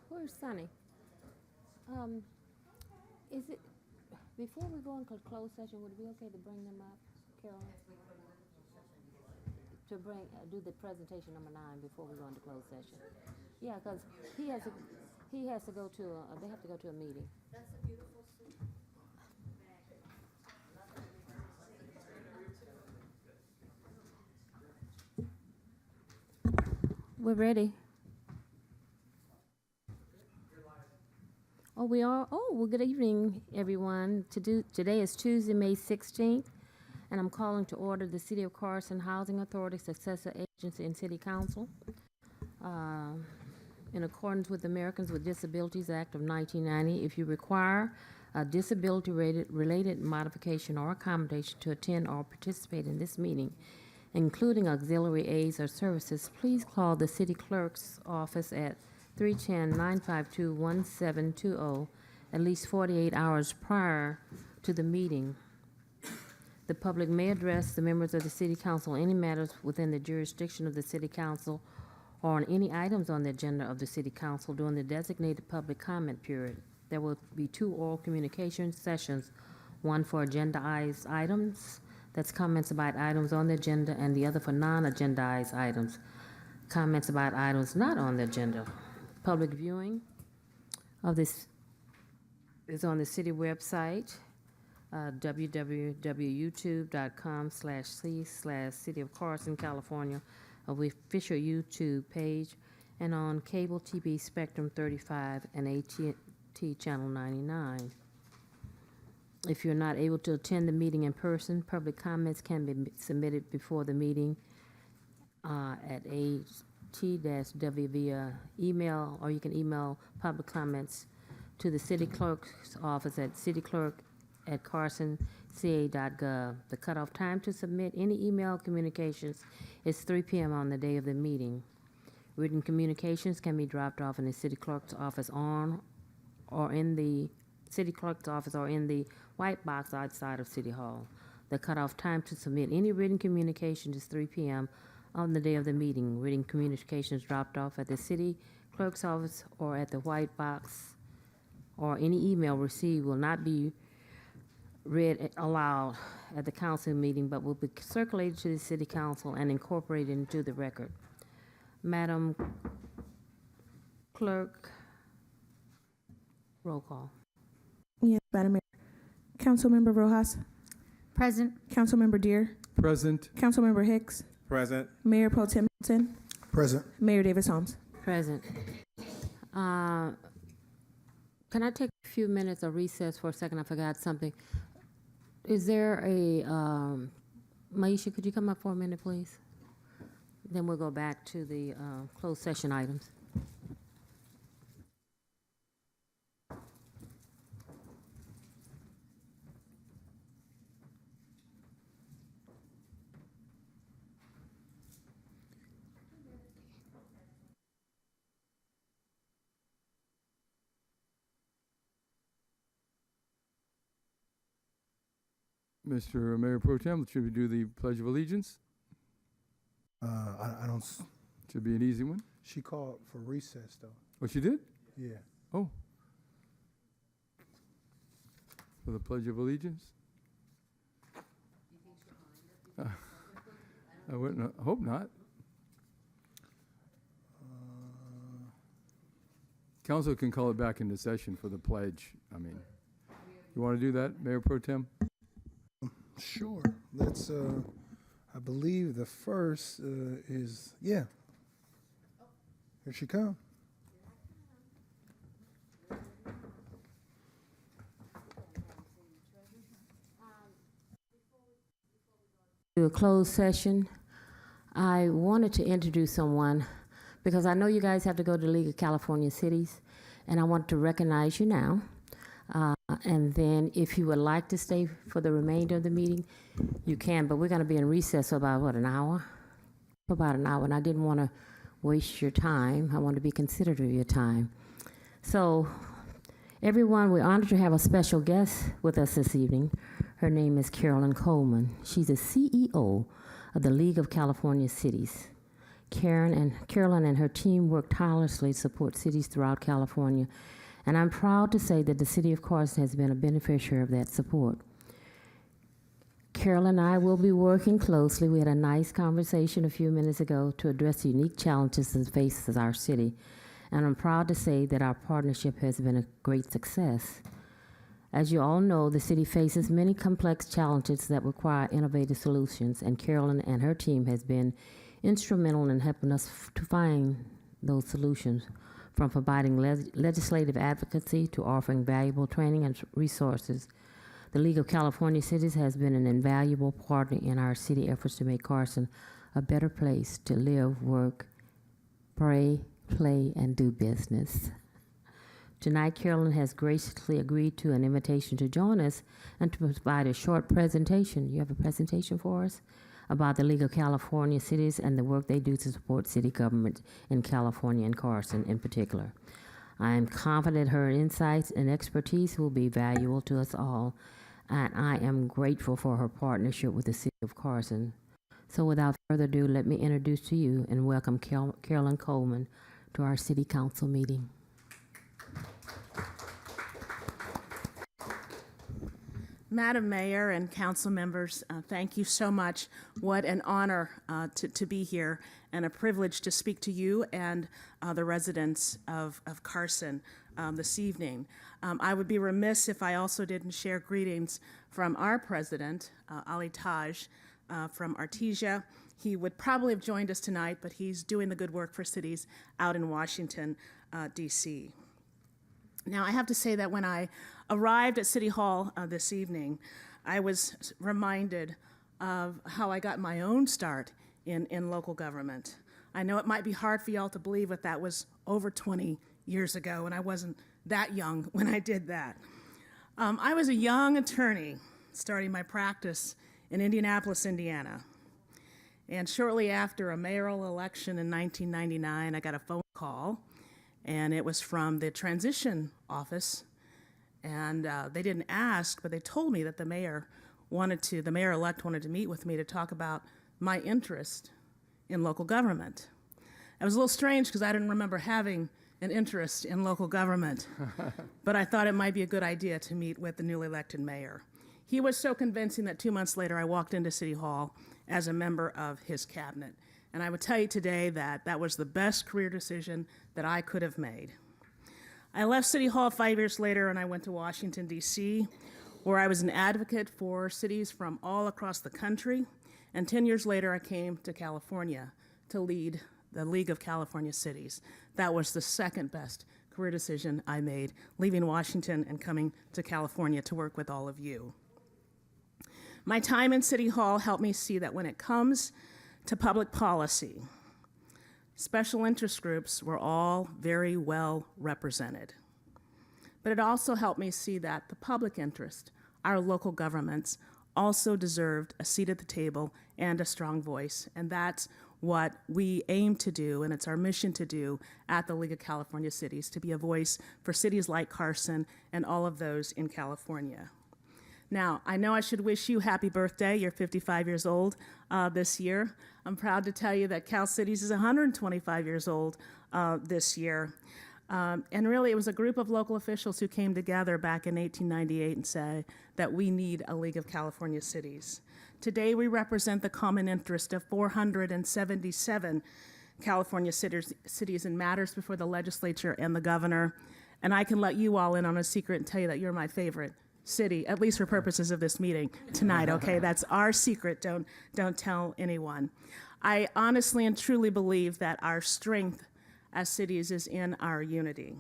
Where's Sonny? Is it, before we go into closed session, would it be okay to bring them up, Carolyn? To bring, do the presentation number 9 before we go into closed session? Yeah, because he has to go to, they have to go to a meeting. That's a beautiful suit. We're ready. Oh, we are? Oh, well, good evening, everyone. Today is Tuesday, May 16th, and I'm calling to order the City of Carson Housing Authority Successor Agency and City Council. In accordance with the Americans with Disabilities Act of 1990, if you require a disability-related modification or accommodation to attend or participate in this meeting, including auxiliary aids or services, please call the City Clerk's office at 310-952-1720 at least 48 hours prior to the meeting. The public may address the members of the City Council on any matters within the jurisdiction of the City Council or on any items on the agenda of the City Council during the designated public comment period. There will be 2 oral communication sessions, one for agendized items, that's comments about items on the agenda, and the other for non-agendized items, comments about items not on the agenda. Public viewing of this is on the city website, www.youtube.com/c/City of Carson, California, of the official YouTube page, and on cable TV Spectrum 35 and AT&T Channel 99. If you're not able to attend the meeting in person, public comments can be submitted before the meeting at AT-W via email, or you can email public comments to the City Clerk's office at cityclerk@carsonca.gov. The cutoff time to submit any email communications is 3 p.m. on the day of the meeting. Written communications can be dropped off in the City Clerk's office or in the white box outside of City Hall. The cutoff time to submit any written communication is 3 p.m. on the day of the meeting. Written communications dropped off at the City Clerk's office or at the white box, or any email received will not be read aloud at the council meeting, but will be circulated to the City Council and incorporated into the record. Madam Clerk, roll call. Yes, Madam Mayor. Councilmember Rojas. Present. Councilmember Deere. Present. Councilmember Hicks. Present. Mayor Pro Tem Milton. Present. Mayor Davis Holmes. Present. Can I take a few minutes of recess for a second? I forgot something. Is there a, Maisha, could you come up for a minute, please? Then we'll go back to the closed session items. Mr. Mayor Pro Tem, should we do the Pledge of Allegiance? I don't. Should be an easy one. She called for recess, though. Oh, she did? Yeah. Oh. For the Pledge of Allegiance? I wouldn't, hope not. Council can call it back into session for the pledge. I mean, you want to do that, Mayor Pro Tem? Sure. Let's, I believe the first is, yeah. Here she comes. To a closed session, I wanted to introduce someone because I know you guys have to go to the League of California Cities, and I want to recognize you now. And then if you would like to stay for the remainder of the meeting, you can, but we're going to be in recess for about, what, an hour? For about an hour, and I didn't want to waste your time. I want to be considerate of your time. So, everyone, we're honored to have a special guest with us this evening. Her name is Carolyn Coleman. She's the CEO of the League of California Cities. Carolyn and her team work tirelessly to support cities throughout California, and I'm proud to say that the city of Carson has been a beneficiary of that support. Carol and I will be working closely. We had a nice conversation a few minutes ago to address the unique challenges that faces our city, and I'm proud to say that our partnership has been a great success. As you all know, the city faces many complex challenges that require innovative solutions, and Carolyn and her team has been instrumental in helping us to find those solutions, from providing legislative advocacy to offering valuable training and resources. The League of California Cities has been an invaluable partner in our city efforts to make Carson a better place to live, work, pray, play, and do business. Tonight, Carolyn has graciously agreed to an invitation to join us and to provide a short presentation. You have a presentation for us about the League of California Cities and the work they do to support city government in California and Carson in particular. I am confident her insights and expertise will be valuable to us all, and I am grateful for her partnership with the city of Carson. So without further ado, let me introduce to you and welcome Carolyn Coleman to our city council meeting. Madam Mayor and council members, thank you so much. What an honor to be here and a privilege to speak to you and the residents of Carson this evening. I would be remiss if I also didn't share greetings from our president, Ali Taj, from Artesia. He would probably have joined us tonight, but he's doing the good work for cities out in Washington, D.C. Now, I have to say that when I arrived at City Hall this evening, I was reminded of how I got my own start in local government. I know it might be hard for y'all to believe, but that was over 20 years ago, and I wasn't that young when I did that. I was a young attorney starting my practice in Indianapolis, Indiana. And shortly after a mayoral election in 1999, I got a phone call, and it was from the transition office. And they didn't ask, but they told me that the mayor-elect wanted to meet with me to talk about my interest in local government. It was a little strange because I didn't remember having an interest in local government, but I thought it might be a good idea to meet with the newly elected mayor. He was so convincing that 2 months later I walked into City Hall as a member of his cabinet. And I would tell you today that that was the best career decision that I could have made. I left City Hall 5 years later and I went to Washington, D.C., where I was an advocate for cities from all across the country. And 10 years later, I came to California to lead the League of California Cities. That was the second best career decision I made, leaving Washington and coming to California to work with all of you. My time in City Hall helped me see that when it comes to public policy, special interest groups were all very well represented. But it also helped me see that the public interest, our local governments, also deserved a seat at the table and a strong voice. And that's what we aim to do, and it's our mission to do at the League of California Cities, to be a voice for cities like Carson and all of those in California. Now, I know I should wish you happy birthday. You're 55 years old this year. I'm proud to tell you that Cal Cities is 125 years old this year. And really, it was a group of local officials who came together back in 1898 and said that we need a League of California Cities. Today, we represent the common interest of 477 California cities in matters before the legislature and the governor. And I can let you all in on a secret and tell you that you're my favorite city, at least for purposes of this meeting tonight, okay? That's our secret. Don't tell anyone. I honestly and truly believe that our strength as cities is in our unity.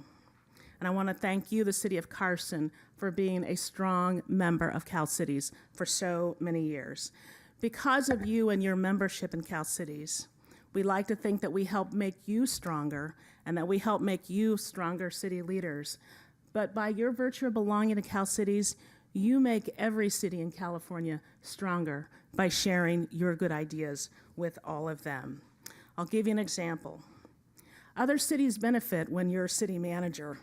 And I want to thank you, the city of Carson, for being a strong member of Cal Cities for so many years. Because of you and your membership in Cal Cities, we like to think that we help make you stronger and that we help make you stronger city leaders. But by your virtue of belonging to Cal Cities, you make every city in California stronger by sharing your good ideas with all of them. I'll give you an example. Other cities benefit when your city manager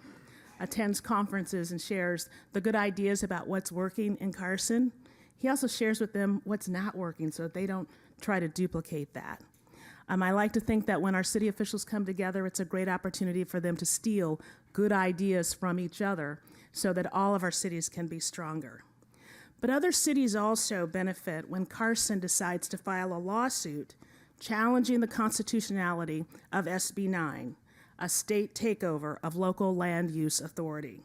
attends conferences and shares the good ideas about what's working in Carson. He also shares with them what's not working so that they don't try to duplicate that. I like to think that when our city officials come together, it's a great opportunity for them to steal good ideas from each other so that all of our cities can be stronger. But other cities also benefit when Carson decides to file a lawsuit challenging the constitutionality of SB 9, a state takeover of local land use authority.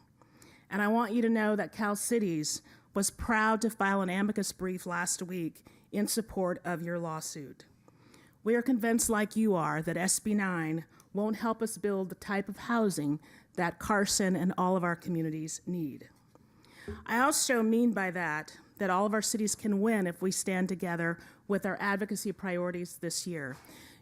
And I want you to know that Cal Cities was proud to file an amicus brief last week in support of your lawsuit. We are convinced, like you are, that SB 9 won't help us build the type of housing that Carson and all of our communities need. I also mean by that all of our cities can win if we stand together with our advocacy priorities this year.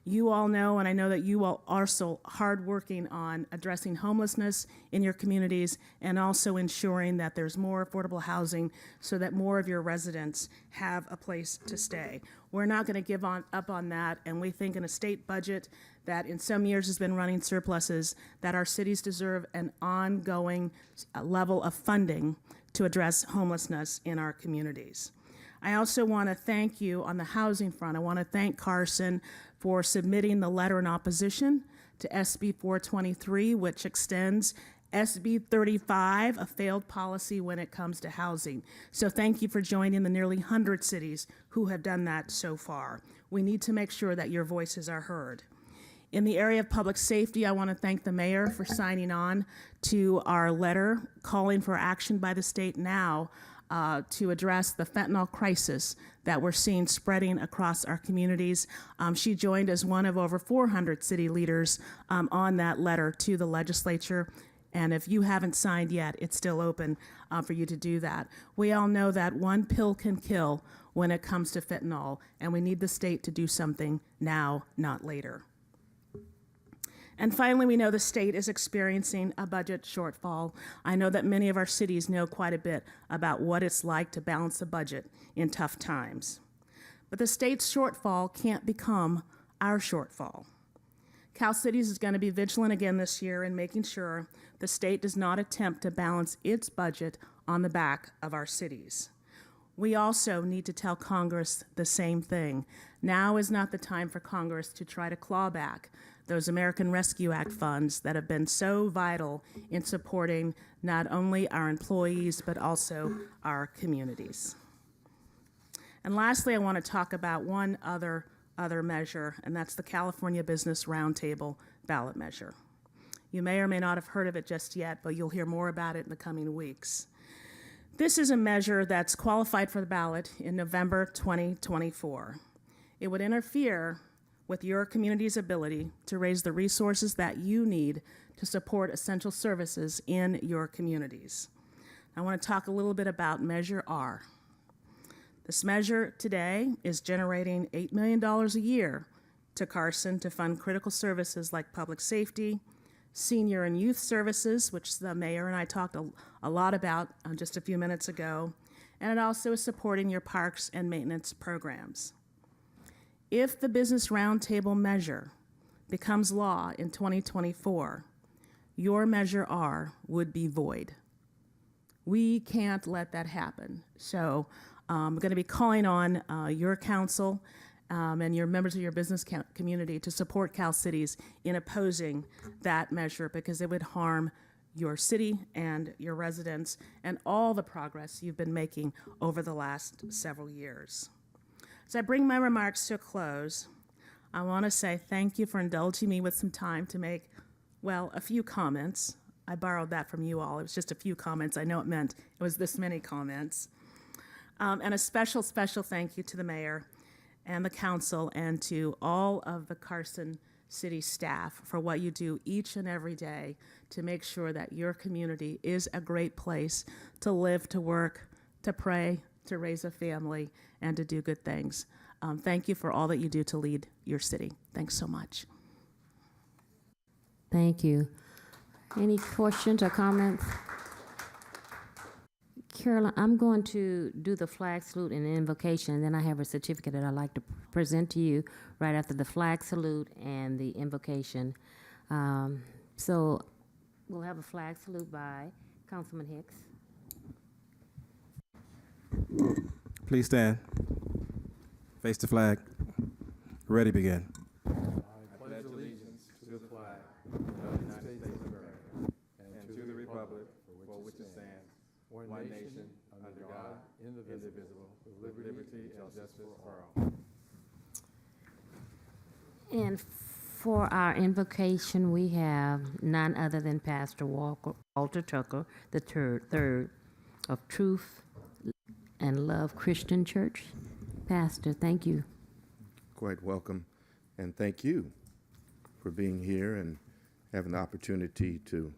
You all know, and I know that you all are so hardworking on addressing homelessness in your communities and also ensuring that there's more affordable housing so that more of your residents have a place to stay. We're not going to give up on that, and we think in a state budget that in some years has been running surpluses, that our cities deserve an ongoing level of funding to address homelessness in our communities. I also want to thank you on the housing front. I want to thank Carson for submitting the letter in opposition to SB 423, which extends SB 35, a failed policy when it comes to housing. So thank you for joining the nearly 100 cities who have done that so far. We need to make sure that your voices are heard. In the area of public safety, I want to thank the mayor for signing on to our letter calling for action by the state now to address the fentanyl crisis that we're seeing spreading across our communities. She joined as one of over 400 city leaders on that letter to the legislature. And if you haven't signed yet, it's still open for you to do that. We all know that one pill can kill when it comes to fentanyl, and we need the state to do something now, not later. And finally, we know the state is experiencing a budget shortfall. I know that many of our cities know quite a bit about what it's like to balance a budget in tough times. But the state's shortfall can't become our shortfall. Cal Cities is going to be vigilant again this year in making sure the state does not attempt to balance its budget on the back of our cities. We also need to tell Congress the same thing. Now is not the time for Congress to try to claw back those American Rescue Act funds that have been so vital in supporting not only our employees, but also our communities. And lastly, I want to talk about one other measure, and that's the California Business Roundtable ballot measure. You may or may not have heard of it just yet, but you'll hear more about it in the coming weeks. This is a measure that's qualified for the ballot in November 2024. It would interfere with your community's ability to raise the resources that you need to support essential services in your communities. I want to talk a little bit about Measure R. This measure today is generating $8 million a year to Carson to fund critical services like public safety, senior and youth services, which the mayor and I talked a lot about just a few minutes ago, and it also is supporting your parks and maintenance programs. If the Business Roundtable measure becomes law in 2024, your Measure R would be void. We can't let that happen. So I'm going to be calling on your council and your members of your business community to support Cal Cities in opposing that measure because it would harm your city and your residents and all the progress you've been making over the last several years. As I bring my remarks to a close, I want to say thank you for indulging me with some time to make, well, a few comments. I borrowed that from you all. It was just a few comments. I know it meant it was this many comments. And a special thank you to the mayor and the council and to all of the Carson City staff for what you do each and every day to make sure that your community is a great place to live, to work, to pray, to raise a family, and to do good things. Thank you for all that you do to lead your city. Thanks so much. Thank you. Any questions or comments? Carolyn, I'm going to do the flag salute and invocation, and then I have a certificate that I'd like to present to you right after the flag salute and the invocation. So we'll have a flag salute by Councilman Hicks. Please stand. Face the flag. Ready, begin. I pledge allegiance to the flag of the United States of America and to the republic for which it stands, one nation, under God, indivisible, with liberty and justice for all. And for our invocation, we have none other than Pastor Walter Tucker, the third of Truth and Love Christian Church. Pastor, thank you. Quite welcome, and thank you for being here and having the opportunity to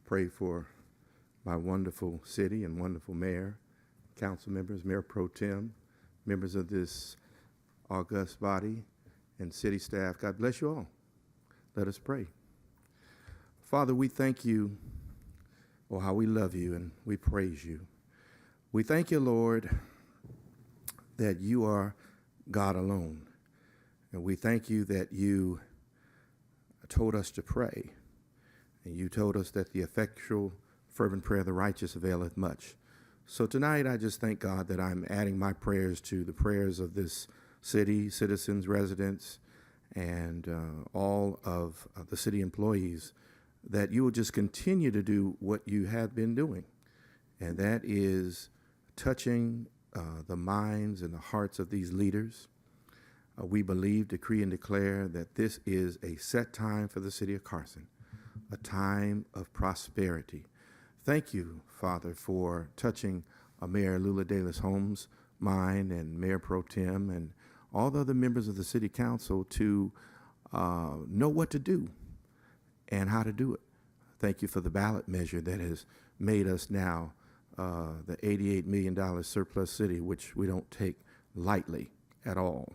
pray for my wonderful city and wonderful mayor, council members, Mayor Pro Tem, members of this august body, and city staff. God bless you all. Let us pray. Father, we thank you for how we love you and we praise you. We thank you, Lord, that you are God alone. And we thank you that you told us to pray. And you told us that the effectual, fervent prayer of the righteous availeth much. So tonight, I just thank God that I'm adding my prayers to the prayers of this city, citizens, residents, and all of the city employees, that you will just continue to do what you have been doing. And that is touching the minds and the hearts of these leaders. We believe, decree, and declare that this is a set time for the city of Carson, a time of prosperity. Thank you, Father, for touching Mayor Lula Davis Holmes' mind, and Mayor Pro Tem, and all the other members of the city council to know what to do and how to do it. Thank you for the ballot measure that has made us now the $88 million surplus city, which we don't take lightly at all.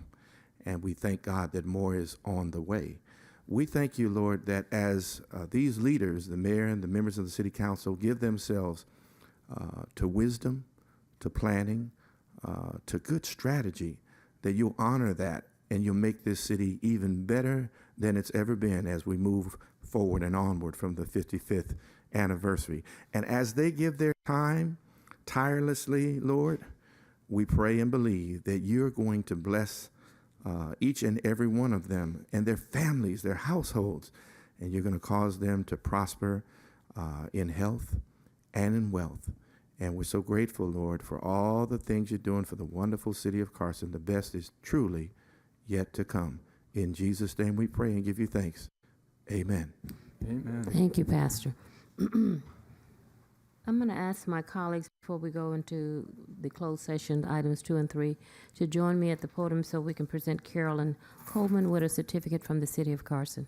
And we thank God that more is on the way. We thank you, Lord, that as these leaders, the mayor and the members of the city council, give themselves to wisdom, to planning, to good strategy, that you'll honor that and you'll make this city even better than it's ever been as we move forward and onward from the 55th anniversary. And as they give their time tirelessly, Lord, we pray and believe that you're going to bless each and every one of them and their families, their households, and you're going to cause them to prosper in health and in wealth. And we're so grateful, Lord, for all the things you're doing for the wonderful city of Carson. The best is truly yet to come. In Jesus' name we pray and give you thanks. Amen. Amen. Thank you, Pastor. I'm going to ask my colleagues before we go into the closed session, items 2 and 3, to join me at the podium so we can present Carolyn Coleman with a certificate from the city of Carson.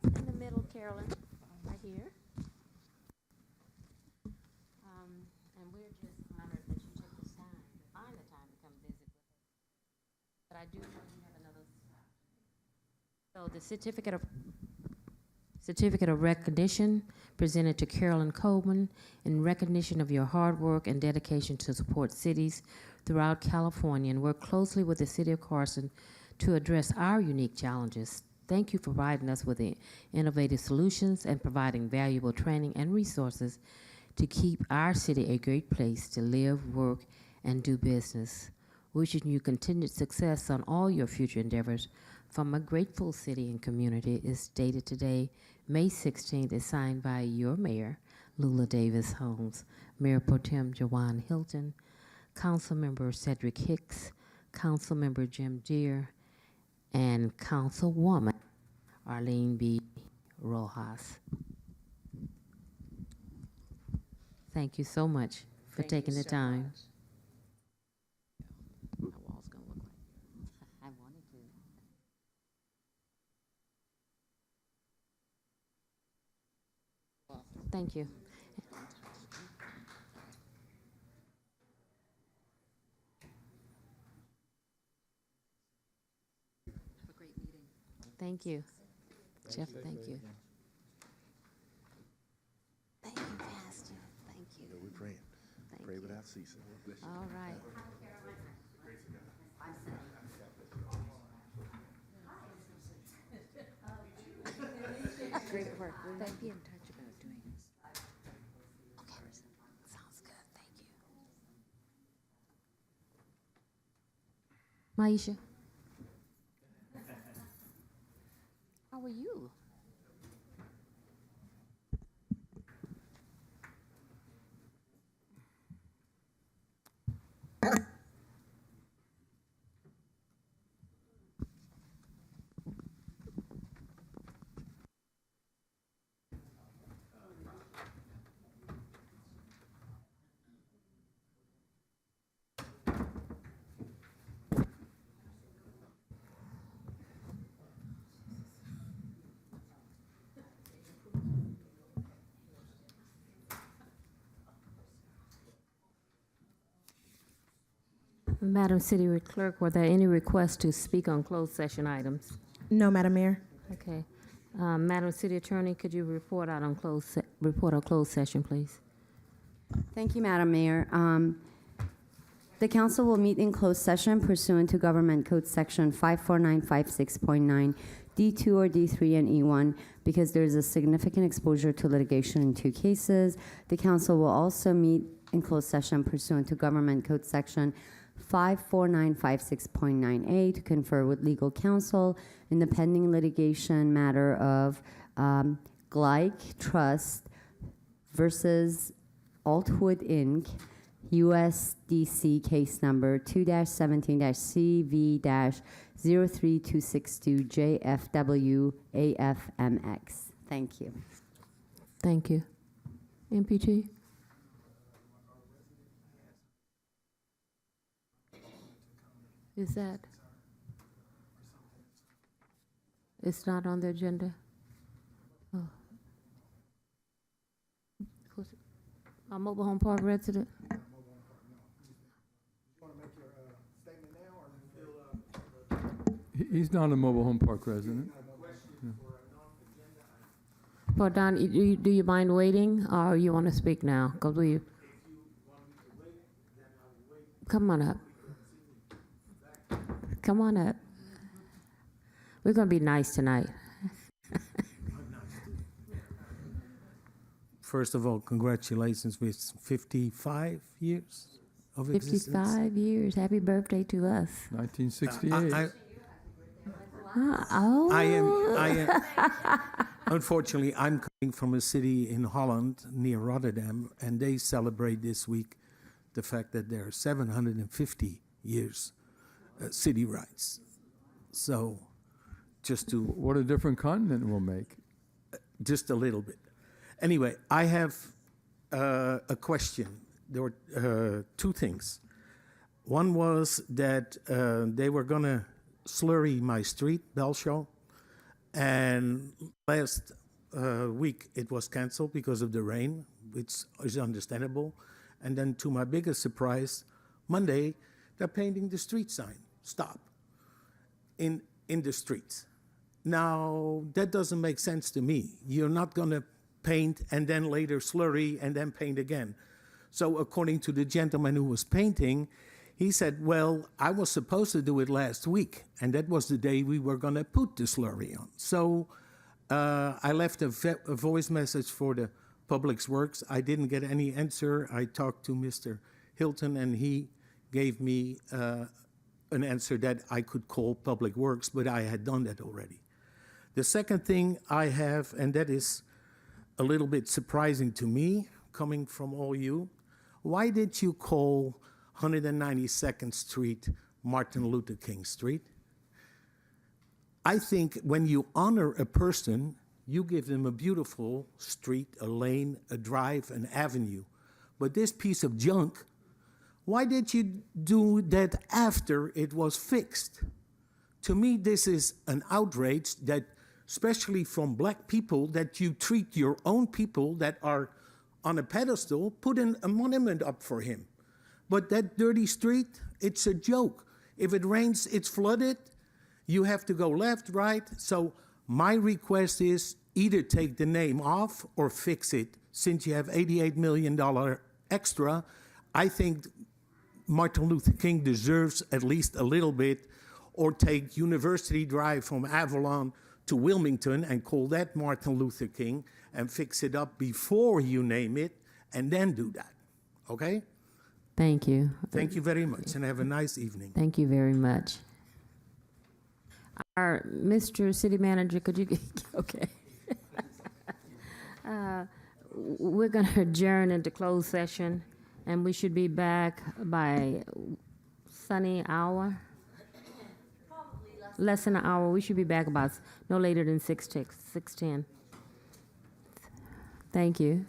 In the middle, Carolyn, right here. And we're just honored that you took this time to find the time to come visit with us. But I do know you have another. So the certificate of recognition presented to Carolyn Coleman in recognition of your hard work and dedication to support cities throughout California and work closely with the city of Carson to address our unique challenges. Thank you for providing us with the innovative solutions and providing valuable training and resources to keep our city a great place to live, work, and do business. Wishing you continued success on all your future endeavors from a grateful city and community is dated today, May 16th, is signed by your mayor, Lula Davis Holmes, Mayor Pro Tem Jawan Hilton, Councilmember Cedric Hicks, Councilmember Jim Deere, and Councilwoman Arlene B. Rojas. Thank you so much for taking the time. My wall's gonna look like I wanted to. Thank you. Thank you. Jeff, thank you. Thank you, Pastor. Thank you. We're praying. Thank Pray you. without ceasing. Bless you. All right. Great work. Will they be in touch about doing this? Okay. Sounds good. Thank you. Maisha? How are you? Madam City Clerk, were there any requests to speak on closed session items? No, Madam Mayor. Okay. Madam City Attorney, could you report on closed session, please? Thank you, Madam Mayor. The council will meet in closed session pursuant to Government Code Section 54956.9, D2 or D3 and E1, because there is a significant exposure to litigation in two cases. The council will also meet in closed session pursuant to Government Code Section 54956.9A to confer with legal counsel in the pending litigation matter of Gleich Trust versus Altwood Inc., USDC case number 2-17-CV-03262JFW-AFMX. Thank you. Thank you. MPT? Is that? It's not on the agenda? Oh. Who's it? A mobile home park resident? He's not a mobile home park resident. For Don, do you mind waiting, or you want to speak now? Because come on up. Come on up. We're going to be nice tonight. First of all, congratulations with 55 years of existence. 55 years. Happy birthday to us. 1968. I am. Unfortunately, I'm coming from a city in Holland near Rotterdam, and they celebrate this week the fact that there are 750 years city rights. So, just to What a different continent will make. just a little bit. Anyway, I have a question. There were two things. One was that they were going to slurry my street, Belshaw, and last week it was canceled because of the rain, which is understandable. And then to my biggest surprise, Monday, they're painting the street sign, stop, in the streets. Now, that doesn't make sense to me. You're not going to paint and then later slurry and then paint again. So according to the gentleman who was painting, he said, well, I was supposed to do it last week, and that was the day we were going to put the slurry on. So I left a voice message for the Public Works. I didn't get any answer. I talked to Mr. Hilton, and he gave me an answer that I could call Public Works, but I had done that already. The second thing I have, and that is a little bit surprising to me, coming from all you, why did you call 192nd Street Martin Luther King Street? I think when you honor a person, you give them a beautiful street, a lane, a drive, an avenue. But this piece of junk, why did you do that after it was fixed? To me, this is an outrage that, especially from black people, that you treat your own people that are on a pedestal, put in a monument up for him. But that dirty street, it's a joke. If it rains, it's flooded. you have to go left, right. So my request is either take the name off or fix it. Since you have $88 million extra, I think Martin Luther King deserves at least a little bit, or take University Drive from Avalon to Wilmington and call that Martin Luther King and fix it up before you name it, and then do that. Okay? Thank you. Thank you very much, and have a nice evening. Thank you very much. Our Mr. City Manager, could you, okay. We're going to adjourn into closed session, and we should be back by sunny hour. Less than an hour. We should be back about no later than 6:10. Thank you.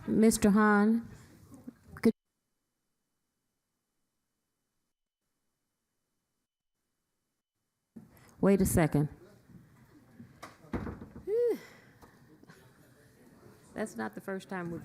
Mr. Hahn, could wait a second. That's not the first time we've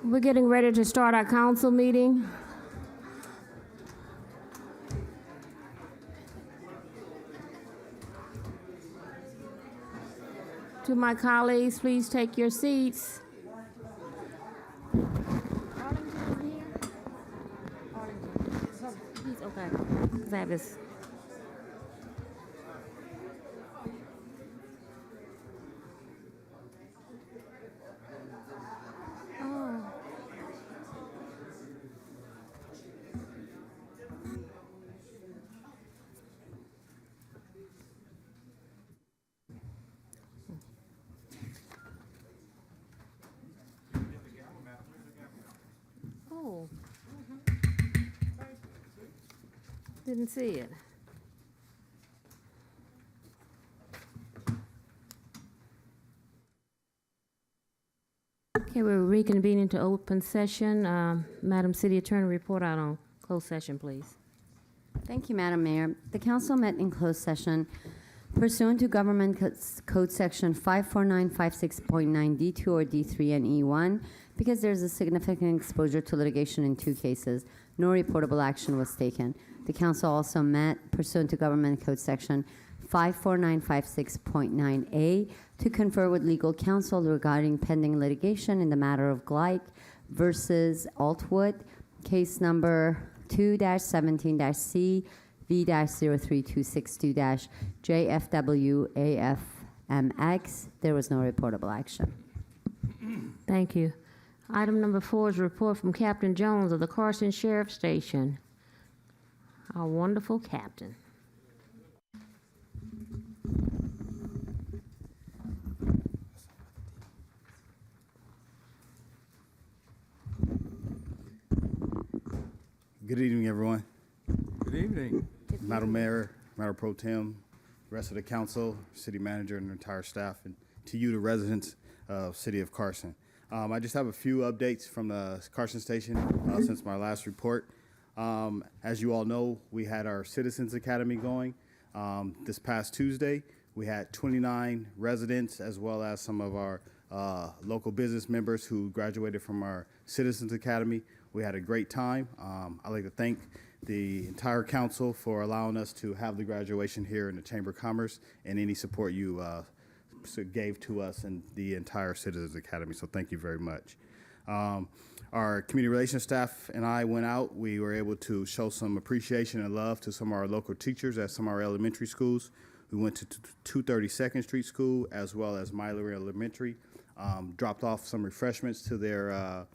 We're getting ready to start our council meeting. To my colleagues, please take your seats. He's okay. 'Cause I have this. Oh. Oh. Didn't see it. Okay, we're reconvening to open session. Madam City Attorney, report out on closed session, please. Thank you, Madam Mayor. The council met in closed session pursuant to Government Code Section 54956.9 D2 or D3 and E1 because there's a significant exposure to litigation in 2 cases. No reportable action was taken. The council also met pursuant to Government Code Section 54956.9A to confer with legal counsel regarding pending litigation in the matter of Gleich versus Altwood, case number 2-17-C V-03262-JFW-AFMX. There was no reportable action. Thank you. Item number 4 is a report from Captain Jones of the Carson Sheriff Station. Our wonderful captain. Good evening, everyone. Good evening. Madam Mayor, Mayor Pro Tem, rest of the council, city manager, and entire staff, and to you, the residents of City of Carson. I just have a few updates from the Carson Station since my last report. As you all know, we had our Citizens Academy going this past Tuesday. We had 29 residents as well as some of our local business members who graduated from our Citizens Academy. We had a great time. I'd like to thank the entire council for allowing us to have the graduation here in the Chamber of Commerce and any support you gave to us and the entire Citizens Academy. So thank you very much. Our community relations staff and I went out. We were able to show some appreciation and love to some of our local teachers at some of our elementary schools. We went to 232nd Street School as well as Myler Elementary, dropped off some refreshments to their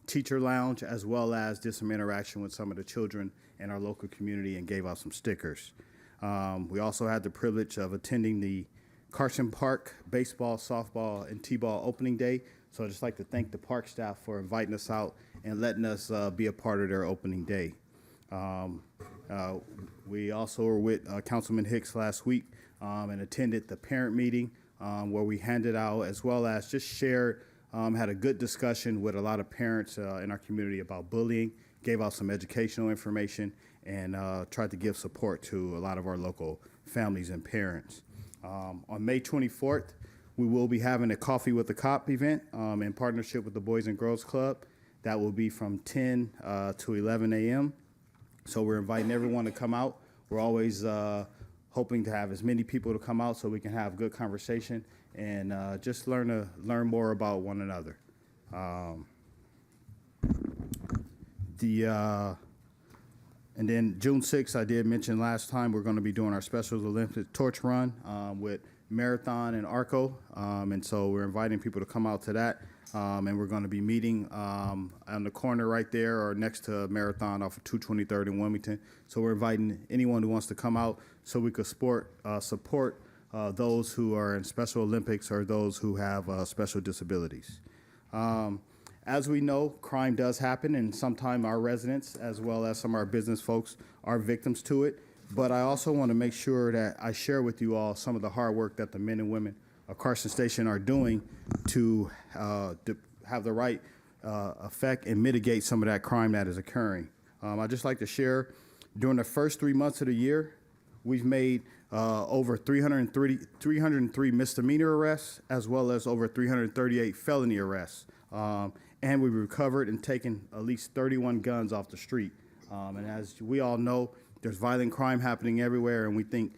teacher lounge, as well as did some interaction with some of the children in our local community and gave out some stickers. We also had the privilege of attending the Carson Park baseball, softball, and t-ball opening day. So I'd just like to thank the park staff for inviting us out and letting us be a part of their opening day. We also were with Councilman Hicks last week and attended the parent meeting where we handed out, as well as just shared, had a good discussion with a lot of parents in our community about bullying, gave out some educational information, and tried to give support to a lot of our local families and parents. On May 24th, we will be having a Coffee with the Cop event in partnership with the Boys and Girls Club. That will be from 10 to 11 a.m. So we're inviting everyone to come out. We're always hoping to have as many people to come out so we can have good conversation and just learn more about one another. And then June 6th, I did mention last time, we're going to be doing our Special Olympics torch run with Marathon and Arco. And so we're inviting people to come out to that. And we're going to be meeting on the corner right there or next to Marathon off of 223rd in Wilmington. So we're inviting anyone who wants to come out so we could support those who are in Special Olympics or those who have special disabilities. As we know, crime does happen, and sometimes our residents, as well as some of our business folks, are victims to it. But I also want to make sure that I share with you all some of the hard work that the men and women of Carson Station are doing to have the right effect and mitigate some of that crime that is occurring. I'd just like to share, during the first 3 months of the year, we've made over 303 misdemeanor arrests, as well as over 338 felony arrests. and we recovered and taken at least 31 guns off the street. And as we all know, there's violent crime happening everywhere, and we think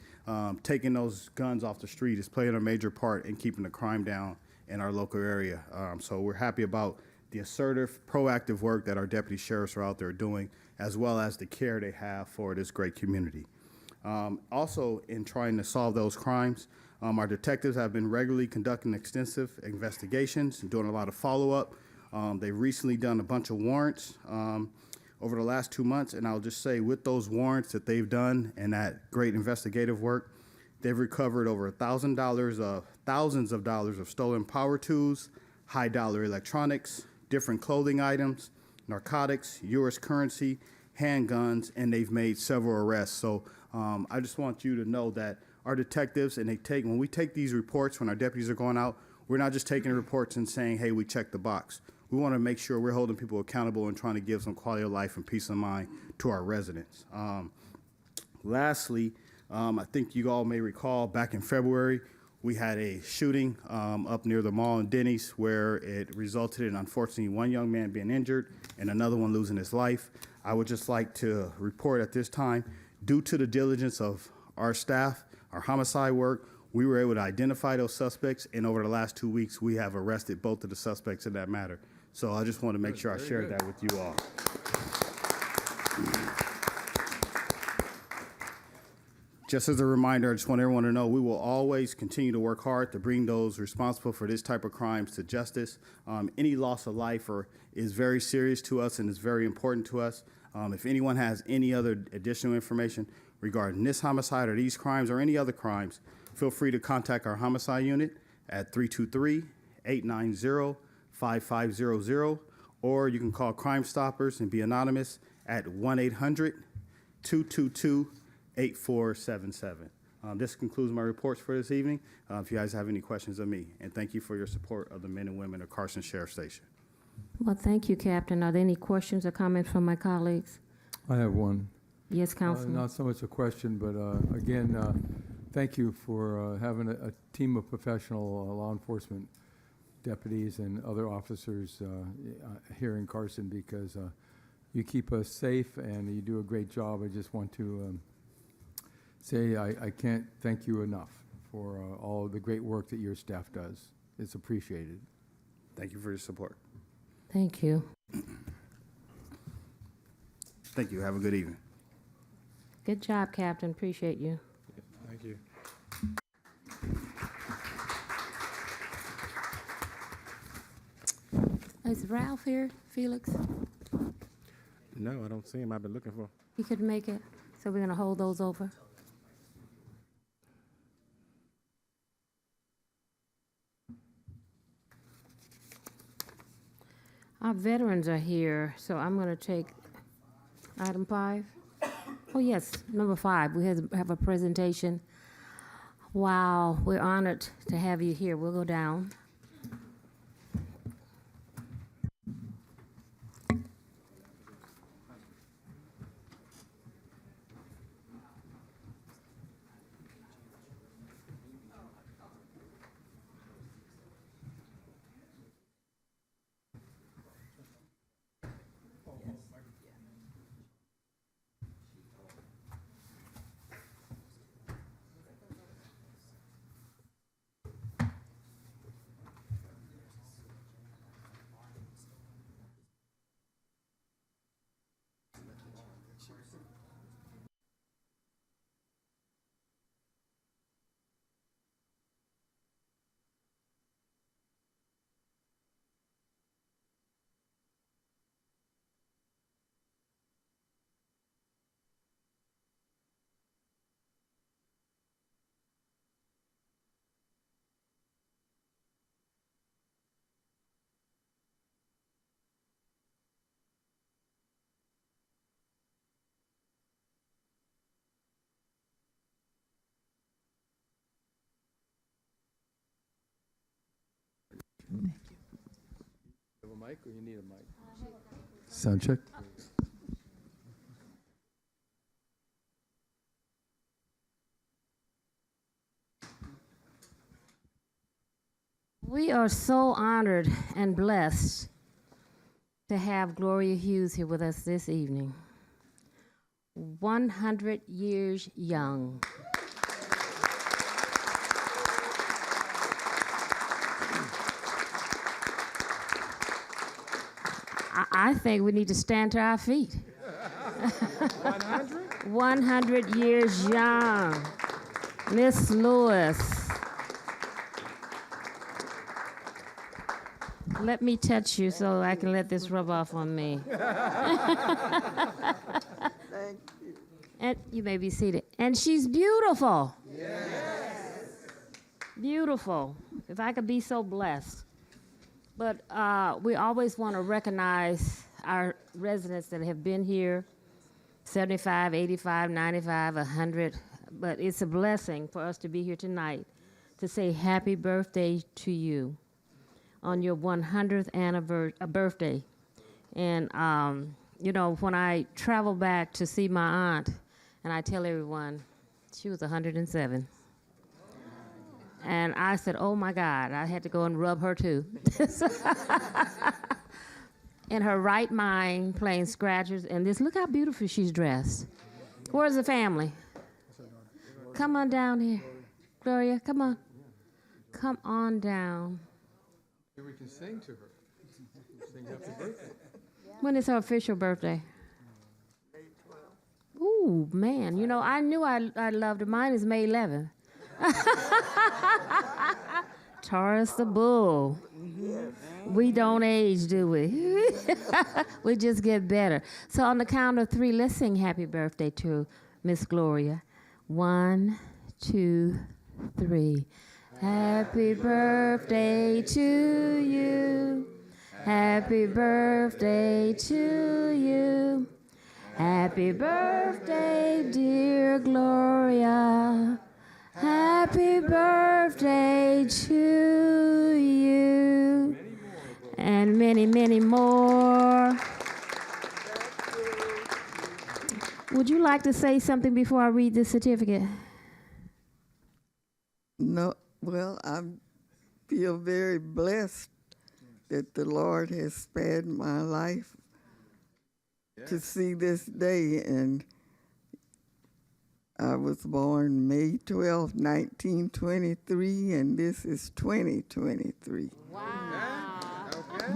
taking those guns off the street is playing a major part in keeping the crime down in our local area. So we're happy about the assertive, proactive work that our deputy sheriffs are out there doing, as well as the care they have for this great community. Also, in trying to solve those crimes, our detectives have been regularly conducting extensive investigations and doing a lot of follow-up. They've recently done a bunch of warrants over the last 2 months, and I'll just say with those warrants that they've done and that great investigative work, they've recovered over thousands of dollars of stolen power tools, high-dollar electronics, different clothing items, narcotics, U.S. currency, handguns, and they've made several arrests. So I just want you to know that our detectives, and when we take these reports, when our deputies are going out, we're not just taking reports and saying, hey, we checked the box. We want to make sure we're holding people accountable and trying to give some quality of life and peace of mind to our residents. Lastly, I think you all may recall back in February, we had a shooting up near the mall in Denny's where it resulted in, unfortunately, one young man being injured and another one losing his life. I would just like to report at this time, due to the diligence of our staff, our homicide work, we were able to identify those suspects, and over the last 2 weeks, we have arrested both of the suspects in that matter. So I just want to make sure I shared that with you all. Just as a reminder, I just want everyone to know we will always continue to work hard to bring those responsible for this type of crimes to justice. Any loss of life is very serious to us and is very important to us. If anyone has any other additional information regarding this homicide or these crimes or any other crimes, feel free to contact our homicide unit at 323-890-5500, or you can call Crime Stoppers and be anonymous at 1-800-222-8477. This concludes my reports for this evening. If you guys have any questions of me, and thank you for your support of the men and women of Carson Sheriff Station. Well, thank you, Captain. Are there any questions or comments from my colleagues? I have one. Yes, Councilman. Not so much a question, but again, thank you for having a team of professional law enforcement deputies and other officers here in Carson, because you keep us safe and you do a great job. I just want to say I can't thank you enough for all the great work that your staff does. It's appreciated. Thank you for your support. Thank you. Thank you. Have a good evening. Good job, Captain. Appreciate you. Thank you. Is Ralph here, Felix? No, I don't see him. I've been looking for him. He couldn't make it, so we're gonna hold those over. Our veterans are here, so I'm gonna take item 5. Oh, yes, number 5. We have a presentation. Wow, we're honored to have you here. We'll go down. You have a mic or you need a mic? Sound check. We are so honored and blessed to have Gloria Hughes here with us this evening. 100 years young. I think we need to stand to our feet. 100 years young. Miss Lewis. Let me touch you so I can let this rub off on me. Thank you. And you may be seated. And she's beautiful. Yes. Beautiful. If I could be so blessed. But we always want to recognize our residents that have been here 75, 85, 95, 100. But it's a blessing for us to be here tonight to say happy birthday to you on your 100th birthday. And, you know, when I travel back to see my aunt, and I tell everyone, she was 107. And I said, oh my God, I had to go and rub her too. In her right mind, playing scratchers, and this, look how beautiful she's dressed. Where's the family? Come on down here. Gloria, come on. Come on down. Maybe we can sing to her. Sing happy birthday. When is her official birthday? May 12th. Ooh, man, you know, I knew I loved her. Mine is May 11th. Taurus the bull. We don't age, do we? We just get better. So on the count of 3, let's sing happy birthday to Miss Gloria. 1, 2, 3. Happy birthday to you. Happy birthday to you. Happy birthday, dear Gloria. Happy birthday to you. And many, many more. Would you like to say something before I read the certificate? No, well, I feel very blessed that the Lord has spared my life to see this day. And I was born May 12, 1923, and this is 2023. Wow. Okay. I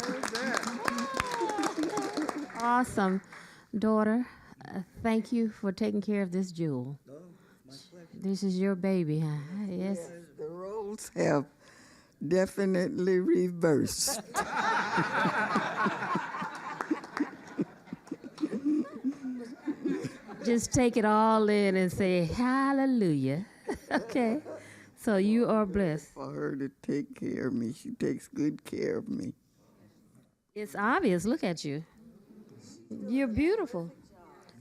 heard that. Awesome. Daughter, thank you for taking care of this jewel. This is your baby, huh? Yes. The roles have definitely reversed. Just take it all in and say hallelujah. Okay. So you are blessed. For her to take care of me. She takes good care of me. It's obvious. Look at you. You're beautiful.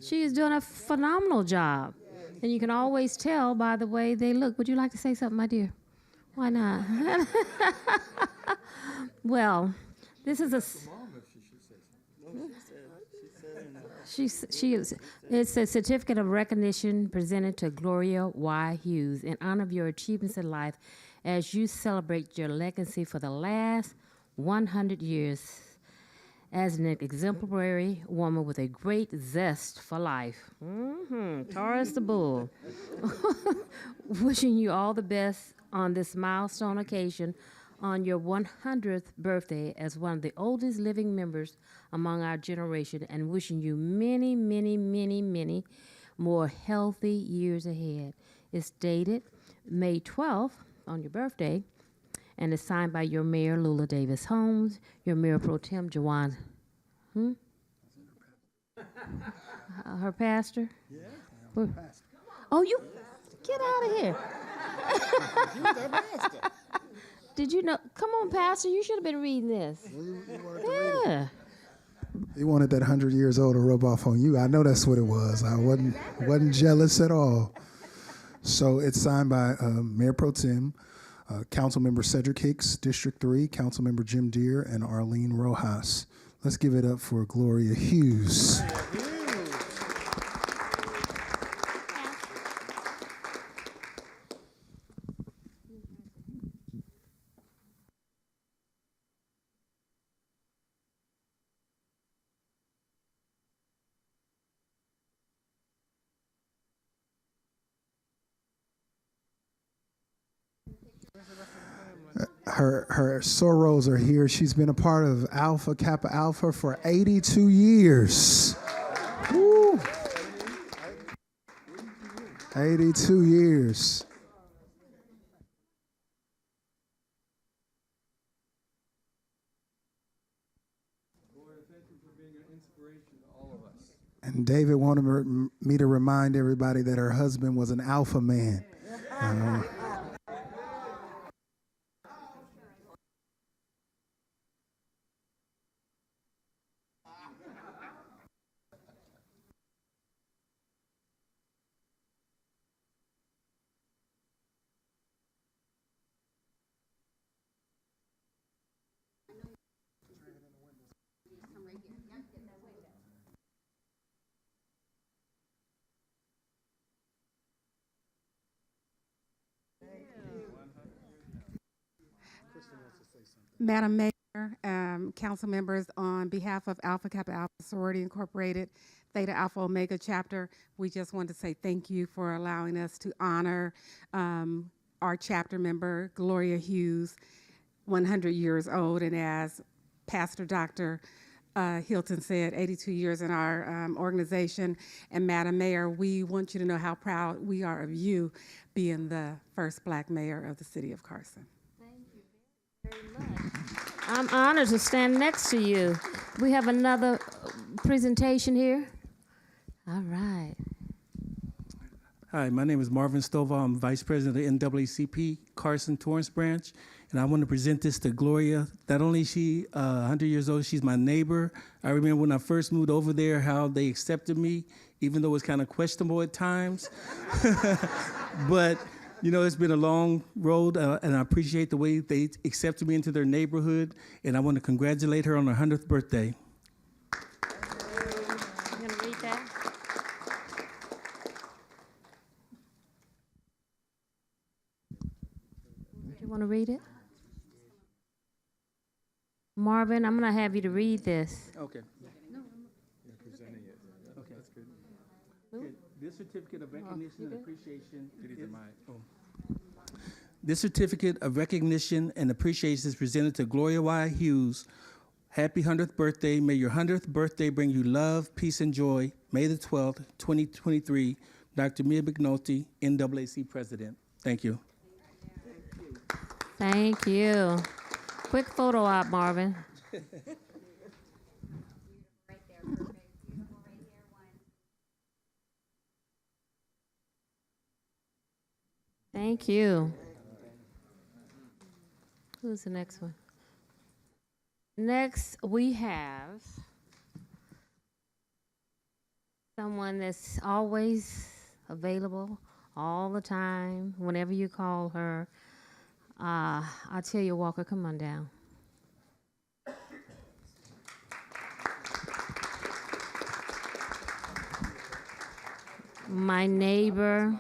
She is doing a phenomenal job. And you can always tell by the way they look. Would you like to say something, my dear? Why not? Well, this is a... It's a certificate of recognition presented to Gloria Y. Hughes in honor of your achievements in life as you celebrate your legacy for the last 100 years as an exemplary woman with a great zest for life. Taurus the bull. Wishing you all the best on this milestone occasion on your 100th birthday as one of the oldest living members among our generation, and wishing you many, many, many, many more healthy years ahead. It's dated May 12th on your birthday, and it's signed by your mayor, Lula Davis Holmes, your mayor pro tem, Jawan. Her pastor? Yeah. Her pastor. Oh, you get out of here. Did you know? Come on, Pastor. You should have been reading this. Yeah. He wanted that 100 years old to rub off on you. I know that's what it was. I wasn't jealous at all. So it's signed by Mayor Pro Tem, Councilmember Cedric Hicks, District 3, Councilmember Jim Deere, and Arlene Rojas. Let's give it up for Gloria Hughes. Her sorors are here. She's been a part of Alpha Kappa Alpha for 82 years. Woo. 82 years. And David wanted me to remind everybody that her husband was an alpha man. Madam Mayor, council members, on behalf of Alpha Kappa Alpha Sorority Incorporated, Theta Alpha Omega Chapter, we just want to say thank you for allowing us to honor our chapter member, Gloria Hughes, 100 years old, and as Pastor Dr. Hilton said, 82 years in our organization. And Madam Mayor, we want you to know how proud we are of you being the first Black mayor of the city of Carson. I'm honored to stand next to you. We have another presentation here. All right. Hi, my name is Marvin Stovall. I'm Vice President of the NAACP Carson Torrance Branch, and I want to present this to Gloria. Not only is she 100 years old, she's my neighbor. I remember when I first moved over there, how they accepted me, even though it was kind of questionable at times. But you know, it's been a long road, and I appreciate the way they accepted me into their neighborhood, and I want to congratulate her on her 100th birthday. You gonna read that? You want to read it? Marvin, I'm going to have you to read this. Okay. Okay. That's good. Okay. This certificate of recognition and appreciation. This certificate of recognition and appreciation is presented to Gloria Y. Hughes. Happy 100th birthday. May your 100th birthday bring you love, peace, and joy. May the 12th, 2023. Dr. Mia McNulty, NAAC President. Thank you. Thank you. Quick photo op, Marvin. Thank you. Who's the next one? Next, we have someone that's always available all the time, whenever you call her. I'll tell you, Walker, come on down. My neighbor,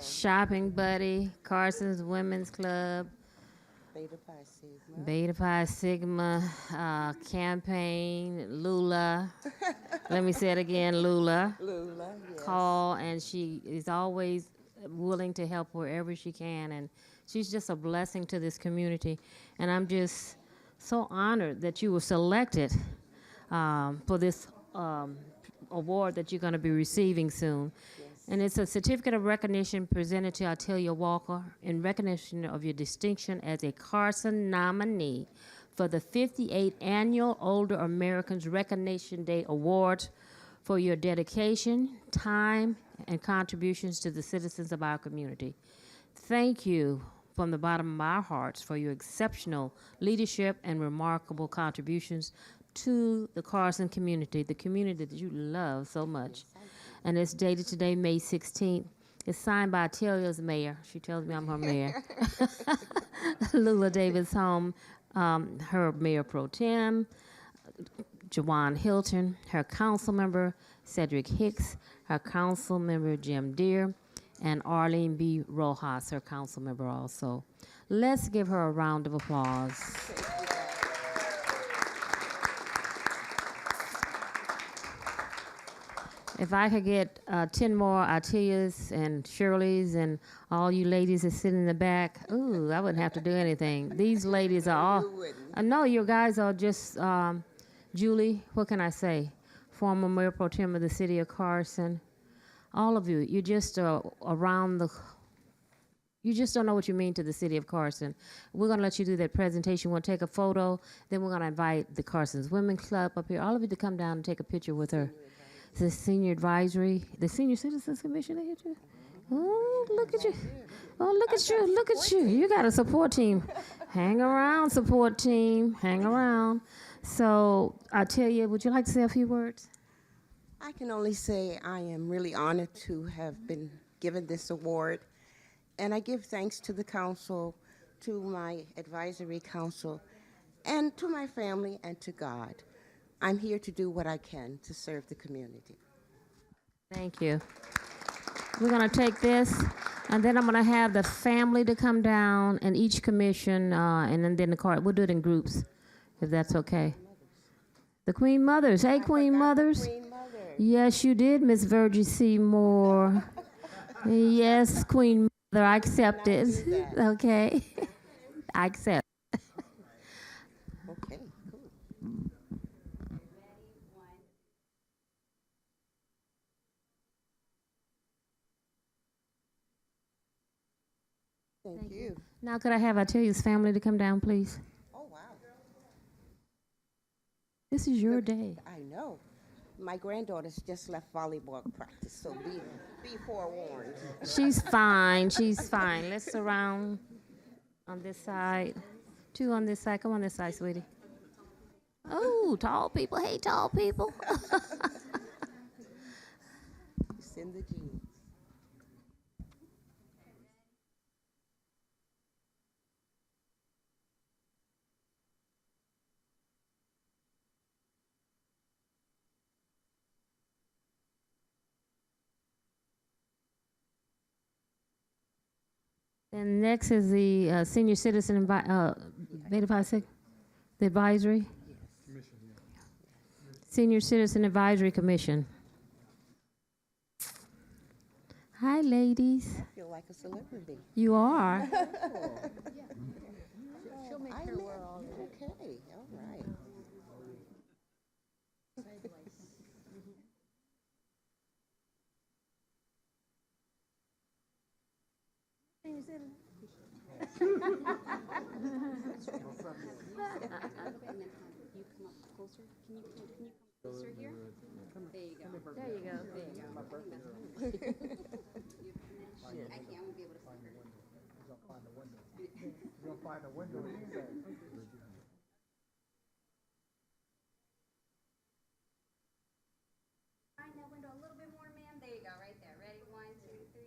shopping buddy, Carson's Women's Club, Beta Pi Sigma, campaign, Lula. Let me say it again, Lula. Lula, yes. Call, and she is always willing to help wherever she can, and she's just a blessing to this community. And I'm just so honored that you were selected for this award that you're going to be receiving soon. Yes. And it's a certificate of recognition presented to Atelia Walker in recognition of your distinction as a Carson nominee for the 58th Annual Older Americans Recognition Day Award for your dedication, time, and contributions to the citizens of our community. Thank you from the bottom of our hearts for your exceptional leadership and remarkable contributions to the Carson community, the community that you love so much. And it's dated today, May 16th. It's signed by Atelia's mayor. She tells me I'm her mayor. Lula Davis Home, her mayor pro tem, Jawan Hilton, her council member, Cedric Hicks, her council member, Jim Deere, and Arlene B. Rojas, her council member also. Let's give her a round of applause. If I could get 10 more Atiyas and Shirleys and all you ladies that sit in the back, ooh, I wouldn't have to do anything. These ladies are all, no, you guys are just, Julie, what can I say? Former Mayor Pro Tem of the city of Carson. All of you, you're just around the, you just don't know what you mean to the city of Carson. We're gonna let you do that presentation. We'll take a photo, then we're gonna invite the Carson's Women's Club up here, all of you to come down and take a picture with her. The Senior Advisory, the Senior Citizens Commission, they hit you? Oh, look at you. Oh, look at you, look at you. You got a support team. Hang around, support team, hang around. So, I tell you, would you like to say a few words? I can only say I am really honored to have been given this award. And I give thanks to the council, to my advisory council, and to my family and to God. I'm here to do what I can to serve the community. Thank you. We're gonna take this, and then I'm gonna have the family to come down and each commission, and then the card, we'll do it in groups, if that's okay. The Queen Mothers, hey Queen Mothers. Yes, you did, Miss Virgie Seymour. Yes, Queen Mother, I accept it. Okay, I accept. Okay, cool. Thank you. Now could I have Atilia's family to come down, please? Oh, wow. This is your day. I know. My granddaughter's just left volleyball practice, so be forewarned. She's fine, she's fine. Let's surround on this side. Two on this side. Come on this side, sweetie. Oh, tall people. Hey, tall people. It's in the genes. And next is the Senior Citizen Beta Pi Sig, the advisory. Senior Citizen Advisory Commission. Hi, ladies. I feel like a celebrity. You are. She'll make sure we're all okay. All right. There you go. Find that window a little bit more, ma'am. There you go, right there. Ready? 1, 2, 3.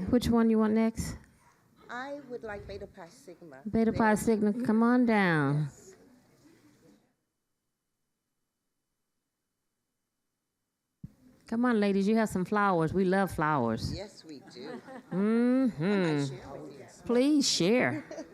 Which one you want next? I would like Beta Pi Sigma. Beta Pi Sigma, come on down. Yes. Come on, ladies, you have some flowers. We love flowers. Yes, we do. Mm-hmm. I might share with you. Please share. Thank you.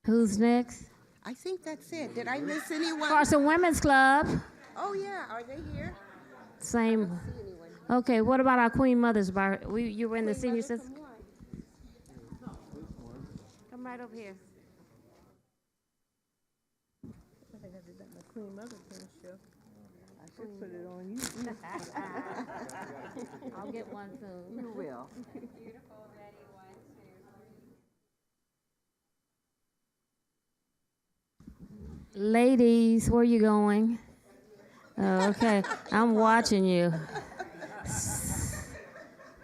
Who's next? I think that's it. Did I miss anyone? Carson Women's Club. Oh, yeah. Are they here? Same. See anyone? Okay, what about our Queen Mothers? You were in the senior Mother, citizen? come on. Come right over here. Queen Mother can show. I should put it on you. I'll get one soon. You will. Beautiful. Ready? 1, 2, 3. Ladies, where you going? Oh, okay, I'm watching you.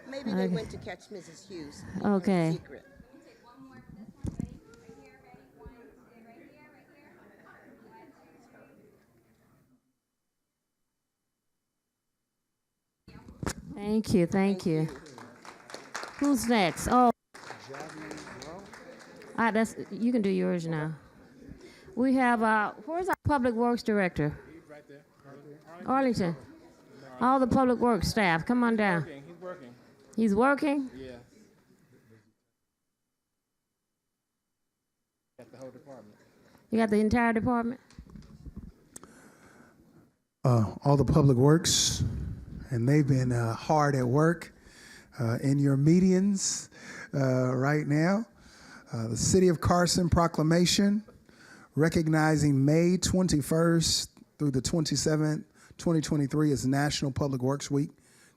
Maybe they went to catch Mrs. Hughes. Okay. Secret. Take one more for this one. Ready? Right here. Ready? 1, 2. Right here. Right here. 1, 2, 3. Thank you, thank you. Who's next? Oh, That's, you can do yours now. We have, where's our Public Works Director? Right there. Arlington. All the Public Works staff, come on down. He's working. He's working? Yeah. Got the whole department. You got the entire department? All the Public Works, and they've been hard at work in your medians right now. The City of Carson proclamation recognizing May 21st through the 27th, 2023 as National Public Works Week,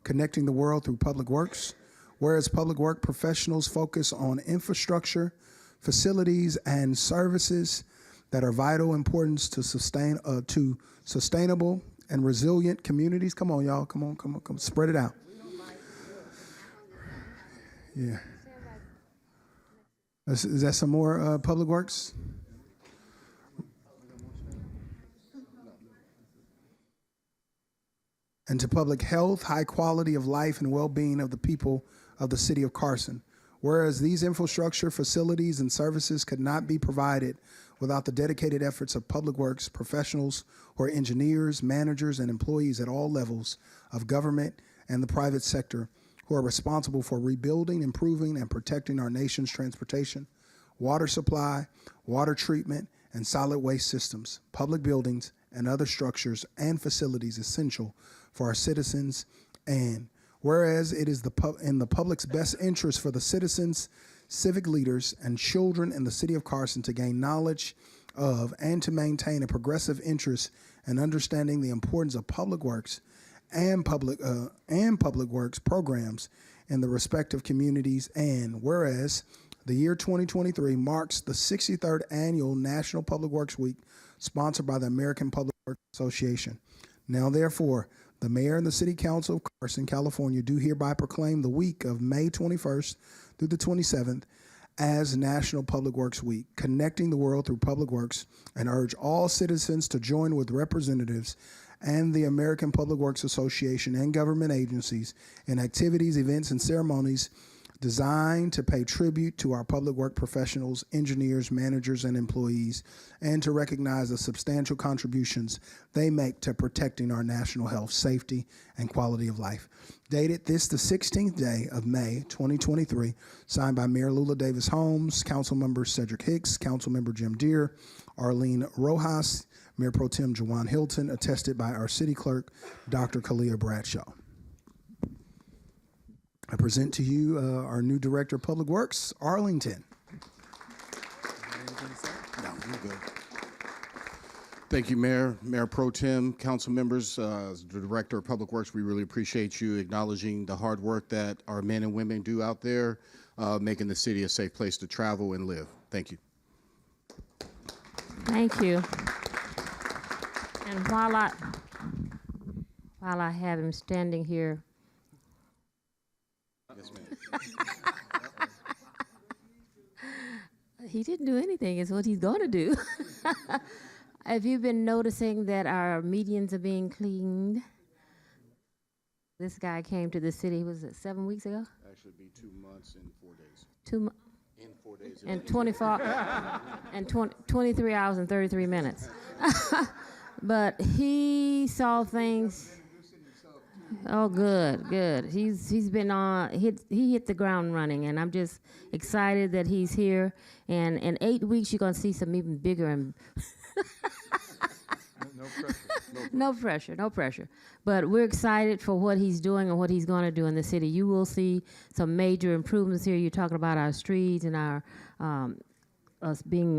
connecting the world through public works. Whereas public work professionals focus on infrastructure, facilities, and services that are vital importance to sustainable and resilient communities. Come on, y'all. Come on. Spread it out. Yeah. Is that some more public works? And to public health, high quality of life and well-being of the people of the city of Carson. Whereas these infrastructure, facilities, and services could not be provided without the dedicated efforts of public works professionals who are engineers, managers, and employees at all levels of government and the private sector who are responsible for rebuilding, improving, and protecting our nation's transportation, water supply, water treatment, and solid waste systems, public buildings, and other structures and facilities essential for our citizens. And whereas it is in the public's best interest for the citizens, civic leaders, and children in the city of Carson to gain knowledge of and to maintain a progressive interest in understanding the importance of public works and public works programs in the respective communities. And whereas the year 2023 marks the 63rd annual National Public Works Week, sponsored by the American Public Works Association. Now, therefore, the mayor and the city council of Carson, California, do hereby proclaim the week of May 21st through the 27th as National Public Works Week, connecting the world through public works, and urge all citizens to join with representatives and the American Public Works Association and government agencies in activities, events, and ceremonies designed to pay tribute to our public work professionals, engineers, managers, and employees, and to recognize the substantial contributions they make to protecting our national health, safety, and quality of life. Dated this the 16th day of May 2023, signed by Mayor Lula Davis Holmes, Council Members Cedric Hicks, Council Member Jim Deere, Arlene Rojas, Mayor Pro Tem Jawan Hilton, attested by our City Clerk, Dr. Kalia Bradshaw. I present to you our new Director of Public Works, Arlington. No, you're good. Thank you, Mayor, Mayor Pro Tem, council members, as the Director of Public Works. We really appreciate you acknowledging the hard work that our men and women do out there, making the city a safe place to travel and live. Thank you. Thank you. And while I have him standing here, yes, ma'am. he didn't do anything, is what he's going to do. Have you been noticing that our medians are being cleaned? This guy came to the city, was it 7 weeks ago? Actually, it'd be 2 months and 4 days. In 4 days. And 24, and 23 hours and 33 minutes. But he saw things. Oh, good. He's been on. He hit the ground running, and I'm just excited that he's here. And in 8 weeks, you're gonna see some even bigger and. No pressure. But we're excited for what he's doing and what he's going to do in the city. You will see some major improvements here. You're talking about our streets and our us being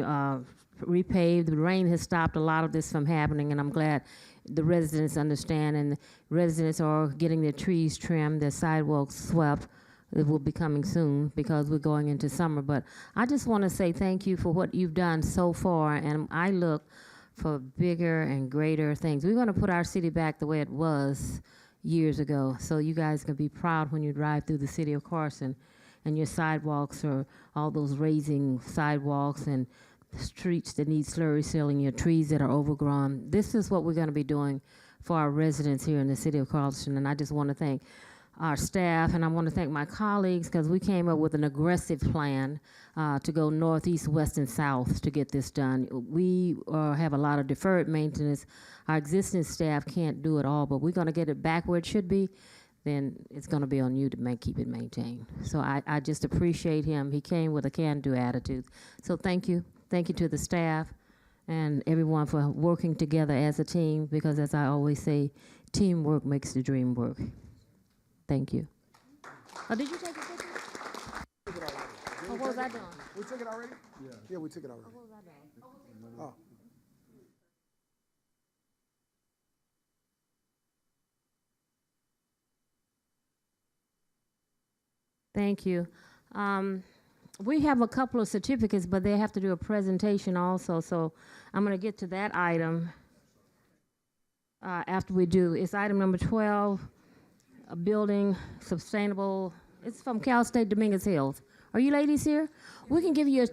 repaved. The rain has stopped a lot of this from happening, and I'm glad the residents understand, and the residents are getting their trees trimmed, their sidewalks swept. It will be coming soon because we're going into summer. But I just want to say thank you for what you've done so far, and I look for bigger and greater things. We're going to put our city back the way it was years ago, so you guys can be proud when you drive through the city of Carson and your sidewalks are all those raising sidewalks and streets that need slurry sealing, your trees that are overgrown. This is what we're going to be doing for our residents here in the city of Carson, and I just want to thank our staff, and I want to thank my colleagues because we came up with an aggressive plan to go northeast, west, and south to get this done. We have a lot of deferred maintenance. Our existing staff can't do it all, but we're going to get it back where it should be. Then it's going to be on you to keep it maintained. So I just appreciate him. He came with a can-do attitude. So thank you. Thank you to the staff and everyone for working together as a team, because as I always say, teamwork makes the dream work. Thank you. Oh, did you take a picture? Oh, what was I doing? We took it already? Yeah, we took it already. What was I doing? Oh. Thank you. We have a couple of certificates, but they have to do a presentation also, so I'm going to get to that item after we do. It's item number 12, a building sustainable. It's from Cal State Dominguez Hills. Are you ladies here? We can give you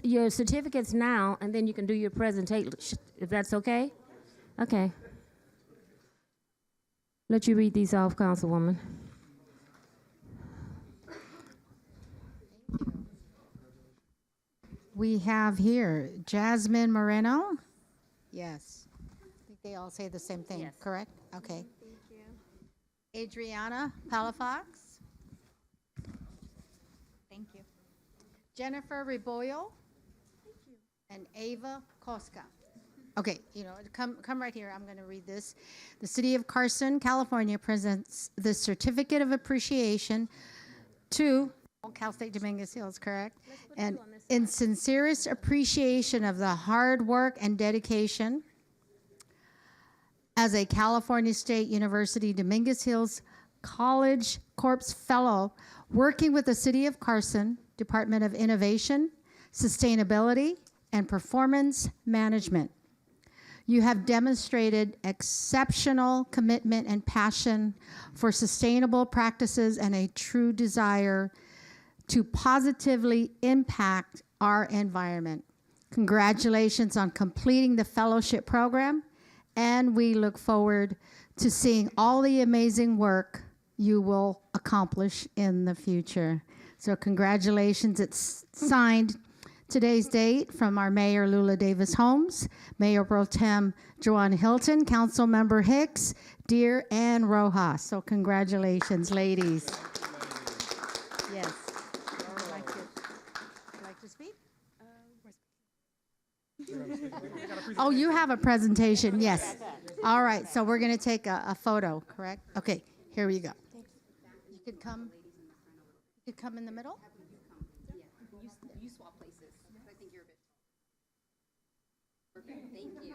your certificates now, and then you can do your presentation, if that's okay? Okay. Let you read these off, Councilwoman. We have here Jasmine Moreno. Yes. I think they all say the same thing, Yes. correct? Okay. Thank you. Adriana Palafox. Thank you. Jennifer Reboyo. Thank you. And Ava Koska. Okay, come right here. I'm going to read this. The City of Carson, California presents the Certificate of Appreciation to Cal State Dominguez Hills, correct? And in sincerest appreciation of the hard work and dedication as a California State University Dominguez Hills College Corps Fellow, working with the City of Carson Department of Innovation, Sustainability, and Performance Management. You have demonstrated exceptional commitment and passion for sustainable practices and a true desire to positively impact our environment. Congratulations on completing the fellowship program, and we look forward to seeing all the amazing work you will accomplish in the future. So congratulations. It's signed today's date from our Mayor Lula Davis Holmes, Mayor Pro Tem Joanne Hilton, Council Member Hicks, Deere, and Rojas. So congratulations, ladies. Yes. Oh, you have a presentation, yes. All right, so we're going to take a photo, correct? Okay, here we go. You could come in the middle. You swap places. I think you're a bit. Perfect. Thank you.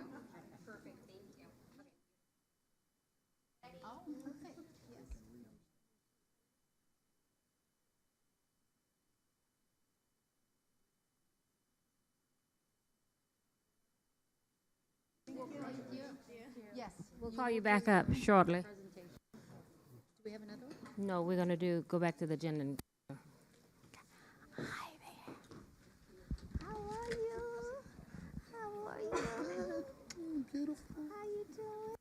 Perfect. Thank you. Okay. Oh, perfect. Yes. Yes. We'll call you back up shortly. Do we have another one? No, we're going to go back to the agenda. Hi there. How are you? How are you? Beautiful. How you doing?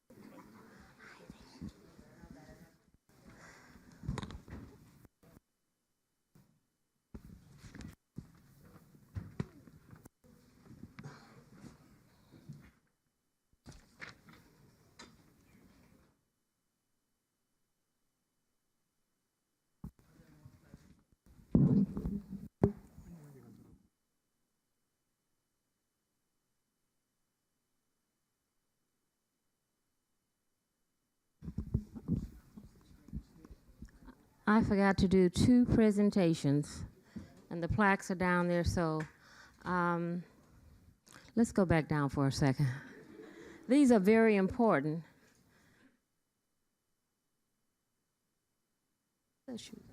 I forgot to do 2 presentations, and the plaques are down there, so let's go back down for a second. These are very important. Oh, shoot.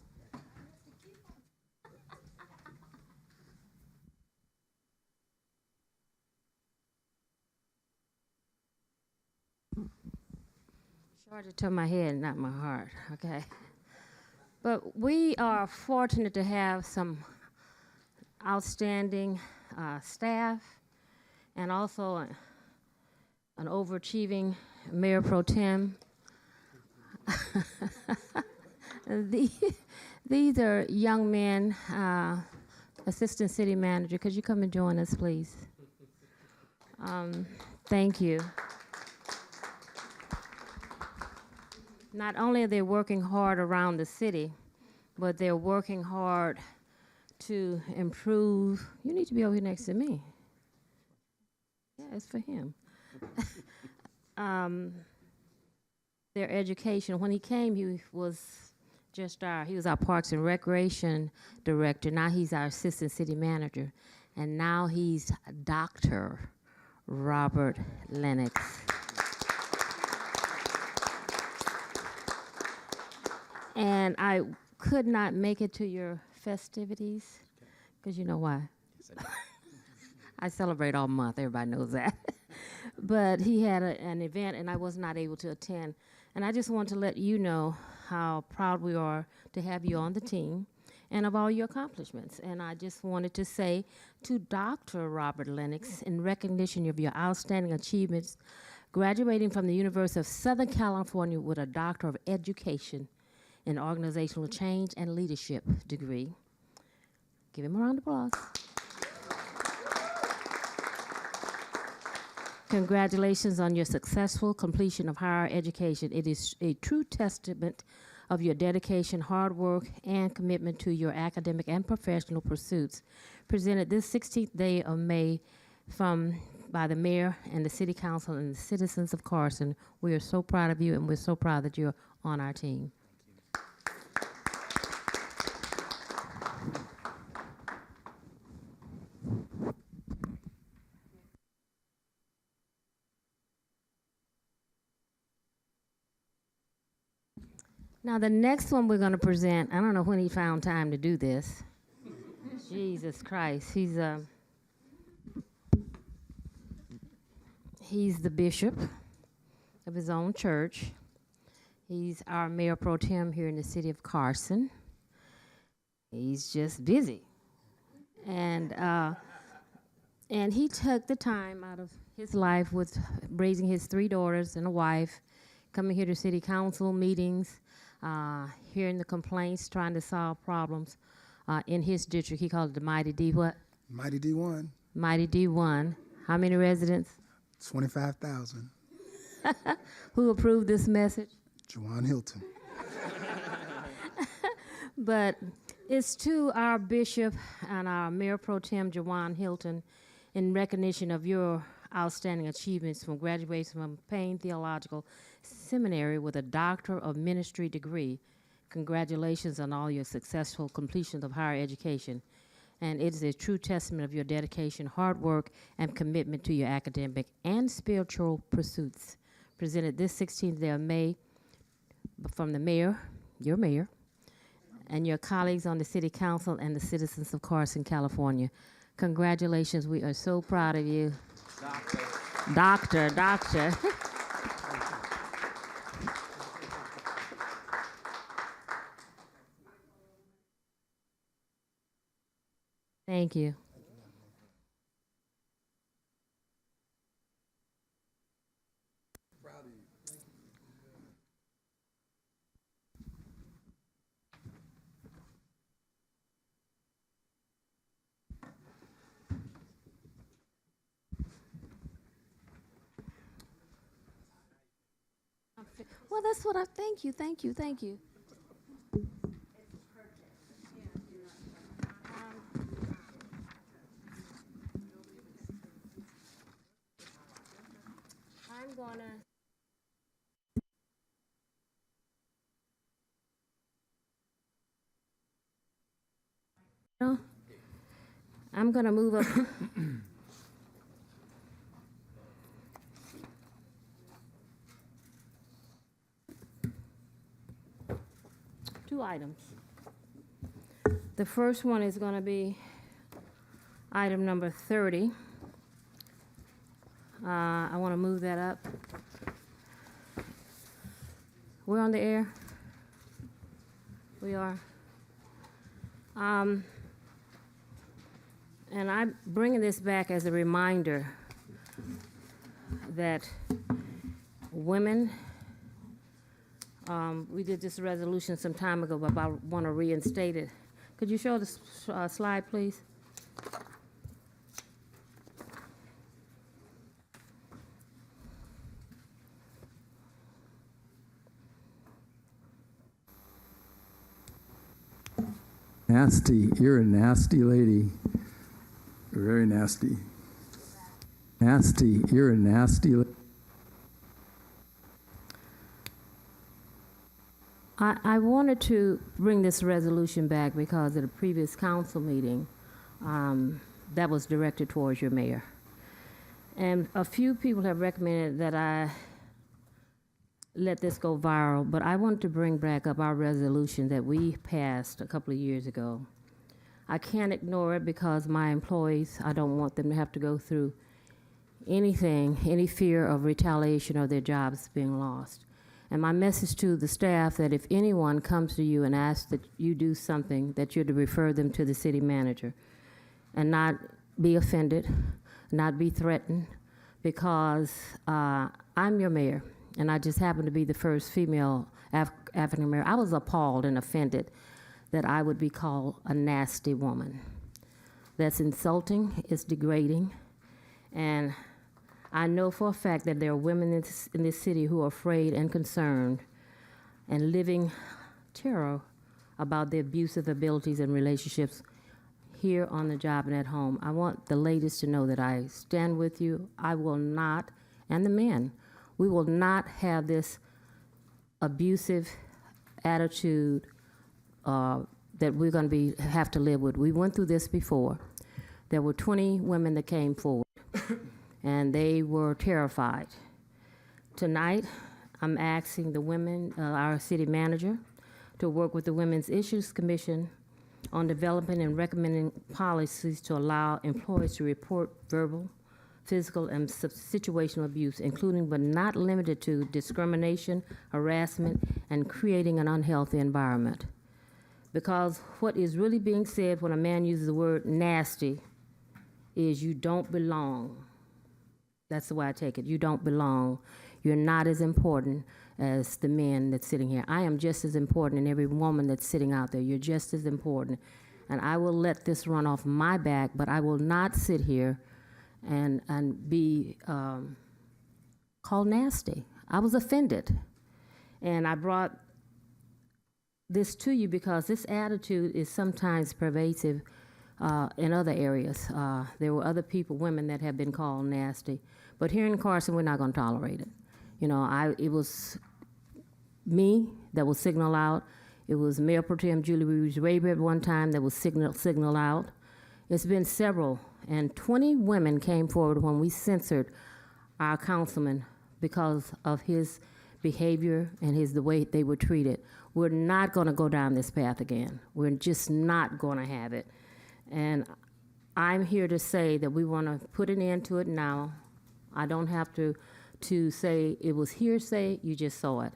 Charge to my head, not my heart, okay? But we are fortunate to have some outstanding staff and also an overachieving Mayor Pro Tem. The, these are young men, Assistant City Manager. Could you come and join us, please? Thank you. Not only are they working hard around the city, but they're working hard to improve. You need to be over here next to me. Yeah, it's for him. Their education. When he came, he was he was our Parks and Recreation Director. Now he's our Assistant City Manager. And now he's Dr. Robert Lennox. And I could not make it to your festivities, because you know why? I celebrate all month, everybody knows that. But he had an event and I was not able to attend. And I just want to let you know how proud we are to have you on the team and of all your accomplishments. And I just wanted to say to Dr. Robert Lennox, in recognition of your outstanding achievements, graduating from the University of Southern California with a Doctor of Education in Organizational Change and Leadership degree. Give him a round of applause. Congratulations on your successful completion of higher education. It is a true testament of your dedication, hard work, and commitment to your academic and professional pursuits. Presented this 16th day of May by the Mayor and the City Council and the citizens of Carson. We are so proud of you, and we're so proud that you're on our team. Now, the next one we're going to present, I don't know when he found time to do this. Jesus Christ. He's the bishop of his own church. He's our mayor pro tem here in the city of Carson. He's just busy. And he took the time out of his life with raising his 3 daughters and a wife, coming here to city council meetings, hearing the complaints, trying to solve problems in his district. He called it the Mighty D what? Mighty D1. Mighty D1. How many residents? 25,000. Who approved this message? Juwan Hilton. But it's to our bishop and our mayor pro tem, Juwan Hilton, in recognition of your outstanding achievements from graduation from Payne Theological Seminary with a Doctor of Ministry degree. Congratulations on all your successful completion of higher education. And it is a true testament of your dedication, hard work, and commitment to your academic and spiritual pursuits. Presented this 16th day of May from the mayor, your mayor, and your colleagues on the city council and the citizens of Carson, California. Congratulations, we are so proud of you. Doctor. Thank you. Well, that's what thank you. I'm gonna move up. 2 items. The first one is going to be item number 30. I want to move that up. We're on the air. We are. And I'm bringing this back as a reminder that women We did this resolution some time ago, but I want to reinstate it. Could you show the slide, please? Nasty. You're a nasty lady. Very nasty. Nasty. You're a nasty lady. I wanted to bring this resolution back because at a previous council meeting, that was directed towards your mayor. And a few people have recommended that I let this go viral, but I wanted to bring back up our resolution that we passed a couple of years ago. I can't ignore it because my employees, I don't want them to have to go through anything, any fear of retaliation or their jobs being lost. And my message to the staff that if anyone comes to you and asks that you do something, that you're to refer them to the city manager and not be offended, not be threatened, because I'm your mayor, and I just happen to be the first female African mayor. I was appalled and offended that I would be called a nasty woman. That's insulting, it's degrading, and I know for a fact that there are women in this city who are afraid and concerned and living terror about their abusive abilities and relationships here on the job and at home. I want the ladies to know that I stand with you. I will not, and the men, we will not have this abusive attitude that we're going to have to live with. We went through this before. There were 20 women that came forward. And they were terrified. Tonight, I'm asking the women, our city manager, to work with the Women's Issues Commission on developing and recommending policies to allow employees to report verbal, physical, and situational abuse, including but not limited to discrimination, harassment, and creating an unhealthy environment. Because what is really being said when a man uses the word nasty is you don't belong. That's the way I take it. You don't belong. You're not as important as the men that's sitting here. I am just as important, and every woman that's sitting out there, you're just as important. And I will let this run off my back, but I will not sit here and be called nasty. I was offended. And I brought this to you because this attitude is sometimes pervasive in other areas. There were other people, women, that have been called nasty. But here in Carson, we're not going to tolerate it. You know, it was me that was signal out. It was Mayor Pro Tem Julie Reeves-Raber at one time that was signal out. It's been several, and 20 women came forward when we censored our councilman because of his behavior and the way they were treated. We're not going to go down this path again. We're just not going to have it. And I'm here to say that we want to put an end to it now. I don't have to say it was hearsay, you just saw it.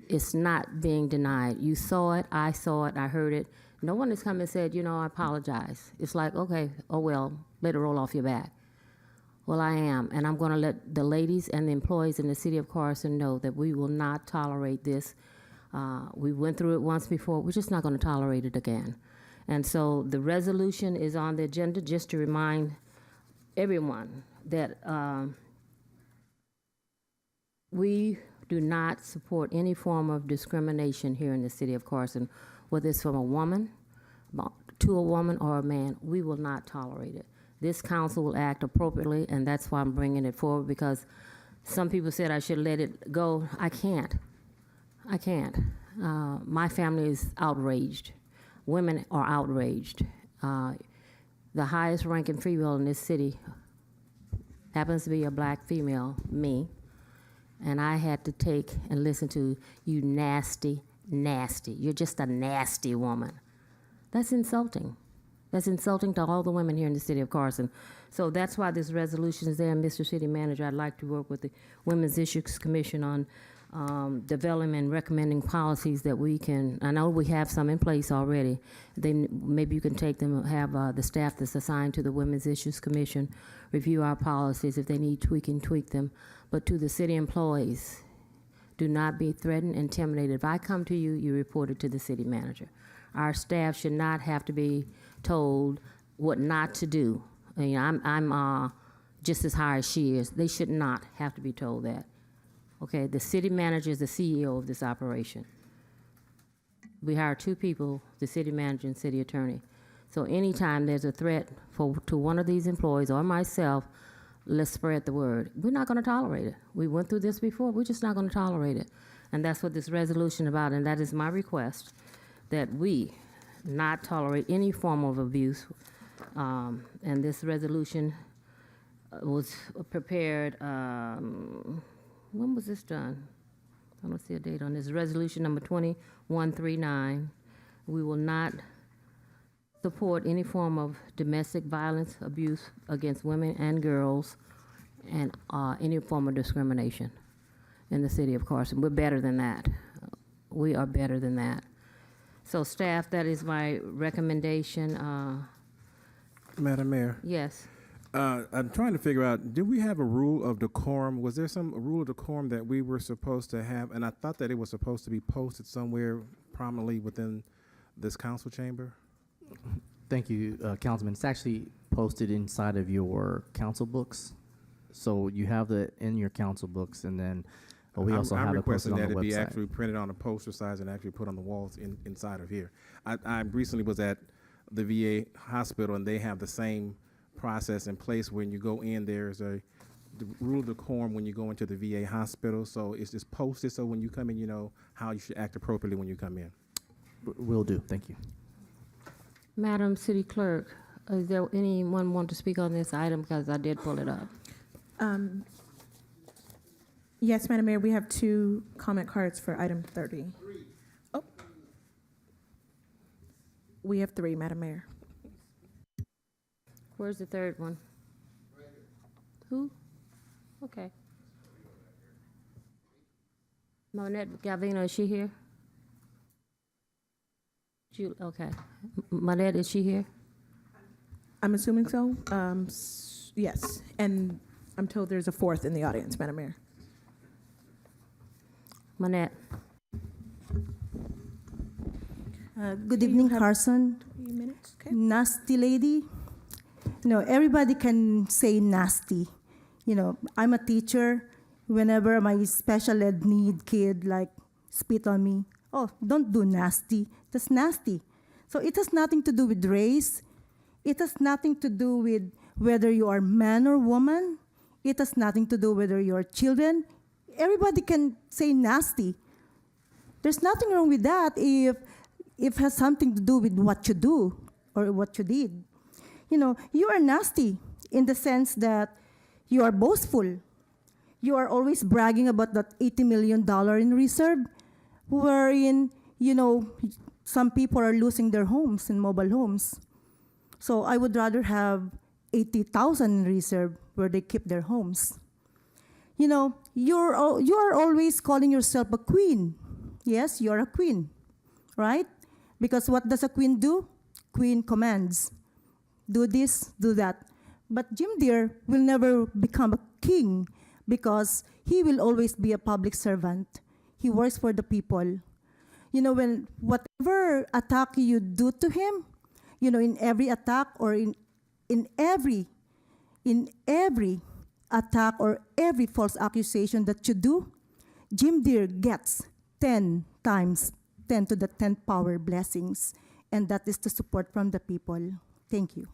It's not being denied. You saw it, I heard it. No one has come and said, you know, I apologize. It's like, okay, oh well, let it roll off your back. Well, I am, and I'm going to let the ladies and the employees in the city of Carson know that we will not tolerate this. We went through it once before. We're just not going to tolerate it again. And so the resolution is on the agenda just to remind everyone that we do not support any form of discrimination here in the city of Carson, whether it's from a woman, to a woman, or a man. We will not tolerate it. This council will act appropriately, and that's why I'm bringing it forward, because some people said I should let it go. I can't. I can't. My family is outraged. Women are outraged. The highest ranking female in this city happens to be a black female, me, and I had to take and listen to you nasty, nasty. You're just a nasty woman. That's insulting. That's insulting to all the women here in the city of Carson. So that's why this resolution is there. Mr. City Manager, I'd like to work with the Women's Issues Commission on developing and recommending policies that we can, I know we have some in place already. Maybe you can take them, have the staff that's assigned to the Women's Issues Commission review our policies. If they need tweaking, tweak them. But to the city employees, Do not be threatened, intimidated. If I come to you, you report it to the city manager. Our staff should not have to be told what not to do. I mean, I'm just as high as she is. They should not have to be told that. Okay, the city manager is the CEO of this operation. We hire two people, the city manager and city attorney. So anytime there's a threat to one of these employees or myself, let's spread the word. We're not going to tolerate it. We went through this before. We're just not going to tolerate it. And that's what this resolution about, and that is my request, that we not tolerate any form of abuse. And this resolution was prepared, when was this done? I don't see a date on this. Resolution number 2139. We will not support any form of domestic violence, abuse against women and girls, and any form of discrimination in the city of Carson. We're better than that. We are better than that. So staff, that is my recommendation. Madam Mayor, Yes. I'm trying to figure out, did we have a rule of decorum? Was there some rule of decorum that we were supposed to have? And I thought that it was supposed to be posted somewhere prominently within this council chamber. Thank you, Councilman. It's actually posted inside of your council books. So you have that in your council books, and then we also have it posted on the website. I'm requesting that it be actually printed on a poster size and actually put on the walls inside of here. I recently was at the VA hospital, and they have the same process in place. When you go in, there's the rule of decorum when you go into the VA hospital. So it's just posted so when you come in, you know how you should act appropriately when you come in. Will do. Thank you. Madam City Clerk, is there anyone want to speak on this item? Because I did pull it up. Yes, Madam Mayor, we have 2 comment cards for item 30. Oh. We have 3, Madam Mayor. Where's the third one? Who? Okay. Monette Galvino, is she here? Okay. Monette, is she here? I'm assuming so. Yes, and I'm told there's a 4th in the audience, Madam Mayor. Monette. Good evening, Carson. 3 minutes, okay. Nasty lady. You know, everybody can say nasty. You know, I'm a teacher. Whenever my special ed need kid like spit on me, oh, don't do nasty. That's nasty. So it has nothing to do with race. It has nothing to do with whether you are man or woman. It has nothing to do whether you're children. Everybody can say nasty. There's nothing wrong with that if it has something to do with what you do or what you did. You know, you are nasty in the sense that you are boastful. You are always bragging about that $80 million in reserve, wherein, you know, some people are losing their homes in mobile homes. So I would rather have 80,000 in reserve where they keep their homes. You know, you are always calling yourself a queen. Yes, you're a queen, right? Because what does a queen do? Queen commands. Do this, do that. But Jim Deere will never become a king because he will always be a public servant. He works for the people. You know, when whatever attack you do to him, you know, in every attack or in every attack or every false accusation that you do, Jim Deere gets 10 times 10 to the 10th power blessings, and that is the support from the people. Thank you.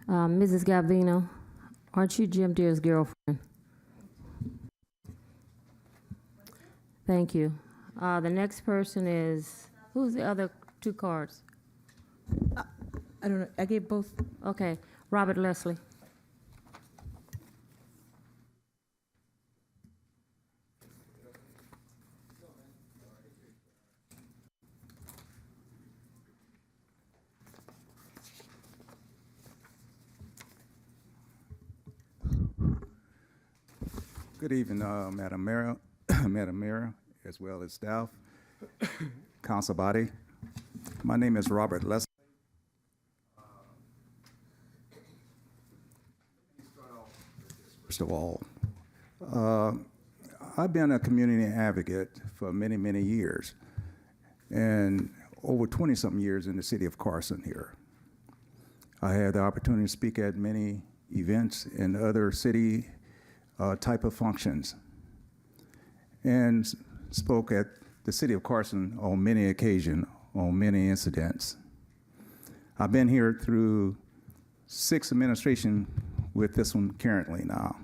Mrs. Galvino, aren't you Jim Deere's girlfriend? Thank you. The next person is, who's the other 2 cards? I don't know. I gave both. Okay. Robert Leslie. Good evening, Madam Mayor, Madam Mayor, as well as staff, council body. My name is Robert Leslie. First of all, I've been a community advocate for many, many years, and over 20-something years in the city of Carson here. I had the opportunity to speak at many events and other city type of functions, and spoke at the city of Carson on many occasions, on many incidents. I've been here through 6 administrations with this one currently now.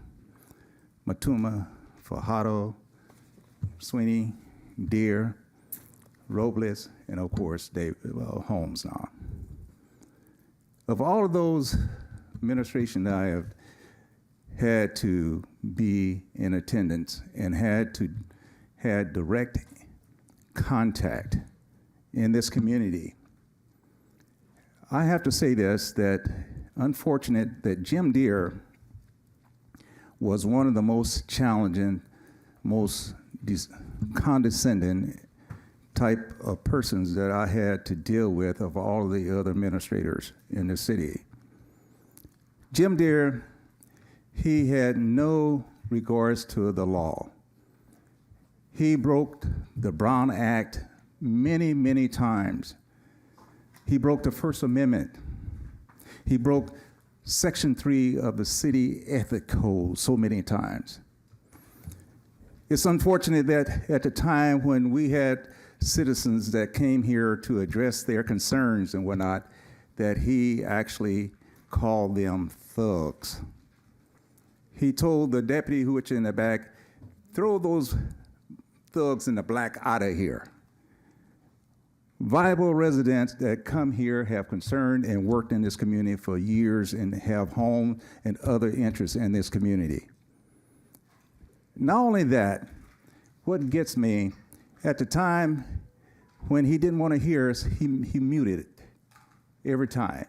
Matuma, Fajardo, Sweeney, Deere, Robles, and of course, Holmes now. Of all of those administrations that I have had to be in attendance and had direct contact in this community, I have to say this, that unfortunate that Jim Deere was one of the most challenging, most condescending type of persons that I had to deal with of all of the other administrators in the city. Jim Deere, he had no regards to the law. He broke the Brown Act many, many times. He broke the First Amendment. He broke Section 3 of the City Ethic Code so many times. It's unfortunate that at the time when we had citizens that came here to address their concerns and whatnot, that he actually called them thugs. He told the deputy who was in the back, throw those thugs in the black out of here. Viable residents that come here have concerned and worked in this community for years and have home and other interests in this community. Not only that, what gets me, at the time when he didn't want to hear us, he muted it every time.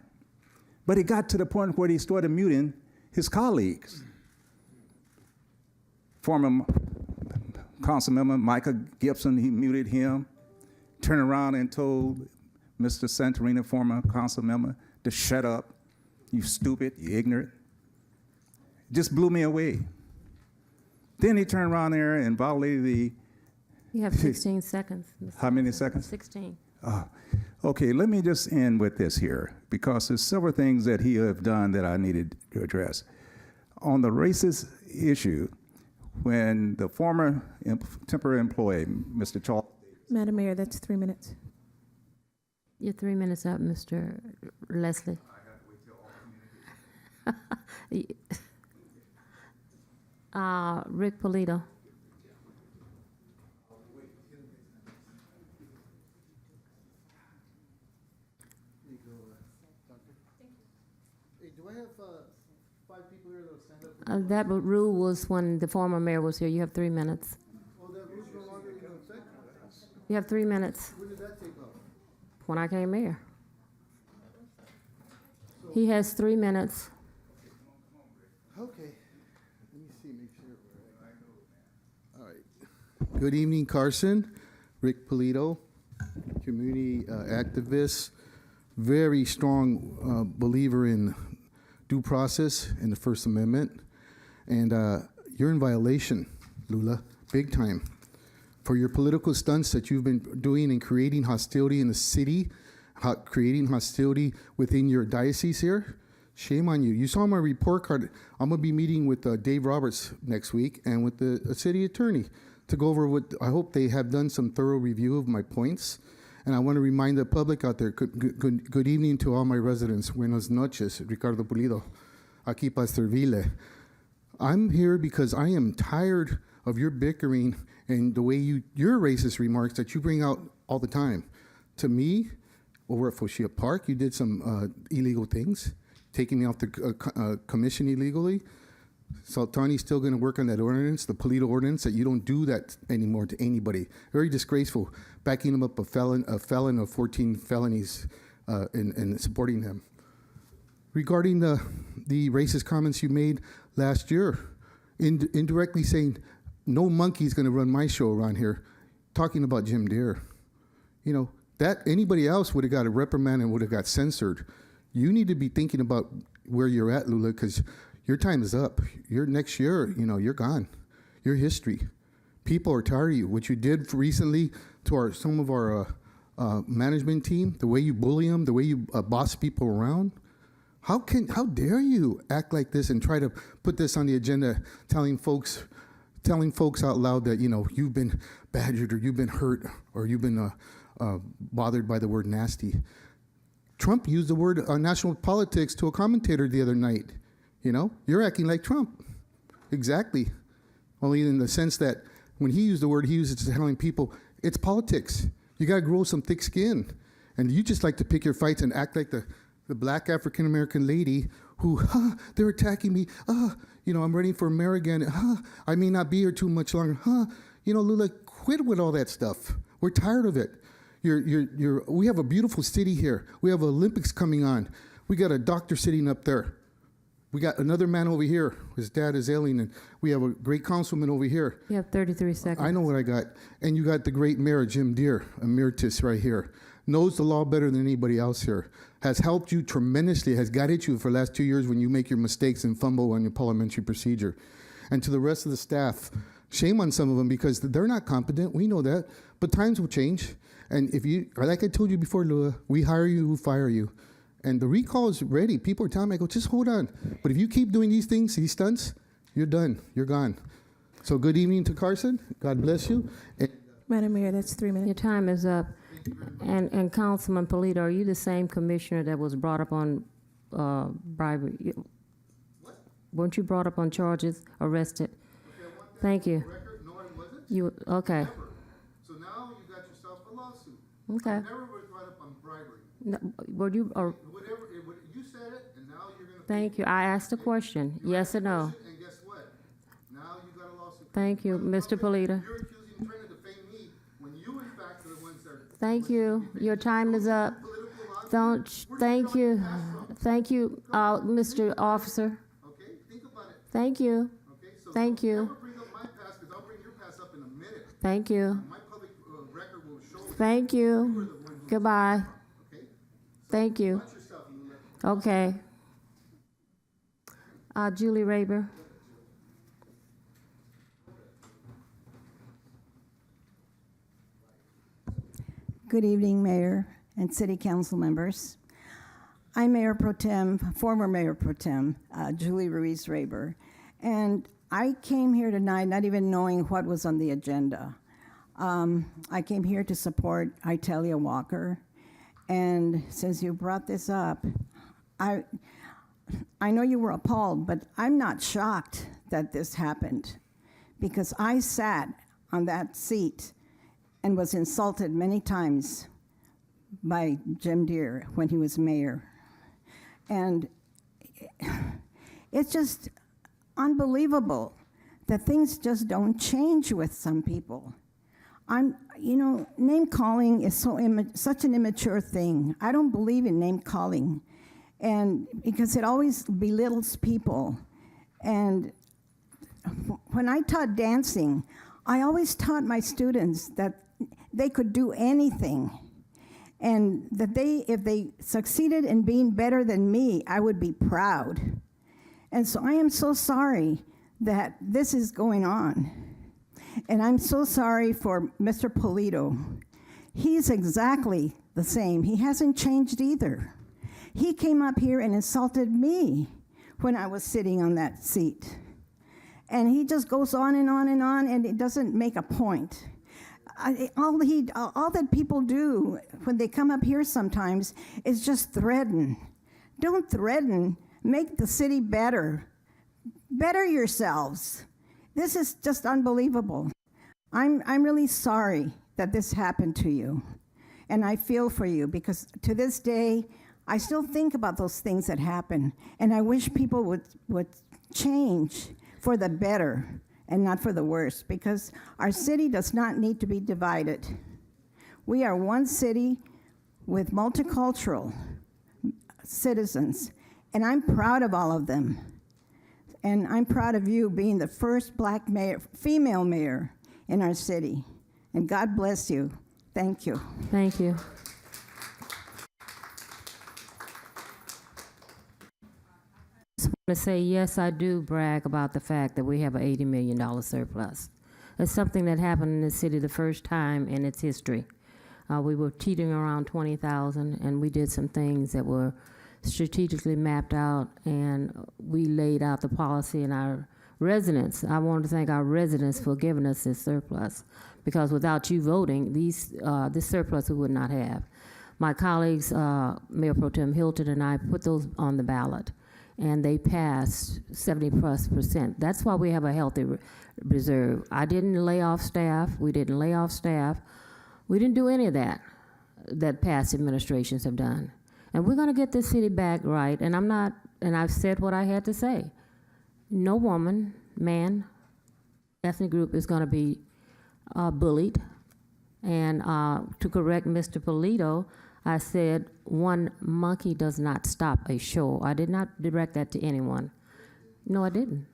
But it got to the point where he started muting his colleagues. Former Councilmember Micah Gibson, he muted him. Turned around and told Mr. Santorino, former council member, to shut up. You stupid, you ignorant. Just blew me away. Then he turned around there and violated the... You have 16 seconds. How many seconds? 16. Okay, let me just end with this here, because there's several things that he have done that I needed to address. On the racist issue, when the former temporary employee, Mr. Charles... Madam Mayor, that's 3 minutes. Your 3 minutes up, Mr. Leslie. Rick Polito. Do I have 5 people here that will stand up? That rule was when the former mayor was here. You have 3 minutes. Oh, that rule's no longer in effect? You have 3 minutes. When did that take off? When I came mayor. He has 3 minutes. Okay. Let me see, make sure. All right. Good evening, Carson. Rick Polito, community activist, very strong believer in due process and the First Amendment. And you're in violation, Lula, big time, for your political stunts that you've been doing and creating hostility in the city, creating hostility within your diocese here. Shame on you. You saw my report card. I'm going to be meeting with Dave Roberts next week and with the city attorney to go over what I hope they have done some thorough review of my points. And I want to remind the public out there, good evening to all my residents. Buenas noches, Ricardo Pulido, aquí para servirle. I'm here because I am tired of your bickering and the way your racist remarks that you bring out all the time. To me, over at Foshia Park, you did some illegal things, taking me off the commission illegally. Saltani's still going to work on that ordinance, the Polito ordinance, that you don't do that anymore to anybody. Very disgraceful, backing him up a felon of 14 felonies and supporting him. Regarding the racist comments you made last year, indirectly saying, no monkey's going to run my show around here, talking about Jim Deere. You know, that anybody else would have got a reprimand and would have got censored. You need to be thinking about where you're at, Lula, because your time is up. Next year, you're gone. You're history. People are tired of you. What you did recently to some of our management team, the way you bully them, the way you boss people around. How dare you act like this and try to put this on the agenda, telling folks out loud that you've been badgered or you've been hurt or you've been bothered by the word nasty. Trump used the word national politics to a commentator the other night. You're acting like Trump. Exactly. Only in the sense that when he used the word, he used it to telling people it's politics. You got to grow some thick skin. And you just like to pick your fights and act like the black African-American lady who, they're attacking me. I'm running for mayor again. I may not be here too much longer. Lula, quit with all that stuff. We're tired of it. We have a beautiful city here. We have Olympics coming on. We got a doctor sitting up there. We got another man over here. His dad is ailing, and we have a great councilman over here. You have 33 seconds. I know what I got. And you got the great mayor, Jim Deere, emeritus right here. Knows the law better than anybody else here. Has helped you tremendously, has guided you for the last 2 years when you make your mistakes and fumble on your parliamentary procedure. And to the rest of the staff, shame on some of them because they're not competent. We know that. But times will change. And if you, like I told you before, Lua, we hire you, we fire you. And the recall is ready. People are telling me, I go, just hold on. But if you keep doing these things, these stunts, you're done. You're gone. So good evening to Carson. God bless you. And Madam Mayor, that's 3 minutes. Your time is up. And Councilman Polito, are you the same commissioner that was brought up on bribery? Weren't you brought up on charges, arrested? Thank you. No, I wasn't. You okay? Never. So now you got yourself a lawsuit. Okay. I never was brought up on bribery. No, were you? Whatever you said it, and now you're gonna. Thank you. I asked a question. Yes or no? And guess what? Now you got a lawsuit. Thank you, Mr. Polito. You're accusing, trying to defame me when you, in fact, are the ones that are. Thank you. Your time is up. Don't. Thank you. Thank you, Mr. Officer. Okay, think about it. Thank you. Okay, so Thank you. never bring up my past because I'll bring your past up in a minute. Thank you. My public record will show. Thank you. Goodbye. Okay. Thank you. Watch yourself, Lula. Okay. Julie Raber. Good evening, Mayor and City Council members. I'm former Mayor Pro Tem, Julie Ruiz Raber, and I came here tonight not even knowing what was on the agenda. I came here to support Italia Walker, and since you brought this up, I know you were appalled, but I'm not shocked that this happened because I sat on that seat and was insulted many times by Jim Deere when he was mayor. And it's just unbelievable that things just don't change with some people. Name calling is such an immature thing. I don't believe in name calling, and because it always belittles people. And when I taught dancing, I always taught my students that they could do anything, and that if they succeeded in being better than me, I would be proud. And so I am so sorry that this is going on. And I'm so sorry for Mr. Polito. He's exactly the same. He hasn't changed either. He came up here and insulted me when I was sitting on that seat. And he just goes on and on and on, and it doesn't make a point. All that people do when they come up here sometimes is just threaten. Don't threaten. Make the city better. Better yourselves. This is just unbelievable. I'm really sorry that this happened to you. And I feel for you because to this day, I still think about those things that happened. And I wish people would change for the better and not for the worse, because our city does not need to be divided. We are one city with multicultural citizens, and I'm proud of all of them. And I'm proud of you being the first black mayor, female mayor in our city. And God bless you. Thank you. Thank you. I just want to say, yes, I do brag about the fact that we have an $80 million surplus. It's something that happened in the city the first time in its history. We were teetering around 20,000, and we did some things that were strategically mapped out, and we laid out the policy in our residents. I want to thank our residents for giving us this surplus, because without you voting, this surplus we would not have. My colleagues, Mayor Pro Tem Hilton and I, put those on the ballot, and they passed 70+%. That's why we have a healthy reserve. I didn't lay off staff. We didn't lay off staff. We didn't do any of that past administrations have done. And we're going to get this city back right. And I've said what I had to say. No woman, man, ethnic group is going to be bullied. And to correct Mr. Polito, I said one monkey does not stop a show. I did not direct that to anyone. No, I didn't.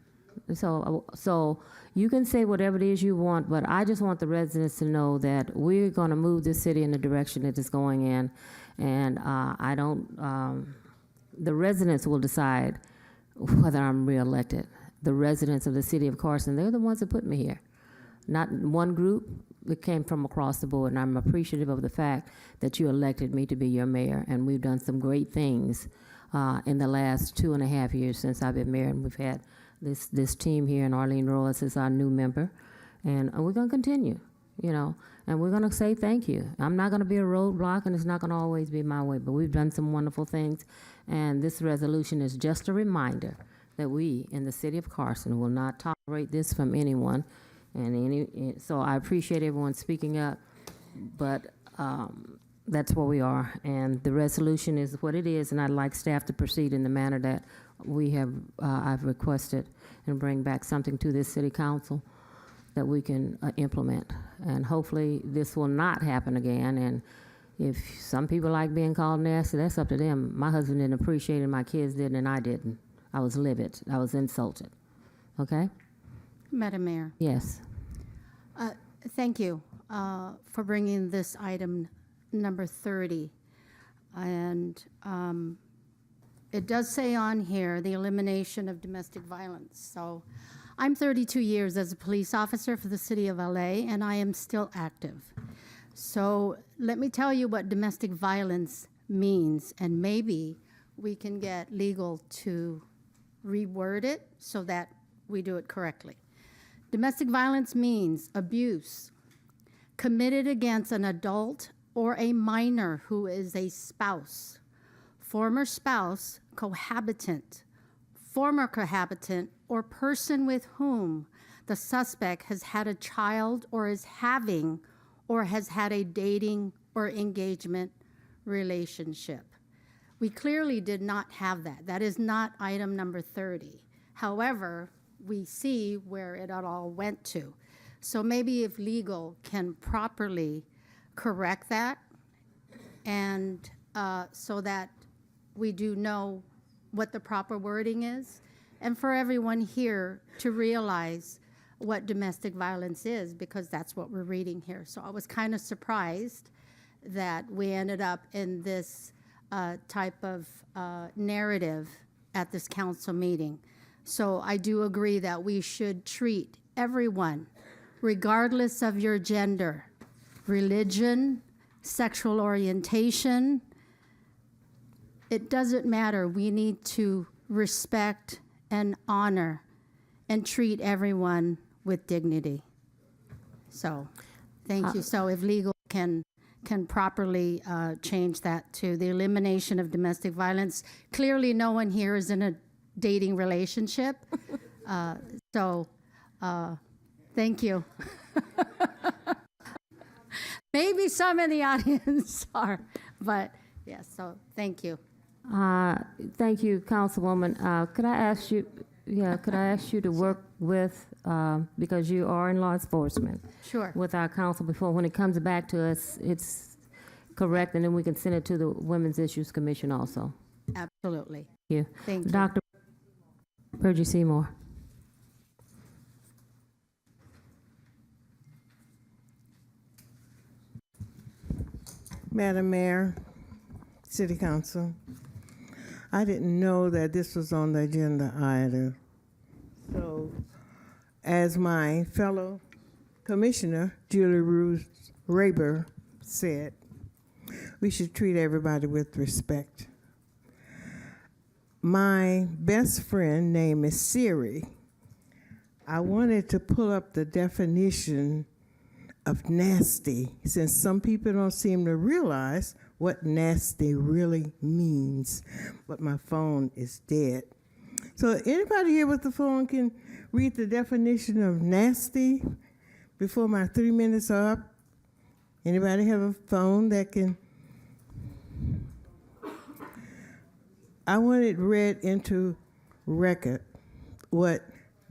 So you can say whatever it is you want, but I just want the residents to know that we're going to move this city in the direction that it's going in. And the residents will decide whether I'm reelected. The residents of the city of Carson, they're the ones that put me here. Not one group, it came from across the board. And I'm appreciative of the fact that you elected me to be your mayor. And we've done some great things in the last 2.5 years since I've been mayor. And we've had this team here, and Arlene Royce is our new member. And we're going to continue, and we're going to say thank you. I'm not going to be a roadblock, and it's not going to always be my way, but we've done some wonderful things. And this resolution is just a reminder that we in the city of Carson will not tolerate this from anyone. So I appreciate everyone speaking up, but that's where we are. And the resolution is what it is, and I'd like staff to proceed in the manner that I've requested, and bring back something to this city council that we can implement. And hopefully this will not happen again. And if some people like being called nasty, that's up to them. My husband didn't appreciate it, my kids didn't, and I didn't. I was livid. I was insulted. Okay? Madam Mayor. Yes. Thank you for bringing this item number 30. And it does say on here the elimination of domestic violence. So I'm 32 years as a police officer for the city of LA, and I am still active. So let me tell you what domestic violence means, and maybe we can get legal to reword it so that we do it correctly. Domestic violence means abuse committed against an adult or a minor who is a spouse, former spouse, cohabitant, former cohabitant, or person with whom the suspect has had a child or is having or has had a dating or engagement relationship. We clearly did not have that. That is not item number 30. However, we see where it all went to. So maybe if legal can properly correct that, and so that we do know what the proper wording is, and for everyone here to realize what domestic violence is, because that's what we're reading here. So I was kind of surprised that we ended up in this type of narrative at this council meeting. So I do agree that we should treat everyone, regardless of your gender, religion, sexual orientation. It doesn't matter. We need to respect and honor and treat everyone with dignity. So thank you. So if legal can properly change that to the elimination of domestic violence. Clearly no one here is in a dating relationship. Thank you. Maybe some in the audience are, but yes, so thank you. Thank you, Councilwoman. Could I ask you to work with, because you are in law enforcement. Sure. With our council before, when it comes back to us, it's correct, and then we can send it to the Women's Issues Commission also. Absolutely. Thank you. Thank you. Dr. Pergy Seymour. Madam Mayor, City Council, I didn't know that this was on the agenda either. So, as my fellow Commissioner Julie Ruth Rayber said, we should treat everybody with respect. My best friend name is Siri. I wanted to pull up the definition of nasty, since some people don't seem to realize what nasty really means, but my phone is dead. So anybody here with the phone can read the definition of nasty before my 3 minutes are up? Anybody have a phone that can? I want it read into record what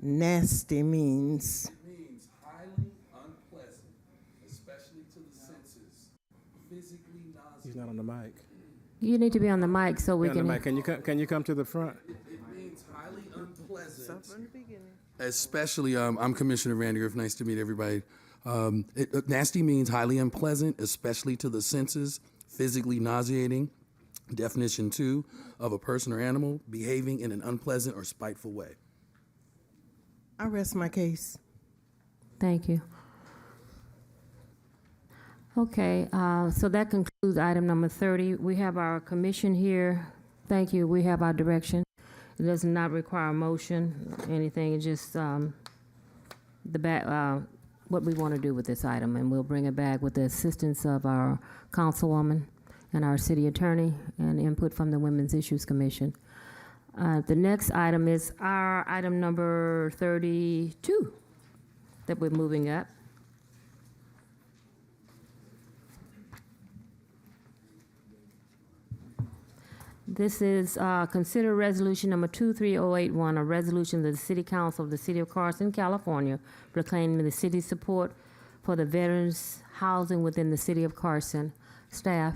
nasty means. It means highly unpleasant, especially to the senses, physically nauseating. He's not on the mic. You need to be on the mic so we You're on can. the mic. Can you come to the front? It means highly unpleasant. Start from the beginning. Especially, I'm Commissioner Vandergriff. Nice to meet everybody. Nasty means highly unpleasant, especially to the senses, physically nauseating. Definition 2, of a person or animal behaving in an unpleasant or spiteful way. I rest my case. Thank you. Okay, so that concludes item number 30. We have our commission here. Thank you. We have our direction. It does not require a motion, anything. It's just what we want to do with this item, and we'll bring it back with the assistance of our councilwoman and our city attorney and input from the Women's Issues Commission. The next item is our item number 32 that we're moving up. This is consider resolution number 23081, a resolution of the City Council of the City of Carson, California, proclaiming the city's support for the veterans housing within the City of Carson. Staff.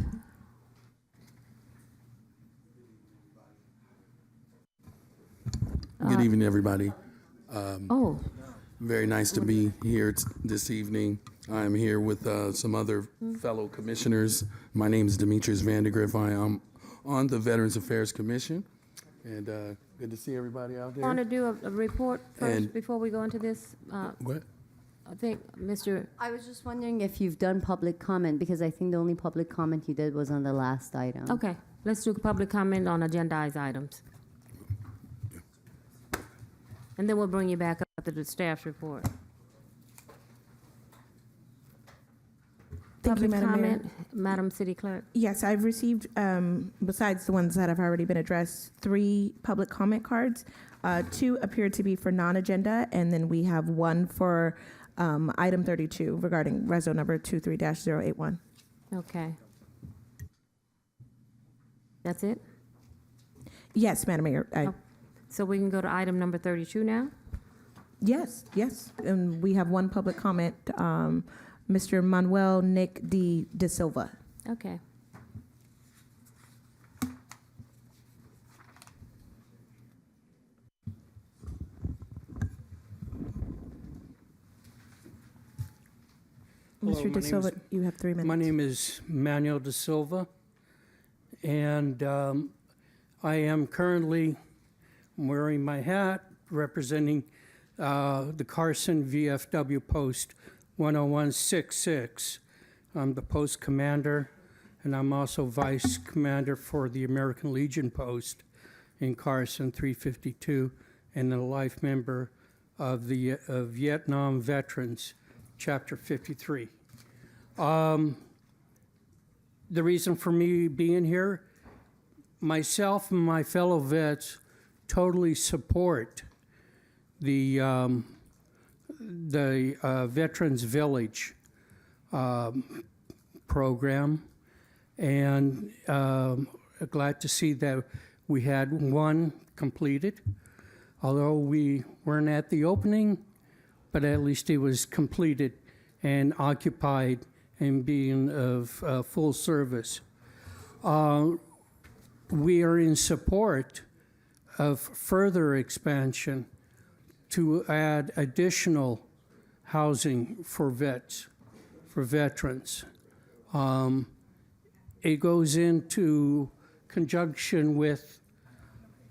Good evening, everybody. Oh. Very nice to be here this evening. I'm here with some other fellow commissioners. My name is Demetrius Vandergriff. I am on the Veterans Affairs Commission, and good to see everybody out there. Want to do a report first And- before we go into this? What? I think Mr. I was just wondering if you've done public comment, because I think the only public comment you did was on the last item. Okay, let's do public comment on agendized items. And then we'll bring you back up after the staff's report. Thank you, Public Madam Mayor. comment, Madam City Clerk. Yes, I've received, besides the ones that have already been addressed, 3 public comment cards. 2 appear to be for non-agenda, and then we have 1 for item 32 regarding reso number 23-081. Okay. That's it? Yes, Madam Mayor. So we can go to item number 32 now? Yes, yes. And we have 1 public comment, Mr. Manuel Nick D. De Silva. Okay. Hello, Mr. my De name Silva, is- you have 3 minutes. My name is Manuel De Silva, and I am currently wearing my hat representing the Carson VFW Post 10166. I'm the post commander, and I'm also vice commander for the American Legion Post in Carson 352, and a life member of the Vietnam Veterans, Chapter 53. The reason for me being here, myself and my fellow vets totally support the Veterans Village program, and glad to see that we had 1 completed. Although we weren't at the opening, but at least it was completed and occupied and being of full service. We are in support of further expansion to add additional housing for veterans. It goes into conjunction with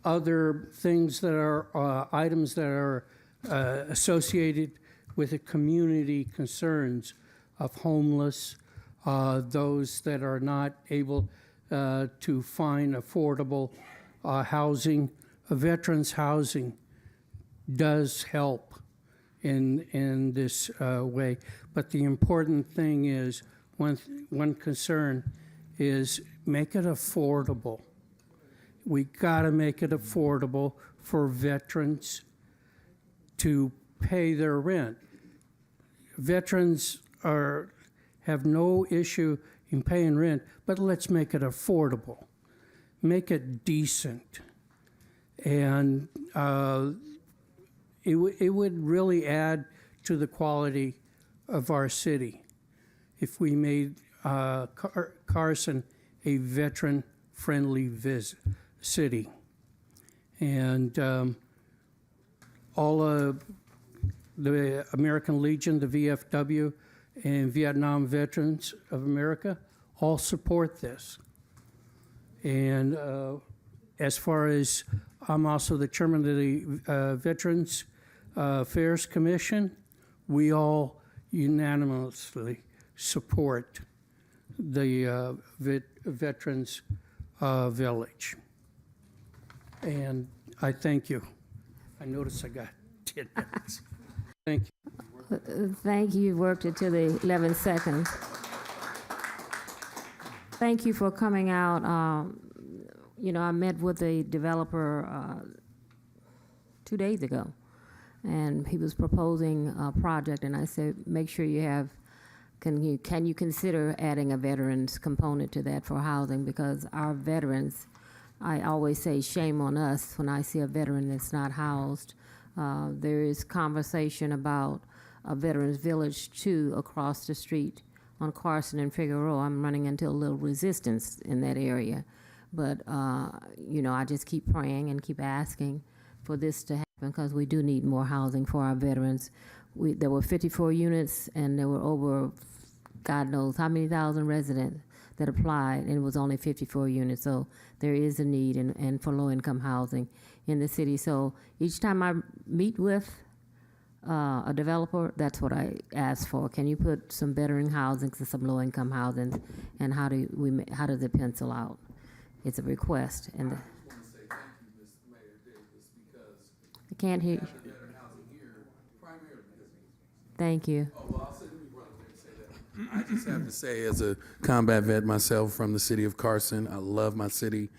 other things that are items that are associated with the community concerns of homeless, those that are not able to find affordable housing. Veterans housing does help in this way. But the important thing is, one concern is make it affordable. We gotta make it affordable for veterans to pay their rent. Veterans have no issue in paying rent, but let's make it affordable. Make it decent. And it would really add to the quality of our city if we made Carson a veteran-friendly city. And all of the American Legion, the VFW, and Vietnam Veterans of America all support this. And as far as I'm also the chairman of the Veterans Affairs Commission, we all unanimously support the Veterans Village. And I thank you. I noticed I got 10 minutes. Thank you. Thank you. You worked it to the 11 seconds. Thank you for coming out. You know, I met with a developer 2 days ago, and he was proposing a project, and I said, make sure you have, can you consider adding a veterans component to that for housing? Because our veterans, I always say shame on us when I see a veteran that's not housed. There is conversation about a veterans village too across the street on Carson and Figueroa. I'm running into a little resistance in that area. But, you know, I just keep praying and keep asking for this to happen because we do need more housing for our veterans. There were 54 units and there were over, God knows how many thousand residents that applied, and it was only 54 units. So there is a need and for low-income housing in the city. So each time I meet with a developer, that's what I ask for. Can you put some veteran housing and some low-income housing, and how does it pencil out? It's a request, and I can't hear you. Thank you. I just have to say, as a combat vet myself from the city of Carson, I love my city.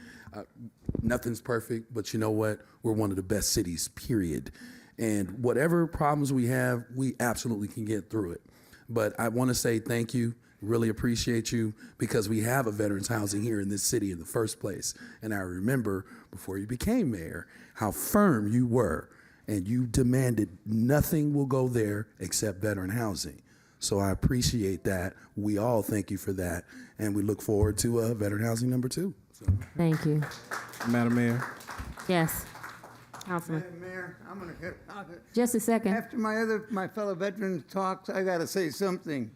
Nothing's perfect, but you know what? We're one of the best cities, period. And whatever problems we have, we absolutely can get through it. But I want to say thank you. Really appreciate you, because we have a veterans housing here in this city in the first place. And I remember before you became mayor, how firm you were, and you demanded nothing will go there except veteran housing. So I appreciate that. We all thank you for that. And we look forward to veteran housing number 2. So. Thank you. Madam Mayor. Yes. Councilman. Madam Mayor, I'm going to just a second. After my fellow veterans talks, I got to say something.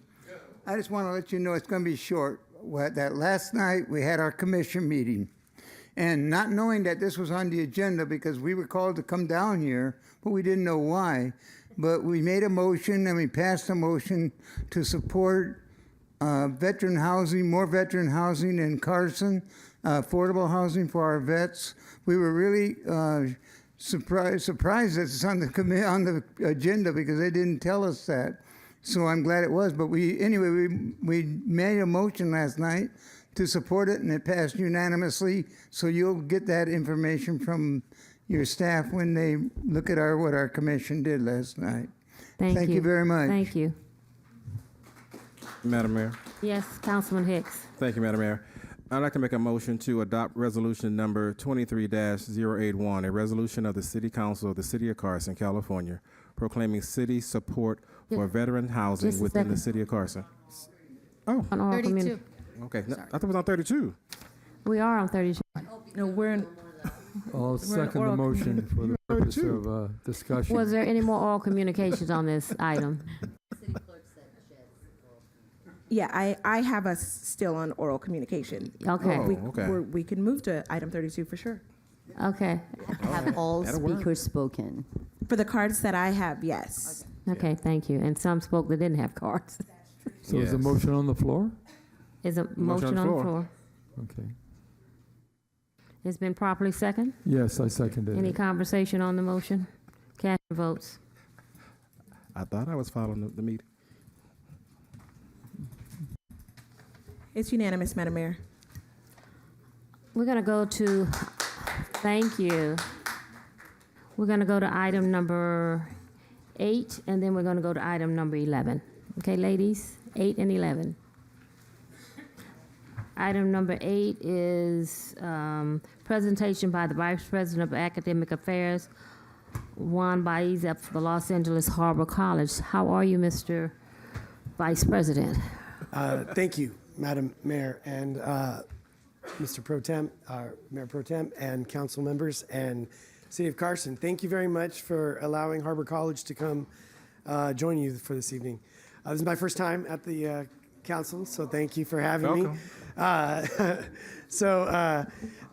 I just want to let you know it's going to be short. That last night we had our commission meeting, and not knowing that this was on the agenda because we were called to come down here, but we didn't know why. But we made a motion and we passed a motion to support veteran housing, more veteran housing in Carson, affordable housing for our vets. We were really surprised that it's on the agenda because they didn't tell us that. So I'm glad it was. But we made a motion last night to support it, and it passed unanimously. So you'll get that information from your staff when they look at what our commission did last night. Thank you very much. Thank you. Madam Mayor. Yes, Councilman Hicks. Thank you, Madam Mayor. I'd like to make a motion to adopt resolution number 23-081, a resolution of the City Council of the City of Carson, California, proclaiming city support for veteran housing within the City of Carson. Oh. On oral 32. Okay. No, I thought it was on 32. We are on 32. No, we're in. I'll second the motion for the purpose of discussion. Was there any more oral communications on this item? Yeah, I have us still on oral communication. Okay. We can move to item 32 for sure. Okay. Have all speakers spoken? For the cards that I have, yes. Okay. Okay, thank you. And some spoke that didn't have cards. So is the motion on the floor? Is a motion on the floor? Okay. It's been properly second? Yes, I seconded Any it. conversation on the motion? Cast your votes. I thought I was following the meeting. It's unanimous, Madam Mayor. We're going to go to, thank you. We're going to go to item number 8, and then we're going to go to item number 11. Okay, ladies? 8 and 11. Item number 8 is presentation by the Vice President of Academic Affairs, Juan Baez, for the Los Angeles Harbor College. How are you, Mr. Vice President? Thank you, Madam Mayor, and Mr. Pro Tem, Mayor Pro Tem, and council members, and City of Carson. Thank you very much for allowing Harbor College to come join you for this evening. This is my first time at the council, so thank you for having me. A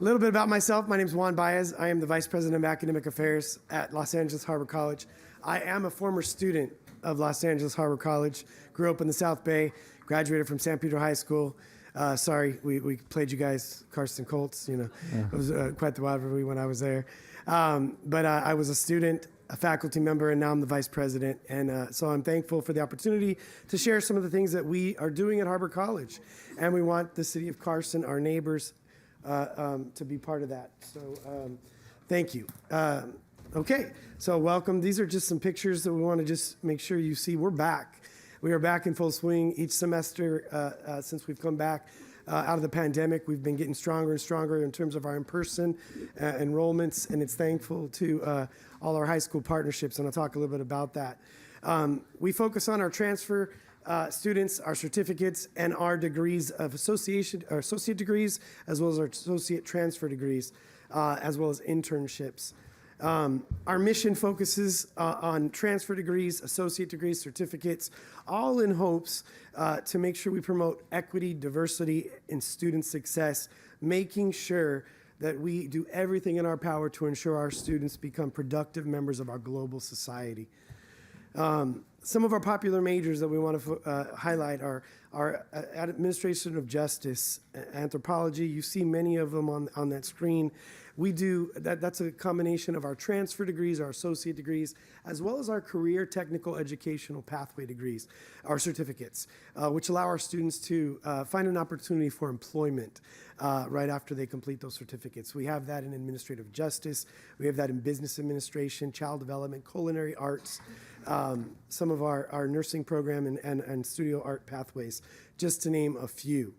little bit about myself. My name is Juan Baez. I am the Vice President of Academic Affairs at Los Angeles Harbor College. I am a former student of Los Angeles Harbor College. Grew up in the South Bay. Graduated from San Pedro High School. Sorry, we played you guys, Carson Colts. You know, it was quite the rivalry when I was there. But I was a student, a faculty member, and now I'm the vice president. And so I'm thankful for the opportunity to share some of the things that we are doing at Harbor College. And we want the city of Carson, our neighbors, to be part of that. So thank you. Okay, so welcome. These are just some pictures that we want to just make sure you see. We're back. We are back in full swing each semester since we've come back out of the pandemic. We've been getting stronger and stronger in terms of our in-person enrollments, and it's thankful to all our high school partnerships, and I'll talk a little bit about that. We focus on our transfer students, our certificates, and our degrees of associate degrees, as well as our associate transfer degrees, as well as internships. Our mission focuses on transfer degrees, associate degrees, certificates, all in hopes to make sure we promote equity, diversity, and student success, making sure that we do everything in our power to ensure our students become productive members of our global society. Some of our popular majors that we want to highlight are administration of justice, anthropology. You see many of them on that screen. We do that's a combination of our transfer degrees, our associate degrees, as well as our career technical educational pathway degrees, our certificates, which allow our students to find an opportunity for employment right after they complete those certificates. We have that in administrative justice. We have that in business administration, child development, culinary arts, some of our nursing program and studio art pathways, just to name a few.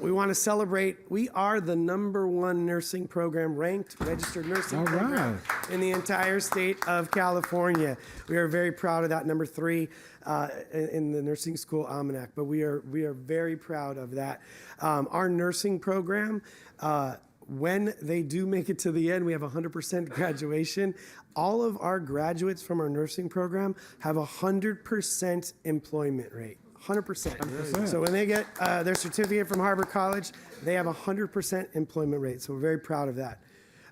We want to celebrate. We are the #1 nursing program, ranked registered nursing program in the entire state of California. We are very proud of that. #3 in the nursing school almanac, but we are very proud of that. Our nursing program, when they do make it to the end, we have 100% graduation. All of our graduates from our nursing program have 100% employment rate. 100%. So when they get their certificate from Harbor College, they have 100% employment rate. So we're very proud of that.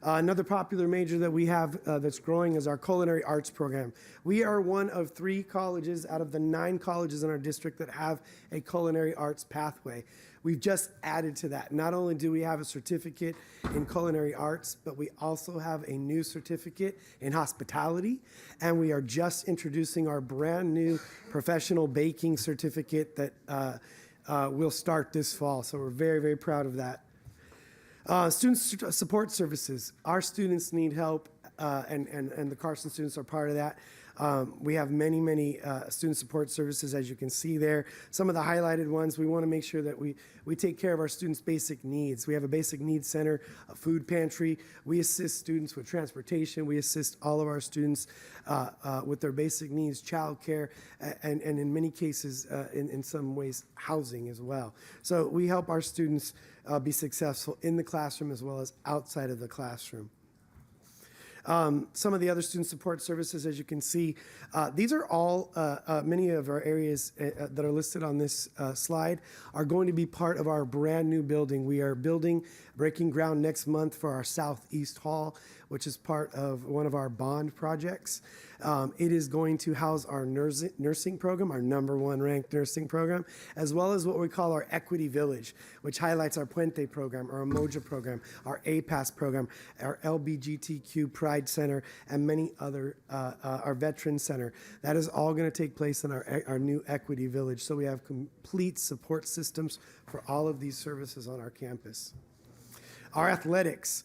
Another popular major that we have that's growing is our culinary arts program. We are one of 3 colleges out of the 9 colleges in our district that have a culinary arts pathway. We've just added to that. Not only do we have a certificate in culinary arts, but we also have a new certificate in hospitality, and we are just introducing our brand new professional baking certificate that will start this fall. So we're very, very proud of that. Student support services. Our students need help, and the Carson students are part of that. We have many student support services, as you can see there. Some of the highlighted ones, we want to make sure that we take care of our students' basic needs. We have a basic needs center, a food pantry. We assist students with transportation. We assist all of our students with their basic needs, childcare, and in many cases, in some ways, housing as well. So we help our students be successful in the classroom as well as outside of the classroom. Some of the other student support services, as you can see, these are all, many of our areas that are listed on this slide are going to be part of our brand new building. We are building breaking ground next month for our Southeast Hall, which is part of one of our bond projects. It is going to house our nursing program, our #1 ranked nursing program, as well as what we call our Equity Village, which highlights our Puente program, our Umoja program, our APAS program, our LBGTQ Pride Center, and many other, our Veteran Center. That is all going to take place in our new Equity Village. So we have complete support systems for all of these services on our campus. Our athletics.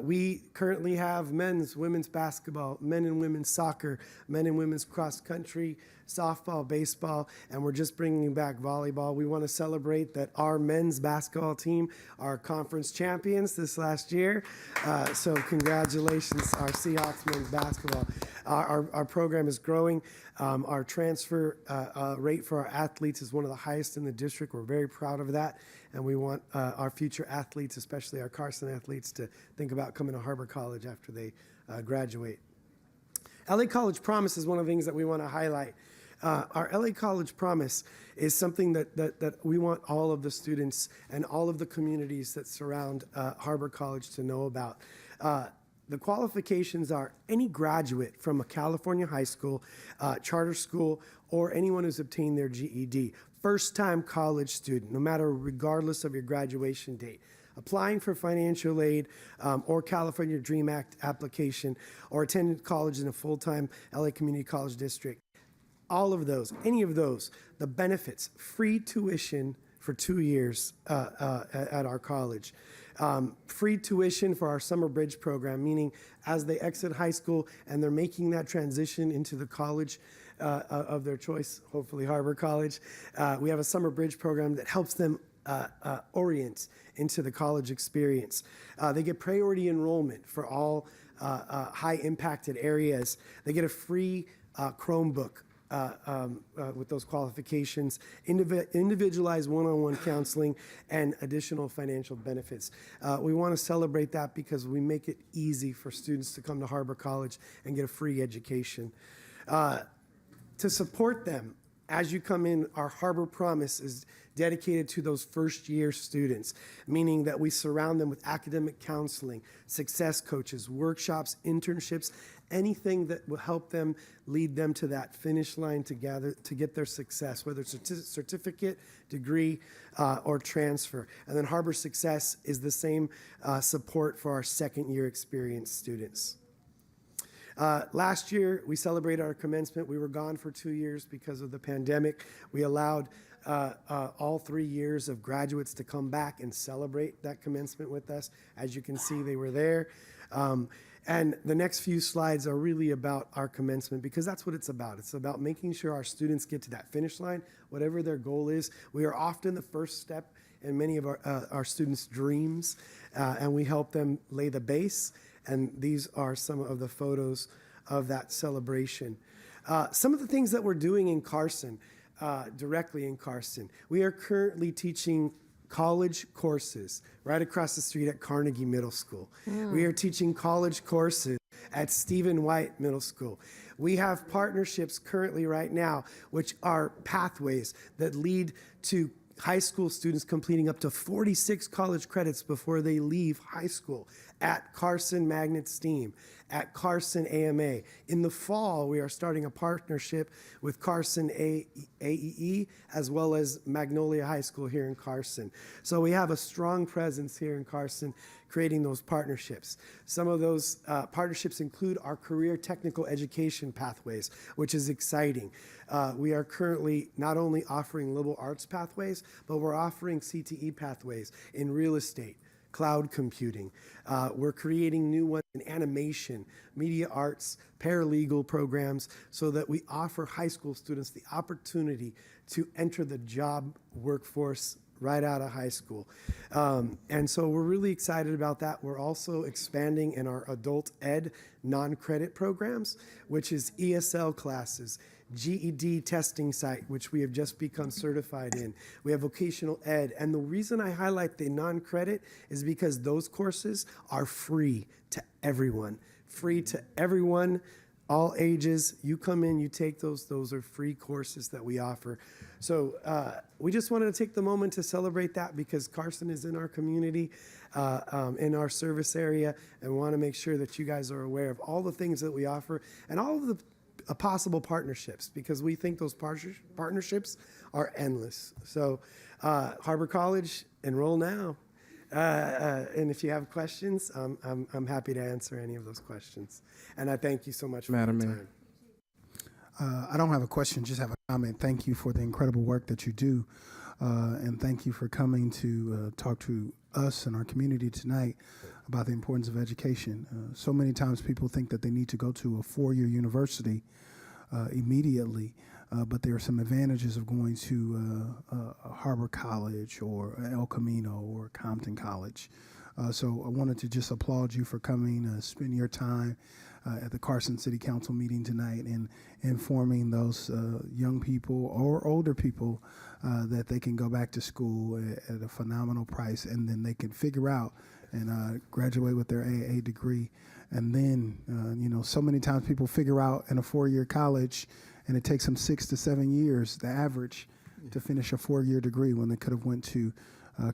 We currently have men's, women's basketball, men and women's soccer, men and women's cross country, softball, baseball, and we're just bringing back volleyball. We want to celebrate that our men's basketball team are conference champions this last year. So congratulations, our Seahawks men's basketball. Our program is growing. Our transfer rate for our athletes is one of the highest in the district. We're very proud of that. And we want our future athletes, especially our Carson athletes, to think about coming to Harbor College after they graduate. LA College Promise is one of the things that we want to highlight. Our LA College Promise is something that we want all of the students and all of the communities that surround Harbor College to know about. The qualifications are any graduate from a California high school, charter school, or anyone who's obtained their GED. First-time college student, no matter, regardless of your graduation date. Applying for financial aid or California DREAM Act application, or attended college in a full-time LA Community College District. All of those, any of those, the benefits, free tuition for 2 years at our college. Free tuition for our summer bridge program, meaning as they exit high school and they're making that transition into the college of their choice, hopefully Harbor College, we have a summer bridge program that helps them orient into the college experience. They get priority enrollment for all high impacted areas. They get a free Chromebook with those qualifications, individualized one-on-one counseling, and additional financial benefits. We want to celebrate that because we make it easy for students to come to Harbor College and get a free education. To support them, as you come in, our Harbor Promise is dedicated to those first-year students, meaning that we surround them with academic counseling, success coaches, workshops, internships, anything that will help them, lead them to that finish line to get their success, whether it's a certificate, degree, or transfer. And then Harbor Success is the same support for our second-year experienced students. Last year, we celebrated our commencement. We were gone for 2 years because of the pandemic. We allowed all 3 years of graduates to come back and celebrate that commencement with us. As you can see, they were there. And the next few slides are really about our commencement because that's what it's about. It's about making sure our students get to that finish line, whatever their goal is. We are often the first step in many of our students' dreams, and we help them lay the base. And these are some of the photos of that celebration. Some of the things that we're doing in Carson, directly in Carson. We are currently teaching college courses right across the street at Carnegie Middle School. We are teaching college courses at Stephen White Middle School. We have partnerships currently right now, which are pathways that lead to high school students completing up to 46 college credits before they leave high school at Carson Magnet STEAM, at Carson AMA. In the fall, we are starting a partnership with Carson AEE as well as Magnolia High School here in Carson. So we have a strong presence here in Carson creating those partnerships. Some of those partnerships include our career technical education pathways, which is exciting. We are currently not only offering liberal arts pathways, but we're offering CTE pathways in real estate, cloud computing. We're creating new ones in animation, media arts, paralegal programs, so that we offer high school students the opportunity to enter the job workforce right out of high school. And so we're really excited about that. We're also expanding in our adult ed non-credit programs, which is ESL classes, GED testing site, which we have just become certified in. We have vocational ed. And the reason I highlight the non-credit is because those courses are free to everyone. Free to everyone all ages. You come in, you take those. Those are free courses that we offer. So we just wanted to take the moment to celebrate that because Carson is in our community, in our service area, and want to make sure that you guys are aware of all the things that we offer and all of the possible partnerships, because we think those partnerships are endless. So Harbor College, enroll now. And if you have questions, I'm happy to answer any of those questions. And I thank you so much for your time. I don't have a question, just have a comment. Thank you for the incredible work that you do. And thank you for coming to talk to us and our community tonight about the importance of education. So many times people think that they need to go to a four-year university immediately, but there are some advantages of going to Harbor College or El Camino or Compton College. So I wanted to just applaud you for coming, spend your time at the Carson City Council meeting tonight and informing those young people or older people that they can go back to school at a phenomenal price, and then they can figure out and graduate with their AA degree. And then, so many times people figure out in a four-year college, and it takes them 6 to 7 years, the average, to finish a four-year degree when they could have went to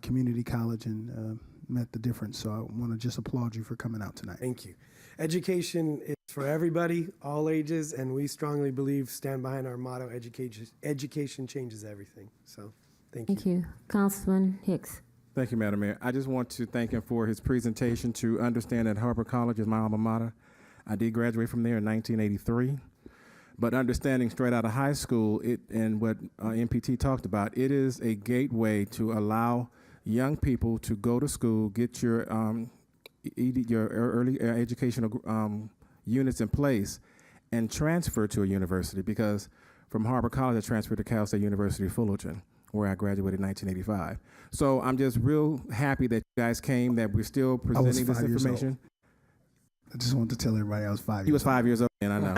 community college and met the difference. So I want to just applaud you for coming out tonight. Thank you. Education is for everybody, all ages, and we strongly stand behind our motto, education changes everything. So thank you. Thank you. Councilman Hicks. Thank you, Madam Mayor. I just want to thank him for his presentation, to understand that Harbor College is my alma mater. I did graduate from there in 1983. But understanding straight out of high school, and what MPT talked about, it is a gateway to allow young people to go to school, get your early educational units in place, and transfer to a university. Because from Harbor College, I transferred to Cal State University Fullerton, where I graduated in 1985. So I'm just real happy that you guys came, that we're still presenting this information. I just wanted to tell everybody I was 5 years old. He was 5 years old, and I know.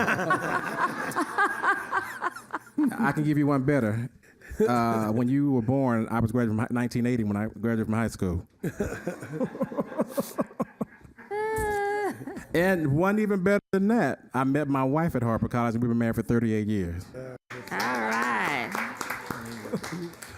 I can give you one better. When you were born, I was graduating from 1980 when I graduated from high school. And one even better than that, I met my wife at Harper College, and we were married for 38 years. All right.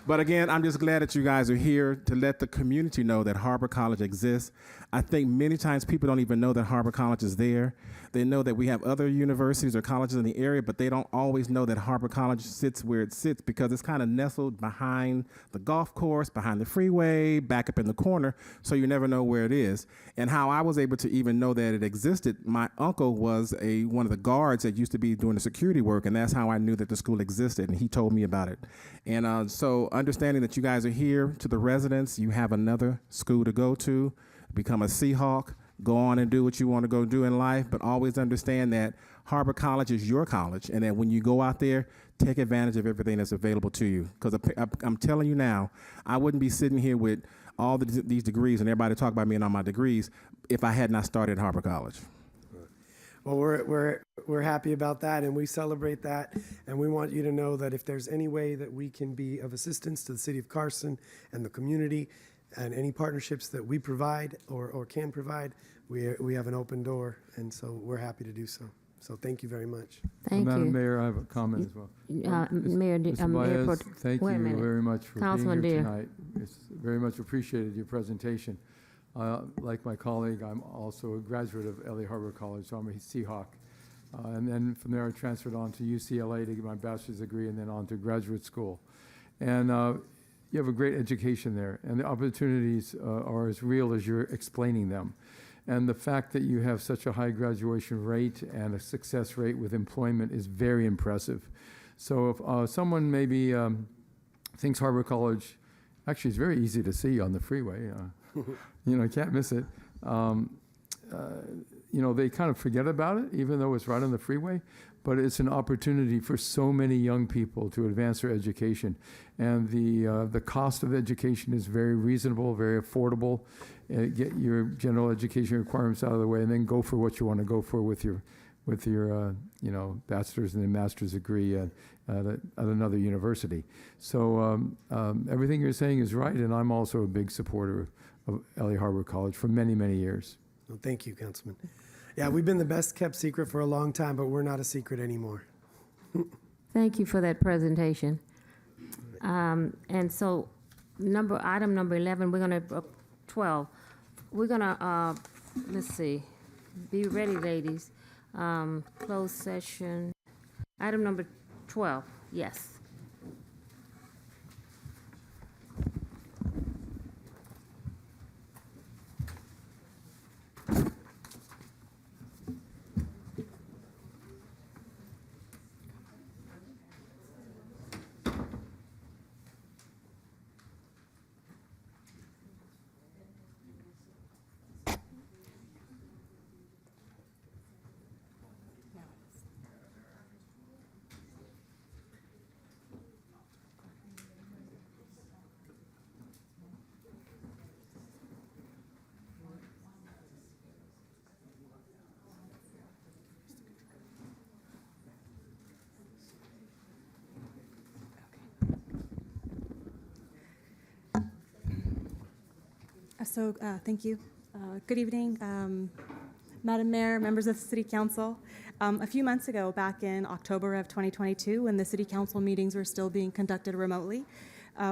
But again, I'm just glad that you guys are here to let the community know that Harbor College exists. I think many times people don't even know that Harbor College is there. They know that we have other universities or colleges in the area, but they don't always know that Harbor College sits where it sits because it's kind of nestled behind the golf course, behind the freeway, back up in the corner, so you never know where it is. And how I was able to even know that it existed, my uncle was one of the guards that used to be doing the security work, and that's how I knew that the school existed, and he told me about it. And so understanding that you guys are here, to the residents, you have another school to go to, become a Seahawk, go on and do what you want to go do in life, but always understand that Harbor College is your college, and that when you go out there, take advantage of everything that's available to you. Because I'm telling you now, I wouldn't be sitting here with all these degrees and everybody talk about me and all my degrees if I had not started at Harbor College. Well, we're happy about that, and we celebrate that, and we want you to know that if there's any way that we can be of assistance to the city of Carson and the community, and any partnerships that we provide or can provide, we have an open door, and so we're happy to do so. So thank you very much. Thank you. Madam Mayor, I have a comment as well. Mayor, Mr. Mayor Baez, thank you very much for Councilman being here Deere. tonight. It's very much appreciated, your presentation. Like my colleague, I'm also a graduate of LA Harbor College, so I'm a Seahawk. And then from there, I transferred on to UCLA to get my bachelor's degree and then on to graduate school. And you have a great education there, and the opportunities are as real as you're explaining them. And the fact that you have such a high graduation rate and a success rate with employment is very impressive. So if someone maybe thinks Harbor College, actually it's very easy to see on the freeway, you can't miss it. They kind of forget about it, even though it's right on the freeway, but it's an opportunity for so many young people to advance their education. And the cost of education is very reasonable, very affordable. Get your general education requirements out of the way, and then go for what you want to go for with your bachelor's and then master's degree at another university. So everything you're saying is right, and I'm also a big supporter of LA Harbor College for many, many years. Well, thank you, Councilman. Yeah, we've been the best kept secret for a long time, but we're not a secret anymore. Thank you for that presentation. And so, item number 11, we're gonna, 12, we're gonna, let's see, be ready, ladies. Closed session, item number 12, yes. Thank you. Good evening, Madam Mayor, members of the City Council. A few months ago, back in October of 2022, when the City Council meetings were still being conducted remotely,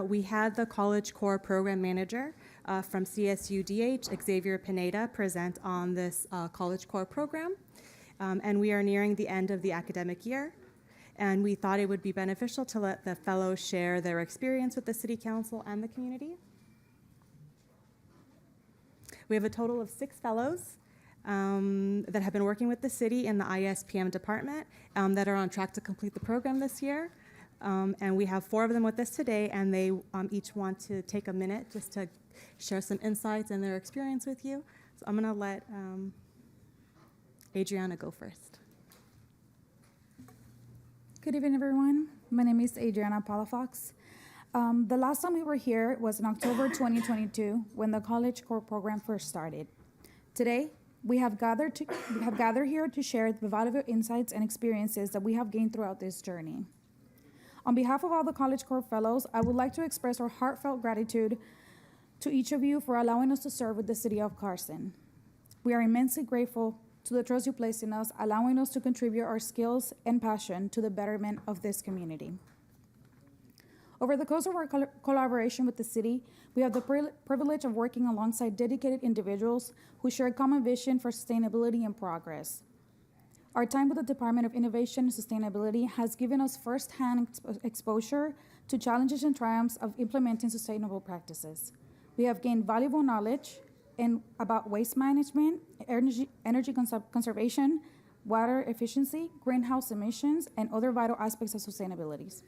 we had the College Core Program Manager from CSUDH, Xavier Pineda, present on this College Core program. And we are nearing the end of the academic year. And we thought it would be beneficial to let the fellows share their experience with the City Council and the community. We have a total of 6 fellows that have been working with the city in the ISPM department that are on track to complete the program this year. And we have 4 of them with us today, and they each want to take a minute just to share some insights and their experience with you. So I'm going to let Adriana go first. Good evening, everyone. My name is Adriana Palafox. The last time we were here was in October 2022 when the College Core program first started. Today, we have gathered here to share the valuable insights and experiences that we have gained throughout this journey. On behalf of all the College Core Fellows, I would like to express our heartfelt gratitude to each of you for allowing us to serve with the City of Carson. We are immensely grateful to the trust you place in us, allowing us to contribute our skills and passion to the betterment of this community. Over the course of our collaboration with the city, we have the privilege of working alongside dedicated individuals who share a common vision for sustainability and progress. Our time with the Department of Innovation and Sustainability has given us firsthand exposure to challenges and triumphs of implementing sustainable practices. We have gained valuable knowledge about waste management, energy conservation, water efficiency, greenhouse emissions, and other vital aspects of sustainability.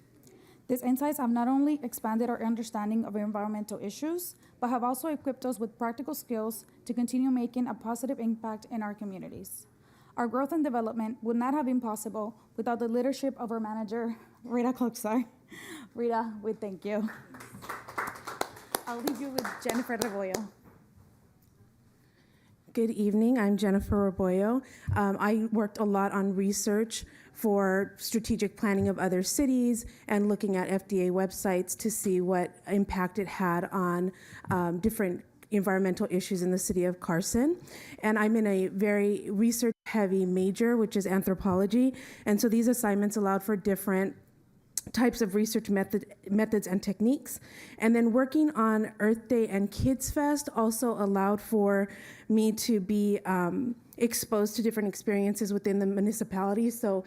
These insights have not only expanded our understanding of environmental issues, but have also equipped us with practical skills to continue making a positive impact in our communities. Our growth and development would not have been possible without the leadership of our manager, Rita Kloksar. Rita, we thank you. I'll leave you with Jennifer Rebollo. Good evening, I'm Jennifer Rebollo. I worked a lot on research for strategic planning of other cities and looking at FDA websites to see what impact it had on different environmental issues in the city of Carson. And I'm in a very research-heavy major, which is anthropology. And so these assignments allowed for different types of research methods and techniques. And then working on Earth Day and Kids Fest also allowed for me to be exposed to different experiences within the municipality. So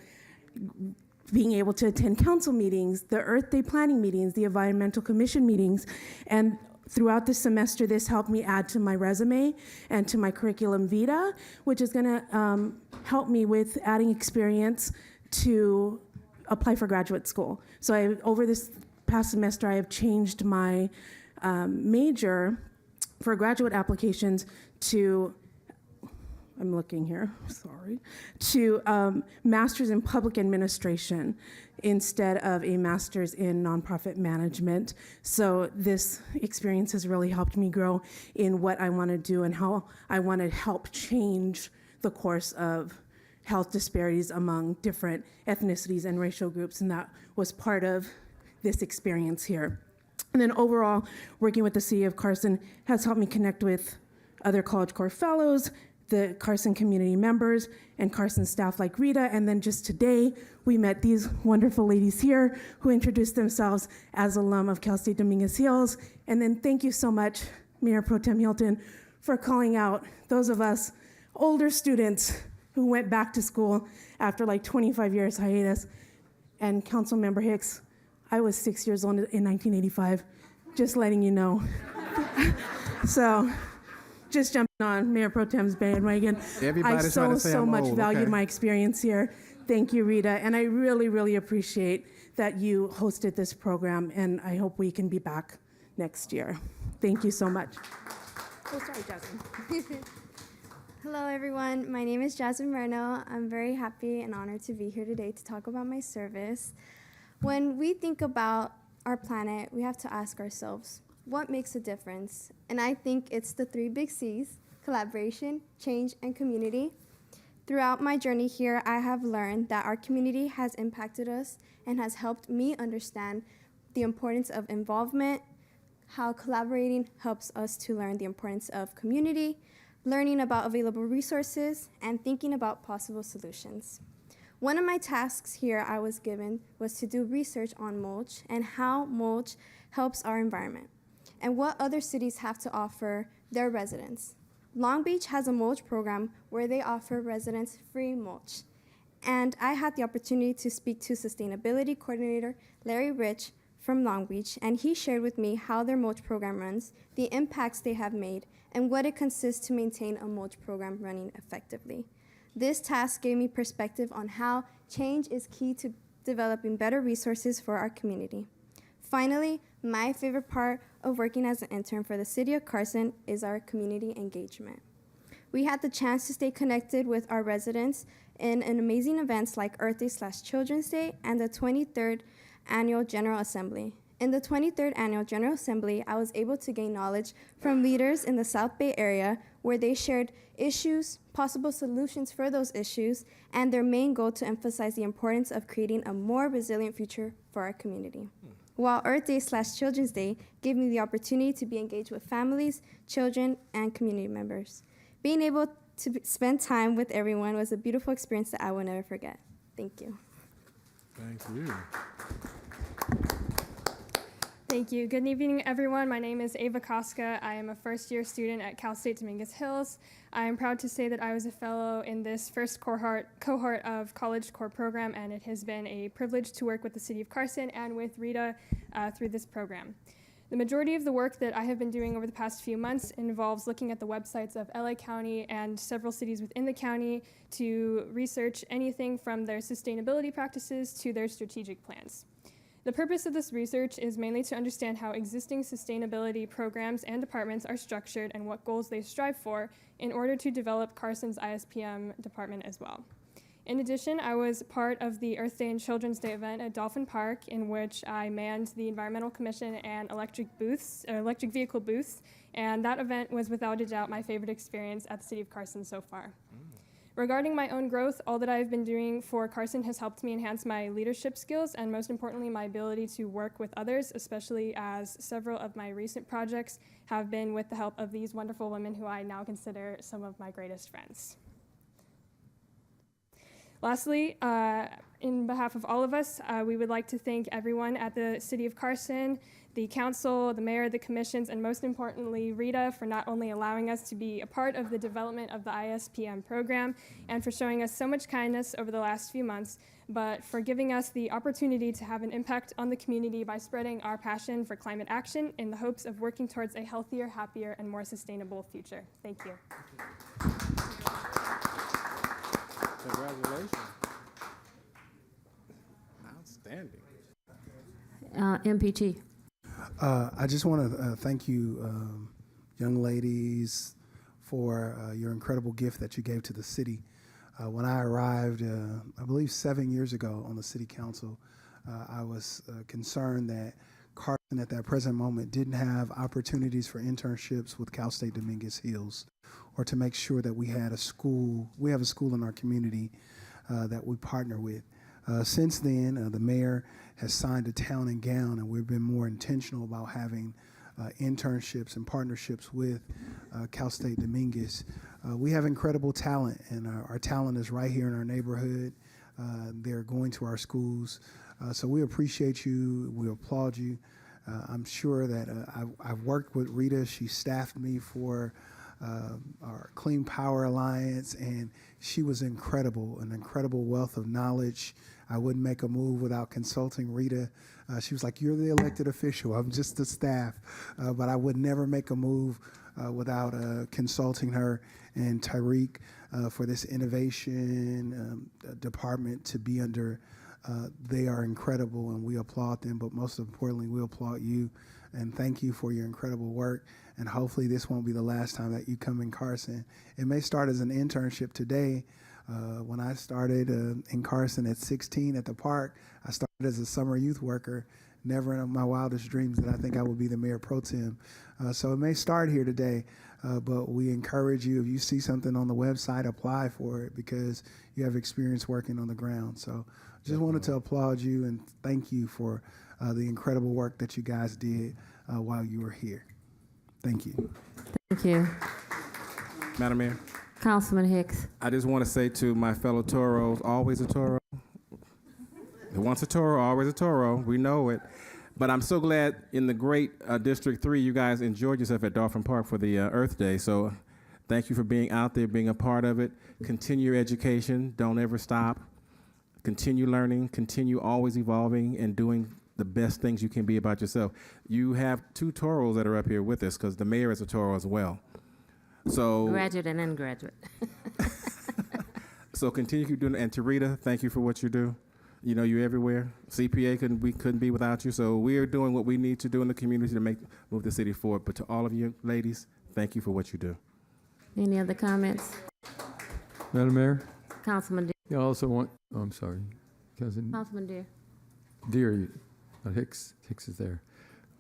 being able to attend council meetings, the Earth Day planning meetings, the environmental commission meetings, and throughout the semester, this helped me add to my resume and to my curriculum vitae, which is gonna help me with adding experience to apply for graduate school. So over this past semester, I have changed my major for graduate applications to, I'm looking here, sorry, to master's in public administration instead of a master's in nonprofit management. So this experience has really helped me grow in what I want to do and how I want to help change the course of health disparities among different ethnicities and racial groups, and that was part of this experience here. And then overall, working with the City of Carson has helped me connect with other College Core Fellows the Carson community members and Carson staff like Rita. And then just today, we met these wonderful ladies here who introduced themselves as alum of Cal State Dominguez Hills. And then thank you so much, Mayor Pro Tem Hilton, for calling out those of us older students who went back to school after like 25 years hiatus. And Councilmember Hicks, I was 6 years old in 1985, just letting you know. So, just jumping on Mayor Pro Tem's bandwagon. Everybody's trying to say so I'm much old, valued okay? my experience here. Thank you, Rita, and I really, really appreciate that you hosted this program, and I hope we can be back next year. Thank you so much. Oh, sorry, Jasmine. Hello, everyone. My name is Jasmine Moreno. I'm very happy and honored to be here today to talk about my service. When we think about our planet, we have to ask ourselves, what makes a difference? And I think it's the 3 big C's: collaboration, change, and community. Throughout my journey here, I have learned that our community has impacted us and has helped me understand the importance of involvement, how collaborating helps us to learn the importance of community, learning about available resources, and thinking about possible solutions. One of my tasks here I was given was to do research on mulch and how mulch helps our environment, and what other cities have to offer their residents. Long Beach has a mulch program where they offer residents free mulch. And I had the opportunity to speak to Sustainability Coordinator Larry Rich from Long Beach, and he shared with me how their mulch program runs, the impacts they have made, and what it consists to maintain a mulch program running effectively. This task gave me perspective on how change is key to developing better resources for our community. Finally, my favorite part of working as an intern for the City of Carson is our community engagement. We had the chance to stay connected with our residents in amazing events like Earth Day/Children's Day and the 23rd Annual General Assembly. In the 23rd Annual General Assembly, I was able to gain knowledge from leaders in the South Bay area where they shared issues, possible solutions for those issues, and their main goal to emphasize the importance of creating a more resilient future for our community. While Earth Day/Children's Day gave me the opportunity to be engaged with families, children, and community members. Being able to spend time with everyone was a beautiful experience that I will never forget. Thank you. Thank you. Thank you. Good evening, everyone. My name is Ava Koska. I am a first-year student at Cal State Dominguez Hills. I am proud to say that I was a fellow in this first cohort of College Core program, and it has been a privilege to work with the City of Carson and with Rita through this program. The majority of the work that I have been doing over the past few months involves looking at the websites of LA County and several cities within the county to research anything from their sustainability practices to their strategic plans. The purpose of this research is mainly to understand how existing sustainability programs and departments are structured and what goals they strive for in order to develop Carson's ISPM department as well. In addition, I was part of the Earth Day and Children's Day event at Dolphin Park, in which I manned the Environmental Commission and electric vehicle booths, and that event was without a doubt my favorite experience at the City of Carson so far. Regarding my own growth, all that I've been doing for Carson has helped me enhance my leadership skills and most importantly, my ability to work with others, especially as several of my recent projects have been with the help of these wonderful women who I now consider some of my greatest friends. Lastly, in behalf of all of us, we would like to thank everyone at the City of Carson, the council, the mayor, the commissions, and most importantly, Rita, for not only allowing us to be a part of the development of the ISPM program and for showing us so much kindness over the last few months, but for giving us the opportunity to have an impact on the community by spreading our passion for climate action in the hopes of working towards a healthier, happier, and more sustainable future. Thank you. Congratulations. Outstanding. MPT. I just want to thank you, young ladies, for your incredible gift that you gave to the city. When I arrived, I believe 7 years ago on the city council, I was concerned that Carson at that present moment didn't have opportunities for internships with Cal State Dominguez Hills, or to make sure that we had a school, we have a school in our community that we partner with. Since then, the mayor has signed a town and gown, and we've been more intentional about having internships and partnerships with Cal State Dominguez we have incredible talent, and our talent is right here in our neighborhood. They're going to our schools. So we appreciate you. We applaud you. I'm sure that I've worked with Rita. She staffed me for our Clean Power Alliance, and she was incredible, an incredible wealth of knowledge. I wouldn't make a move without consulting Rita. She was like, "You're the elected official. I'm just the staff." But I would never make a move without consulting her and Tyreek for this innovation department to be under. They are incredible, and we applaud them. But most importantly, we applaud you, and thank you for your incredible work. And hopefully this won't be the last time that you come in Carson. It may start as an internship today. When I started in Carson at 16 at the park, I started as a summer youth worker. Never in my wildest dreams that I think I would be the mayor pro tem. So it may start here today, but we encourage you, if you see something on the website, apply for it because you have experience working on the ground. So just wanted to applaud you and thank you for the incredible work that you guys did while you were here. Thank you. Thank you. Madam Mayor, Councilman Hicks. I just want to say to my fellow Toros, always a Toro. Once a Toro, always a Toro. We know it. But I'm so glad in the great District 3, you guys enjoyed yourself at Dolphin Park for the Earth Day. So thank you for being out there, being a part of it. Continue your education. Don't ever stop. Continue learning. Continue always evolving and doing the best things you can be about yourself. You have 2 Toros that are up here with us because the mayor is a Toro as well. So Graduate and undergraduate. So continue to keep doing it. And to Rita, thank you for what you do. You know, you're everywhere. CPA couldn't be without you. So we are doing what we need to do in the community to move the city forward. But to all of you ladies, thank you for what you do. Any other comments? Madam Mayor? Councilman Deere. Yeah, I also want, I'm sorry, Cousin Councilman Deere. Deere, Hicks is there.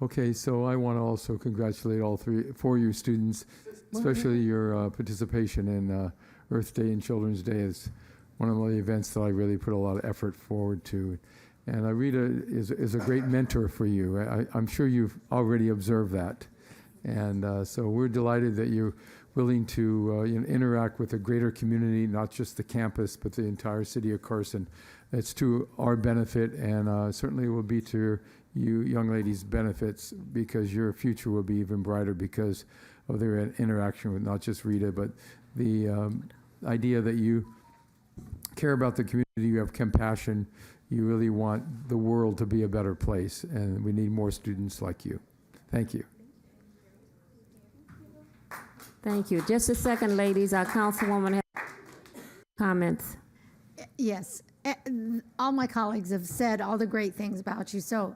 Okay, so I want to also congratulate all 4 of you students, especially your participation in Earth Day and Children's Day is one of the events that I really put a lot of effort forward to. And Rita is a great mentor for you. I'm sure you've already observed that. And so we're delighted that you're willing to interact with a greater community, not just the campus, but the entire city of Carson. It's to our benefit, and certainly will be to you young ladies' benefits, because your future will be even brighter because of their interaction with not just Rita, but the idea that you care about the community, you have compassion, you really want the world to be a better place, and we need more students like you. Thank you. Thank you. Just a second, ladies. Our councilwoman has comments. Yes, all my colleagues have said all the great things about you, so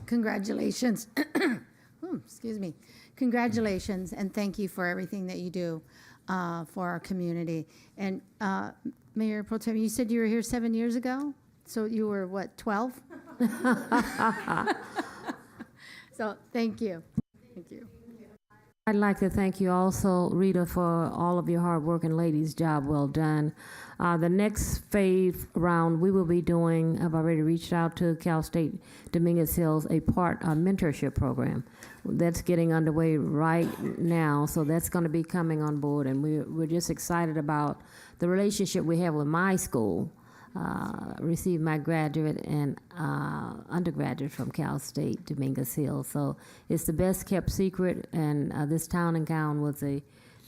congratulations. Excuse me. Congratulations, and thank you for everything that you do for our community. And Mayor Pro Tem, you said you were here 7 years ago? So you were, what, 12? So thank you. Thank you. I'd like to thank you also, Rita, for all of your hard work, and ladies, job well done. The next phase round we will be doing, I've already reached out to Cal State Dominguez Hills, a mentorship program. That's getting underway right now, so that's going to be coming on board, and we're just excited about the relationship we have with my school. Received my graduate and undergraduate from Cal State Dominguez Hills. So it's the best kept secret, and this town and gown was the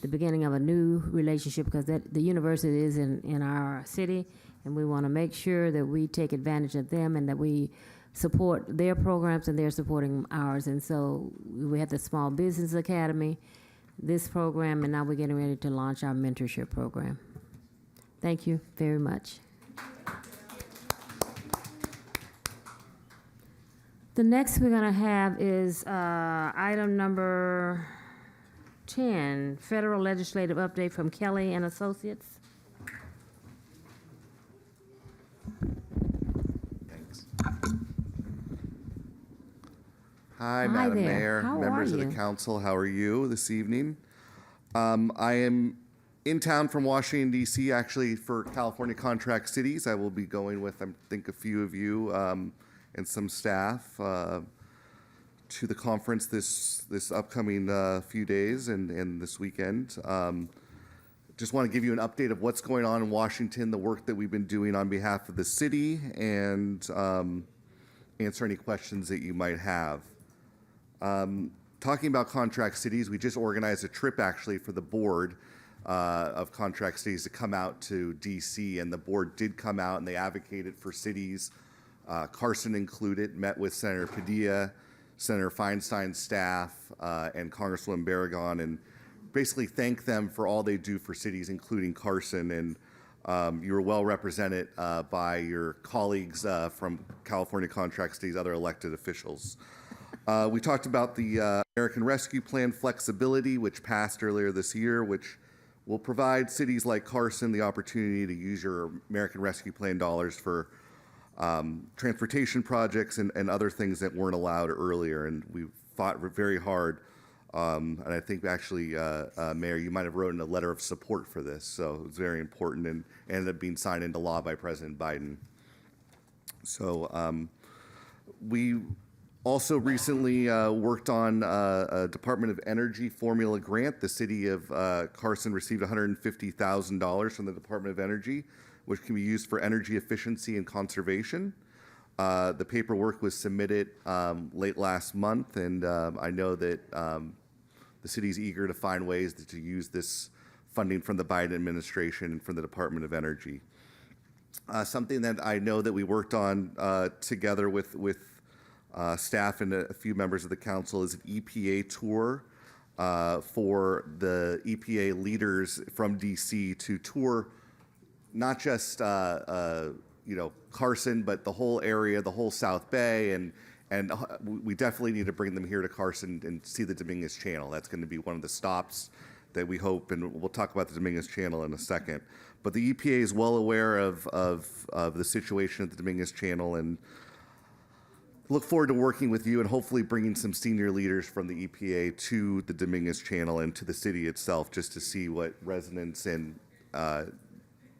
beginning of a new relationship, because the university is in our city, and we want to make sure that we take advantage of them and that we support their programs and they're supporting ours. And so we have the Small Business Academy, this program, and now we're getting ready to launch our mentorship program. Thank you very much. The next we're going to have is item number 10, Federal Legislative Update from Kelly and Associates. Thanks. Hi, Hi Madam there. Mayor, How members are of the you? council. How are you this evening? I am in town from Washington, D.C., actually, for California Contract Cities. I will be going with, I think, a few of you and some staff to the conference this upcoming few days and this weekend. Just want to give you an update of what's going on in Washington, the work that we've been doing on behalf of the city, and answer any questions that you might have. Talking about contract cities, we just organized a trip actually for the board of contract cities to come out to DC, and the board did come out and they advocated for cities, Carson included, met with Senator Padilla, Senator Feinstein's staff, and Congresswoman Barragan, and basically thank them for all they do for cities, including Carson. And you were well represented by your colleagues from California contract cities, other elected officials. We talked about the American Rescue Plan flexibility, which passed earlier this year, which will provide cities like Carson the opportunity to use your American Rescue Plan dollars for transportation projects and other things that weren't allowed earlier. And we fought very hard. And I think actually, Mayor, you might have written a letter of support for this. So it's very important and ended up being signed into law by President Biden. So we also recently worked on a Department of Energy formula grant. The city of Carson received $150,000 from the Department of Energy, which can be used for energy efficiency and conservation. The paperwork was submitted late last month, and I know that the city's eager to find ways to use this funding from the Biden administration and from the Department of Energy. Something that I know that we worked on together with staff and a few members of the council is an EPA tour for the EPA leaders from DC to tour not just Carson, but the whole area, the whole South Bay, and we definitely need to bring them here to Carson and see the Dominguez Channel. That's going to be one of the stops that we hope, and we'll talk about the Dominguez Channel in a second. But the EPA is well aware of the situation at the Dominguez Channel, and look forward to working with you and hopefully bringing some senior leaders from the EPA to the Dominguez Channel and to the city itself, just to see what residents and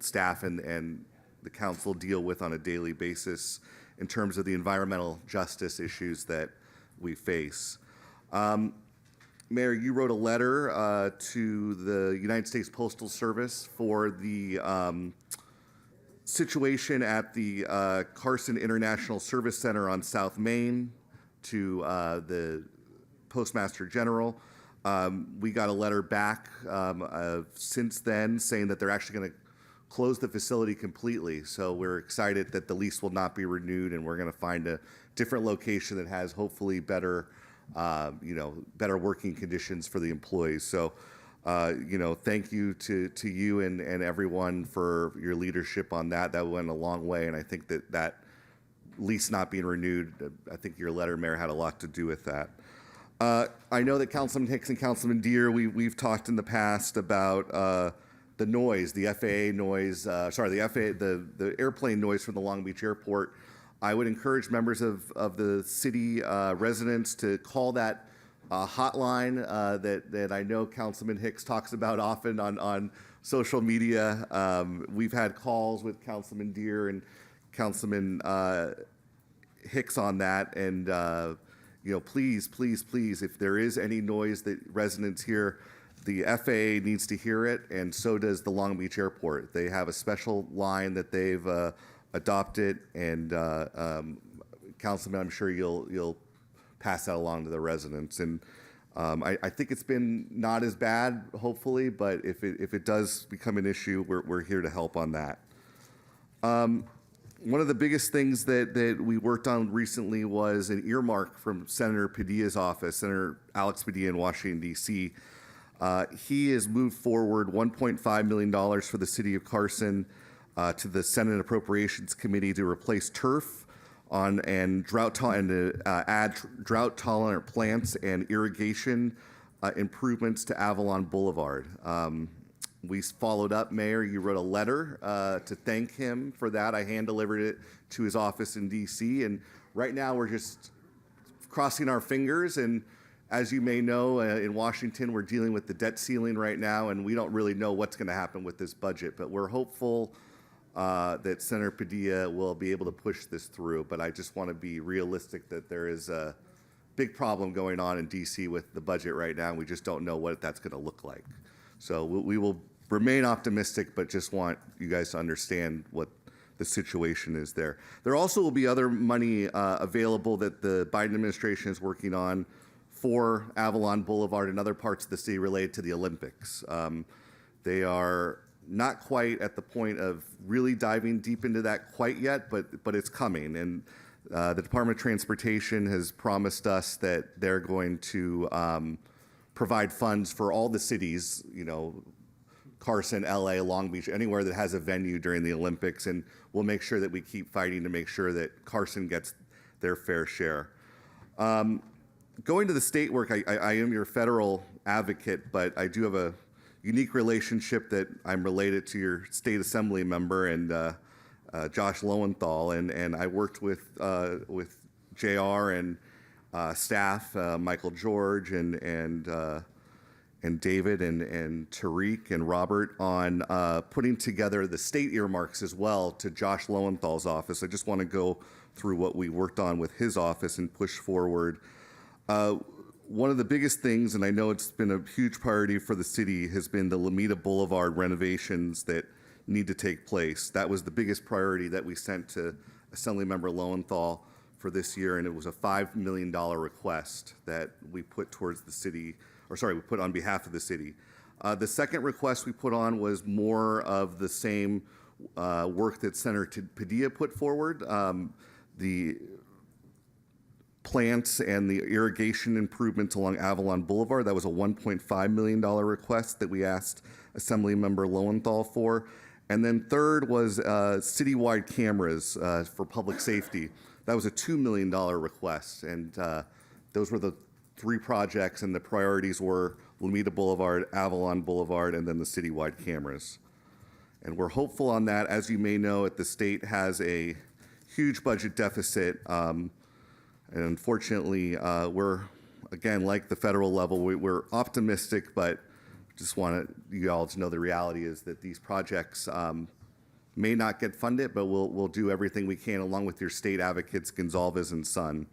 staff and the council deal with on a daily basis in terms of the environmental justice issues that we face. Mayor, you wrote a letter to the United States Postal Service for the situation at the Carson International Service Center on South Main, to the Postmaster General. We got a letter back since then saying that they're actually going to close the facility completely. So we're excited that the lease will not be renewed, and we're going to find a different location that has hopefully better, better working conditions for the employees. So, thank you to you and everyone for your leadership on that. That went a long way, and I think that lease not being renewed, I think your letter, Mayor, had a lot to do with that. I know that Councilman Hicks and Councilman Deere, we've talked in the past about the noise, the FAA noise, the airplane noise from the Long Beach Airport. I would encourage members of the city residents to call that hotline that I know Councilman Hicks talks about often on social media. We've had calls with Councilman Deere and Councilman Hicks on that, and please, if there is any noise that residents hear, the FAA needs to hear it, and so does the Long Beach Airport. They have a special line that they've adopted, and Councilman, I'm sure you'll pass that along to the residents. And I think it's been not as bad, hopefully, but if it does become an issue, we're here to help on that. One of the biggest things that we worked on recently was an earmark from Senator Padilla's office, Senator Alex Padilla in Washington, D.C. He has moved forward $1.5 million for the city of Carson to the Senate Appropriations Committee to replace turf and add drought-tolerant plants and irrigation improvements to Avalon Boulevard. We followed up, Mayor. You wrote a letter to thank him for that. I hand-delivered it to his office in D.C., and right now we're just crossing our fingers. And as you may know, in Washington, we're dealing with the debt ceiling right now, and we don't really know what's going to happen with this budget. But we're hopeful that Senator Padilla will be able to push this through. But I just want to be realistic that there is big problem going on in DC with the budget right now. We just don't know what that's going to look like. So we will remain optimistic, but just want you guys to understand what the situation is there. There also will be other money available that the Biden administration is working on for Avalon Boulevard and other parts of the city related to the Olympics. They are not quite at the point of really diving deep into that quite yet, but it's coming. And the Department of Transportation has promised us that they're going to provide funds for all the cities, you know, Carson, LA, Long Beach, anywhere that has a venue during the Olympics, and we'll make sure that we keep fighting to make sure that Carson gets their fair share. Going to the state work, I am your federal advocate, but I do have a unique relationship that I'm related to your state assembly member and Josh Lowenthal, and I worked with JR and staff, Michael George and David and Tariq and Robert on putting together the state earmarks as well to Josh Lowenthal's office. I just want to go through what we worked on with his office and push forward. One of the biggest things, and I know it's been a huge priority for the city, has been the Lomita Boulevard renovations that need to take place. That was the biggest priority that we sent to Assemblymember Lowenthal for this year, and it was a $5 million request that we put towards the city, or sorry, we put on behalf of the city. The second request we put on was more of the same work that Senator Padilla put forward. The plants and the irrigation improvements along Avalon Boulevard. That was a $1.5 million request that we asked Assemblymember Lowenthal for. And then third was citywide cameras for public safety. That was a $2 million request. And those were the three projects, and the priorities were Lomita Boulevard, Avalon Boulevard, and then the citywide cameras. And we're hopeful on that. As you may know, the state has a huge budget deficit. And unfortunately, we're, again, like the federal level, we're optimistic, but just want you all to know the reality is that these projects may not get funded, but we'll do everything we can along with your state advocates, Gonzalez and Son.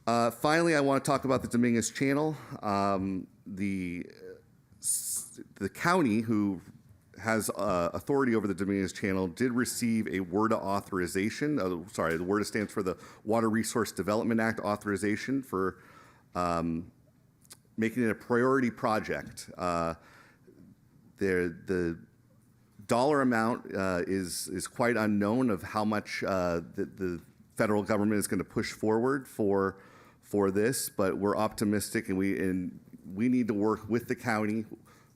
Finally, I want to talk about the Dominguez Channel. The county, who has authority over the Dominguez Channel, did receive a WRDA authorization. The WRDA stands for the Water Resource Development Act authorization for making it a priority project. The dollar amount is quite unknown of how much the federal government is going to push forward for this, but we're optimistic, and we need to work with the county,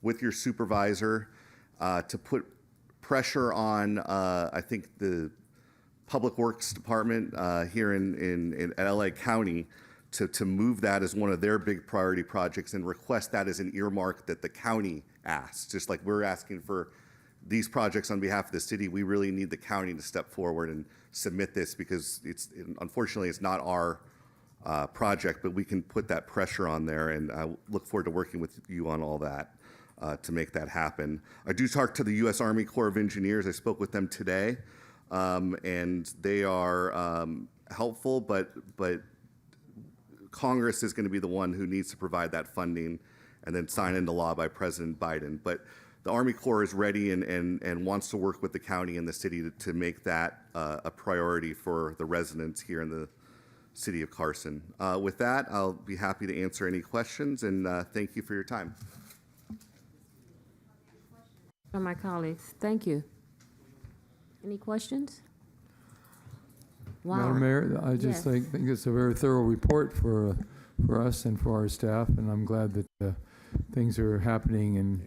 with your supervisor, to put pressure on, I think, the Public Works Department here in LA County to move that as one of their big priority projects and request that as an earmark that the county asks. Just like we're asking for these projects on behalf of the city, we really need the county to step forward and submit this, because unfortunately it's not our project, but we can put that pressure on there, and I look forward to working with you on all that. To make that happen. I do talk to the U.S. Army Corps of Engineers. I spoke with them today, and they are helpful, but Congress is going to be the one who needs to provide that funding and then sign into law by President Biden. But the Army Corps is ready and wants to work with the county and the city to make that a priority for the residents here in the city of Carson. With that, I'll be happy to answer any questions, and thank you for your time. From my colleagues, thank you. Any questions? Wow. Madam Mayor, I just Yes. think it's a very thorough report for us and for our staff, and I'm glad that things are happening in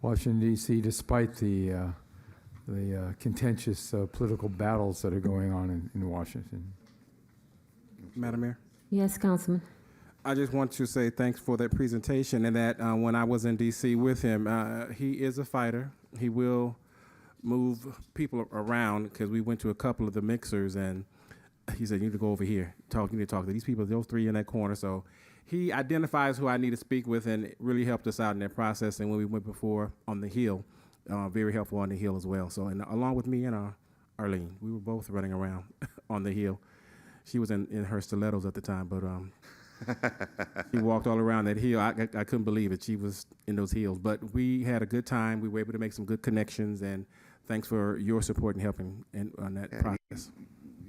Washington, D.C., despite the contentious political battles that are going on in Washington. Madam Mayor? Yes, Councilman. I just want to say thanks for that presentation, and that when I was in D.C. with him, he is a fighter. He will move people around, because we went to a couple of the mixers, and he said, you need to go over here. You need to talk to these people, those three in that corner. So he identifies who I need to speak with, and it really helped us out in that process. And when we went before on the Hill, very helpful on the Hill as well. So, and along with me and Arlene, we were both running around on the Hill. She was in her stilettos at the time, but she walked all around that hill. I couldn't believe it. She was in those heels. But we had a good time. We were able to make some good connections, and thanks for your support and helping on that process.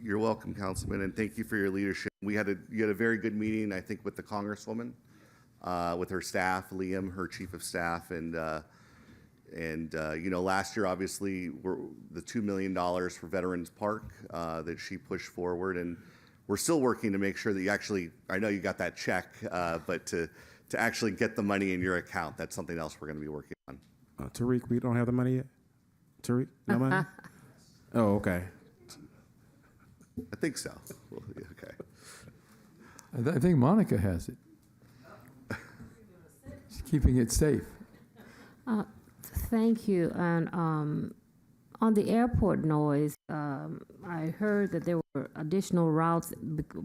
You're welcome, Councilman, and thank you for your leadership. You had a very good meeting, I think, with the Congresswoman, with her staff, Liam, her chief of staff, and last year, obviously, the $2 million for Veterans Park that she pushed forward, and we're still working to make sure that you actually, I know you got that check, but to actually get the money in your account, that's something else we're going to be working on. Tariq, we don't have the money yet? Tariq, no money? Oh, okay. I think so. Okay. I think Monica has it. She's keeping it safe. Thank you. And on the airport noise, I heard that there were additional routes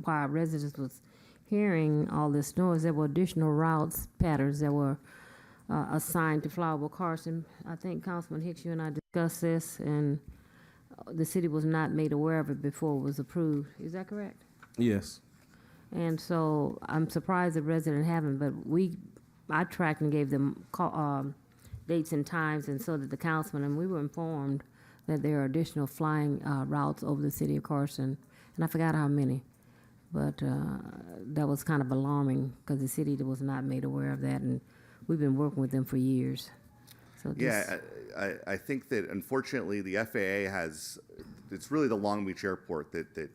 while residents was hearing all this noise. There were additional routes, patterns that were assigned to fly over Carson. I think Councilman Hicks, you and I discussed this, and the city was not made aware of it before it was approved. Is that correct? Yes. And so I'm surprised the resident haven't, but I tracked and gave them dates and times, and so did the councilman, and we were informed that there are additional flying routes over the city of Carson, and I forgot how many, but that was kind of alarming because the city was not made aware of that, and we've been working with them for years. So Yeah, I think that unfortunately the FAA it's really the Long Beach Airport that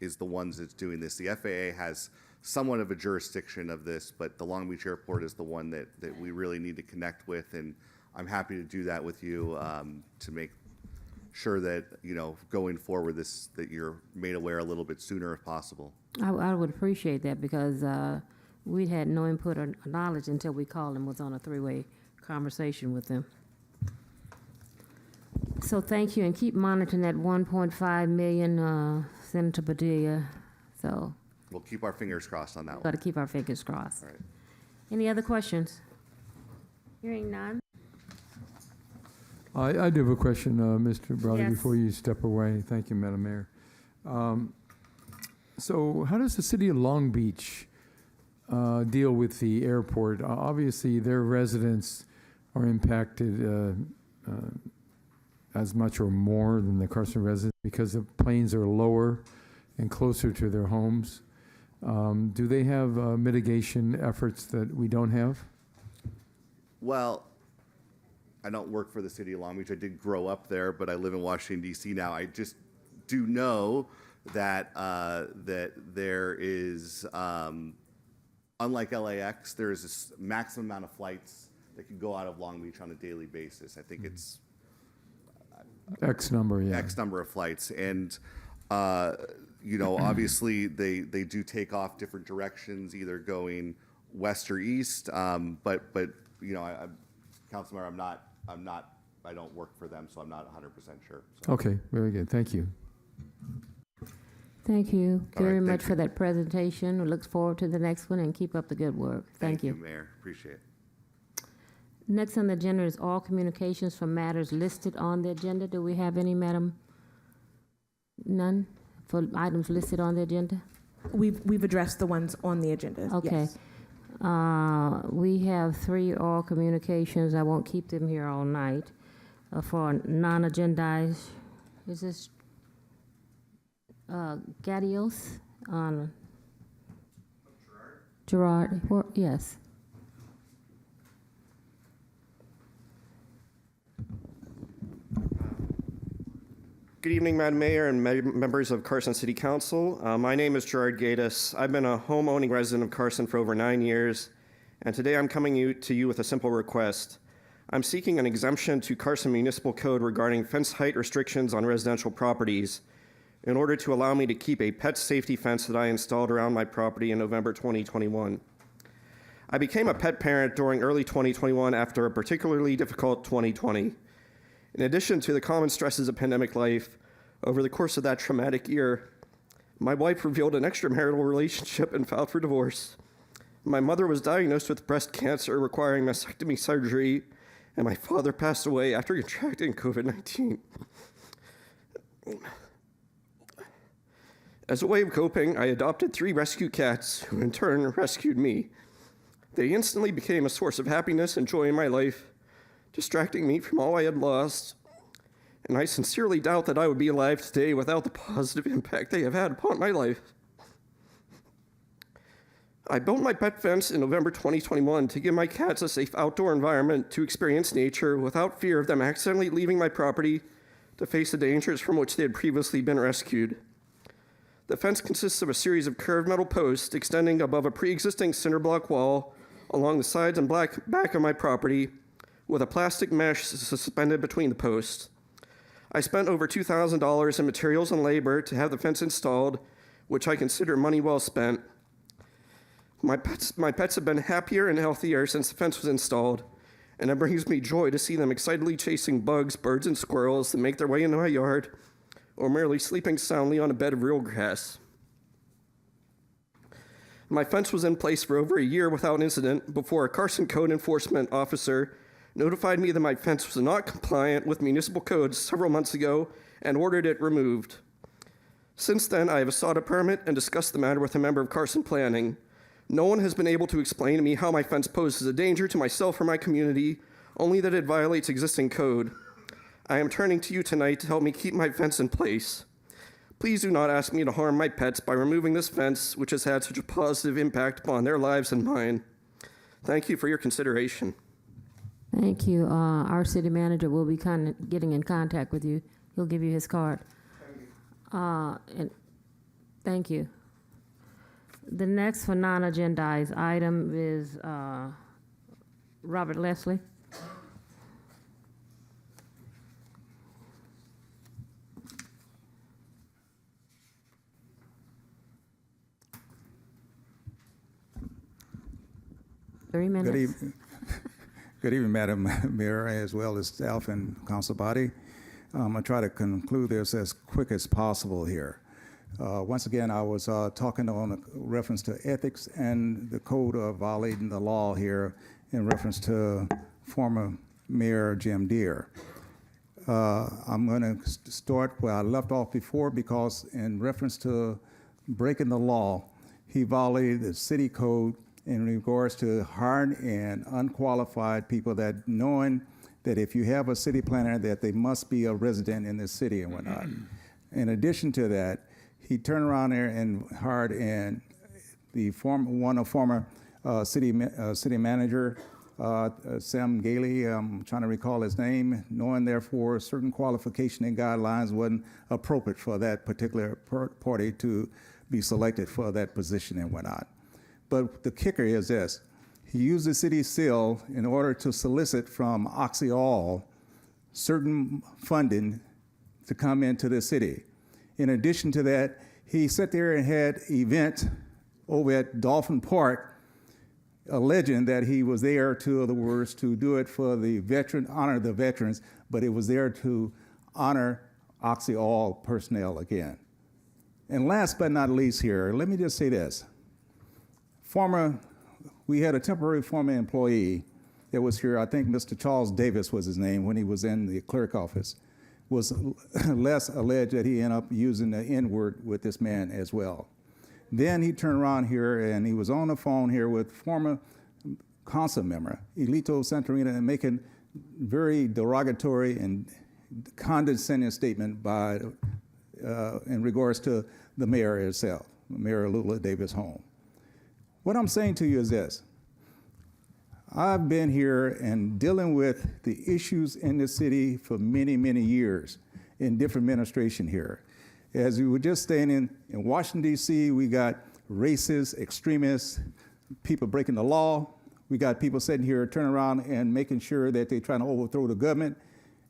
is the ones that's doing this. The FAA has somewhat of a jurisdiction of this, but the Long Beach Airport is the one that we really need to connect with, and I'm happy to do that with you to make sure that, going forward, that you're made aware a little bit sooner if possible. I would appreciate that because we had no input or knowledge until we called and was on a three-way conversation with them. So thank you, and keep monitoring that 1.5 million, Senator Padilla. So We'll keep our fingers crossed on that one. got to keep our fingers crossed. All right. Any other questions? Hearing none. I do have a question, Mr. Browder, Yes. before you step away. Thank you, Madam Mayor. So how does the city of Long Beach deal with the airport? Obviously, their residents are impacted as much or more than the Carson residents because the planes are lower and closer to their homes. Do they have mitigation efforts that we don't have? Well, I don't work for the city of Long Beach. I did grow up there, but I live in Washington, D.C. now. I just do know that that there is, unlike LAX, there is a maximum amount of flights that can go out of Long Beach on a daily basis. I think it's X number, yeah. X number of flights. And, obviously they do take off different directions, either going west or east. But Councilmember, I don't work for them, so I'm not 100% sure. So. Okay, very good. Thank you. Thank you All right, very thank much you. for that presentation. We look forward to the next one and keep up the good work. Thank you. Mayor. Appreciate it. Next on the agenda is all communications from matters listed on the agenda. Do we have any, Madam? None for items listed on the agenda? We've addressed the ones on the agenda. Okay. Yes. We have 3 oral communications. I won't keep them here all night. For non-agendized, is this Gadios on Gerard? Yes. Good evening, Madam Mayor and members of Carson City Council. My name is Gerard Gatus. I've been a home-owning resident of Carson for over 9 years, and today I'm coming to you with a simple request. I'm seeking an exemption to Carson Municipal Code regarding fence height restrictions on residential properties in order to allow me to keep a pet safety fence that I installed around my property in November 2021. I became a pet parent during early 2021 after a particularly difficult 2020. In addition to the common stresses of pandemic life, over the course of that traumatic year, my wife revealed an extramarital relationship and filed for divorce. My mother was diagnosed with breast cancer requiring mastectomy surgery, and my father passed away after contracting COVID-19. As a way of coping, I adopted 3 rescue cats who in turn rescued me. They instantly became a source of happiness and joy in my life, distracting me from all I had lost, and I sincerely doubt that I would be alive today without the positive impact they have had upon my life. I built my pet fence in November 2021 to give my cats a safe outdoor environment to experience nature without fear of them accidentally leaving my property to face the dangers from which they had previously been rescued. The fence consists of a series of curved metal posts extending above a pre-existing cinder block wall along the sides and back of my property with a plastic mesh suspended between the posts. I spent over $2,000 in materials and labor to have the fence installed, which I consider money well spent. My pets have been happier and healthier since the fence was installed, and it brings me joy to see them excitedly chasing bugs, birds, and squirrels that make their way into my yard, or merely sleeping soundly on a bed of real grass. My fence was in place for over a year without incident before a Carson code enforcement officer notified me that my fence was not compliant with municipal codes several months ago and ordered it removed. Since then, I have sought a permit and discussed the matter with a member of Carson Planning. No one has been able to explain to me how my fence poses a danger to myself or my community, only that it violates existing code. I am turning to you tonight to help me keep my fence in place. Please do not ask me to harm my pets by removing this fence, which has had such a positive impact upon their lives and mine. Thank you for your consideration. Thank you. Our city manager will be getting in contact with you. He'll give you his card. And thank you. The next for non-agendized item is Robert Leslie. Three minutes. Good evening. Good evening, Madam Mayor, as well as staff and council body. I'm going to try to conclude this as quick as possible here. Once again, I was talking on a reference to ethics and the code of violating the law here in reference to former Mayor Jim Deere. I'm going to start where I left off before because in reference to breaking the law, he violated the city code in regards to hiring and unqualified people that knowing that if you have a city planner that they must be a resident in this city and whatnot. In addition to that, he turned around there and hired the former city manager, Sam Gailey, I'm trying to recall his name, knowing therefore certain qualification and guidelines wasn't appropriate for that particular party to be selected for that position and whatnot. But the kicker is this. He used the city seal in order to solicit from Oxyol certain funding to come into the city. In addition to that, he sat there and had an event over at Dolphin Park alleging that he was there, to other words, to do it for the honor the veterans, but it was there to honor Oxyol personnel again. And last but not least here, let me just say this. We had a temporary former employee that was here, I think Mr. Charles Davis was his name when he was in the clerk office, was less alleged that he ended up using the N-word with this man as well. Then he turned around here and he was on the phone here with former council member, Elito Santorina, and making very derogatory and condescending statement in regards to the mayor herself, Mayor Lula Davis Home. What I'm saying to you is this. I've been here and dealing with the issues in the city for many, many years in different administration here. As we were just saying in Washington, D.C., we got racist, extremists, people breaking the law. We got people sitting here turning around and making sure that they're trying to overthrow the government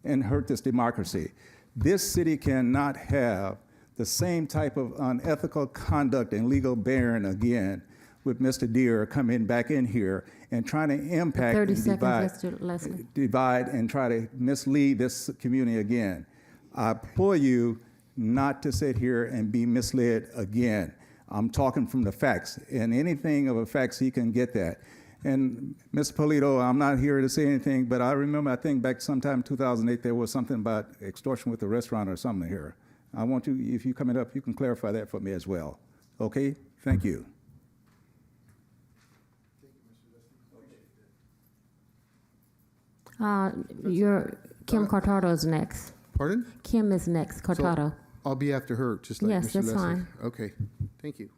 and hurt this democracy. This city cannot have the same type of unethical conduct and legal bearing again with Mr. Deere coming back in here and trying to impact and divide and try to mislead this community again. I implore you not to sit here and be misled again. I'm talking from the facts, and anything of a facts, he can get that. And Mr. Polito, I'm not here to say anything, but I remember, I think back sometime in 2008, there was something about extortion with the restaurant or something here. I want you, if you coming up, you can clarify that for me as well. Okay? Thank you. Kim Cortado is next. Pardon? Kim is next, Cortado. So I'll be after her, just like Yes, Mr. that's Leslie. fine. Okay, thank you.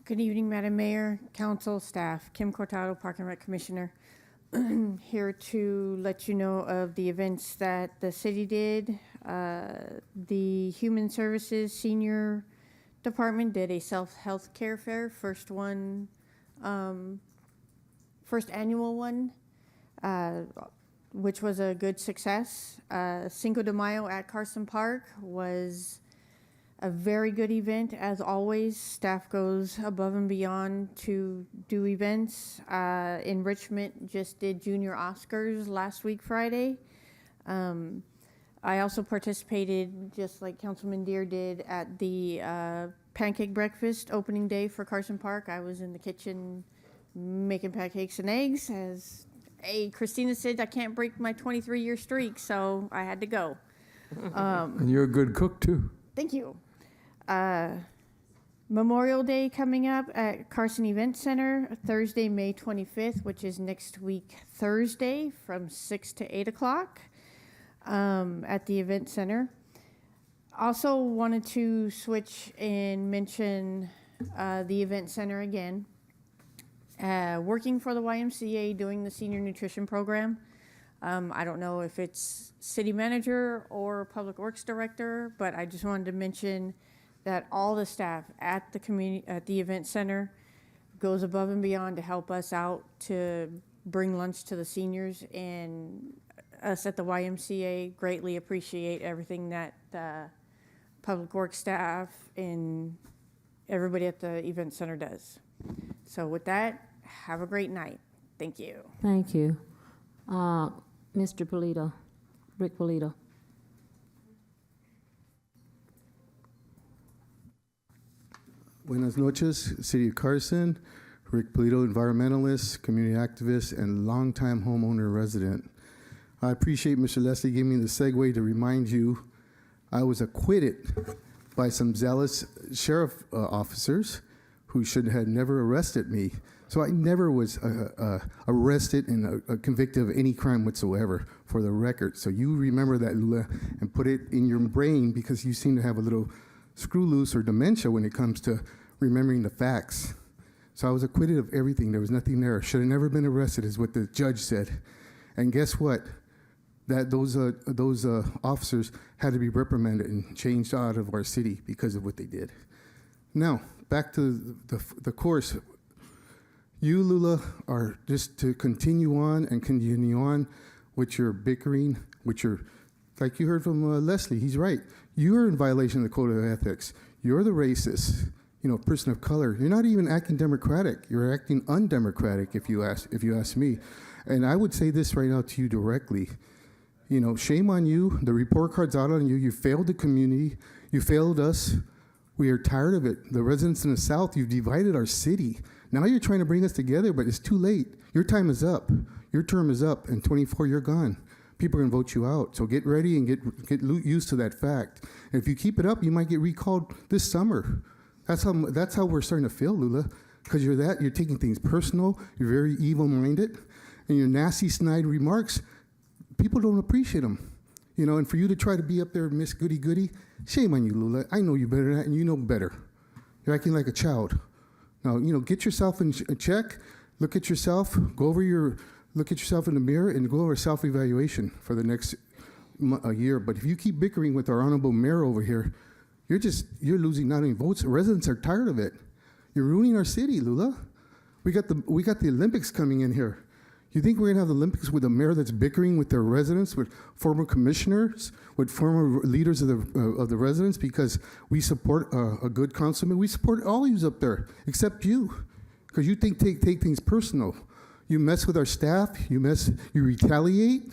Good evening, Madam Mayor, Council, staff. Kim Cortado, Park and Rec Commissioner. Here to let you know of the events that the city did. The Human Services Senior Department did a self-health care fair, first annual one, which was a good success. Cinco de Mayo at Carson Park was a very good event. As always, staff goes above and beyond to do events. Enrichment just did Junior Oscars last week, Friday. I also participated, just like Councilman Deere did, at the pancake breakfast opening day for Carson Park. I was in the kitchen making pancakes and eggs. As Christina said, I can't break my 23-year streak, so I had to go. And you're a good cook, too. Thank you. Memorial Day coming up at Carson Event Center, Thursday, May 25th, which is next week, Thursday, from 6 to 8 o'clock at the Event Center. Also wanted to switch and mention the Event Center again. Working for the YMCA, doing the Senior Nutrition Program. I don't know if it's City Manager or Public Works Director, but I just wanted to mention that all the staff at the event center goes above and beyond to help us out to bring lunch to the seniors, and us at the YMCA greatly appreciate everything that the Public Works staff and everybody at the event center does. So with that, have a great night. Thank you. Thank you. Mr. Polito, Rick Polito. Buenas noches, City of Carson. Rick Polito, environmentalist, community activist, and longtime homeowner resident. I appreciate Mr. Leslie giving me the segue to remind you I was acquitted by some zealous sheriff officers who should have never arrested me. So I never was arrested and convicted of any crime whatsoever, for the record. So you remember that, Lula, and put it in your brain, because you seem to have a little screw loose or dementia when it comes to remembering the facts. So I was acquitted of everything. There was nothing there. Should have never been arrested, is what the judge said. And guess what? That those officers had to be reprimanded and changed out of our city because of what they did. Now, back to the course. You, Lula, are just to continue on and continue on with your bickering, with your, like you heard from Leslie, he's right. You're in violation of the code of ethics. You're the racist, person of color. You're not even acting democratic. You're acting undemocratic, if you ask me. And I would say this right now to you directly. Shame on you. The report card's out on you. You failed the community. You failed us. We are tired of it. The residents in the South, you've divided our city. Now you're trying to bring us together, but it's too late. Your time is up. Your term is up. In 24, you're gone. People are going to vote you out. So get ready and get used to that fact. And if you keep it up, you might get recalled this summer. That's how we're starting to feel, Lula, because you're taking things personal. You're very evil-minded, and your nasty, snide remarks, people don't appreciate them. And for you to try to be up there, Miss Goody Goody, shame on you, Lula. I know you better than that, and you know better. You're acting like a child. Now, get yourself in check. Look at yourself. Look at yourself in the mirror and go over a self-evaluation for the next year. But if you keep bickering with our honorable mayor over here, you're losing not only votes. Residents are tired of it. You're ruining our city, Lula. We got the Olympics coming in here. You think we're gonna have the Olympics with a mayor that's bickering with their residents, with former commissioners, with former leaders of the residents, because we support a good councilman? We support all of you up there, except you, because you take things personal. You mess with our staff. You retaliate.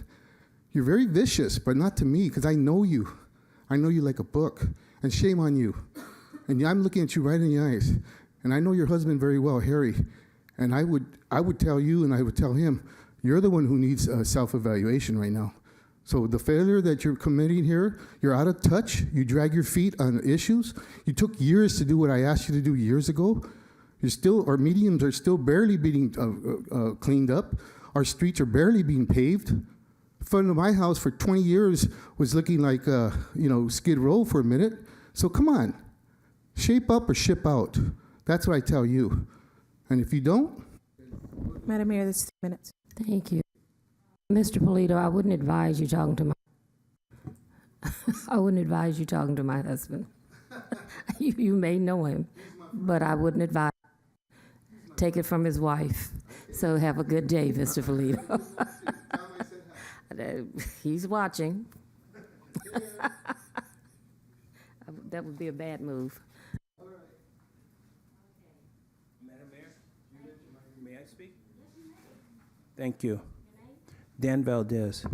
You're very vicious, but not to me, because I know you. I know you like a book, and shame on you. And I'm looking at you right in the eyes, And I know your husband very well, Harry. And I would tell you, and I would tell him, you're the one who needs self-evaluation right now. So the failure that you're committing here, you're out of touch. You drag your feet on issues. You took years to do what I asked you to do years ago. Our mediums are still barely being cleaned up. Our streets are barely being paved. In front of my house for 20 years was looking like, Skid Row for a minute. So come on, shape up or ship out. That's what I tell you. And if you don't. Madam Mayor, this is 2 minutes. Thank you. Mr. Polito, I wouldn't advise you talking to my husband. You may know him, but I wouldn't advise. Take it from his wife. So have a good day, Mr. Polito. He's watching. That would be a bad move. Madam Mayor, may I speak? Thank you. Dan Valdez.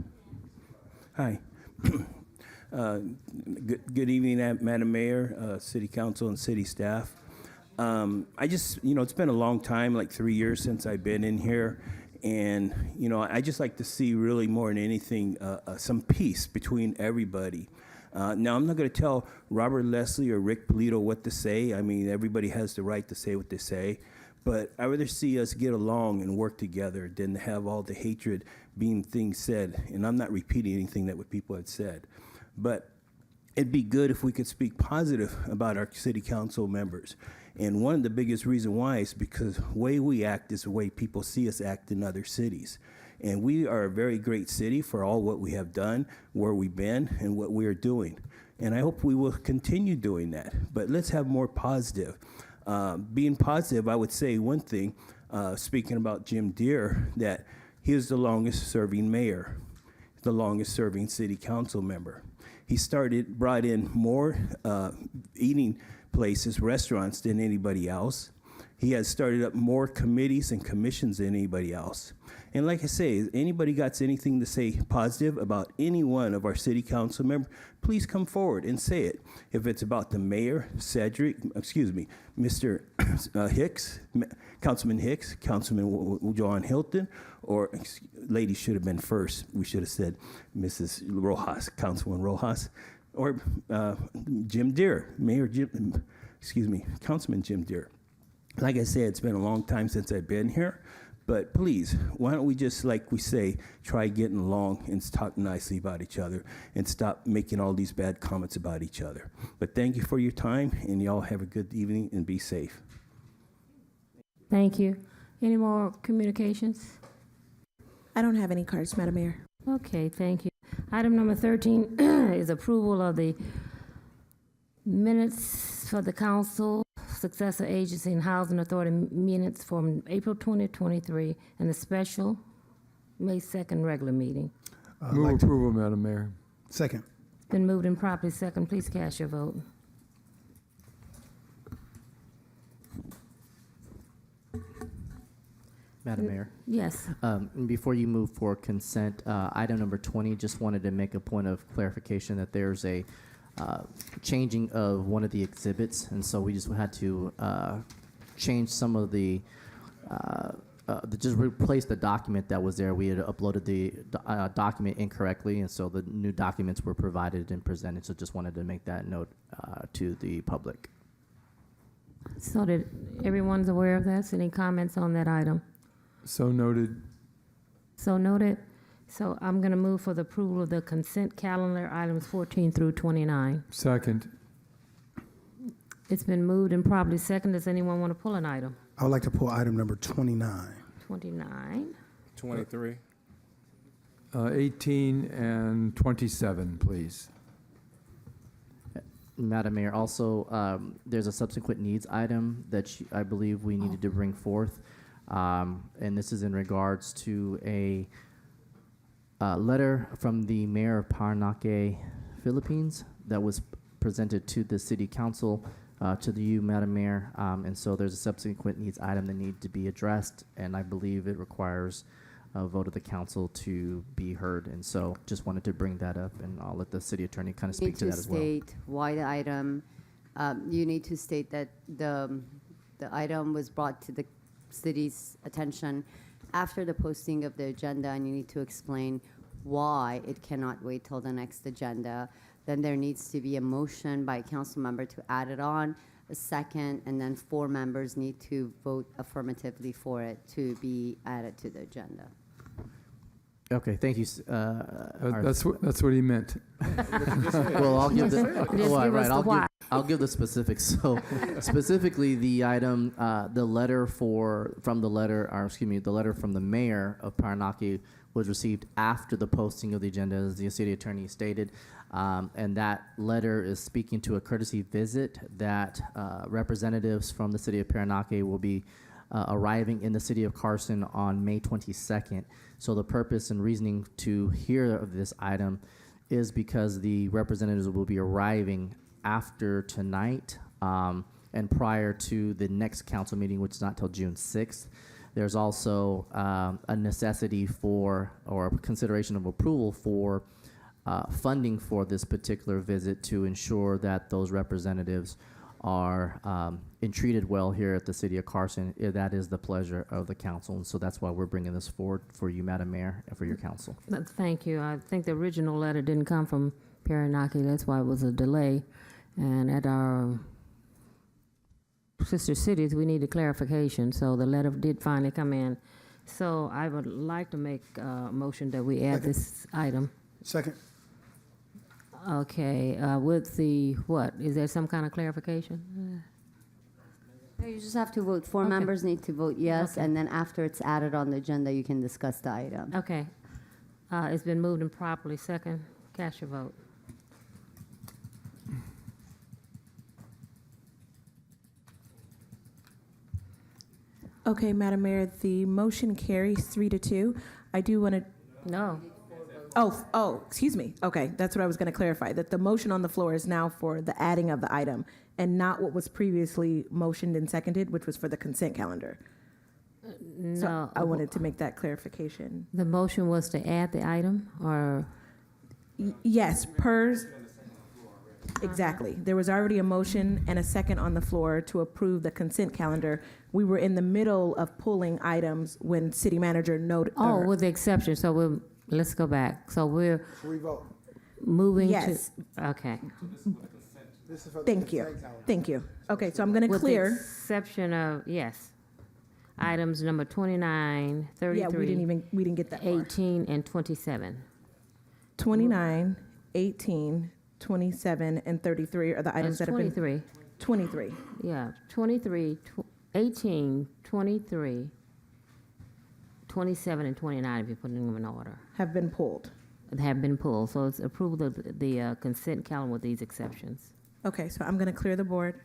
Hi. Good evening, Madam Mayor, City Council, and City staff. It's been a long time, like 3 years since I've been in here. And, I just like to see really more than anything some peace between everybody. Now, I'm not going to tell Robert Leslie or Rick Polito what to say. I mean, everybody has the right to say what they say. But I'd rather see us get along and work together than to have all the hatred being things said. And I'm not repeating anything that what people had said. But it'd be good if we could speak positive about our city council members. And one of the biggest reasons why is because the way we act is the way people see us act in other cities. And we are a very great city for all what we have done, where we've been, and what we are doing. And I hope we will continue doing that. But let's have more positive. Being positive, I would say one thing, speaking about Jim Deere, that he is the longest serving mayor, the longest serving city council member. He brought in more eating places, restaurants than anybody else. He has started up more committees and commissions than anybody else. And like I say, anybody got anything to say positive about any one of our city council members, please come forward and say it. If it's about the mayor, Mr. Hicks, Councilman Hicks, Councilman John Hilton, or lady should have been first. We should have said Mrs. Rojas, Councilman Rojas, or Jim Deere, Councilman Jim Deere. Like I said, it's been a long time since I've been here, but please, why don't we just, like we say, try getting along and talk nicely about each other and stop making all these bad comments about each other. But thank you for your time, and y'all have a good evening and be safe. Thank you. Any more communications? I don't have any cards, Madam Mayor. Okay, thank you. Item number 13 is approval of the minutes for the council, successor agency and housing authority minutes from April 2023 and the special May 2nd regular meeting. Move approval, Madam Mayor. Second. Been moved and properly second. Please cast your vote. Madam Mayor. Yes. Before you move for consent, item number 20, just wanted to make a point of clarification that there's a changing of one of the exhibits, and so we just had to change some of the just replace the document that was there. We had uploaded the document incorrectly, and so the new documents were provided and presented. So just wanted to make that note to the public. So that everyone's aware of this. Any comments on that item? So noted. So noted. So I'm going to move for the approval of the consent calendar, items 14 through 29. Second. It's been moved and probably second. Does anyone want to pull an item? I would like to pull item number 29. 29. 23. 18 and 27, please. Madam Mayor, also, there's a subsequent needs item that I believe we needed to bring forth, and this is in regards to a letter from the mayor of Paranaque, Philippines, that was presented to the city council, to you, Madam Mayor, and so there's a subsequent needs item that needs to be addressed, and I believe it requires a vote of the council to be heard, and so just wanted to bring that up, and I'll let the city attorney kind of speak to that as well. You need to state why the item, you need to state that the the item was brought to the city's attention after the posting of the agenda, and you need to explain why it cannot wait till the next agenda, then there needs to be a motion by a council member to add it on, a second, and then 4 members need to vote affirmatively for it to be added to the agenda. Okay, thank you. That's what he meant. Well, I'll give the Just well, give us right. the I'll give the specifics. So, specifically, the item, the letter from the letter from the mayor of Paranaki was received after the posting of the agenda, as the city attorney stated, and that letter is speaking to a courtesy visit that representatives from the city of Paranaki will be arriving in the city of Carson on May 22nd. So the purpose and reasoning to hear of this item is because the representatives will be arriving after tonight and prior to the next council meeting, which is not till June 6th. There's also a necessity for or consideration of approval for funding for this particular visit to ensure that those representatives are entreated well here at the city of Carson. That is the pleasure of the council, and so that's why we're bringing this forward for you, Madam Mayor, and for your council. Thank you. I think the original letter didn't come from Paranaki. That's why it was a delay. And at our sister cities, we needed clarification. So the letter did finally come in. So I would like to make a motion that we add this item. Second. Okay, with the, what? Is there some kind of clarification? No, you just have to vote. 4 Okay. members need to vote yes, Okay. and then after it's added on the agenda, you can discuss the item. Okay. It's been moved and properly second. Cast your vote. Okay, Madam Mayor, the motion carries 3-2. I do want to. No. Oh, excuse me. Okay, that's what I was going to clarify, that the motion on the floor is now for the adding of the item and not what was previously motioned and seconded, which was for the consent calendar. No. So I wanted to make that clarification. The motion was to add the item, or? Yes, exactly. There was already a motion and a second on the floor to approve the consent calendar. We were in the middle of pulling items when city manager noted. Oh, with the exception, so let's go back. So we're Revote. moving to. Yes. Okay. This is for the Thank you. consent calendar. Thank you. Okay, so I'm going to With the clear. exception of, yes, items number 29, 33. Yeah, we didn't get that far. 18, and 27. 29, 18, 27, and 33 are the items that have been. 23. 23 Yeah, 23, 18, 23, 27, and 29, if you're putting them in order, have been pulled. have been pulled. So it's approval of the consent calendar with these exceptions. Okay, so I'm going to clear the board.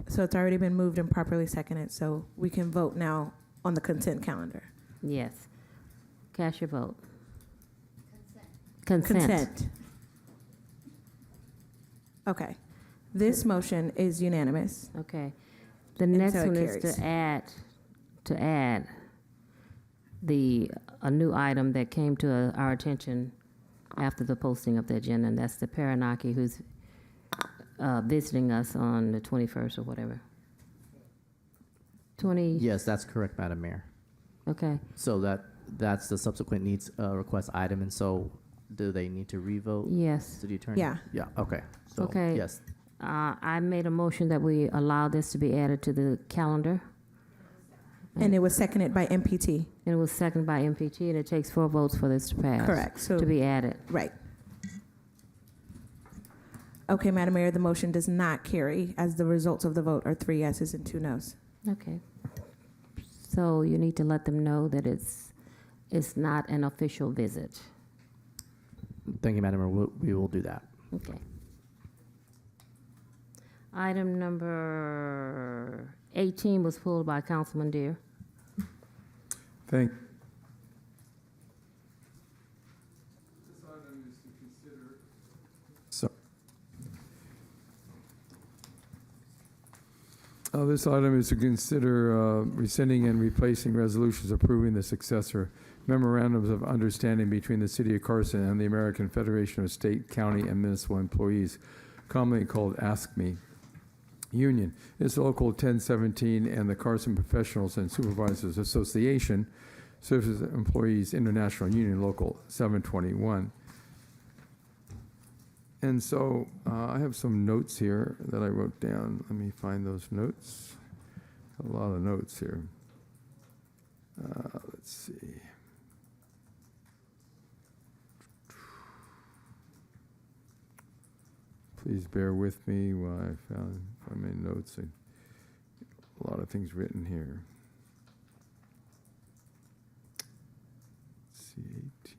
So it's already been moved and properly seconded, so we can vote now on the consent calendar. Yes. Cast your vote. Consent. Okay. This motion is unanimous. Okay. The And next so it one is carries. to add a new item that came to our attention after the posting of the agenda, and that's the Paranaki who's visiting us on the 21st or whatever. 20. Yes, that's correct, Madam Mayor. Okay. So that's the subsequent needs request item, and so do they need to revote? Yes. City attorney? Yeah. Yeah, okay. So, Okay. yes. I made a motion that we allow this to be added to the calendar. And it was seconded by MPT. And it was seconded by MPT, and it takes 4 votes for this to pass. Correct. So To be added. Right. Okay, Madam Mayor, the motion does not carry, as the results of the vote are 3 yeses and 2 nos. Okay. So you need to let them know that it's not an official visit. Thank you, Madam Mayor. We will do that. Okay. Item number 18 was pulled by Councilman Deere. Thank. This item is to consider rescinding and replacing resolutions approving the successor memorandums of understanding between the City of Carson and the American Federation of State, County, and Municipal Employees, commonly called ASCME. Union. It's Local 1017 and the Carson Professionals and Supervisors Association, Services Employees International Union Local 721. And so I have some notes here that I wrote down. Let me find those notes. A lot of notes here. Let's see. Please bear with me while I find my notes. A lot of things written here. Let's see, 18.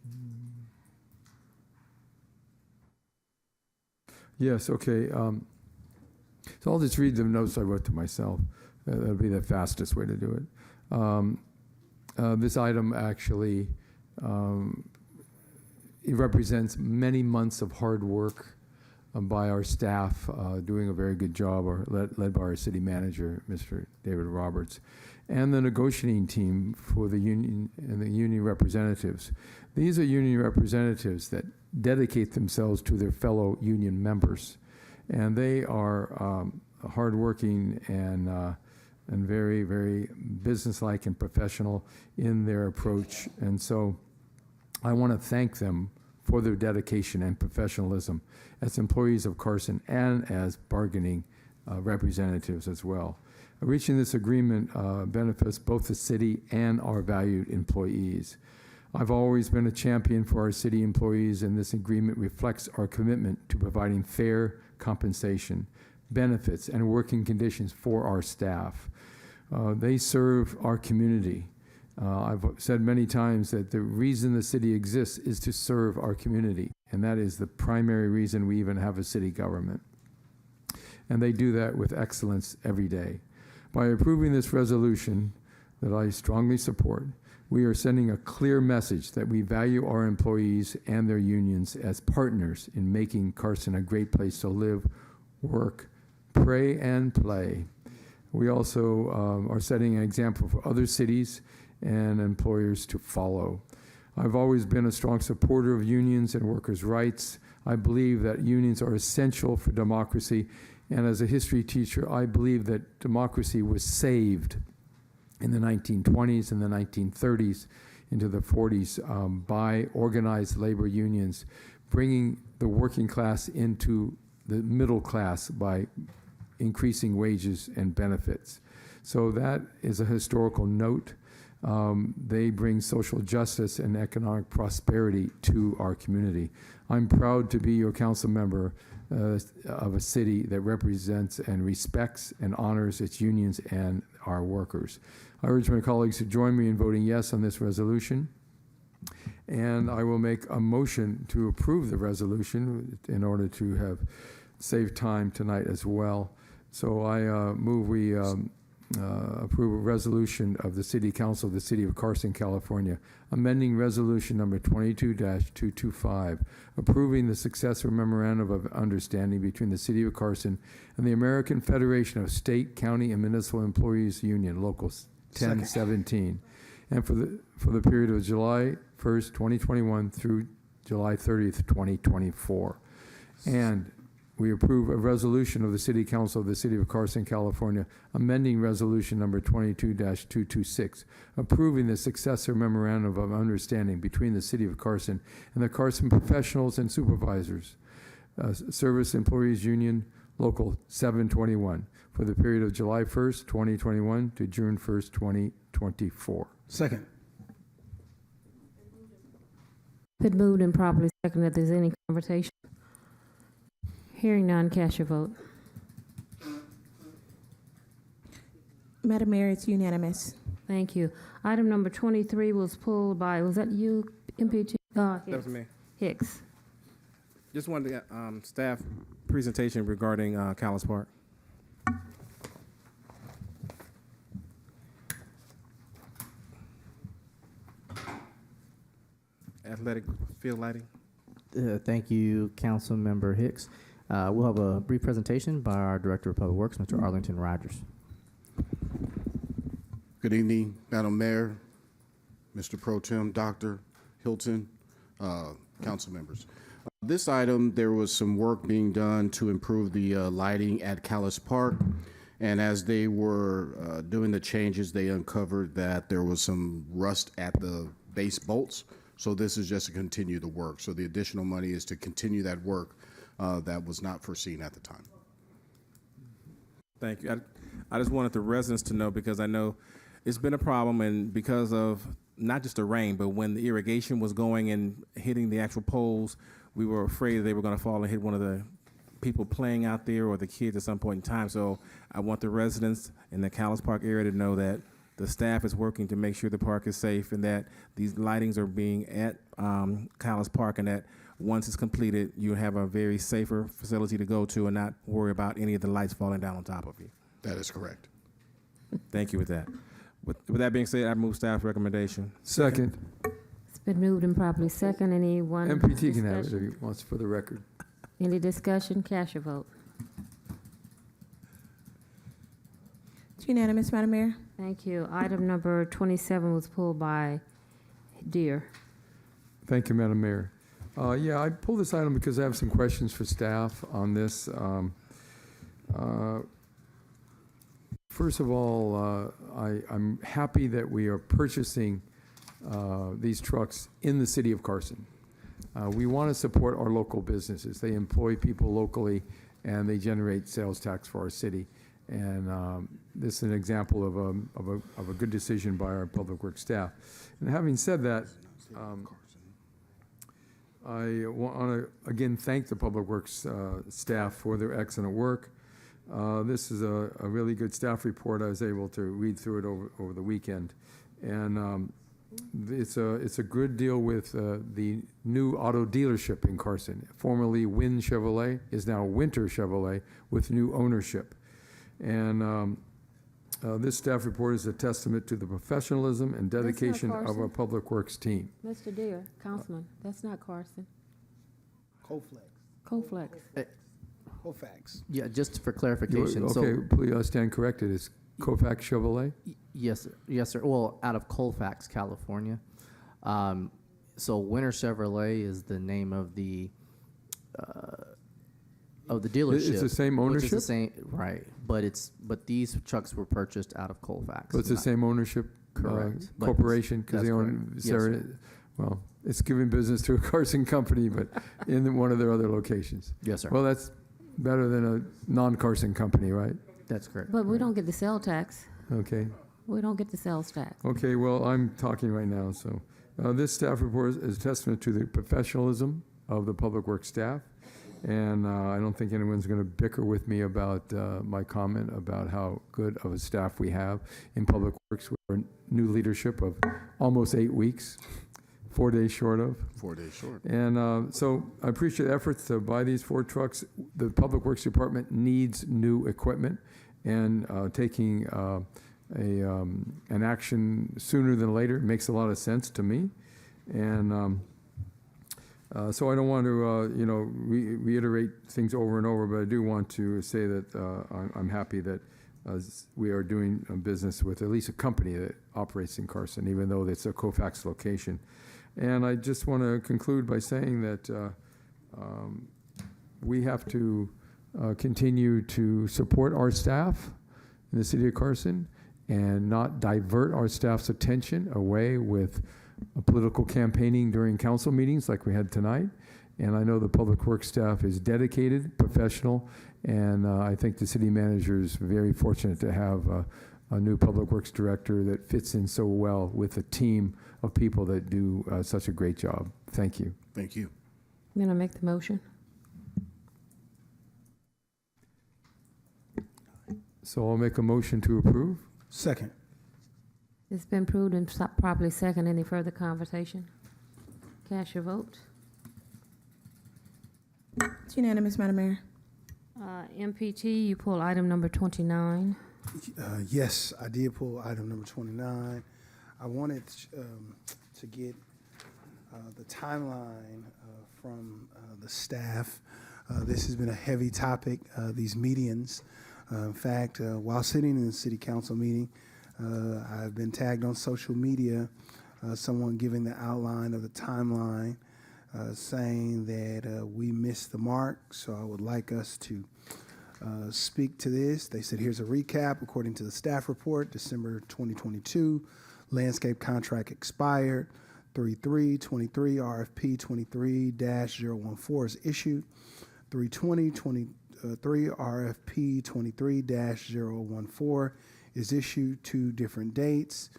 Yes, okay. So I'll just read the notes I wrote to myself. That'll be the fastest way to do it. This item actually it represents many months of hard work by our staff, doing a very good job, led by our city manager, Mr. David Roberts, and the negotiating team for the union and the union representatives. These are union representatives that dedicate themselves to their fellow union members, and they are hardworking and very, very businesslike and professional in their approach. And so I want to thank them for their dedication and professionalism as employees of Carson and as bargaining representatives as well. Reaching this agreement benefits both the city and our valued employees. I've always been a champion for our city employees, and this agreement reflects our commitment to providing fair compensation, benefits, and working conditions for our staff. They serve our community. I've said many times that the reason the city exists is to serve our community, and that is the primary reason we even have a city government. And they do that with excellence every day. By approving this resolution that I strongly support, we are sending a clear message that we value our employees and their unions as partners in making Carson a great place to live, work, pray, and play. We also are setting an example for other cities and employers to follow. I've always been a strong supporter of unions and workers' rights. I believe that unions are essential for democracy, and as a history teacher, I believe that democracy was saved in the 1920s and the 1930s into the 40s by organized labor unions, bringing the working class into the middle class by increasing wages and benefits. So that is a historical note. They bring social justice and economic prosperity to our community. I'm proud to be your council member of a city that represents and respects and honors its unions and our workers. I urge my colleagues to join me in voting yes on this resolution, and I will make a motion to approve the resolution in order to have saved time tonight as well. So I move we approve a resolution of the City Council of the City of Carson, California, amending resolution number 22-225, approving the successor memorandum of understanding between the City of Carson and the American Federation of State, County, and Municipal Employees Union, Local 1017, and for the period of July 1st, 2021 through July 30th, 2024. And we approve a resolution of the City Council of the City of Carson, California, amending resolution number 22-226, approving the successor memorandum of understanding between the City of Carson and the Carson Professionals and Supervisors Service Employees Union, Local 721, for the period of July 1st, 2021 to June 1st, 2024. Second. Been moved and properly seconded. If there's any conversation. Hearing none, cast your vote. Madam Mayor, it's unanimous. Thank you. Item number 23 was pulled by, was that you, MPG? That was me. Hicks. Just wanted to get staff presentation regarding Callis Park. Athletic field lighting. Thank you, Council Member Hicks. We'll have a brief presentation by our Director of Public Works, Mr. Arlington Rogers. Good evening, Madam Mayor, Mr. Pro Tem, Dr. Hilton, council members. This item, there was some work being done to improve the lighting at Callis Park. And as they were doing the changes, they uncovered that there was some rust at the base bolts. So this is just to continue the work. So the additional money is to continue that work that was not foreseen at the time. Thank you. I just wanted the residents to know, because I know it's been a problem, and because of not just the rain, but when the irrigation was going and hitting the actual poles, we were afraid they were going to fall and hit one of the people playing out there or the kids at some point in time. So I want the residents in the Callis Park area to know that the staff is working to make sure the park is safe and that these lightings are being at Callis Park, and that once it's completed, you have a very safer facility to go to and not worry about any of the lights falling down on top of you. That is correct. Thank you with that. With that being said, I move staff recommendation. Second. It's been moved and properly second. Anyone? MPT can have it if discussion? he wants for the record. Any discussion? Cast your vote. It's unanimous, Madam Mayor. Thank you. Item number 27 was pulled by Deere. Thank you, Madam Mayor. Yeah, I pulled this item because I have some questions for staff on this. First of all, I'm happy that we are purchasing these trucks in the city of Carson. We want to support our local businesses. They employ people locally, and they generate sales tax for our city. And this is an example of a good decision by our Public Works staff. And having said that, I want to again thank the Public Works staff for their excellent work. This is a really good staff report. I was able to read through it over the weekend, and it's a good deal with the new auto dealership in Carson. Formerly Wynn Chevrolet is now Winter Chevrolet with new ownership, and this staff report is a testament to the professionalism and dedication of our Carson. Public Works team. Mr. Deere, Councilman, that's not Carson. Coflex. Coflex. Kofax. Yeah, just for clarification. Okay, please stand corrected. It's Kofax Chevrolet? Yes, sir. Yes, sir. Well, out of Colfax, California. So Winter Chevrolet is the name of the dealership. It's the same Which is ownership? the same, right? But these trucks were purchased out of Colfax. So it's the same ownership Correct. But corporation because that's they own correct. Yes, Sarah. sir. Well, it's giving business to a Carson company, but in one of their other locations. Yes, sir. Well, that's better than a non-Carson company, right? That's correct. But we don't get the sales tax. Okay. We don't get the sales tax. Okay. Well, I'm talking right now. So this staff report is a testament to the professionalism of the Public Works staff. And I don't think anyone's going to bicker with me about my comment about how good of a staff we have in Public Works with our new leadership of almost 8 weeks, 4 days short of. 4 days short. And so I appreciate the efforts to buy these 4 trucks. The Public Works Department needs new equipment, and taking an action sooner than later makes a lot of sense to me. And so I don't want to, reiterate things over and over, but I do want to say that I'm happy that we are doing business with at least a company that operates in Carson, even though it's a Colfax location. And I just want to conclude by saying that we have to continue to support our staff in the city of Carson and not divert our staff's attention away with political campaigning during council meetings like we had tonight. And I know the Public Works staff is dedicated, professional, and I think the city manager is very fortunate to have a new Public Works director that fits in so well with a team of people that do such a great job. Thank you. Thank you. I'm going to make the motion. So I'll make a motion to approve. Second. It's been proved and properly second. Any further conversation? Cast your vote. It's unanimous, Madam Mayor. MPT, you pull item number 29. Yes, I did pull item number 29. I wanted to get the timeline from the staff. This has been a heavy topic, these medians. In fact, while sitting in the city council meeting, I've been tagged on social media, someone giving the outline of the timeline saying that we missed the mark. So I would like us to speak to this. They said, here's a recap. According to the staff report, December 2022, landscape contract expired. 3/3/23 RFP 23-014 is issued. 3/20/23 RFP 23-014 is issued. 2 different dates.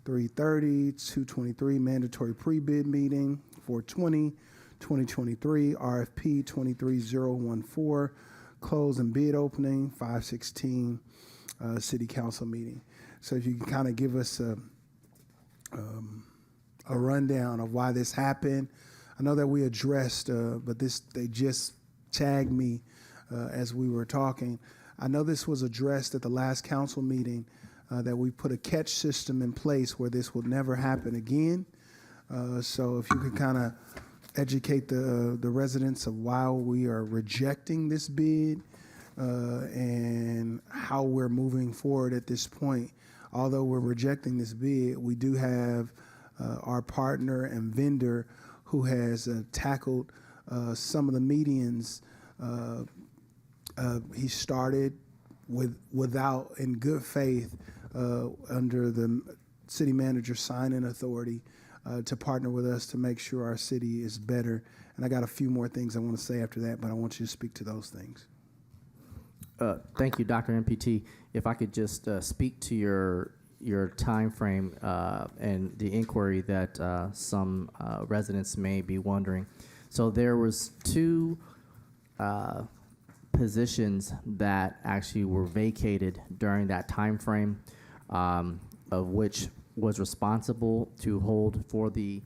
3/30/223 mandatory pre-bid meeting. 4/20/2023 RFP 23-014 close and bid opening. 5/16 city council meeting. So if you can kind of give us a rundown of why this happened. I know that we addressed, but they just tagged me as we were talking. I know this was addressed at the last council meeting, that we put a catch system in place where this will never happen again. So if you could kind of educate the residents of why we are rejecting this bid and how we're moving forward at this point. Although we're rejecting this bid, we do have our partner and vendor who has tackled some of the medians. He started without, in good faith, under the city manager sign-in authority to partner with us to make sure our city is better. And I got a few more things I want to say after that, but I want you to speak to those things. Thank you, Dr. MPT. If I could just speak to your time frame and the inquiry that some residents may be wondering. So there was 2 positions that actually were vacated during that time frame, of which was responsible to hold for the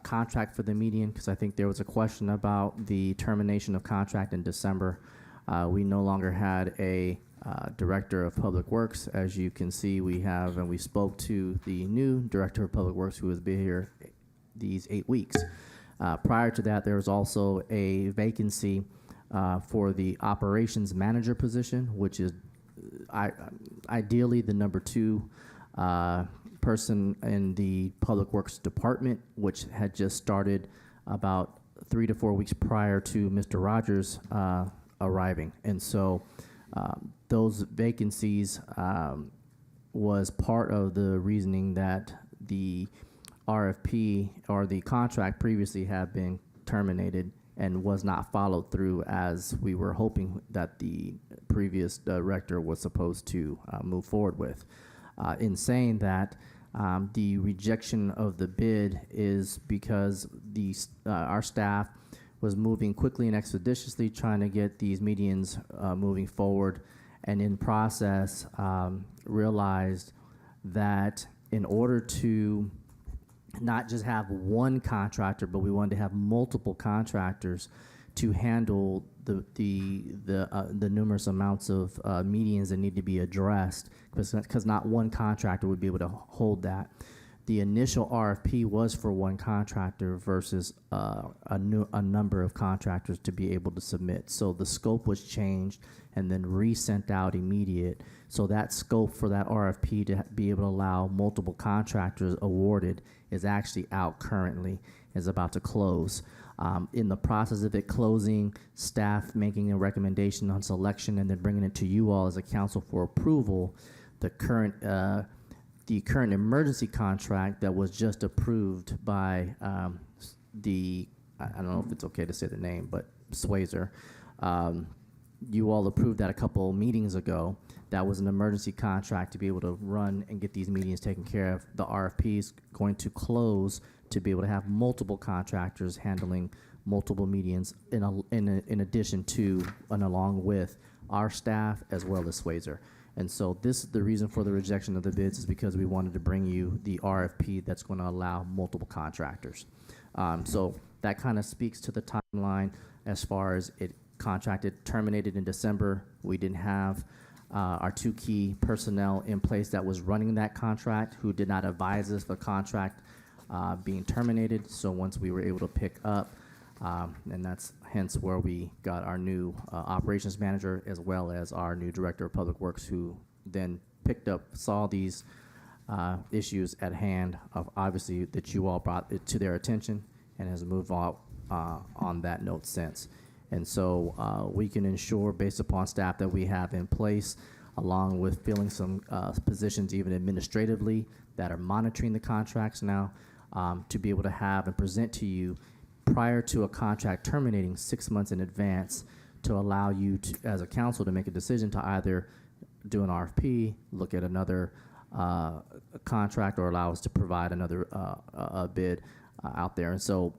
contract for the median, because I think there was a question about the termination of contract in December. We no longer had a Director of Public Works. As you can see, we have, and we spoke to the new Director of Public Works who has been here these 8 weeks. Prior to that, there was also a vacancy for the Operations Manager position, which is ideally the number 2 person in the Public Works Department, which had just started about 3 to 4 weeks prior to Mr. Rogers arriving. And so those vacancies was part of the reasoning that the RFP or the contract previously had been terminated and was not followed through as we were hoping that the previous director was supposed to move forward with. In saying that, the rejection of the bid is because our staff was moving quickly and expeditiously trying to get these medians moving forward, and in process realized that in order to not just have one contractor, but we wanted to have multiple contractors to handle the numerous amounts of medians that need to be addressed, because not one contractor would be able to hold that. The initial RFP was for one contractor versus a number of contractors to be able to submit. So the scope was changed and then resent out immediate. So that scope for that RFP to be able to allow multiple contractors awarded is actually out currently, is about to close. In the process of it closing, staff making a recommendation on selection and then bringing it to you all as a council for approval, the current emergency contract that was just approved by I don't know if it's okay to say the name, but Swayzer. You all approved that a couple meetings ago. That was an emergency contract to be able to run and get these meetings taken care of. The RFP is going to close to be able to have multiple contractors handling multiple medians in addition to and along with our staff as well as Swayzer. And so this is the reason for the rejection of the bids, is because we wanted to bring you the RFP that's going to allow multiple contractors. So that kind of speaks to the timeline as far as it terminated in December. We didn't have our 2 key personnel in place that was running that contract who did not advise us the contract being terminated. So once we were able to pick up, and that's hence where we got our new operations manager as well as our new director of public works, who then saw these issues at hand of obviously that you all brought it to their attention and has moved on that note since. And so we can ensure, based upon staff that we have in place, along with filling some positions even administratively that are monitoring the contracts now, to be able to have and present to you prior to a contract terminating 6 months in advance, to allow you to, as a council, to make a decision to either do an RFP, look at another contract, or allow us to provide another bid out there. And so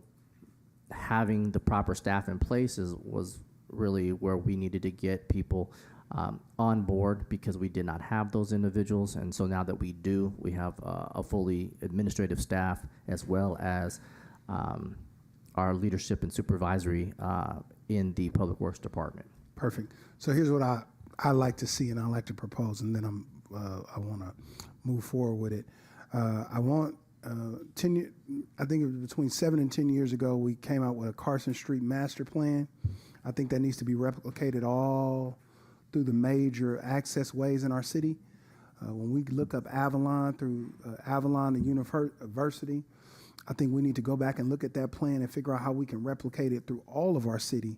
having the proper staff in place was really where we needed to get people on board, because we did not have those individuals. And so now that we do, we have a fully administrative staff, as well as our leadership and supervisory in the Public Works Department. Perfect. So here's what I like to see, and I like to propose, and then I want to move forward with it. I want 10. I think it was between 7 and 10 years ago, we came out with a Carson Street master plan. I think that needs to be replicated all through the major access ways in our city. When we look up Avalon through Avalon, the university, I think we need to go back and look at that plan and figure out how we can replicate it through all of our city.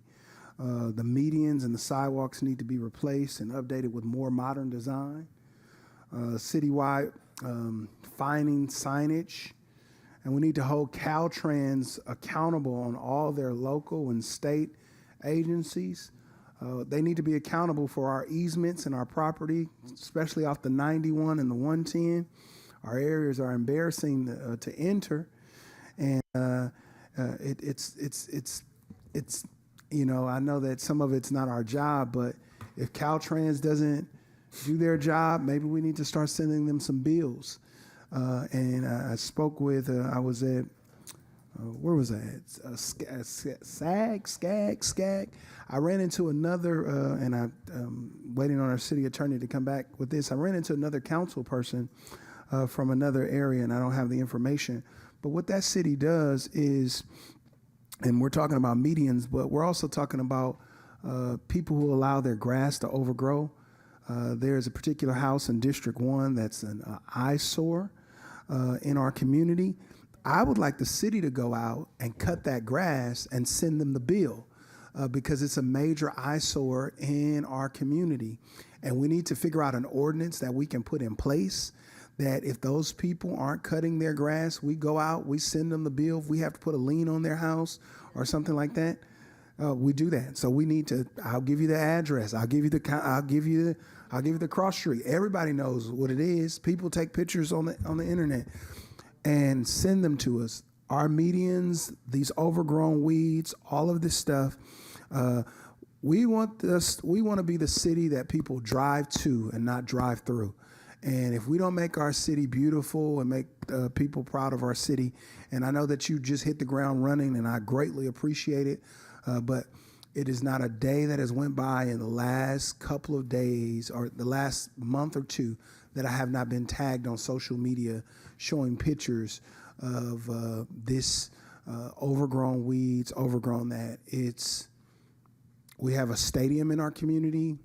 The medians and the sidewalks need to be replaced and updated with more modern design. Citywide fining signage. And we need to hold Caltrans accountable on all their local and state agencies. They need to be accountable for our easements and our property, especially off the 91 and the 110. Our areas are embarrassing to enter. And it's you know, I know that some of it's not our job, but if Caltrans doesn't do their job, maybe we need to start sending them some bills. And I spoke with, I was at, where was I at? SCAG. I ran into another, and I'm waiting on our city attorney to come back with this. I ran into another council person from another area, and I don't have the information. But what that city does is, and we're talking about medians, but we're also talking about people who allow their grass to overgrow. There's a particular house in District 1 that's an eyesore in our community. I would like the city to go out and cut that grass and send them the bill because it's a major eyesore in our community. And we need to figure out an ordinance that we can put in place that if those people aren't cutting their grass, we go out, we send them the bill. If we have to put a lien on their house or something like that, we do that. So we need to. I'll give you the address. I'll give you the cross street. Everybody knows what it is. People take pictures on the internet and send them to us. Our medians, these overgrown weeds, all of this stuff. We want to be the city that people drive to and not drive through. And if we don't make our city beautiful and make people proud of our city, and I know that you just hit the ground running, and I greatly appreciate it, but it is not a day that has went by in the last couple of days or the last month or two that I have not been tagged on social media showing pictures of this overgrown weeds, overgrown that. We have a stadium in our community,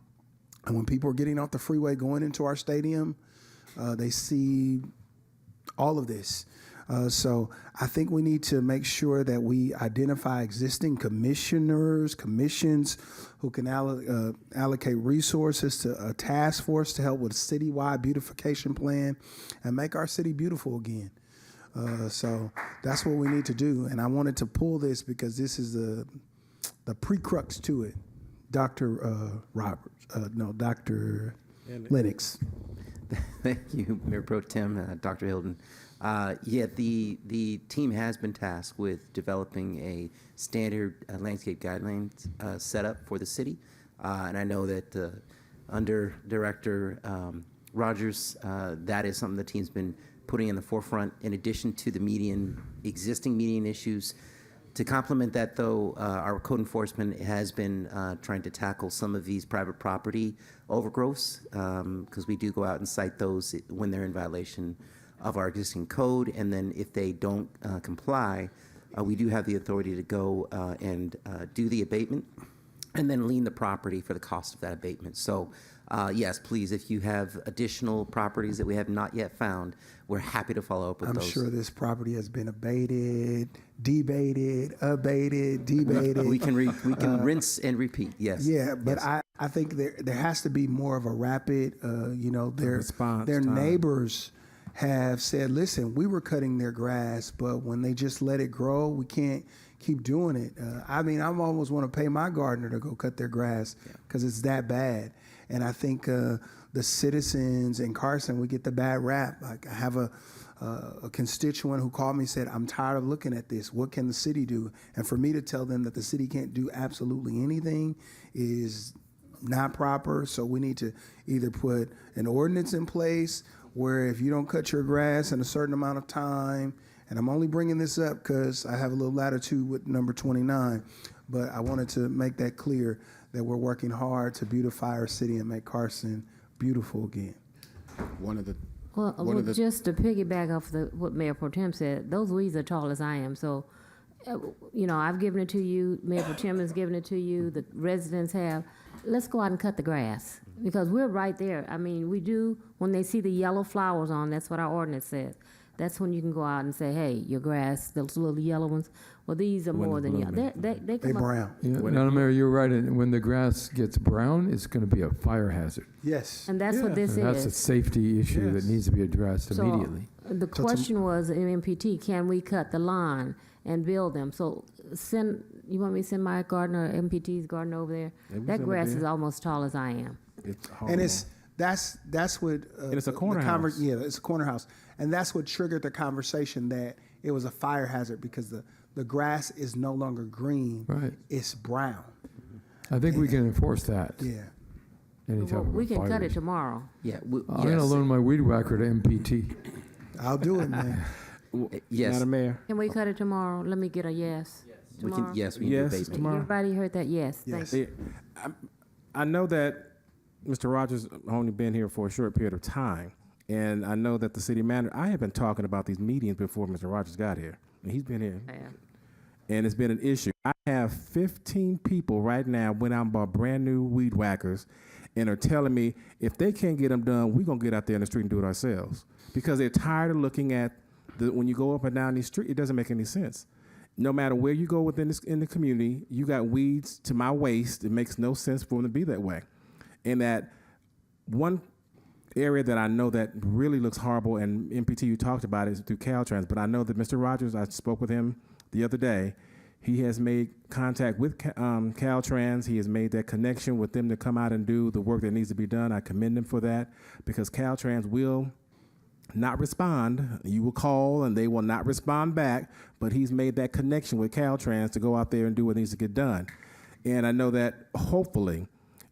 and when people are getting off the freeway going into our stadium, they see all of this. So I think we need to make sure that we identify existing commissions who can allocate resources to a task force to help with a citywide beautification plan and make our city beautiful again. So that's what we need to do. And I wanted to pull this because this is the pre-crux to it. Dr. Dr. Lennox. Thank you, Mayor Pro Tem, Dr. Hilden. The team has been tasked with developing a standard landscape guidelines setup for the city. And I know that under Director Rogers, that is something the team's been putting in the forefront in addition to the existing median issues. To complement that, though, our code enforcement has been trying to tackle some of these private property overgrowths because we do go out and cite those when they're in violation of our existing code. And then if they don't comply, we do have the authority to go and do the abatement. and then lien the property for the cost of that abatement. So, yes, please, if you have additional properties that we have not yet found, we're happy to follow up with I'm those. sure this property has been abated, debated, abated, debated. We can rinse and repeat. Yes. Yeah, but Yes. I think there has to be more of a rapid, their response their time. neighbors have said, listen, we were cutting their grass, but when they just let it grow, we can't keep doing it. I mean, I almost want to pay my gardener to go cut their grass because it's that bad. And I think the citizens in Carson, we get the bad rap. Like I have a constituent who called me and said, I'm tired of looking at this. What can the city do? And for me to tell them that the city can't do absolutely anything is not proper. So we need to either put an ordinance in place where if you don't cut your grass in a certain amount of time, and I'm only bringing this up because I have a little latitude with number 29, but I wanted to make that clear that we're working hard to beautify our city and make Carson beautiful again. Well, just to piggyback off what Mayor Pro Tem said, those weeds are tall as I am. So, I've given it to you. Mayor Pro Tem has given it to you. The residents have. Let's go out and cut the grass because we're right there. I mean, we do, when they see the yellow flowers on, that's what our ordinance says. That's when you can go out and say, hey, your grass, those little yellow ones, well, these are more than yellow. They come up. Brown. Madam Mayor, you're right. And when the grass gets brown, it's going to be a fire hazard. Yes. And that's what this And that's a is. safety issue that needs to be addressed So, immediately. the question was in MPT, can we cut the lawn and build them? So you want me to send my gardener, MPT's gardener over there? Yeah, we That send it grass there. is almost tall as I am. It's And that's what And it's a corner house. Yeah, it's a corner house, and that's what triggered the conversation that it was a fire hazard because the grass is no longer green, Right. it's brown. I think we can enforce that. Yeah. Any type Well, of we can fire cut it issue. tomorrow. Yeah. I'm going to loan my weed whacker to MPT. I'll do it, man. Yes. Madam Mayor. Can we cut it tomorrow? Let me get a yes. We Tomorrow? can. Yes, we can Yes, do abatement. tomorrow. Everybody heard that? Yes. Thank you. I know that Mr. Rogers only been here for a short period of time, and I know that the city manager, I have been talking about these meetings before Mr. Rogers got here. And he's been here, and it's been an issue. I have 15 people right now went out and bought brand new weed whackers and are telling me if they can't get them done, we're going to get out there in the street and do it ourselves because they're tired of looking at when you go up and down the street, it doesn't make any sense. No matter where you go in the community, you got weeds to my waist. It makes no sense for them to be that way. And that one area that I know that really looks horrible, and MPT, you talked about it, is through Caltrans, but I know that Mr. Rogers, I spoke with him the other day, he has made contact with Caltrans. He has made that connection with them to come out and do the work that needs to be done. I commend him for that because Caltrans will not respond. You will call and they will not respond back, but he's made that connection with Caltrans to go out there and do what needs to get done. And I know that hopefully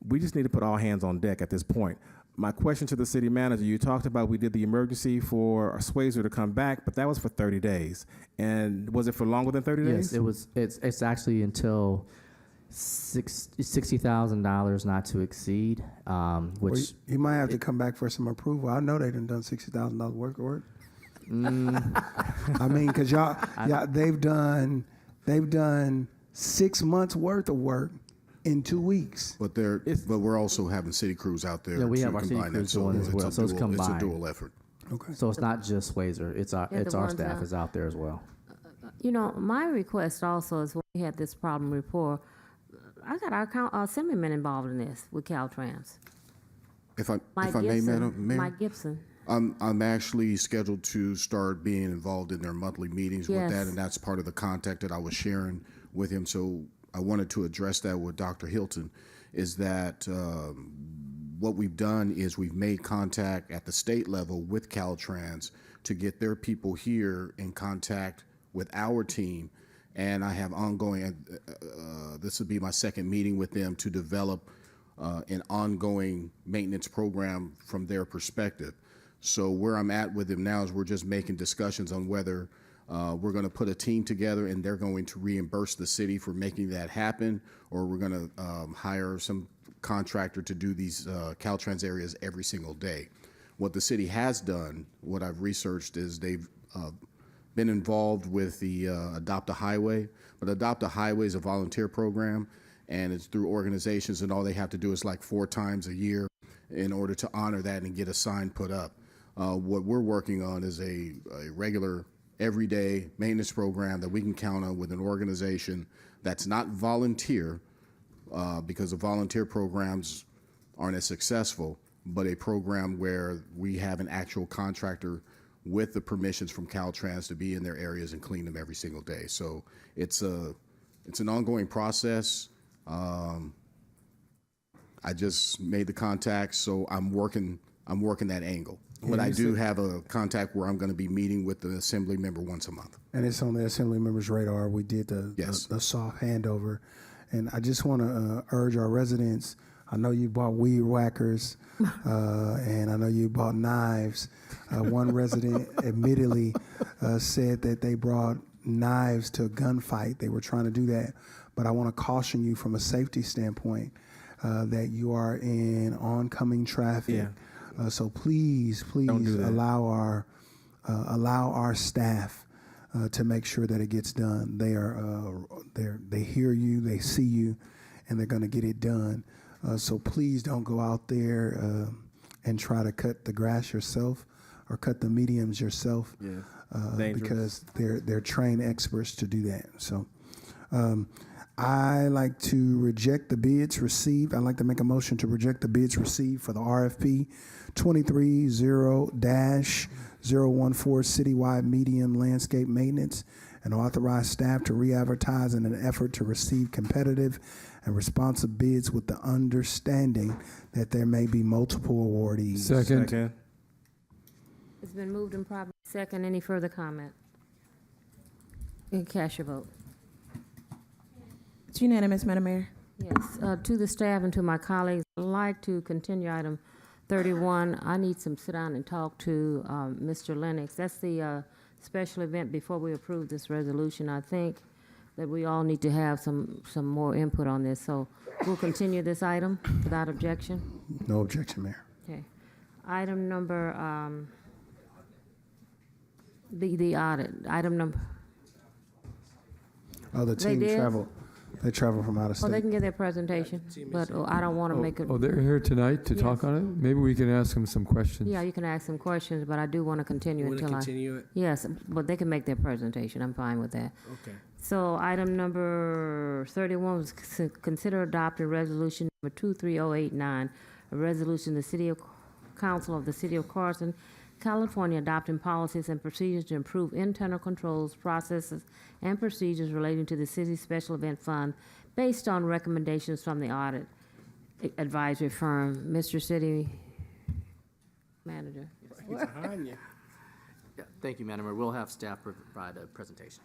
we just need to put all hands on deck at this point. My question to the city manager, you talked about we did the emergency for Swayzer to come back, but that was for 30 days. And was it for longer than 30 days? Yes, it was. It's actually until $60,000 not to exceed, Well, which you might have to come back for some approval. I know they done $60,000 worth of work. I mean, because y'all, they've done 6 months worth of work in 2 weeks. But we're also having city crews out there. Yeah, we to have our city combine that, crews doing as well, so it's It's combined. a dual effort. Okay. So it's not just Swayzer. It's our Yeah, the ones staff out. is out there as well. My request also is when we had this problem before, I got our assemblyman involved in this with Caltrans. If I Mike may, Gibson. Madam Mayor, Mike Gibson. I'm actually scheduled to start being involved in their monthly meetings with Yes. that, and that's part of the contact that I was sharing with him. So I wanted to address that with Dr. Hilton. Is that what we've done is we've made contact at the state level with Caltrans to get their people here in contact with our team, and I have ongoing. This will be my second meeting with them to develop an ongoing maintenance program from their perspective. So where I'm at with them now is we're just making discussions on whether we're going to put a team together and they're going to reimburse the city for making that happen, or we're going to hire some contractor to do these Caltrans areas every single day. What the city has done, what I've researched, is they've been involved with the Adopt a Highway, but Adopt a Highway is a volunteer program, and it's through organizations, and all they have to do is like 4 times a year in order to honor that and get a sign put up. What we're working on is a regular, everyday maintenance program that we can count on with an organization that's not volunteer, because the volunteer programs aren't as successful, but a program where we have an actual contractor with the permissions from Caltrans to be in their areas and clean them every single day. So it's an ongoing process. I just made the contact, so I'm working that angle. But I do have a contact where I'm going to be meeting with the assembly member once a month. And it's on the assembly members' radar. We did the soft handover. And I just want to urge our residents, I know you bought weed whackers, and I know you bought knives. One resident admittedly said that they brought knives to a gunfight. They were trying to do that. But I want to caution you from a safety standpoint that you are in oncoming traffic. Yeah. So please allow our staff to make sure that it gets done. They hear you, they see you, and they're going to get it done. So please don't go out there and try to cut the grass yourself or cut the mediums yourself, because they're trained experts to do that. So I like to reject the bids received. I'd like to make a motion to reject the bids received for the RFP 230-014 citywide medium landscape maintenance, and authorize staff to re-advertise in an effort to receive competitive and responsive bids with the understanding that there may be multiple awardees. Second. It's been moved and properly second. Any further comment? You can cast your vote. It's unanimous, Madam Mayor. Yes, to the staff and to my colleagues, I'd like to continue item 31. I need some sit down and talk to Mr. Lennox. That's the special event before we approve this resolution. I think that we all need to have some more input on this. So we'll continue this item without objection. No objection, Mayor. Okay. Item number, the audit. Item number. Oh, the team traveled. They travel from out of state. Oh, they can get their presentation, but I don't want to make it. Oh, they're here tonight to talk on it? Maybe we can ask them some questions. Yeah, you can ask some questions, but I do want to continue until continue it? Yes, but they can make their presentation. I'm fine with that. Okay. So item number 31 was consider adopting resolution number 23089, a resolution the City Council of the City of Carson, California, adopting policies and procedures to improve internal controls, processes, and procedures relating to the city's special event fund based on recommendations from the audit advisory firm. Mr. City Manager. Behind you. Yeah, thank you, Madam Mayor. We'll have staff provide a presentation.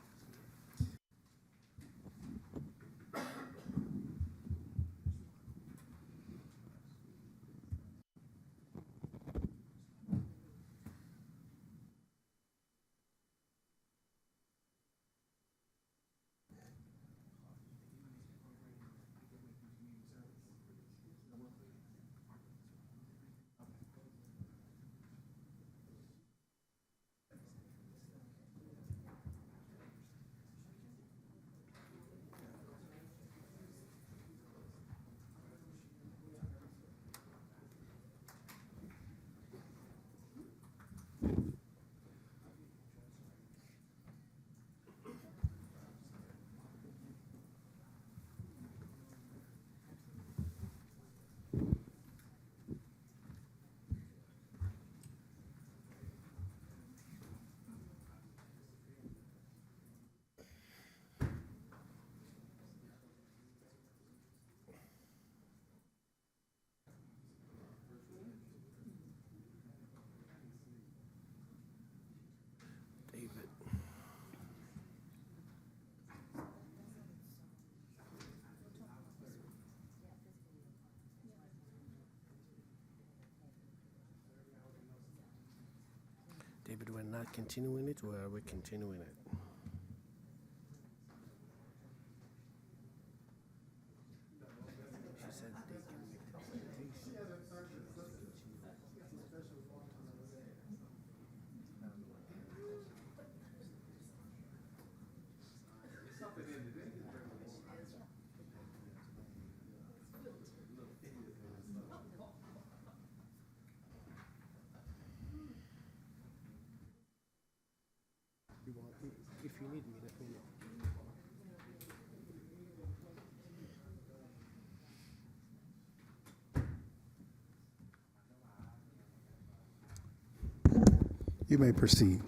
David, we're not continuing it, or are we continuing it? She said they can make the presentation. You may proceed.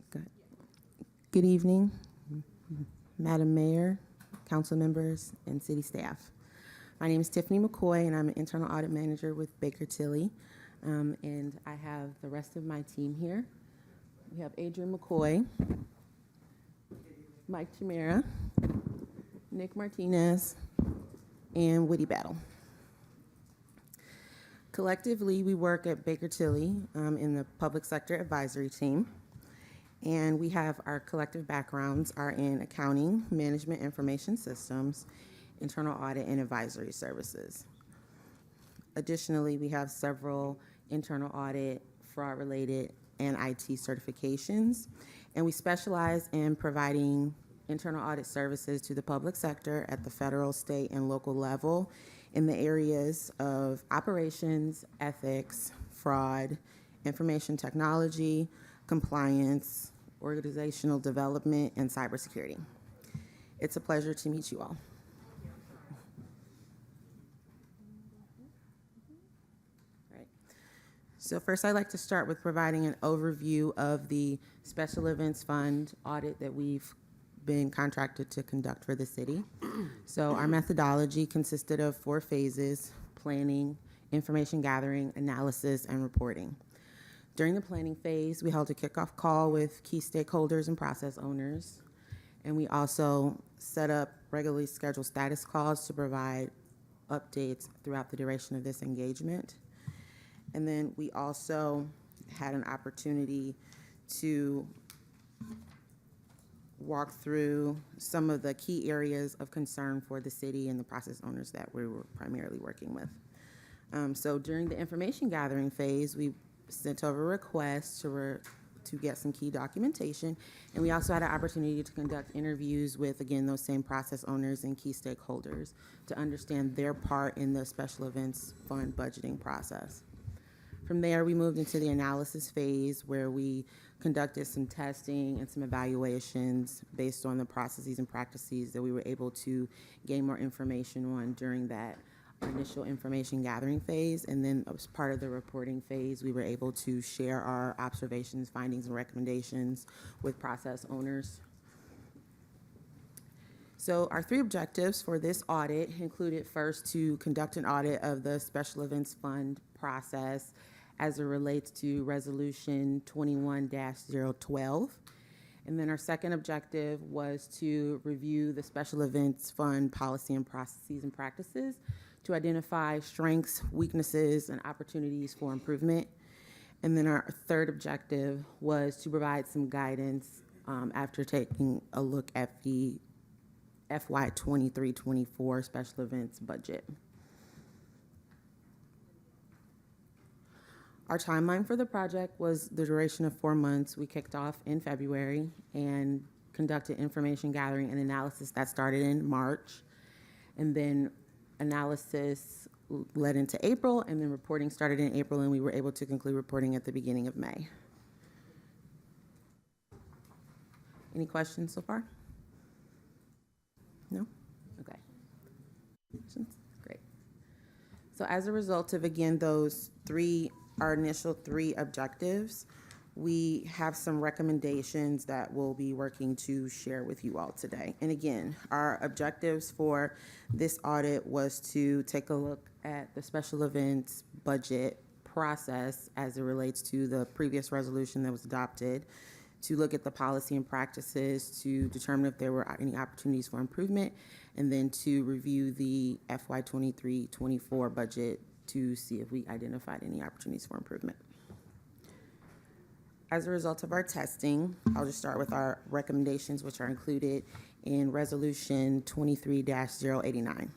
Okay. Good evening, Madam Mayor, council members, and city staff. My name is Tiffany McCoy, and I'm an internal audit manager with Baker Tilly. And I have the rest of my team here. We have Adrian McCoy, Mike Chimera, Nick Martinez, and Woody Battle. Collectively, we work at Baker Tilly in the public sector advisory team. And we have our collective backgrounds are in accounting, management information systems, internal audit, and advisory services. Additionally, we have several internal audit, fraud-related, and IT certifications. And we specialize in providing internal audit services to the public sector at the federal, state, and local level in the areas of operations, ethics, fraud, information technology, compliance, organizational development, and cybersecurity. It's a pleasure to meet you all. Right. So first, I'd like to start with providing an overview of the Special Events Fund audit that we've been contracted to conduct for the city. So our methodology consisted of 4 phases: planning, information gathering, analysis, and reporting. During the planning phase, we held a kickoff call with key stakeholders and process owners, and we also set up regularly scheduled status calls to provide updates throughout the duration of this engagement. And then we also had an opportunity to walk through some of the key areas of concern for the city and the process owners that we were primarily working with. So during the information gathering phase, we sent over requests to get some key documentation, and we also had an opportunity to conduct interviews with, again, those same process owners and key stakeholders to understand their part in the Special Events Fund budgeting process. From there, we moved into the analysis phase, where we conducted some testing and some evaluations based on the processes and practices that we were able to gain more information on during that initial information gathering phase. And then as part of the reporting phase, we were able to share our observations, findings, and recommendations with process owners. So our 3 objectives for this audit included, first, to conduct an audit of the Special Events Fund process as it relates to Resolution 21-012. And then our second objective was to review the Special Events Fund policy and processes and practices to identify strengths, weaknesses, and opportunities for improvement. And then our third objective was to provide some guidance after taking a look at the FY 23-24 special events budget. Our timeline for the project was the duration of 4 months. We kicked off in February and conducted information gathering and analysis that started in March. And then analysis led into April, and then reporting started in April, and we were able to conclude reporting at the beginning of May. Any questions so far? No? Okay. Great. So as a result of, again, our initial 3 objectives, we have some recommendations that we'll be working to share with you all today. And again, our objectives for this audit was to take a look at the special events budget process as it relates to the previous resolution that was adopted, to look at the policy and practices to determine if there were any opportunities for improvement, and then to review the FY 23-24 budget to see if we identified any opportunities for improvement. As a result of our testing, I'll just start with our recommendations, which are included in Resolution 23-089.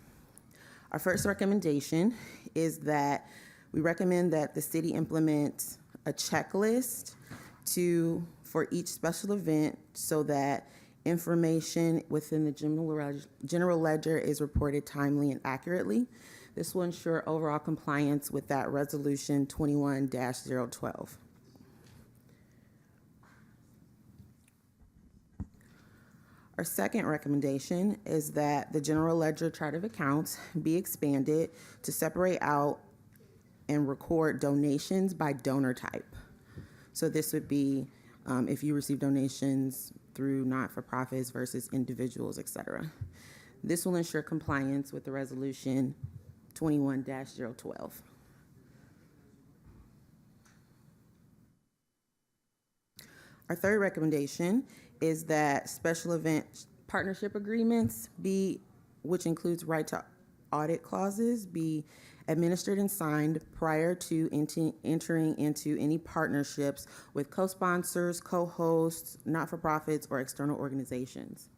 Our first recommendation is that we recommend that the city implement a checklist for each special event so that information within the general ledger is reported timely and accurately. This will ensure overall compliance with that Resolution 21-012. Our second recommendation is that the general ledger chart of accounts be expanded to separate out and record donations by donor type. So this would be if you receive donations through not-for-profits versus individuals, et cetera. This will ensure compliance with the Resolution 21-012. Our third recommendation is that special event partnership agreements which includes right to audit clauses, be administered and signed prior to entering into any partnerships with co-sponsors, co-hosts, not-for-profits, or external organizations.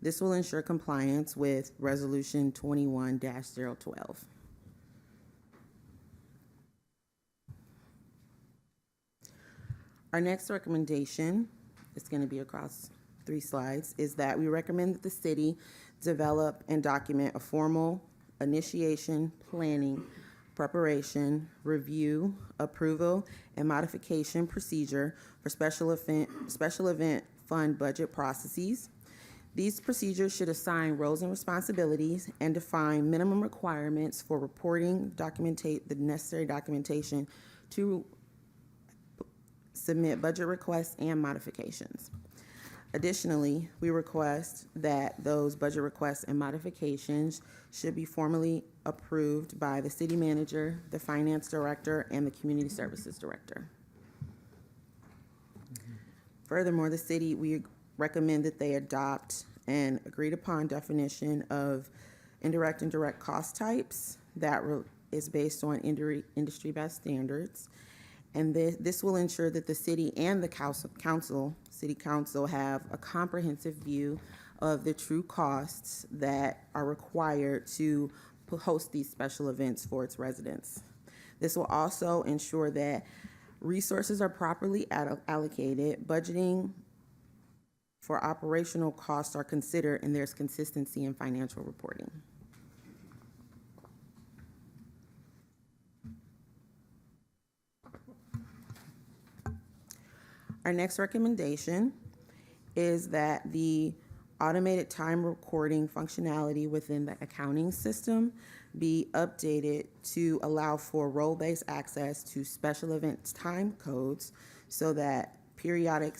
This will ensure compliance with Resolution 21-012. Our next recommendation, it's going to be across 3 slides, is that we recommend that the city develop and document a formal initiation, planning, preparation, review, approval, and modification procedure for special event fund budget processes. These procedures should assign roles and responsibilities and define minimum requirements for reporting, the necessary documentation to submit budget requests and modifications. Additionally, we request that those budget requests and modifications should be formally approved by the city manager, the finance director, and the community services director. Furthermore, we recommend that they adopt an agreed upon definition of indirect and direct cost types that is based on industry best standards. And this will ensure that the city and the city council have a comprehensive view of the true costs that are required to host these special events for its residents. This will also ensure that resources are properly allocated, budgeting for operational costs are considered, and there's consistency in financial reporting. Our next recommendation is that the automated time recording functionality within the accounting system be updated to allow for role-based access to special events time codes so that periodic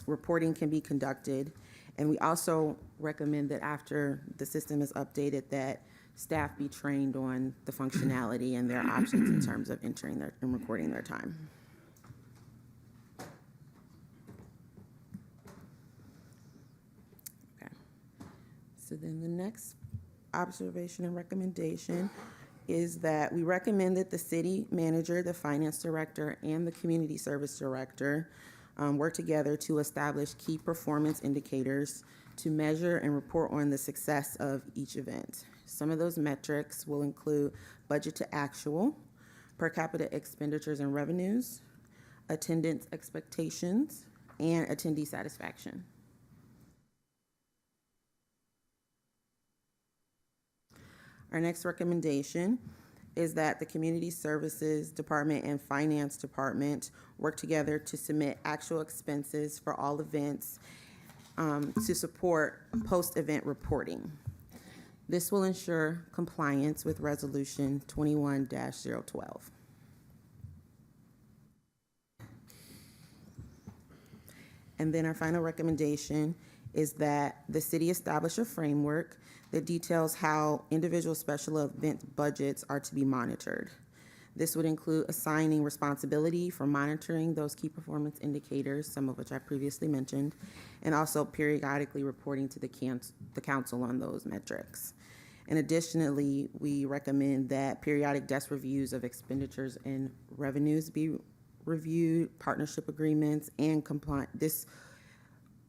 reporting can be conducted. And we also recommend that after the system is updated that staff be trained on the functionality and their options in terms of entering and recording their time. So then the next observation and recommendation is that we recommend that the city manager, the finance director, and the community service director work together to establish key performance indicators to measure and report on the success of each event. Some of those metrics will include budget to actual, per capita expenditures and revenues, attendance expectations, and attendee satisfaction. Our next recommendation is that the Community Services Department and Finance Department work together to submit actual expenses for all events to support post-event reporting. This will ensure compliance with Resolution 21-012. And then our final recommendation is that the city establish a framework that details how individual special event budgets are to be monitored. This would include assigning responsibility for monitoring those key performance indicators, some of which I previously mentioned, and also periodically reporting to the council on those metrics. And additionally, we recommend that periodic desk reviews of expenditures and revenues be reviewed, partnership agreements, and this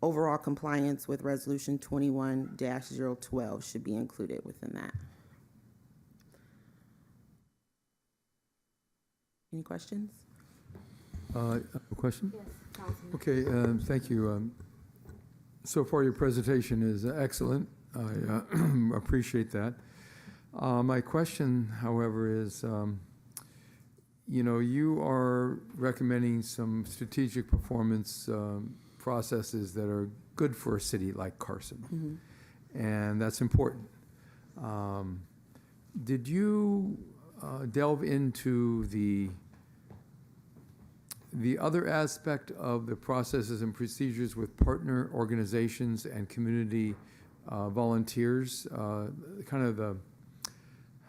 overall compliance with Resolution 21-012 should be included within that. Any questions? A question? Yes, Councilman. Okay, thank you. So far, your presentation is excellent. I appreciate that. My question, however, is, you are recommending some strategic performance processes that are good for a city like Carson, and that's important. Did you delve into the other aspect of the processes and procedures with partner organizations and community volunteers? Kind of the,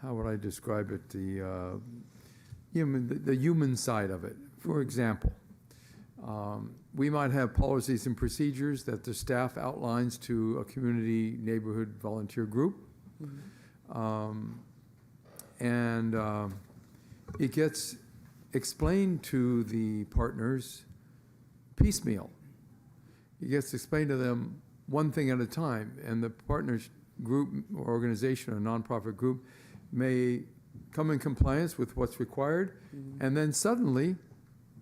how would I describe it? The human side of it. For example, we might have policies and procedures that the staff outlines to a community neighborhood volunteer group. It gets explained to the partners piecemeal. It gets explained to them one thing at a time, and the partners group or organization or nonprofit group may come in compliance with what's required, and then suddenly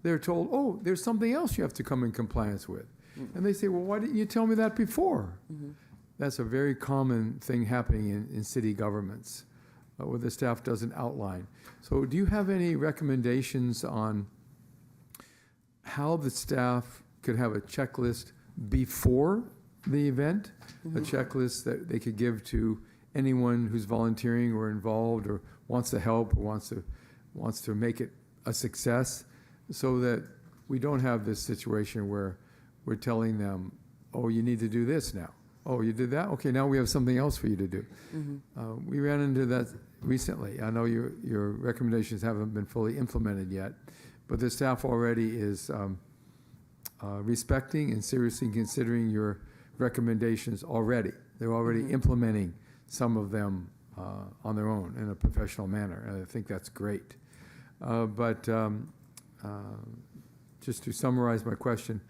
they're told, oh, there's something else you have to come in compliance with. And they say, well, why didn't you tell me that before? That's a very common thing happening in city governments, where the staff doesn't outline. So do you have any recommendations on how the staff could have a checklist before the event, a checklist that they could give to anyone who's volunteering or involved or wants to help or wants to make it a success, so that we don't have this situation where we're telling them, oh, you need to do this now. Oh, you did that? Okay, now we have something else for you to do. We ran into that recently. I know your recommendations haven't been fully implemented yet, but the staff already is respecting and seriously considering your recommendations already. They're already implementing some of them on their own in a professional manner, and I think that's great. Just to summarize my question,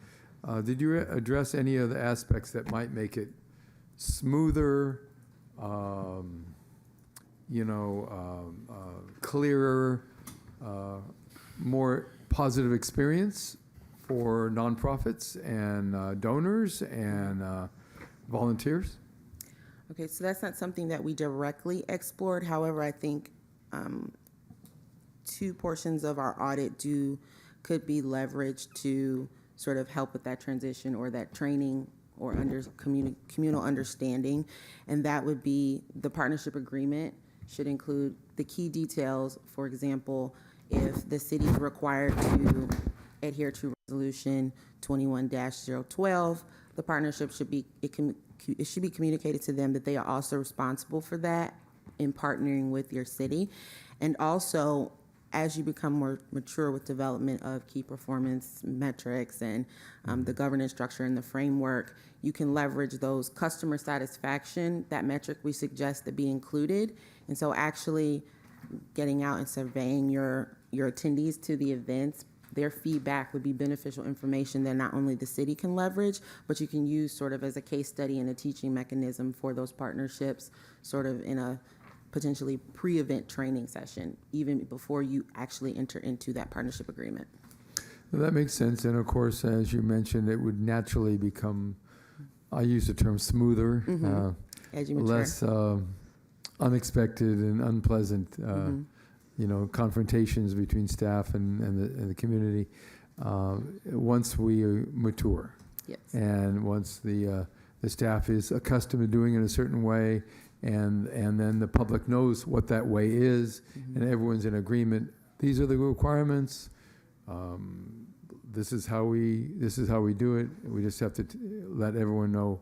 did you address any of the aspects that might make it smoother, clearer, more positive experience for nonprofits and donors and volunteers? Okay, so that's not something that we directly explored. However, I think two portions of our audit could be leveraged to sort of help with that transition or that training or communal understanding, and that would be the partnership agreement should include the key details. For example, if the city is required to adhere to Resolution 21-012, the partnership should be communicated to them that they are also responsible for that in partnering with your city. And also, as you become more mature with development of key performance metrics and the governance structure and the framework, you can leverage those customer satisfaction, that metric we suggest that be included. And so actually getting out and surveying your attendees to the events, their feedback would be beneficial information that not only the city can leverage, but you can use sort of as a case study and a teaching mechanism for those partnerships, sort of in a potentially pre-event training session, even before you actually enter into that partnership agreement. Well, that makes sense. And of course, as you mentioned, it would naturally become, I use the term smoother, as you mature. less unexpected and unpleasant, confrontations between staff and the community once we mature. Yes. And once the staff is accustomed to doing it a certain way, and then the public knows what that way is, and everyone's in agreement. These are the requirements. This is how we do it. We just have to let everyone know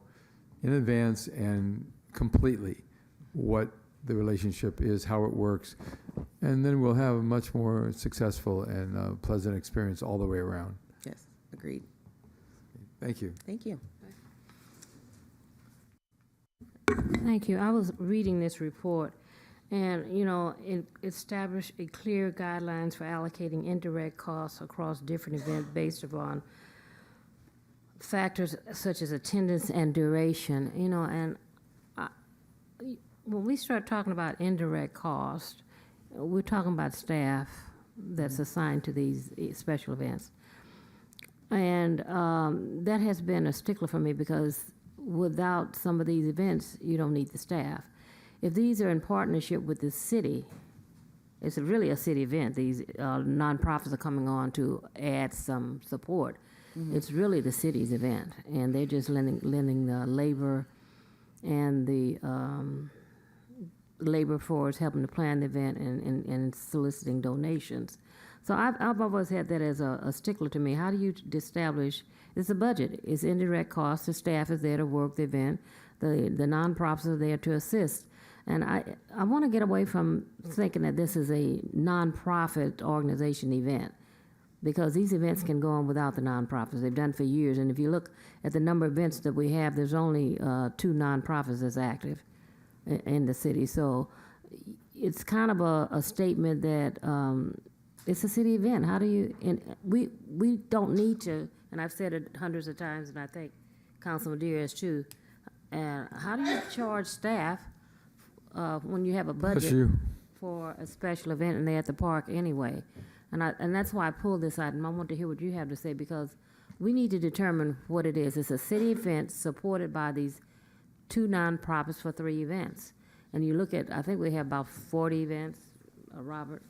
in advance and completely what the relationship is, how it works, and then we'll have a much more successful and pleasant experience all the way around. Yes, agreed. Thank you. Thank you. Thank you. I was reading this report, and, it established a clear guidelines for allocating indirect costs across different events based upon factors such as attendance and duration, and when we start talking about indirect cost, we're talking about staff that's assigned to these special events. And that has been a stickler for me because without some of these events, you don't need the staff. If these are in partnership with the city, it's really a city event. These nonprofits are coming on to add some support. It's really the city's event, and they're just lending the labor and the labor force, helping to plan the event and soliciting donations. So I've always had that as a stickler to me. How do you establish, it's a budget, it's indirect costs, the staff is there to work the event, the nonprofits are there to assist. And I want to get away from thinking that this is a nonprofit organization event, because these events can go on without the nonprofits. They've done for years, and if you look at the number of events that we have, there's only 2 nonprofits that's active in the city. So it's kind of a statement that it's a city event. How do you, and we don't need to, and I've said it hundreds of times, and I think Councilman Deere has too, how do you charge staff when you have a budget for a special event and they're at the park anyway? And that's why I pulled this item. I want to hear what you have to say, because we need to determine what it is. It's a city event supported by these 2 nonprofits for 3 events. And you look at, I think we have about 40 events, Robert,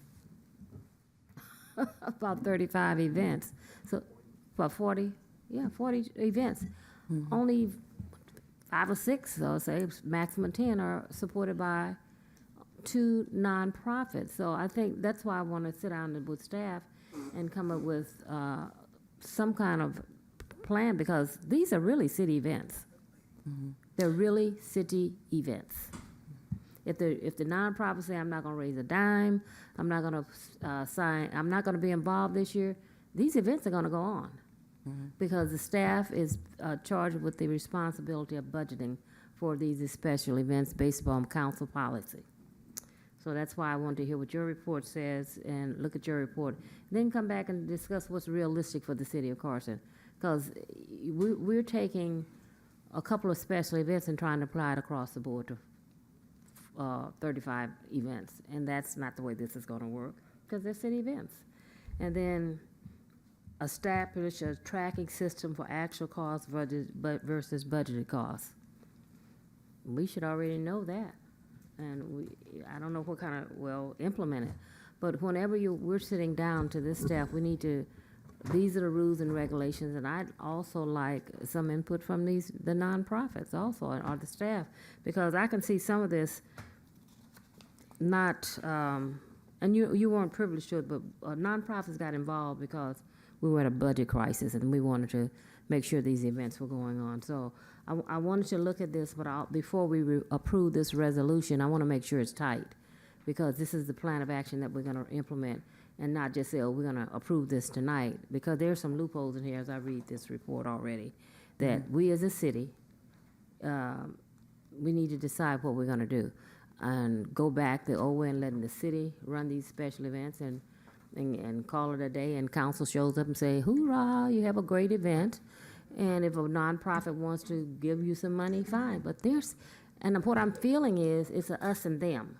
about 35 events. So about 40 events. Only 5 or 6, so say maximum 10, are supported by 2 nonprofits. So I think that's why I want to sit down with staff and come up with some kind of plan, because these are really city events. They're really city events. If the nonprofits say, I'm not going to raise a dime, I'm not going to I'm not going to be involved this year, these events are going to go on. Because the staff is charged with the responsibility of budgeting for these special events based upon council policy. So that's why I want to hear what your report says and look at your report. Then come back and discuss what's realistic for the city of Carson. Because we're taking a couple of special events and trying to apply it across the board to 35 events. And that's not the way this is going to work, because they're city events. And then establish a tracking system for actual costs versus budgeted costs. We should already know that. And I don't know what kind of, implement it. But whenever we're sitting down to this staff, we need to, these are the rules and regulations, and I'd also like some input from the nonprofits also, or the staff, because I can see some of this not, and you weren't privileged to it, but nonprofits got involved because we were at a budget crisis and we wanted to make sure these events were going on. So I wanted to look at this, but before we approve this resolution, I want to make sure it's tight, because this is the plan of action that we're going to implement, and not just say, oh, we're going to approve this tonight, because there's some loopholes in here as I read this report already, that we as a city, we need to decide what we're going to do, and go back to old way and letting the city run these special events and call it a day, and council shows up and say, hoorah, you have a great event. And if a nonprofit wants to give you some money, fine. But and what I'm feeling is it's a us and them.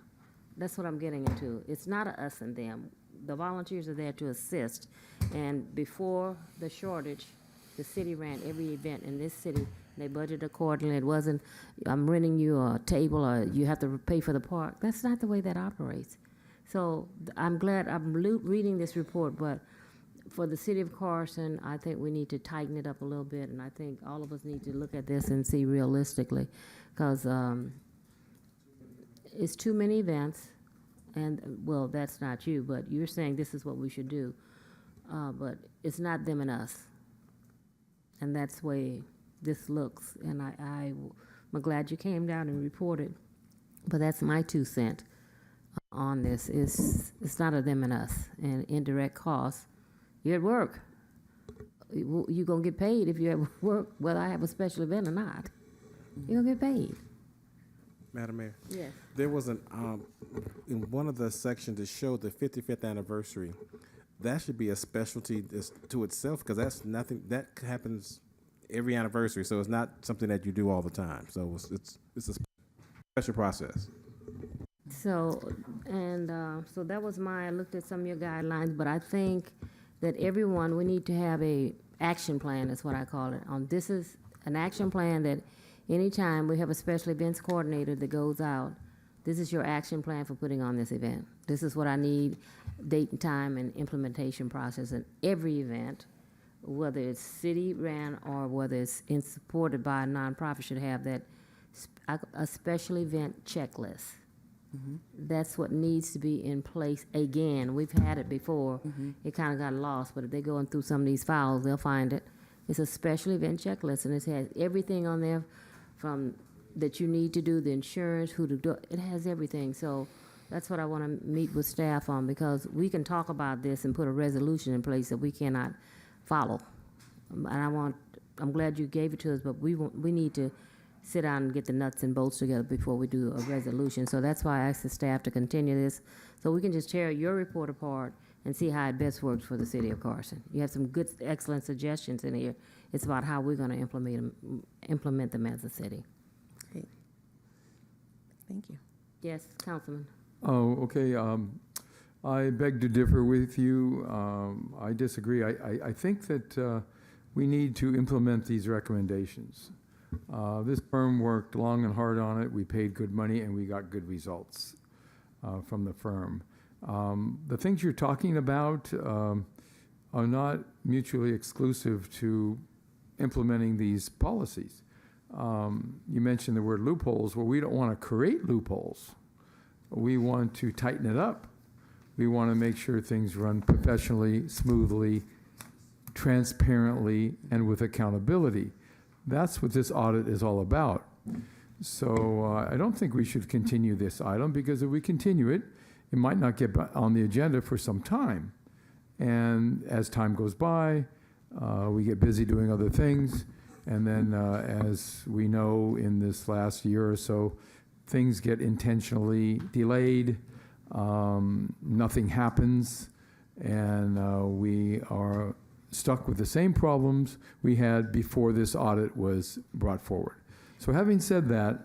That's what I'm getting into. It's not a us and them. The volunteers are there to assist. And before the shortage, the city ran every event in this city. They budgeted accordingly. It wasn't, I'm renting you a table or you have to pay for the park. That's not the way that operates. So I'm glad I'm reading this report, but for the city of Carson, I think we need to tighten it up a little bit, and I think all of us need to look at this and see realistically, because it's too many events, and well, that's not you, but you're saying this is what we should do, but it's not them and us, and that's the way this looks, and I'm glad you came down and reported, but that's my 2 cents on this. It's not a them and us, and indirect costs. You're at work. You're going to get paid if you're at work, whether I have a special event or not. You're going to get paid. Madam Mayor? Yes. There was in one of the sections that showed the 55th anniversary. That should be a specialty to itself, because that's nothing, that happens every anniversary, so it's not something that you do all the time. So it's a special process. So, so that was I looked at some of your guidelines, but I think that we need to have a action plan, is what I call it. This is an action plan that anytime we have a special events coordinator that goes out, this is your action plan for putting on this event. This is what I need, date and time and implementation process. And every event, whether it's city ran or whether it's supported by a nonprofit, should have that a special event checklist. That's what needs to be in place again. We've had it before. It kind of got lost, but if they're going through some of these files, they'll find it. It's a special event checklist, and it has everything on there from that you need to do, the insurance, who to do. It has everything. So that's what I want to meet with staff on, because we can talk about this and put a resolution in place that we cannot follow. And I'm glad you gave it to us, but we need to sit down and get the nuts and bolts together before we do a resolution. So that's why I asked the staff to continue this, so we can just tear your report apart and see how it best works for the city of Carson. You have some good, excellent suggestions in here. It's about how we're going to implement them as a city. Great. Thank you. Yes, Councilman. Oh, okay. I beg to differ with you. I disagree. I think that we need to implement these recommendations. This firm worked long and hard on it. We paid good money, and we got good results from the firm. The things you're talking about are not mutually exclusive to implementing these policies. You mentioned the word loopholes. Well, we don't want to create loopholes. We want to tighten it up. We want to make sure things run professionally, smoothly, transparently, and with accountability. That's what this audit is all about. So I don't think we should continue this item, because if we continue it, it might not get on the agenda for some time. And as time goes by, we get busy doing other things. And then as we know, in this last year or so, things get intentionally delayed. Nothing happens. And we are stuck with the same problems we had before this audit was brought forward. So having said that,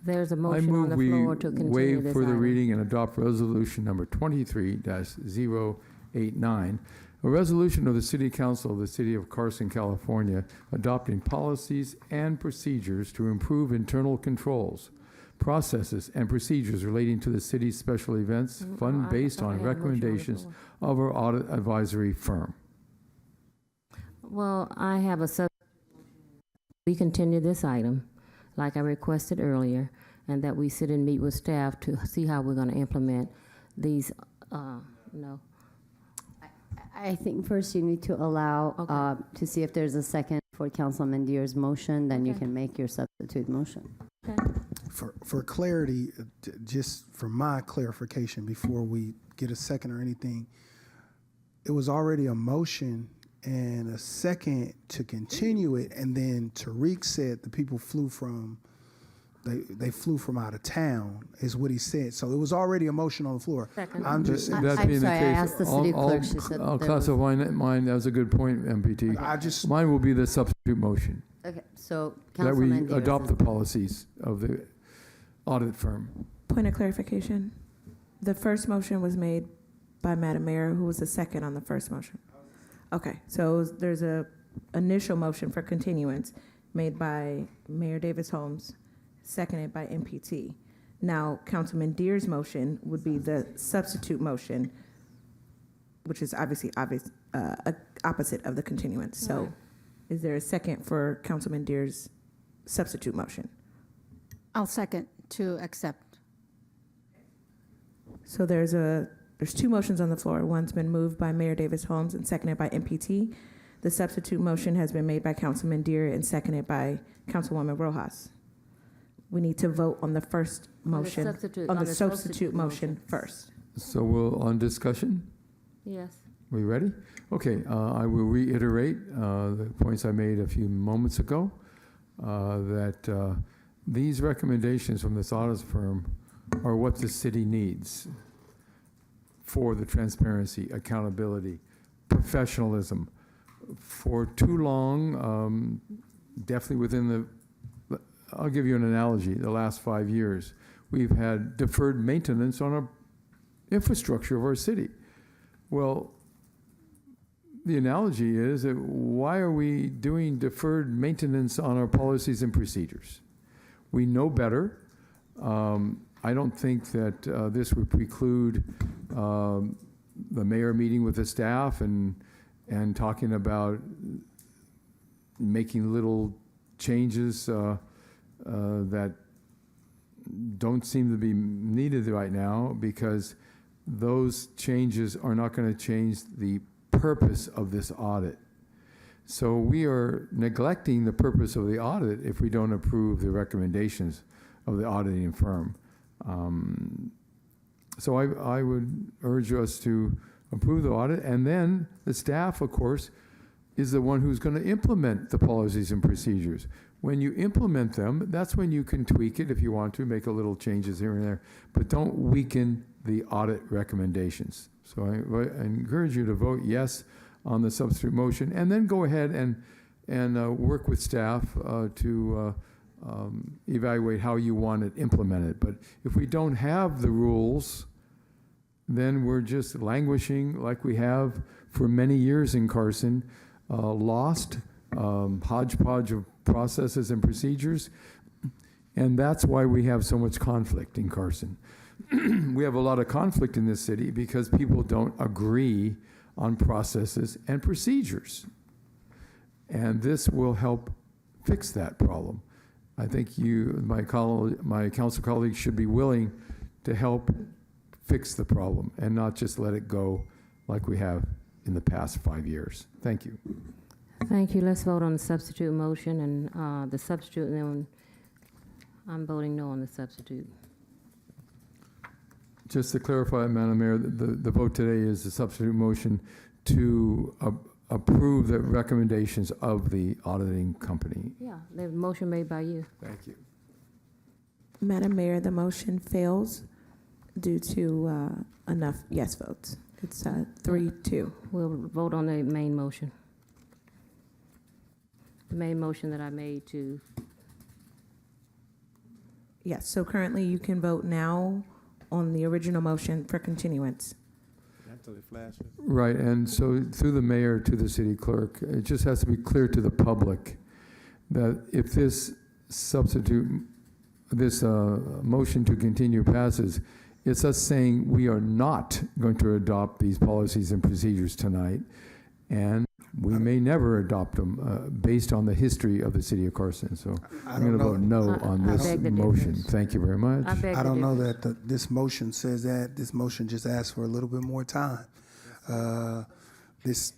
there's a I motion on move the we floor to continue waive this further item. reading and adopt resolution number 23-089, a resolution of the City Council of the City of Carson, California, adopting policies and procedures to improve internal controls, processes, and procedures relating to the city's special events fund based on recommendations of our audit advisory firm. Well, I have a we continue this item, like I requested earlier, and that we sit and meet with staff to see how we're going to implement these, no. I think first you need to allow to see if there's a second for Councilman Deere's motion, then you can make your substitute motion. For clarity, just for my clarification, before we get a second or anything, it was already a motion and a second to continue it, and then Tariq said the people flew from, they flew from out of town, is what he said. So it was already a motion on the floor. Second. I'm just saying. That being the sorry, I case, asked the city clerk, she said I'll there was- classify mine. That was a good point, MPT. Mine will be the substitute motion. Okay, so That we Councilman Deere. adopt the policies of the audit firm. Point of clarification. The first motion was made by Madam Mayor. Who was the second on the first motion? Okay, so there's a initial motion for continuance made by Mayor Davis Holmes, seconded by MPT. Now, Councilman Deere's motion would be the substitute motion, which is obviously opposite of the continuance. So Right. is there a second for Councilman Deere's substitute motion? I'll second to accept. So there's two motions on the floor. One's been moved by Mayor Davis Holmes and seconded by MPT. The substitute motion has been made by Councilman Deere and seconded by Councilwoman Rojas. We need to vote on the first motion, on the substitute motion first. So on discussion? Yes. We ready? Okay, I will reiterate the points I made a few moments ago, that these recommendations from this audit firm are what the city needs for the transparency, accountability, professionalism. For too long, definitely within the, I'll give you an analogy, the last 5 years, we've had deferred maintenance on our infrastructure of our city. Well, the analogy is that why are we doing deferred maintenance on our policies and procedures? We know better. I don't think that this would preclude the mayor meeting with the staff and talking about making little changes that don't seem to be needed right now, because those changes are not going to change the purpose of this audit. So we are neglecting the purpose of the audit if we don't approve the recommendations of the auditing firm. So I would urge us to approve the audit, and then the staff, of course, is the one who's going to implement the policies and procedures. When you implement them, that's when you can tweak it if you want to, make a little changes here and there, but don't weaken the audit recommendations. So I encourage you to vote yes on the substitute motion, and then go ahead and work with staff to evaluate how you want it implemented. But if we don't have the rules, then we're just languishing like we have for many years in Carson, lost, hodgepodge of processes and procedures, and that's why we have so much conflict in Carson. We have a lot of conflict in this city because people don't agree on processes and procedures, and this will help fix that problem. I think my council colleagues should be willing to help fix the problem and not just let it go like we have in the past 5 years. Thank you. Thank you. Let's vote on the substitute motion, and the substitute, and then I'm voting no on the substitute. Just to clarify, Madam Mayor, the vote today is the substitute motion to approve the recommendations of the auditing company. Yeah, the motion made by you. Thank you. Madam Mayor, the motion fails due to enough yes votes. It's 3-2. We'll vote on the main motion. The main motion that I made to. Yes, so currently you can vote now on the original motion for continuance. Right, and so through the mayor to the city clerk, it just has to be clear to the public that if this motion to continue passes, it's us saying we are not going to adopt these policies and procedures tonight, and we may never adopt them based on the history of the city of Carson. So I'm going to vote no on this motion. Thank you very much. I don't know that this motion says that. This motion just asks for a little bit more time. This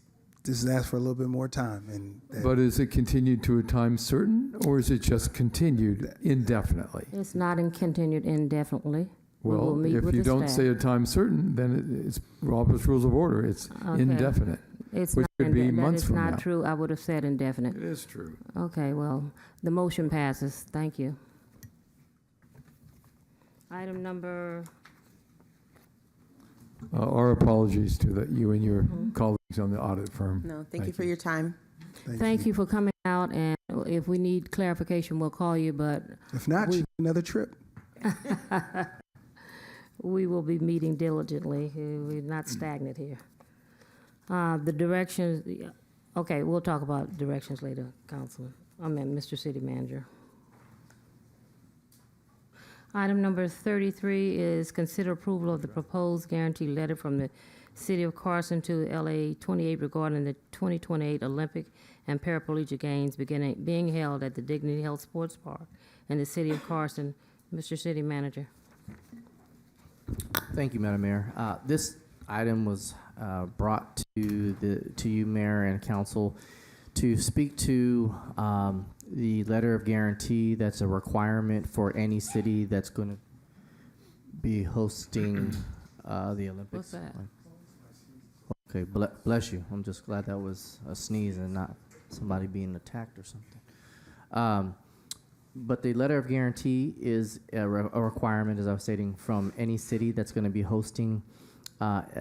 is asked for a little bit more time. But is it continued to a time certain, or is it just continued indefinitely? It's not continued indefinitely. Well, if you don't say a time certain, then it's Robert's Rules of Order. It's indefinite, which could be months from now. That is not true. I would have said indefinite. It is true. Okay, well, the motion passes. Thank you. Item number. Our apologies to you and your colleagues on the audit firm. No, thank you for your time. Thank you for coming out, and if we need clarification, we'll call you, but. If not, another trip. We will be meeting diligently. We're not stagnant here. The directions, okay, we'll talk about directions later, Mr. City Manager. Item number 33 is consider approval of the proposed guarantee letter from the City of Carson to LA 28 regarding the 2028 Olympic and Paraplegic Games being held at the Dignity Health Sports Park in the City of Carson. Mr. City Manager. Thank you, Madam Mayor. This item was brought to you, Mayor and Council, to speak to the letter of guarantee that's a requirement for any city that's going to be hosting the Olympics. What's that? Okay, bless you. I'm just glad that was a sneeze and not somebody being attacked or something. But the letter of guarantee is a requirement, as I was stating, from any city that's going to be hosting the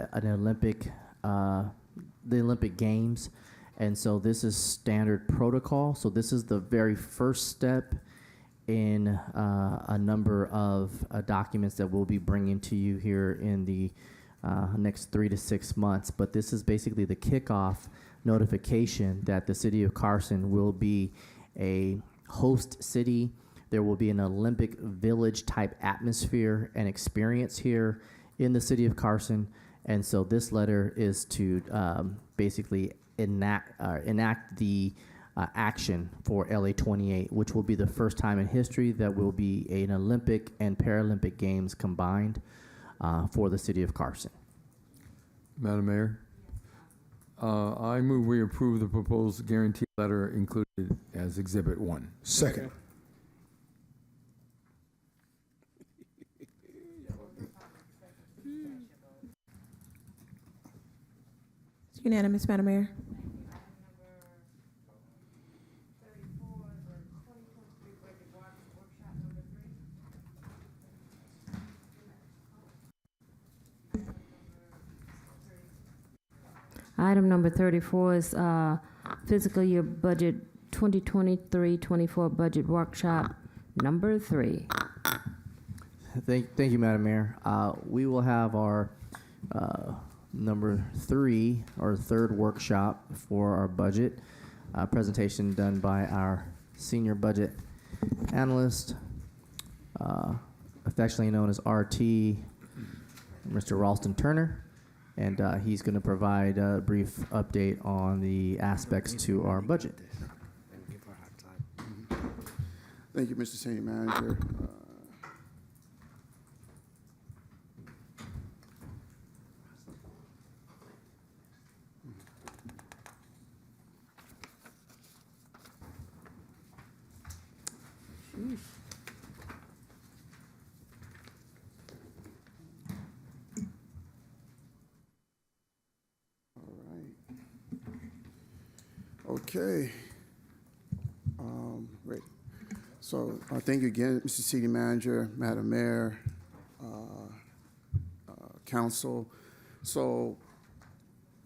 Olympic Games. And so this is standard protocol. So this is the very first step in a number of documents that we'll be bringing to you here in the next 3 to 6 months. But this is basically the kickoff notification that the city of Carson will be a host city. There will be an Olympic Village type atmosphere and experience here in the city of Carson. And so this letter is to basically enact the action for LA 28, which will be the first time in history that will be an Olympic and Paralympic Games combined for the city of Carson. Madam Mayor, I move we approve the proposed guarantee letter included as Exhibit 1. Second. It's unanimous, Madam Mayor. Item number 34 is fiscal year budget 2023-24 budget workshop number 3. Thank you, Madam Mayor. We will have our number 3, or third workshop for our budget presentation done by our senior budget analyst, affectionately known as RT, Mr. Ralston Turner. And he's going to provide a brief update on the aspects to our budget. Thank you, Mr. Senior Manager. Okay. Great. So thank you again, Mr. City Manager, Madam Mayor, Council. So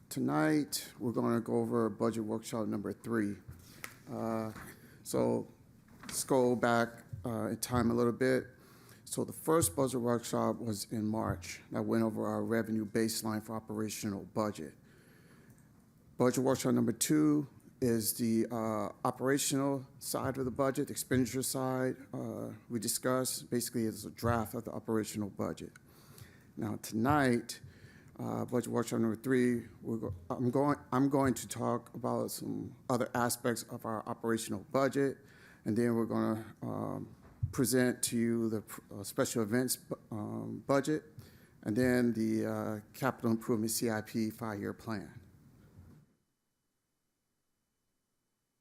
tonight we're going to go over budget workshop number 3. So let's go back in time a little bit. So the first budget workshop was in March. That went over our revenue baseline for operational budget. Budget workshop number 2 is the operational side of the budget, the expenditure side. We discussed basically it's a draft of the operational budget. Now tonight, budget workshop number 3, I'm going to talk about some other aspects of our operational budget, and then we're going to present to you the special events budget, and then the capital improvement CIP 5-year plan.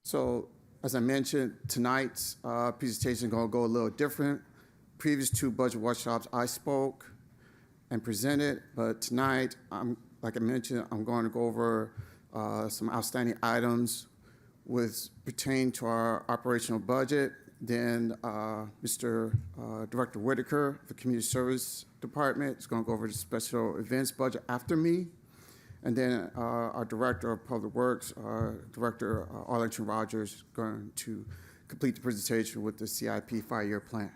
So, as I mentioned, tonight's presentation is going to go a little different. Previous 2 budget workshops, I spoke and presented, but tonight, like I mentioned, I'm going to go over some outstanding items pertain to our operational budget. Then Mr. Director Whitaker of the Community Service Department is going to go over the special events budget after me. And then our Director of Public Works, Director Arlington Rogers, is going to complete the presentation with the CIP 5-year plan.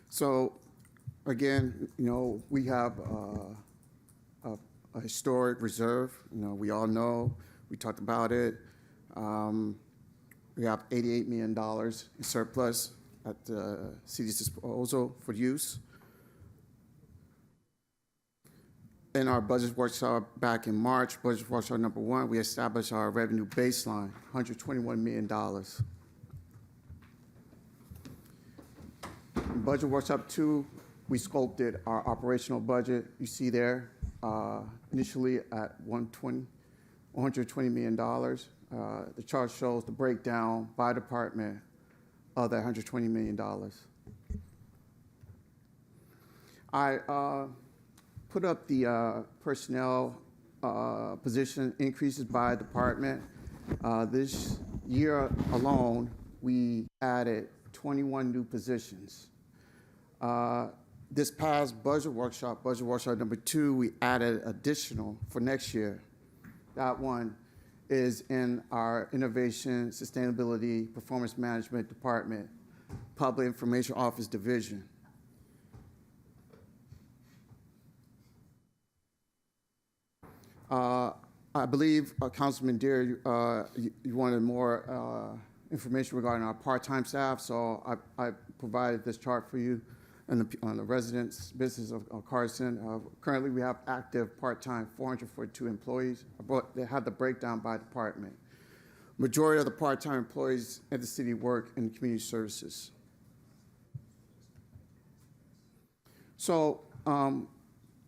So, again, we have a historic reserve. We all know. We talked about it. We have $88 million in surplus at the city's disposal for use. In our budget workshop back in March, budget workshop number 1, we established our revenue baseline, $121 million. In budget workshop 2, we sculpted our operational budget. You see there, initially at $120 million. The chart shows the breakdown by department of that $120 million. I put up the personnel position increases by department. This year alone, we added 21 new positions. This past budget workshop number 2, we added additional for next year. That one is in our Innovation, Sustainability, Performance Management Department, Public Information Office Division. I believe, Councilman Deere, you wanted more information regarding our part-time staff, so I provided this chart for you on the residents' business of Carson. Currently, we have active part-time 442 employees, but they have the breakdown by department. Majority of the part-time employees at the city work in community services. So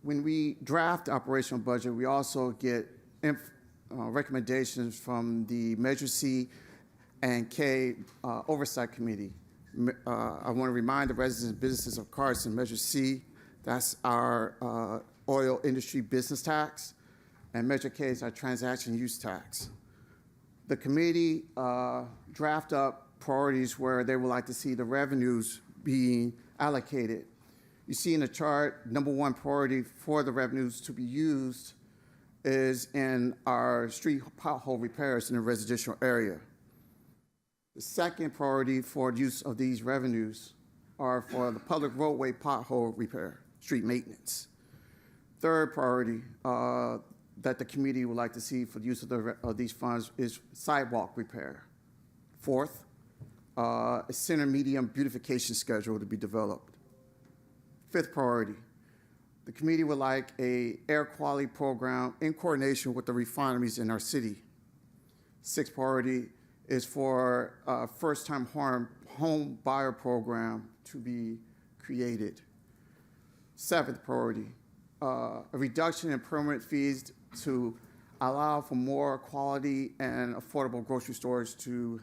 when we draft the operational budget, we also get recommendations from the Measure C and K Oversight Committee. I want to remind the residents and businesses of Carson, Measure C, that's our oil industry business tax, and Measure K is our transaction use tax. The committee draft up priorities where they would like to see the revenues being allocated. You see in the chart, number one priority for the revenues to be used is in our street pothole repairs in the residential area. The second priority for use of these revenues are for the public roadway pothole repair, street maintenance. Third priority that the committee would like to see for the use of these funds is sidewalk repair. Fourth, a center medium beautification schedule to be developed. Fifth priority, the committee would like an air quality program in coordination with the refineries in our city. Sixth priority is for a first-time home buyer program to be created. Seventh priority, a reduction in permit fees to allow for more quality and affordable grocery stores to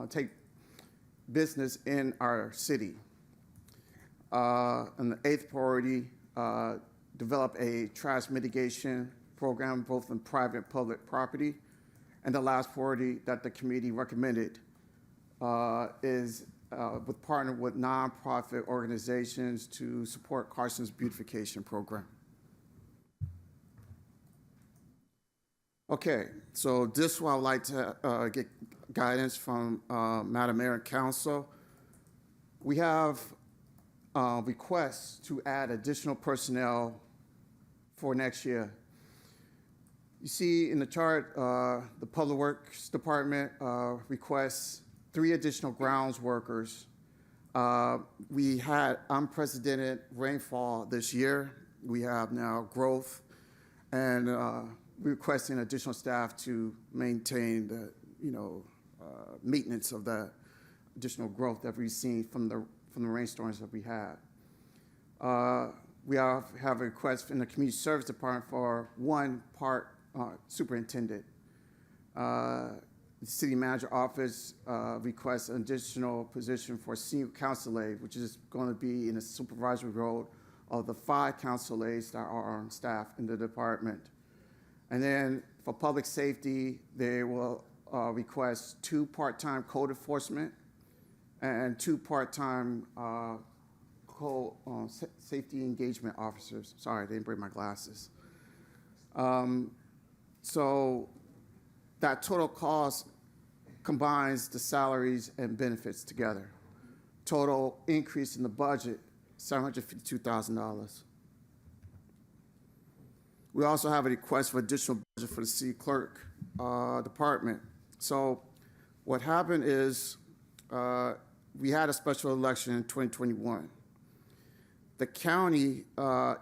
take business in our city. And the eighth priority, develop a trash mitigation program both in private and public property. And the last priority that the committee recommended is with partner with nonprofit organizations to support Carson's beautification program. Okay, so this is where I'd like to get guidance from Madam Mayor and Council. We have requests to add additional personnel for next year. You see in the chart, the Public Works Department requests 3 additional grounds workers. We had unprecedented rainfall this year. We have now growth, and we're requesting additional staff to maintain the, maintenance of the additional growth that we've seen from the rainstorms that we had. We have a request in the Community Service Department for 1 part superintendent. The City Manager Office requests an additional position for senior council aide, which is going to be in a supervisory role of the 5 council aides that are on staff in the department. And then for public safety, they will request 2 part-time code enforcement and 2 part-time safety engagement officers. Sorry, I didn't bring my glasses. So that total cost combines the salaries and benefits together. Total increase in the budget, $752,000. We also have a request for additional budget for the city clerk department. So what happened is we had a special election in 2021. The county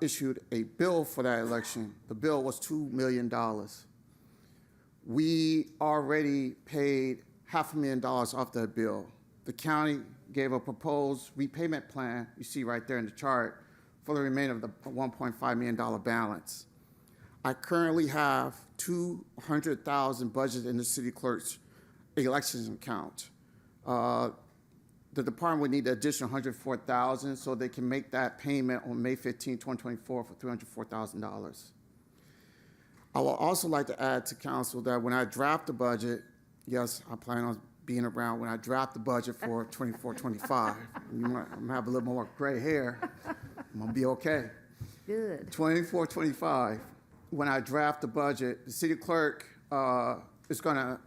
issued a bill for that election. The bill was $2 million. We already paid $500,000 off that bill. The county gave a proposed repayment plan, you see right there in the chart, for the remainder of the $1.5 million balance. I currently have $200,000 budgeted in the city clerk's elections account. The department would need an additional $104,000 so they can make that payment on May 15, 2024 for $304,000. I would also like to add to council that when I draft the budget, yes, I plan on being around when I draft the budget for 24-25. I'm gonna have a little more gray hair. I'm gonna be okay. Good. 24-25, when I draft the budget, the city clerk operational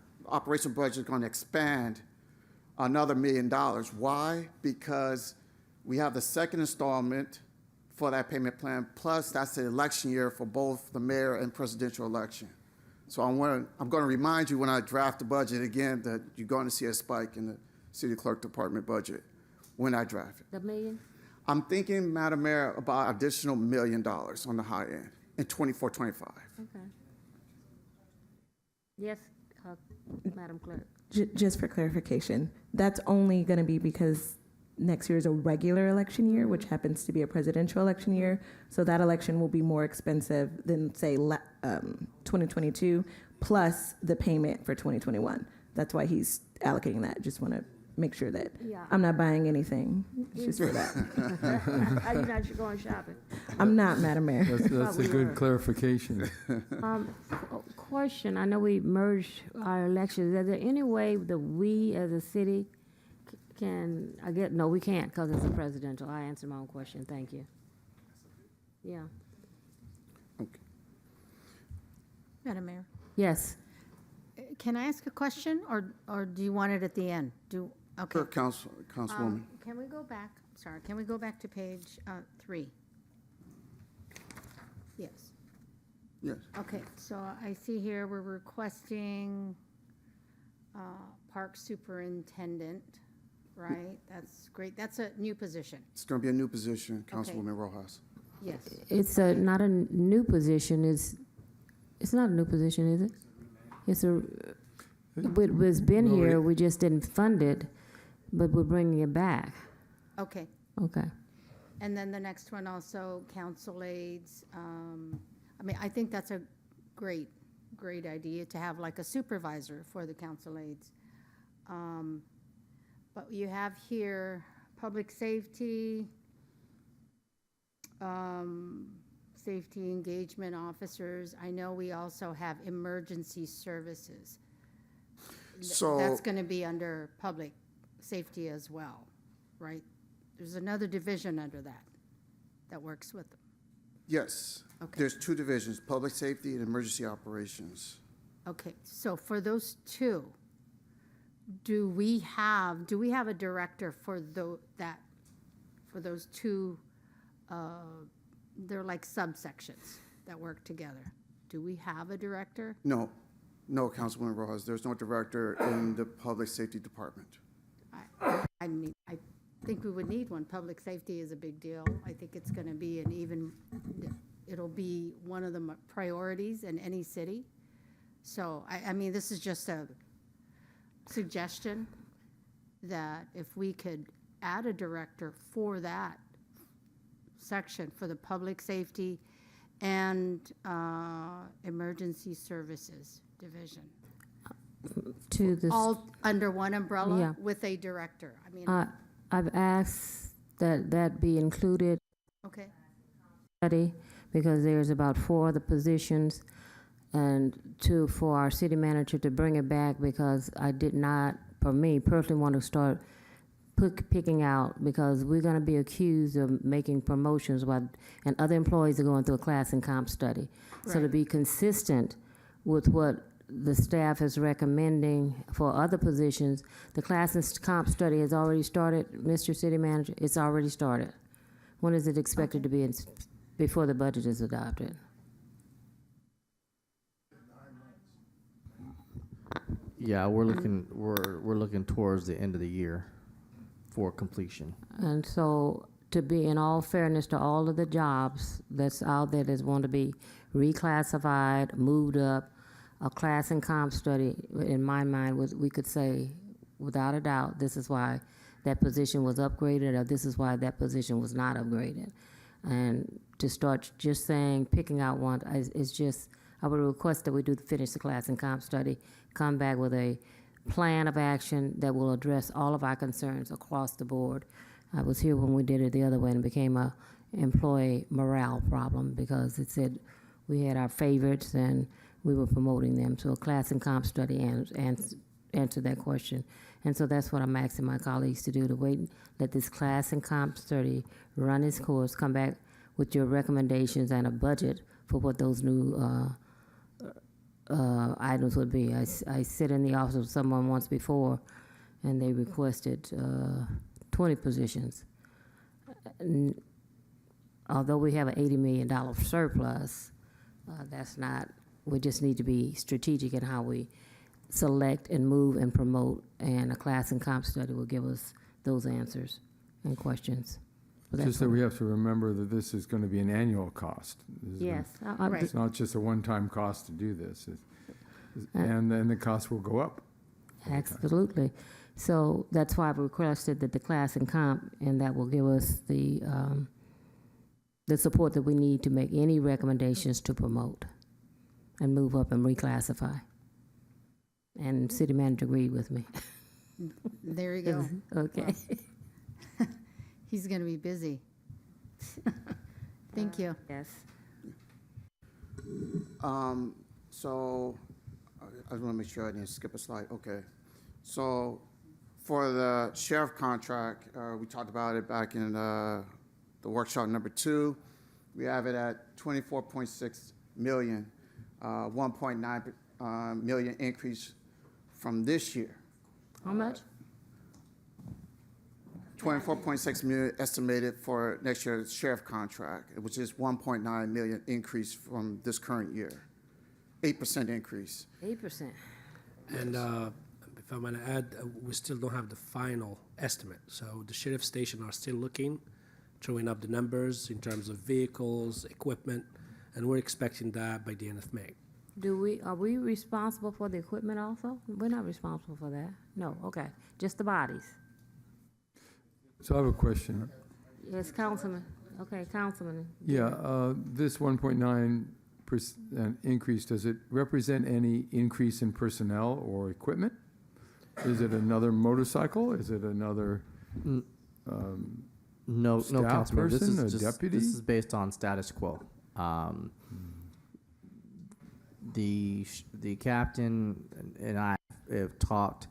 budget is gonna expand another $1 million. Why? Because we have the second installment for that payment plan. Plus, that's the election year for both the mayor and presidential election. So I'm going to remind you when I draft the budget again that you're going to see a spike in the city clerk department budget when I draft it. The million? I'm thinking, Madam Mayor, about additional $1 million on the high end in 24, 25. Okay. Yes, Madam Clerk. Just for clarification, that's only going to be because next year is a regular election year, which happens to be a presidential election year. So that election will be more expensive than, say, 2022, plus the payment for 2021. That's why he's allocating that. Just want to make sure that I'm not buying anything just for that. Are you not going shopping? I'm not, Madam Mayor. That's a good clarification. Question, I know we merged our elections. Is there any way that we as a city can, no, we can't because it's a presidential. I answered my own question. Thank you. Yeah. Madam Mayor, Yes. can I ask a question, or do you want it at the end? Okay. Sure, Councilwoman. Can we go back, sorry, can we go back to page 3? Yes. Yes. Okay, so I see here we're requesting park superintendent, right? That's great. That's a new position. It's going to be a new position, Councilwoman Rojas. Yes. It's not a new position. It's not a new position, is it? It's been here. We just didn't fund it, but we're bringing it back. Okay. Okay. And then the next one also, council aides. I think that's a great idea to have like a supervisor for the council aides. But you have here public safety, safety engagement officers. I know we also have emergency services. So That's going to be under public safety as well, right? There's another division under that works with them. yes, Okay. there's two divisions, public safety and emergency operations. Okay, so for those two, do we have a director for for those two, they're like subsections that work together? Do we have a director? No, Councilwoman Rojas, there's no director in the public safety department. I think we would need one. Public safety is a big deal. I think it's going to be it'll be one of the priorities in any city. So, this is just a suggestion that if we could add a director for that section, for the public safety and emergency services division. To this, All under one umbrella Yeah. with a director. I've asked that be included Okay. study because there's about 4 other positions, and 2 for our city manager to bring it back because I did not, for me personally, want to start picking out because we're going to be accused of making promotions and other employees are going through a class and comp study. So to Right. be consistent with what the staff is recommending for other positions, the class and comp study has already started, Mr. City Manager. It's already started. When is it expected to be before the budget is adopted? Yeah, we're looking towards the end of the year for completion. And so, to be in all fairness to all of the jobs that's out there that want to be reclassified, moved up, a class and comp study, in my mind, we could say, without a doubt, this is why that position was upgraded, or this is why that position was not upgraded. And to start just picking out one, is just, I would request that we finish the class and comp study, come back with a plan of action that will address all of our concerns across the board. I was here when we did it the other way and it became a employee morale problem because it said we had our favorites and we were promoting them. So a class and comp study answer that question. And so that's what I'm asking my colleagues to do, to wait, let this class and comp study run its course, come back with your recommendations and a budget for what those new items would be. I sit in the office of someone once before, and they requested 20 positions. although we have an $80 million surplus, that's not, we just need to be strategic in how we select and move and promote, and a class and comp study will give us those answers and questions. But Just that's that what- we have to remember that this is going to be an annual cost. This is Yes, gonna- It's not just a one-time cost to do this. And then the cost will go up. Absolutely. So that's why I've requested that the class and comp, and that will give us the support that we need to make any recommendations to promote and move up and reclassify. And city manager agreed with me. There you go. Okay. He's going to be busy. Thank you. Yes. So I just want to make sure I didn't skip a slide. Okay. So for the sheriff contract, we talked about it back in the workshop number 2. We have it at 24.6 million, 1.9 million increase from this year. How much? 24.6 million estimated for next year's sheriff contract, which is 1.9 million increase from this current year. 8% increase. 8%. And if I want to add, we still don't have the final estimate. So the sheriff station are still looking, throwing up the numbers in terms of vehicles, equipment, and we're expecting that by the end of May. Are we responsible for the equipment also? We're not responsible for that. No, okay, just the bodies. So I have a question. Yes, Councilman. Okay, Councilman. Yeah, this 1.9% increase, does it represent any increase in personnel or equipment? Is it another motorcycle? Is it another No, staff Councilman. This person, a is just deputy? this is based on status quo. The captain and I have talked.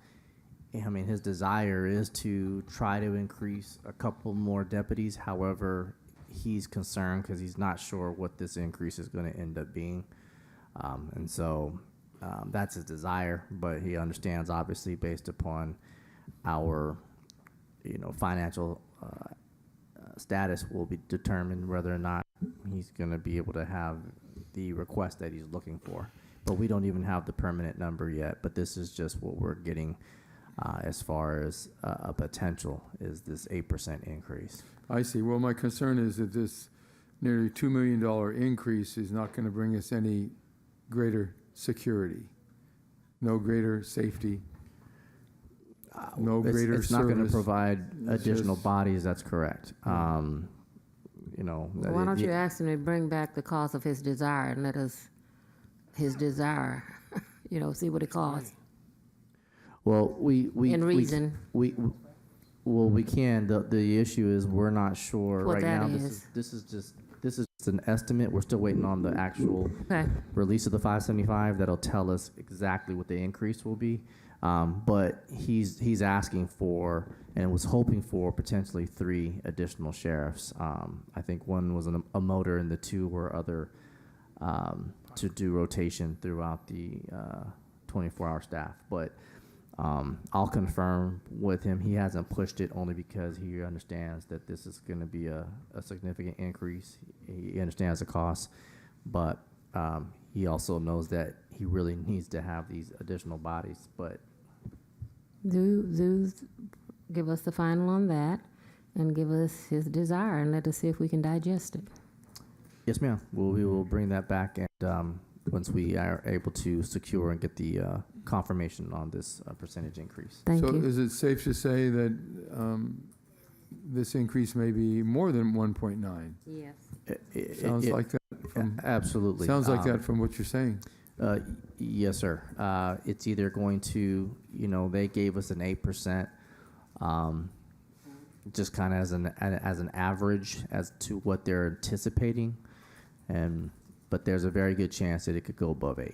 I mean, his desire is to try to increase a couple more deputies. However, he's concerned because he's not sure what this increase is going to end up being, and so that's his desire. But he understands, obviously, based upon our, financial status, will be determined whether or not he's going to be able to have the request that he's looking for. But we don't even have the permanent number yet. But this is just what we're getting. As far as a potential is this 8% increase. I see. Well, my concern is that this nearly $2 million increase is not going to bring us any greater security, no greater safety, no greater It's not going to service. provide It's additional just- bodies. That's correct. Why don't you ask him to bring back the cost of his desire and let us, his desire, see what it costs. Well, we In reason. We can. The issue is we're not sure What right that now. is. This is just an estimate. We're still waiting on the actual Okay. release of the 575 that'll tell us exactly what the increase will be. But he's asking for and was hoping for potentially 3 additional sheriffs. I think one was a motor and the 2 were other to do rotation throughout the 24-hour staff. But I'll confirm with him. He hasn't pushed it only because he understands that this is going to be a significant increase. He understands the cost, but he also knows that he really needs to have these additional bodies. But Do give us the final on that and give us his desire and let us see if we can digest it. yes, ma'am. We will bring that back, and once we are able to secure and get the confirmation on this percentage increase. Thank so you. is it safe to say that this increase may be more than 1.9? Yes. Sounds like that. Absolutely. Sounds like that from what you're saying. Yes, sir. It's either going to, they gave us an 8%, just kind of as an average as to what they're anticipating, but there's a very good chance that it could go above 8,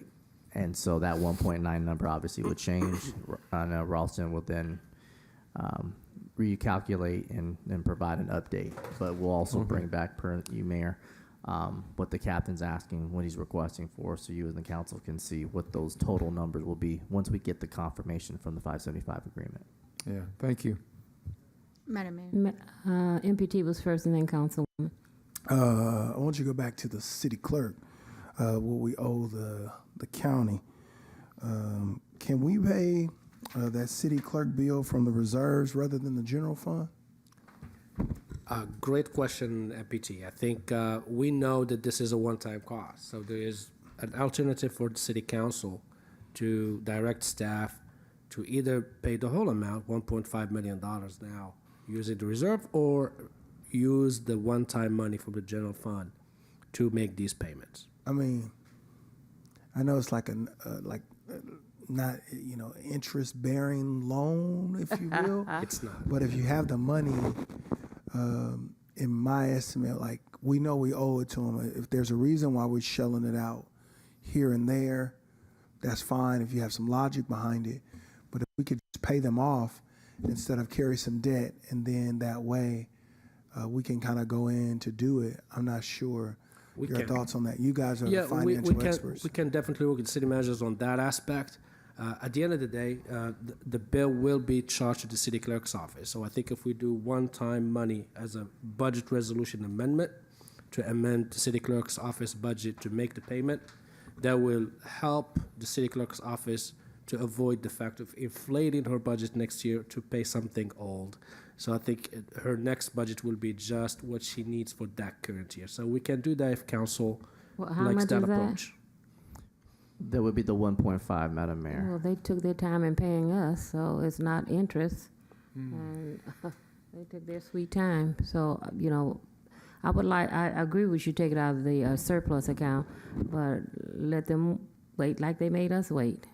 and so that 1.9 number obviously would change. Ralston will then recalculate and provide an update, but we'll also bring back, per you, Mayor, what the captain's asking, what he's requesting for, so you and the council can see what those total numbers will be once we get the confirmation from the 575 agreement. Yeah, thank you. Madam Mayor. MPT was first and then Councilwoman. I want you to go back to the city clerk, what we owe the county. Can we pay that city clerk bill from the reserves rather than the general fund? Great question, MPT. I think we know that this is a one-time cost, so there is an alternative for the city council to direct staff to either pay the whole amount, $1.5 million now, using the reserve, or use the one-time money from the general fund to make these payments. I mean, I know it's like not interest-bearing loan, if you will. It's not. But if you have the money, in my estimate, like we know we owe it to them. If there's a reason why we're shelling it out here and there, that's fine if you have some logic behind it. But if we could just pay them off instead of carry some debt, and then that way we can kind of go in to do it. I'm not sure your thoughts on that. You guys are the financial experts. We can definitely work with the city managers on that aspect. At the end of the day, the bill will be charged to the city clerk's office. So I think if we do one-time money as a budget resolution amendment to amend the city clerk's office budget to make the payment, that will help the city clerk's office to avoid the fact of inflating her budget next year to pay something old. So I think her next budget will be just what she needs for that current year. So we can do that if council How likes much that is that? approach. That would be the 1.5, Madam Mayor. Well, they took their time in paying us, so it's not interest. And they took their sweet time. So, I agree with you, take it out of the surplus account, but let them wait like they made us wait.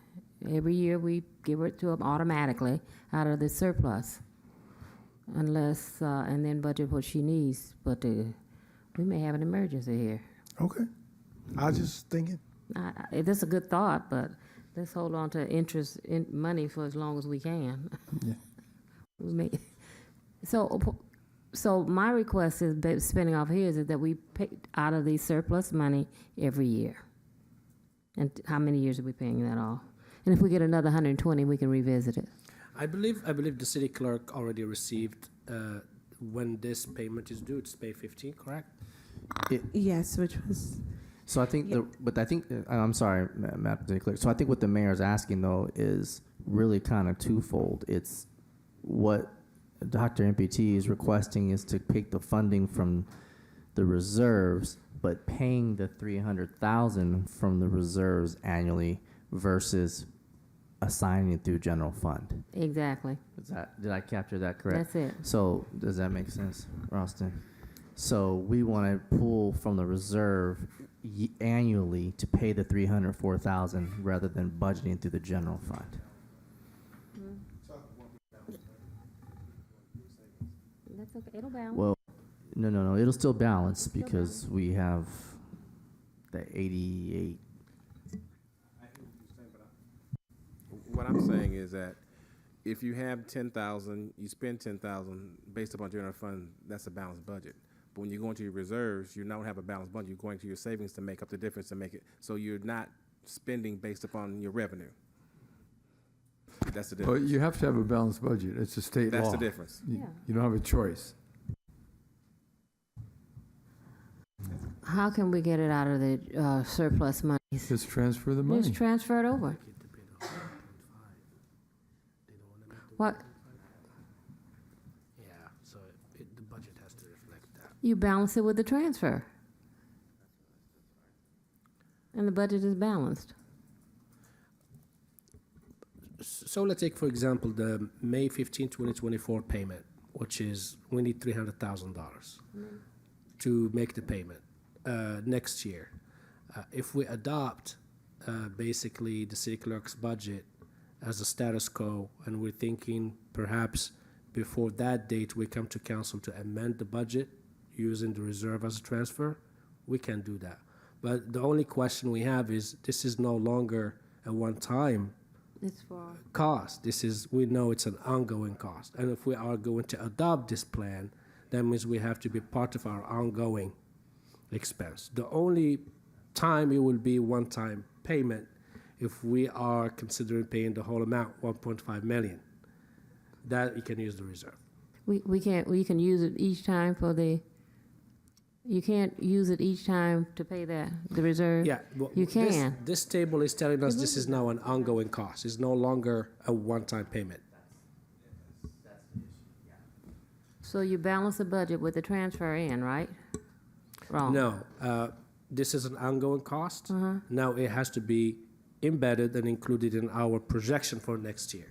Every year we give it to them automatically out of the surplus, unless, and then budget what she needs. But we may have an emergency here. Okay. I was just thinking. That's a good thought, but let's hold on to interest in money for as long as we can. Yeah. So my request is, spending off here, is that we pay out of the surplus money every year. And how many years are we paying that off? And if we get another 120, we can revisit it. I believe the city clerk already received when this payment is due. It's May 15, correct? Yes, which was. So I think, I'm sorry, Madam City Clerk. So I think what the mayor is asking, though, is really kind of twofold. It's what Dr. MPT is requesting is to take the funding from the reserves, but paying the $300,000 from the reserves annually versus assigning it through general fund. Exactly. Did I capture that correct? That's it. So does that make sense, Ralston? So we want to pull from the reserve annually to pay the $304,000 rather than budgeting through the general fund. That's okay. It'll balance. Well, no. It'll still balance because we have the 88. What I'm saying is that if you have 10,000, you spend 10,000 based upon general fund, that's a balanced budget. But when you go into your reserves, you don't have a balanced budget. You're going to your savings to make up the difference to make it. So you're not spending based upon your revenue. That's the difference. But you have to have a balanced budget. It's a state law. That's the difference. You don't have a choice. How can we get it out of the surplus money? Just transfer the money. Just transfer it over. What? Yeah, so the budget has to reflect that. You balance it with the transfer. And the budget is balanced. So let's take, for example, the May 15, 2024 payment, which is we need $300,000 to make the payment next year. If we adopt basically the city clerk's budget as a status quo, and we're thinking perhaps before that date we come to council to amend the budget using the reserve as a transfer, we can do that. But the only question we have is this is no longer a one-time cost. We know it's an ongoing cost. And if we are going to adopt this plan, that means we have to be part of our ongoing expense. The only time it will be one-time payment if we are considering paying the whole amount, $1.5 million. That you can use the reserve. We can use it each time for the. You can't use it each time to pay the reserve? Yeah. well, You can. This table is telling us this is now an ongoing cost. It's no longer a one-time payment. So you balance the budget with the transfer in, right? Wrong. No, this is an ongoing cost. Uh-huh. Now it has to be embedded and included in our projection for next year.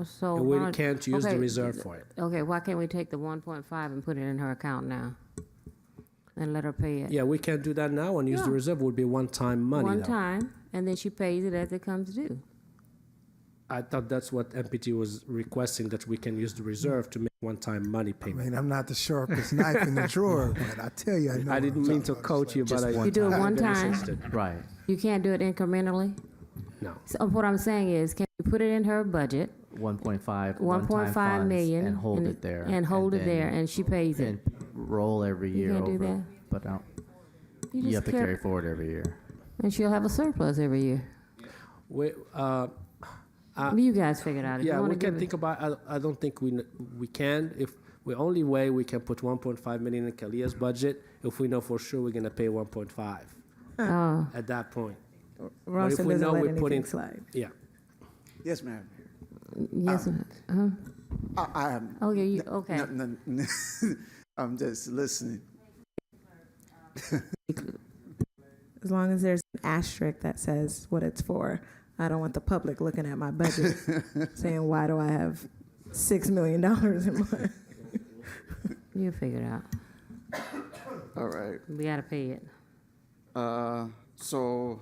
So And we why- can't use the okay, reserve for it. Okay, why can't we take the 1.5 and put it in her account now? And let her pay it? Yeah, we can't do that now and use the Yeah. reserve. Would be one-time money. One though. time, and then she pays it as it comes due. I thought that's what MPT was requesting, that we can use the reserve to make one-time money I payment. mean, I'm not the sharpest knife in the drawer, but I tell you, I know. I what didn't I'm mean talking to about. coach you, but I. You do it one I time? insisted. Right. You can't do it incrementally? No. So what I'm saying is, can you put it in her budget, 1.5. 1.5 funds, million? and hold it there. And hold it then- there, and she pays it? And roll every You year can't do over. that? But no, You you just have to carry- carry forward every year. And she'll have a surplus every year. You guys figure it out. If you Yeah, wanna we can give it- think about, I don't think we can. If the only way we can put 1.5 million in Kalia's budget, if we know for sure we're gonna pay 1.5 Oh. at that point. But if Ralston we doesn't know let we're anything putting, slide. yeah. Yes, ma'am. Yes, I am. Okay, okay. I'm just listening. As long as there's an asterisk that says what it's for. I don't want the public looking at my budget saying, why do I have $6 million in my... You figure it out. All right. We gotta pay it. So,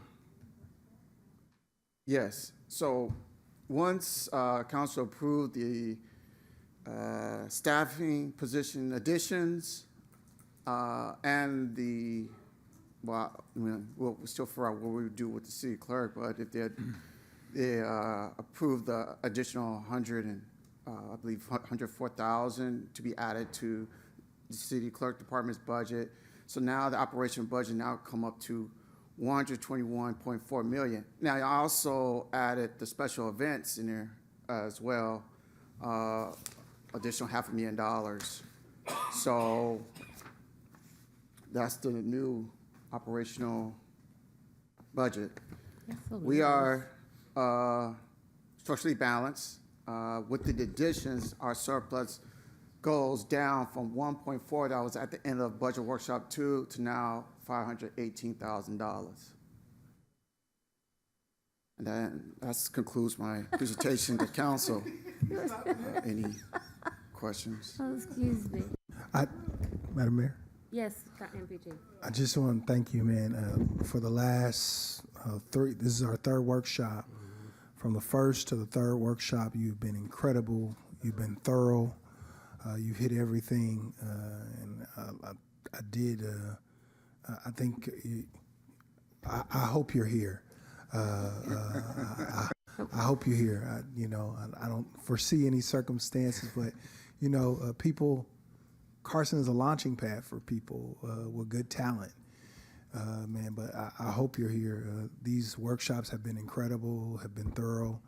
yes. So, once council approved the staffing position additions and the, well, we'll still figure out what we would do with the city clerk, but if they approved the additional 100 and I believe 104,000 to be added to the city clerk department's budget. So now the operation budget now come up to 121.4 million. Now I also added the special events in there as well, additional $500,000. So that's the new operational budget. We are structurally balanced. With the additions, our surplus goes down from 1.4 that was at the end of budget workshop 2 to now $518,000. And then that concludes my presentation to council. Any questions? Oh, excuse me. Madam Mayor, Yes, MPT. I just want to thank you, man, for the last this is our third workshop. From the first to the third workshop, you've been incredible. You've been thorough. You've hit everything, and I did. I think. I hope you're here. I hope you're here. I don't foresee any circumstances, but people. Carson is a launching pad for people with good talent, man. But I hope you're here. These workshops have been incredible, have been thorough.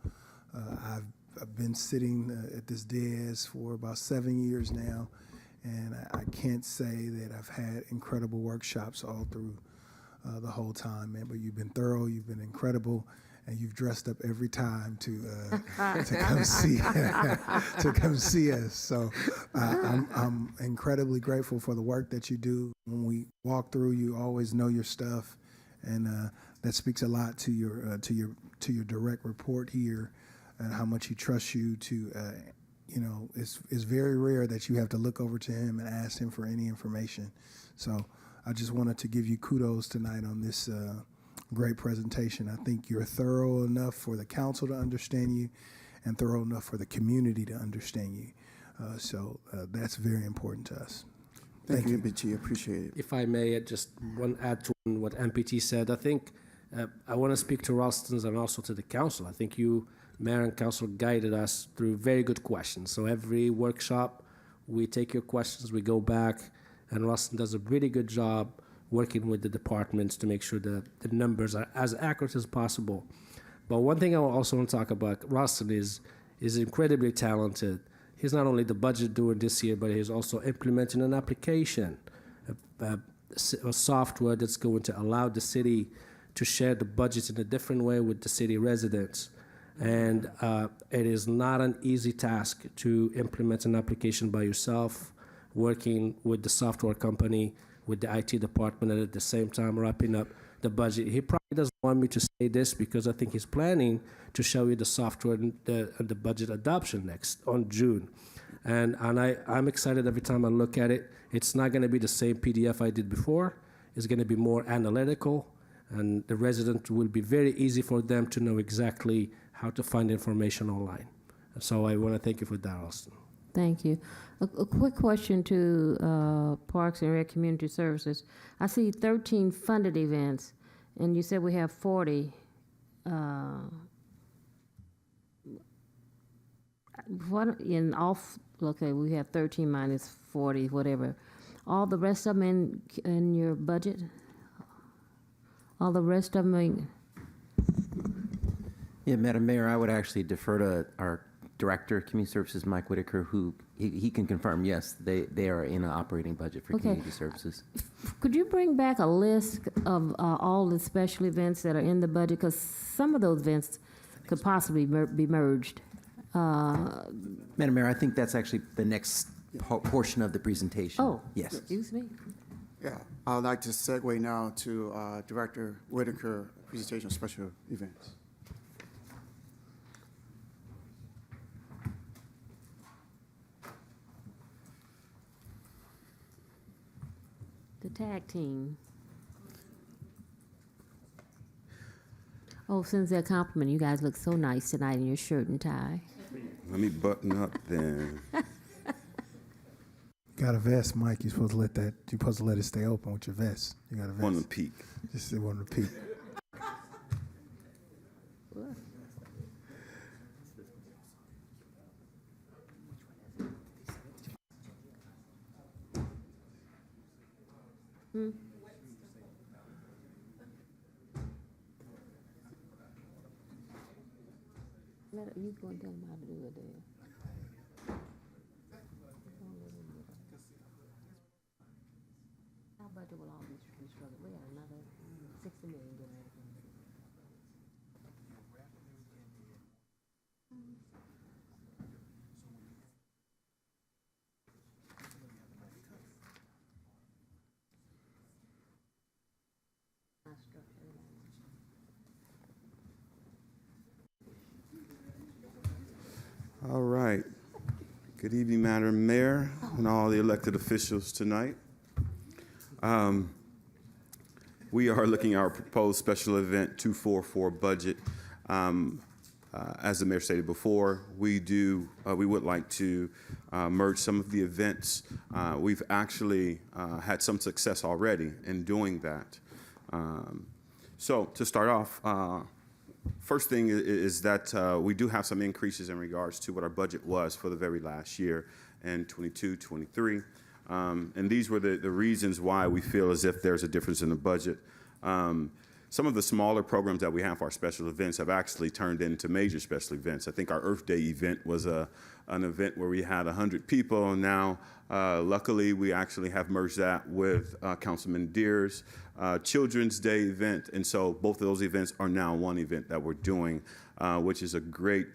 I've been sitting at this dais for about 7 years now, and I can't say that I've had incredible workshops all through the whole time, man. But you've been thorough, you've been incredible, and you've dressed up every time to come see to come see us. So I'm incredibly grateful for the work that you do. When we walk through, you always know your stuff, and that speaks a lot to your direct report here, and how much he trusts you to. It's very rare that you have to look over to him and ask him for any information. So I just wanted to give you kudos tonight on this great presentation. I think you're thorough enough for the council to understand you, and thorough enough for the community to understand you. So that's very important to us. Thank you, MPT. Appreciate it. If I may, just one add to what MPT said. I think I want to speak to Ralston's and also to the council. I think you, Mayor and Council, guided us through very good questions. So every workshop, we take your questions, we go back, and Ralston does a really good job working with the departments to make sure that the numbers are as accurate as possible. But one thing I also want to talk about, Ralston is incredibly talented. He's not only the budget doer this year, but he's also implementing an application, a software that's going to allow the city to share the budgets in a different way with the city residents. And it is not an easy task to implement an application by yourself, working with the software company, with the IT department, and at the same time wrapping up the budget. He probably doesn't want me to say this because I think he's planning to show you the software and the budget adoption next on June. And I'm excited every time I look at it. It's not going to be the same PDF I did before. It's going to be more analytical, and the resident will be very easy for them to know exactly how to find information online. So I want to thank you for that, Austin. Thank you. A quick question to Parks and Rec Community Services. I see 13 funded events, and you said we have 40. What in off? Okay, we have 13 minus 40, whatever. All the rest of them in your budget. All the rest of them. Yeah, Madam Mayor, I would actually defer to our Director of Community Services, Mike Whitaker, who he can confirm, yes, they are in an operating budget for community services. Could you bring back a list of all the special events that are in the budget? Because some of those events could possibly be merged. Madam Mayor, I think that's actually the next portion of the presentation. Oh, yes. Excuse me. Yeah, I would like to segue now to Director Whitaker, presentation of special events. The tag team. Oh, since that compliment, you guys look so nice tonight in your shirt and tie. Let me button up then. Got a vest, Mike. You're supposed to let it stay open with your vest. You got a vest. On the peak. Just one to peak. You go and tell them how to do it there. Our budget will all be restructured. We got another 60 million getting ready. All right. Good evening, Madam Mayor, and all the elected officials tonight. We are looking at our proposed special event 244 budget. As the mayor stated before, we would like to merge some of the events. We've actually had some success already in doing that. So to start off, first thing is that we do have some increases in regards to what our budget was for the very last year in 22-23. And these were the reasons why we feel as if there's a difference in the budget. Some of the smaller programs that we have for our special events have actually turned into major special events. I think our Earth Day event was an event where we had 100 people, and now luckily we actually have merged that with Councilman Deere's Children's Day event, and so both of those events are now one event that we're doing, which is a great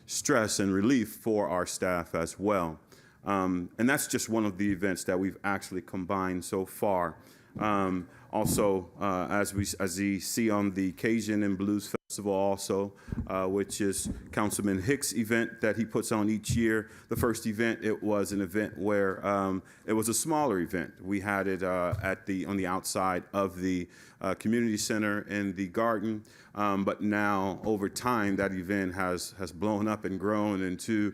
stress and relief for our staff as well. And that's just one of the events that we've actually combined so far. Also, as you see on the Cajun and Blues Festival also, which is Councilman Hicks' event that he puts on each year. The first event, it was an event where it was a smaller event. We had it on the outside of the community center in the garden, but now over time that event has blown up and grown into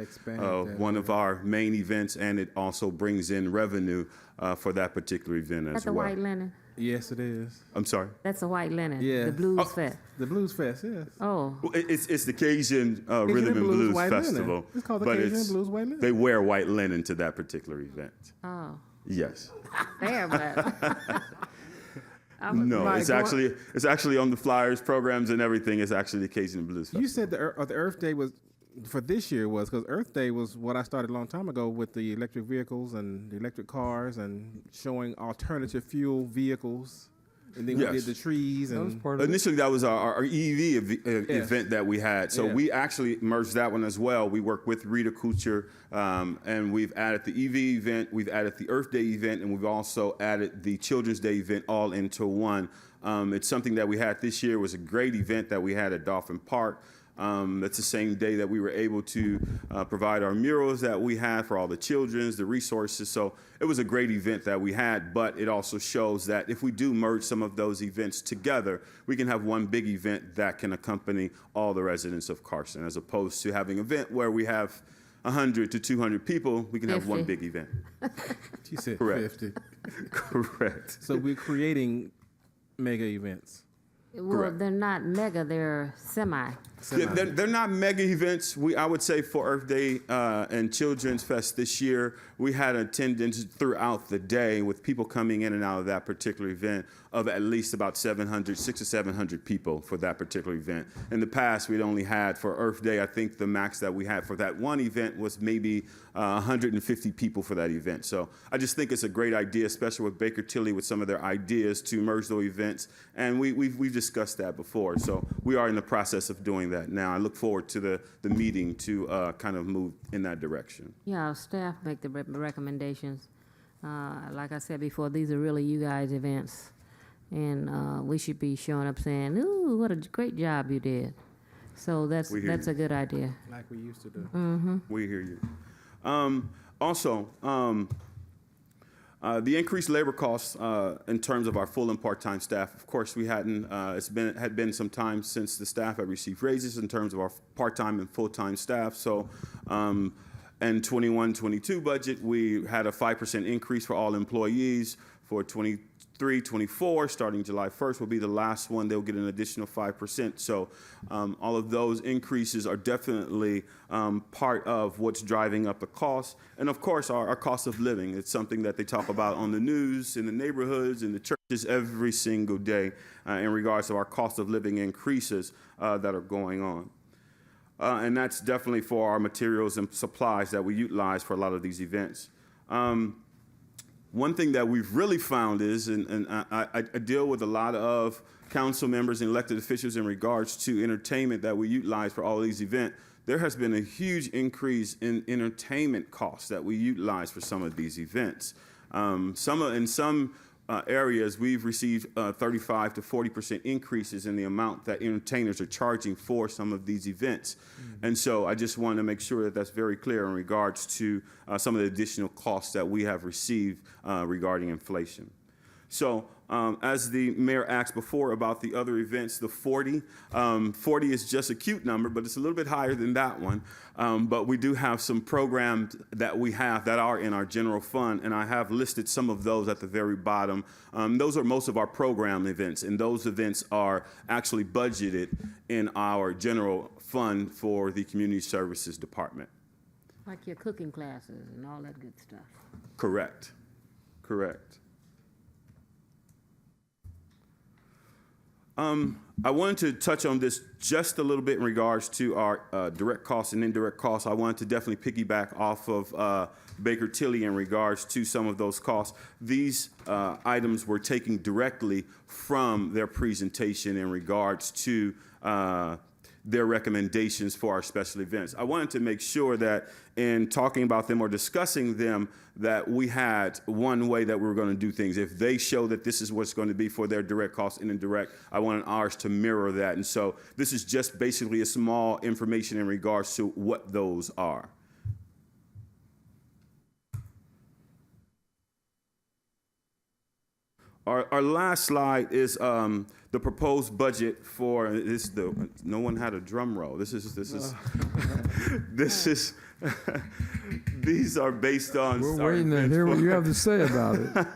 one of our main events, and it also brings in revenue for that particular event as well. That's the White Linen. Yes, it is. I'm sorry? That's the White Linen. Yeah. The Blues Fest. The Blues Fest, yes. Oh. Well, it's the Cajun Rhythm and Blues White Festival. Linen. It's called the but Cajun Blues White Linen. They wear white linen to that particular event. Oh. Yes. There, but. No, it's actually on the flyers, programs, and everything. It's actually the Cajun Blues Festival. You said the Earth Day was for this year was because Earth Day was what I started a long time ago with the electric vehicles and the electric cars and showing alternative fuel vehicles. And then we did the trees. And initially, that was our EV event that we had. So we actually merged that one as well. We worked with Rita Kuchar, and we've added the EV event, we've added the Earth Day event, and we've also added the Children's Day event all into one. It's something that we had this year. It was a great event that we had at Dolphin Park. That's the same day that we were able to provide our murals that we had for all the children's, the resources. So it was a great event that we had, but it also shows that if we do merge some of those events together, we can have one big event that can accompany all the residents of Carson, as opposed to having an event where we have 100 to 200 people, we can have one big event. She said Correct. 50. Correct. So we're creating mega events. Well, Correct. they're not mega, they're semi. Yeah, they're not mega events. I would say for Earth Day and Children's Fest this year, we had attendance throughout the day with people coming in and out of that particular event of at least about 600 to 700 people for that particular event. In the past, we'd only had for Earth Day, I think the max that we had for that one event was maybe 150 people for that event. So I just think it's a great idea, especially with Baker Tilly with some of their ideas to merge those events. And we've discussed that before. So we are in the process of doing that now. I look forward to the meeting to kind of move in that direction. Yeah, our staff make the recommendations. Like I said before, these are really you guys' events. And we should be showing up saying, ooh, what a great job you did. So that's a good idea. Like we used to do. Mm-hmm. We hear you. Also, the increased labor costs in terms of our full and part-time staff. Of course, we hadn't. Had been some time since the staff had received raises in terms of our part-time and full-time staff. So, in 21-22 budget, we had a 5% increase for all employees. For 23-24, starting July 1st, will be the last one. They'll get an additional 5%. So all of those increases are definitely part of what's driving up the cost. And of course, our cost of living. It's something that they talk about on the news, in the neighborhoods, in the churches every single day in regards to our cost of living increases that are going on. And that's definitely for our materials and supplies that we utilize for a lot of these events. One thing that we've really found is, and I deal with a lot of council members and elected officials in regards to entertainment that we utilize for all of these events, there has been a huge increase in entertainment costs that we utilize for some of these events. In some areas, we've received 35 to 40% increases in the amount that entertainers are charging for some of these events. Mm-hmm. And so I just want to make sure that that's very clear in regards to some of the additional costs that we have received regarding inflation. So as the mayor asked before about the other events, the 40 is just a cute number, but it's a little bit higher than that one. But we do have some programs that we have that are in our general fund, and I have listed some of those at the very bottom. Those are most of our program events, and those events are actually budgeted in our general fund for the Community Services Department. Like your cooking classes and all that good stuff. Correct. I wanted to touch on this just a little bit in regards to our direct costs and indirect costs. I wanted to definitely piggyback off of Baker Tilly in regards to some of those costs. These items were taken directly from their presentation in regards to their recommendations for our special events. I wanted to make sure that in talking about them or discussing them, that we had one way that we were going to do things. If they show that this is what's going to be for their direct costs and indirect, I wanted ours to mirror that. And so this is just basically a small information in regards to what those are. Our last slide is the proposed budget for this. No one had a drum roll. This is these are based on. We're waiting to hear what you have to say about it.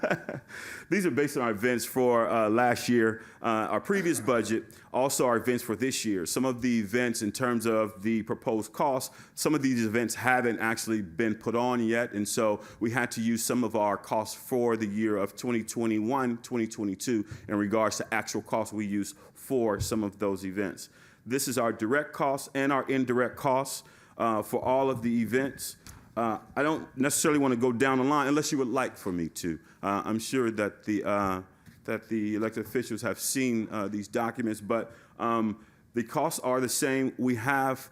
These are based on our events for last year, our previous budget, also our events for this year. Some of the events in terms of the proposed costs, some of these events haven't actually been put on yet, and so we had to use some of our costs for the year of 2021, 2022 in regards to actual costs we use for some of those events. This is our direct costs and our indirect costs. for all of the events. I don't necessarily want to go down the line unless you would like for me to. I'm sure that the elected officials have seen these documents, but the costs are the same. We have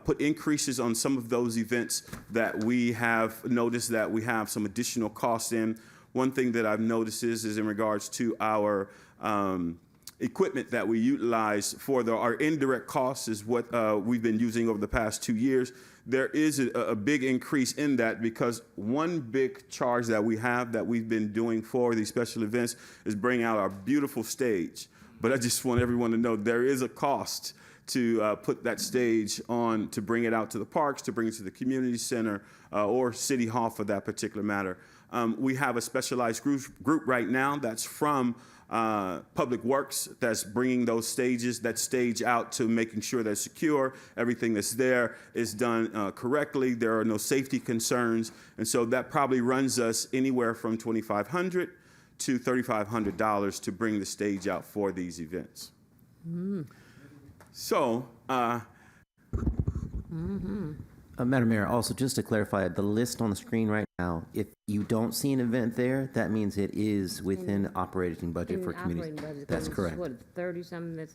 put increases on some of those events that we have noticed that we have some additional costs in. One thing that I've noticed is in regards to our equipment that we utilize for our indirect costs is what we've been using over the past 2 years. There is a big increase in that because one big charge that we have that we've been doing for these special events is bring out our beautiful stage. But I just want everyone to know there is a cost to put that stage on, to bring it out to the parks, to bring it to the community center or City Hall for that particular matter. We have a specialized group right now that's from Public Works that's bringing that stage out to making sure they're secure. Everything that's there is done correctly. There are no safety concerns. And so that probably runs us anywhere from $2,500 to $3,500 to bring the stage out for these events. So, Madam Mayor, also just to clarify, the list on the screen right now, if you don't see an event there, that means it is within operating budget for community. That's correct. What, 30-something that's,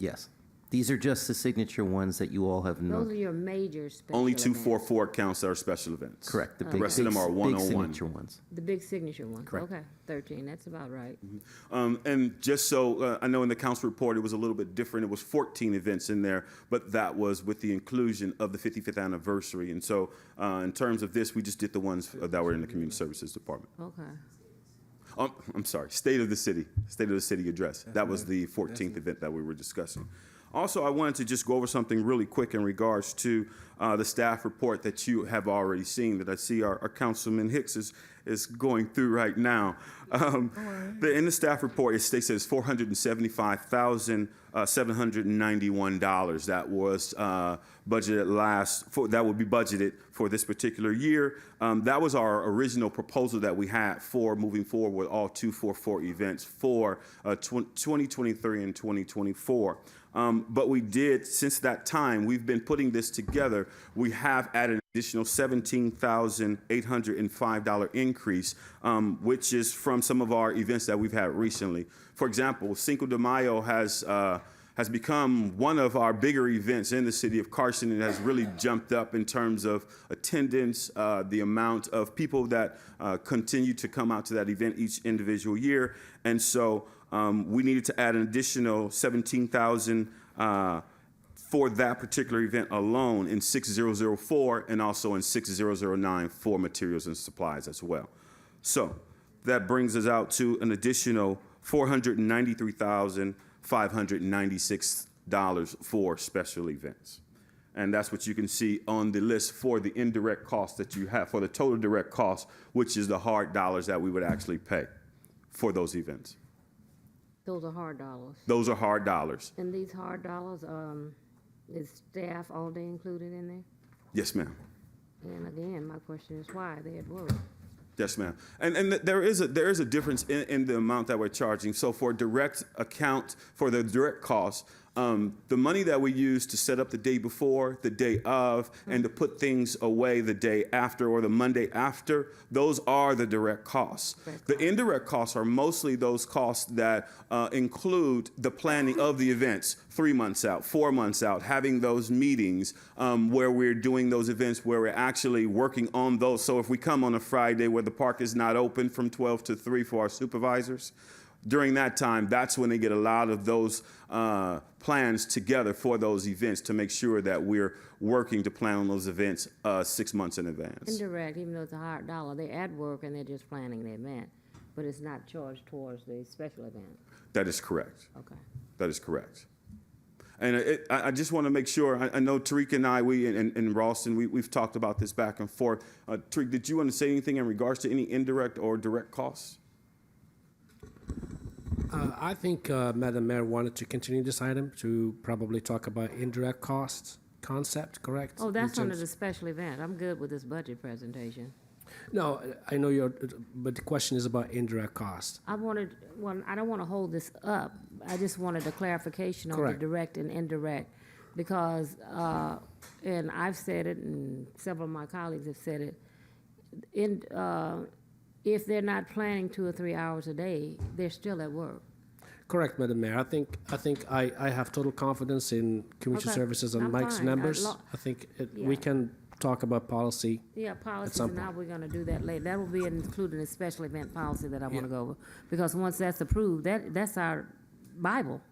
Yes. These are just the signature ones that you all have those are noted. your major special only events. 244 accounts that are special events. Correct. The The big, rest of them are big 101. signature ones. The big signature ones. Correct. Okay, 13, that's about right. And just so I know in the council report, it was a little bit different. It was 14 events in there, but that was with the inclusion of the 55th anniversary. And so in terms of this, we just did the ones that were in the community services department. Okay. I'm sorry, State of the City address. That was the 14th event that we were discussing. Also, I wanted to just go over something really quick in regards to the staff report that you have already seen, that I see our Councilman Hicks is going through right now. In the staff report, it states that it's $475,791 that was budgeted that would be budgeted for this particular year. That was our original proposal that we had for moving forward with all 244 events for 2023 and 2024. But we did, since that time, we've been putting this together. We have added an additional $17,805 increase, which is from some of our events that we've had recently. For example, Cinco de Mayo has become one of our bigger events in the city of Carson. It has really jumped up in terms of attendance, the amount of people that continue to come out to that event each individual year. And so we needed to add an additional $17,000 for that particular event alone in 6004 and also in 6009 for materials and supplies as well. So that brings us out to an additional $493,596 for special events. And that's what you can see on the list for the indirect costs that you have, for the total direct cost, which is the hard dollars that we would actually pay for those events. Those are hard dollars. Those are hard dollars. And these hard dollars, is staff all day included in there? Yes, ma'am. And again, my question is why they at work? Yes, ma'am. And there is a difference in the amount that we're charging. So for direct account, for the direct cost, the money that we use to set up the day before, the day of, and to put things away the day after or the Monday after, those are the direct costs. The indirect costs are mostly those costs that include the planning of the events 3 months out, 4 months out, having those meetings where we're doing those events where we're actually working on those. So if we come on a Friday where the park is not open from 12 to 3 for our supervisors, during that time, that's when they get a lot of those plans together for those events to make sure that we're working to plan on those events 6 months in advance. Indirect, even though it's a hard dollar, they're at work and they're just planning the event, but it's not charged towards the special event. That is correct. Okay. That is correct. And I just want to make sure, I know Tariq and I, and Ralston, we've talked about this back and forth. Tariq, did you want to say anything in regards to any indirect or direct costs? I think Madam Mayor wanted to continue this item to probably talk about indirect costs concept, correct? Oh, that's under the special event. I'm good with this budget presentation. No, I know but the question is about indirect costs. I don't want to hold this up. I just wanted a clarification on the Correct. direct and indirect, because, and I've said it, and several of my colleagues have said it, if they're not planning 2 or 3 hours a day, they're still at work. Correct, Madam Mayor. I have total confidence in community Okay, services and I'm Mike's fine. numbers. I think we Yeah. can talk about policy. Yeah, At policies, some and how point. we're gonna do that later. That will be included in a special event policy that I wanna Yeah. go over. Because once that's approved, that's our Bible,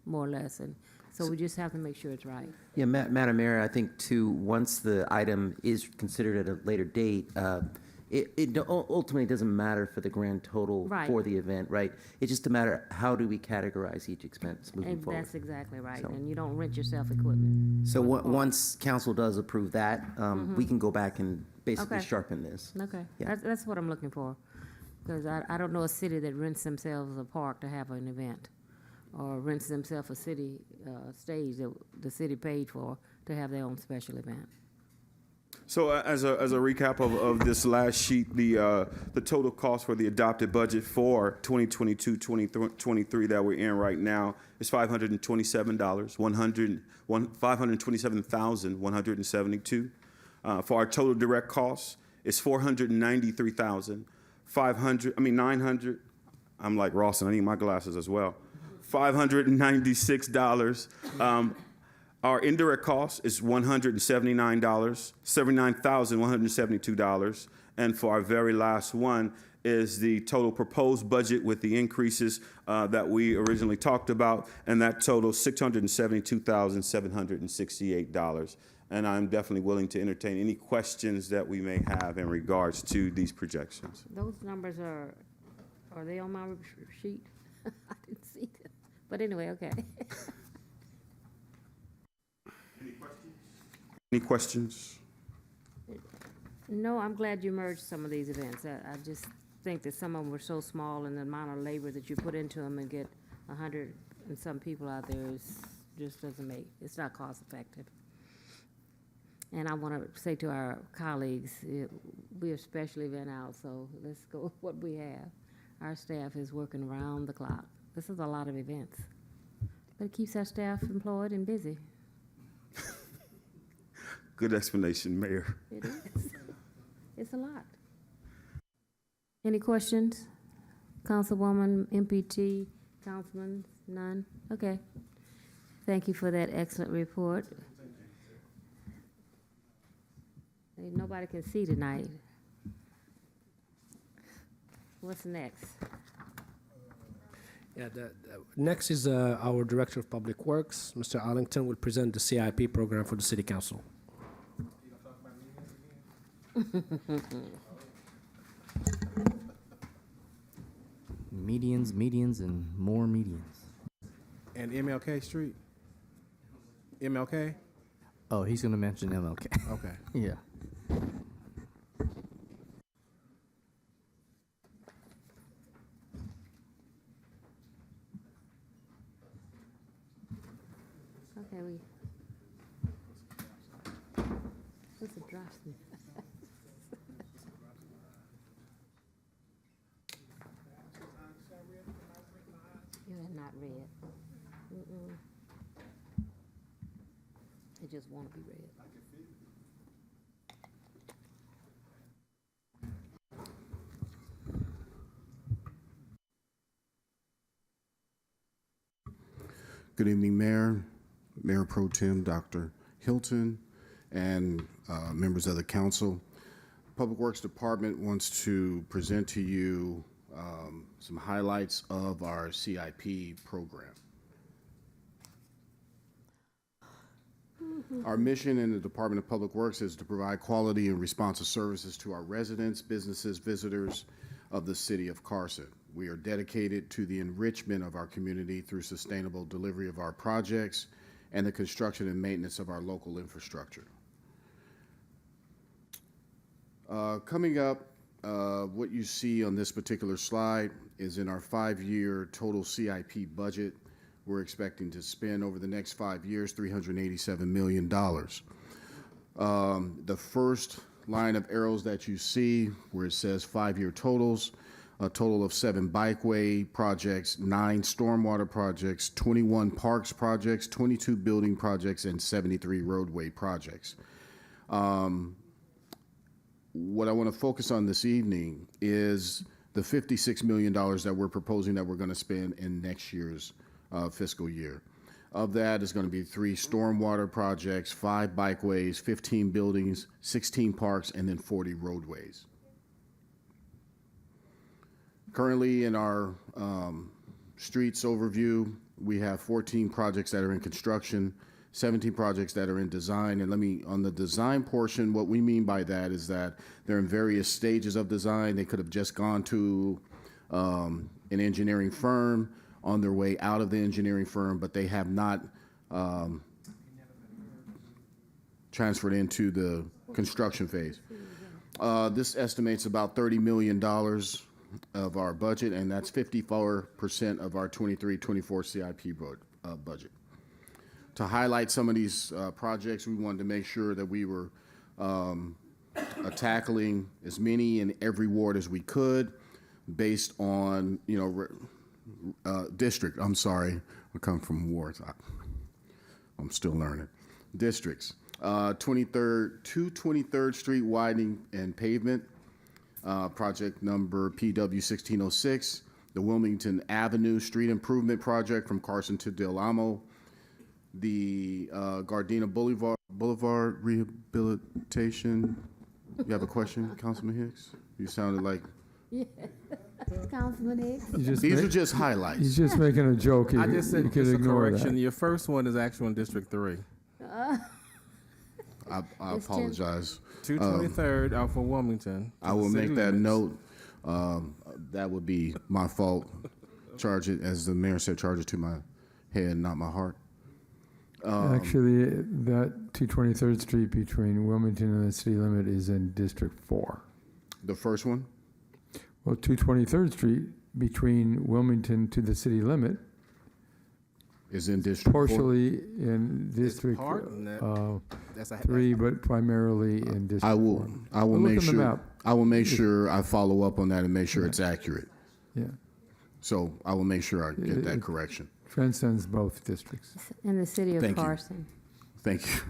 more or less, and so we just have to make sure it's right. Yeah, Madam Mayor, I think too, once the item is considered at a later date, ultimately doesn't matter for the grand total Right. for the event, right? It's just a matter, how do we categorize each expense moving And forward? that's exactly right, So- and you don't rent yourself equipment. So once council does approve that, we can go back and basically Okay. sharpen this. Okay, Yeah. that's what I'm looking for, because I don't know a city that rents themselves a park to have an event, or rents themselves a city stage that the city paid for to have their own special event. So as a recap of this last sheet, the total cost for the adopted budget for 2022-2023 that we're in right now is $527, $527,172. For our total direct costs, it's $900. I'm like Rawson, I need my glasses as well. $596. Our indirect cost is $79,172. And for our very last one is the total proposed budget with the increases that we originally talked about, and that totals $672,768. And I'm definitely willing to entertain any questions that we may have in regards to these projections. Those numbers are they on my sheet? I didn't see them, but anyway, okay. Any questions? No, I'm glad you merged some of these events. I just think that some of them were so small, and the amount of labor that you put into them and get 100 and some people out there just doesn't it's not cost effective. And I want to say to our colleagues, we're a special event out, so let's go with what we have. Our staff is working around the clock. This is a lot of events, but it keeps our staff employed and busy. Good explanation, Mayor. It is. It's a lot. Any questions? Councilwoman, MPT, Councilman, none? Okay. Thank you for that excellent report. Nobody can see tonight. What's next? Yeah, next is our Director of Public Works, Mr. Arlington, will present the CIP program for the City Council. Medians, and more medians. And MLK Street? MLK? Oh, he's going to mention MLK. Okay. Yeah. Okay, what's a draft? You had not read. They just want to be read. Good evening, Mayor, Mayor Pro Tem Dr. Hilton, and members of the council. Public Works Department wants to present to you some highlights of our CIP program. Our mission in the Department of Public Works is to provide quality and responsive services to our residents, businesses, visitors of the city of Carson. We are dedicated to the enrichment of our community through sustainable delivery of our projects and the construction and maintenance of our local infrastructure. Coming up, what you see on this particular slide is in our 5-year total CIP budget. We're expecting to spend over the next 5 years $387 million. The first line of arrows that you see where it says 5-year totals, a total of 7 bikeway projects, 9 stormwater projects, 21 parks projects, 22 building projects, and 73 roadway projects. What I want to focus on this evening is the $56 million that we're proposing that we're going to spend in next year's fiscal year. Of that is going to be 3 stormwater projects, 5 bikeways, 15 buildings, 16 parks, and then 40 roadways. Currently in our streets overview, we have 14 projects that are in construction, 17 projects that are in design. And on the design portion, what we mean by that is that they're in various stages of design. They could have just gone to an engineering firm on their way out of the engineering firm, but they have not transferred into the construction phase. This estimates about $30 million of our budget, and that's 54% of our 23-24 CIP budget. To highlight some of these projects, we wanted to make sure that we were tackling as many in every ward as we could based on, district. I'm sorry, I come from wards. I'm still learning. Districts. 23rd Street widening and pavement. Project number PW1606, the Wilmington Avenue Street Improvement Project from Carson to Del Amo, the Gardena Boulevard Rehabilitation. You have a question, Councilman Hicks? You sounded like... Yeah. Councilman Hicks. These are just highlights. He's just making a joke. I just said You could just a ignore correction. that. Your first one is actually in District 3. I apologize. 223rd out for Wilmington. I will make that note. That would be my fault. Charge it, as the mayor said, charge it to my head, not my heart. Actually, that 223rd Street between Wilmington and the city limit is in District 4. The first one? Well, 223rd Street between Wilmington to the city limit is in District 4. Partially in District That's 3, but primarily in District 4. I will Look make on the sure. map. I will make sure I follow up on that and make sure it's accurate. Yeah. So I will make sure I get that It- correction. Transcends both districts. In the city of Thank you. Carson. Thank you.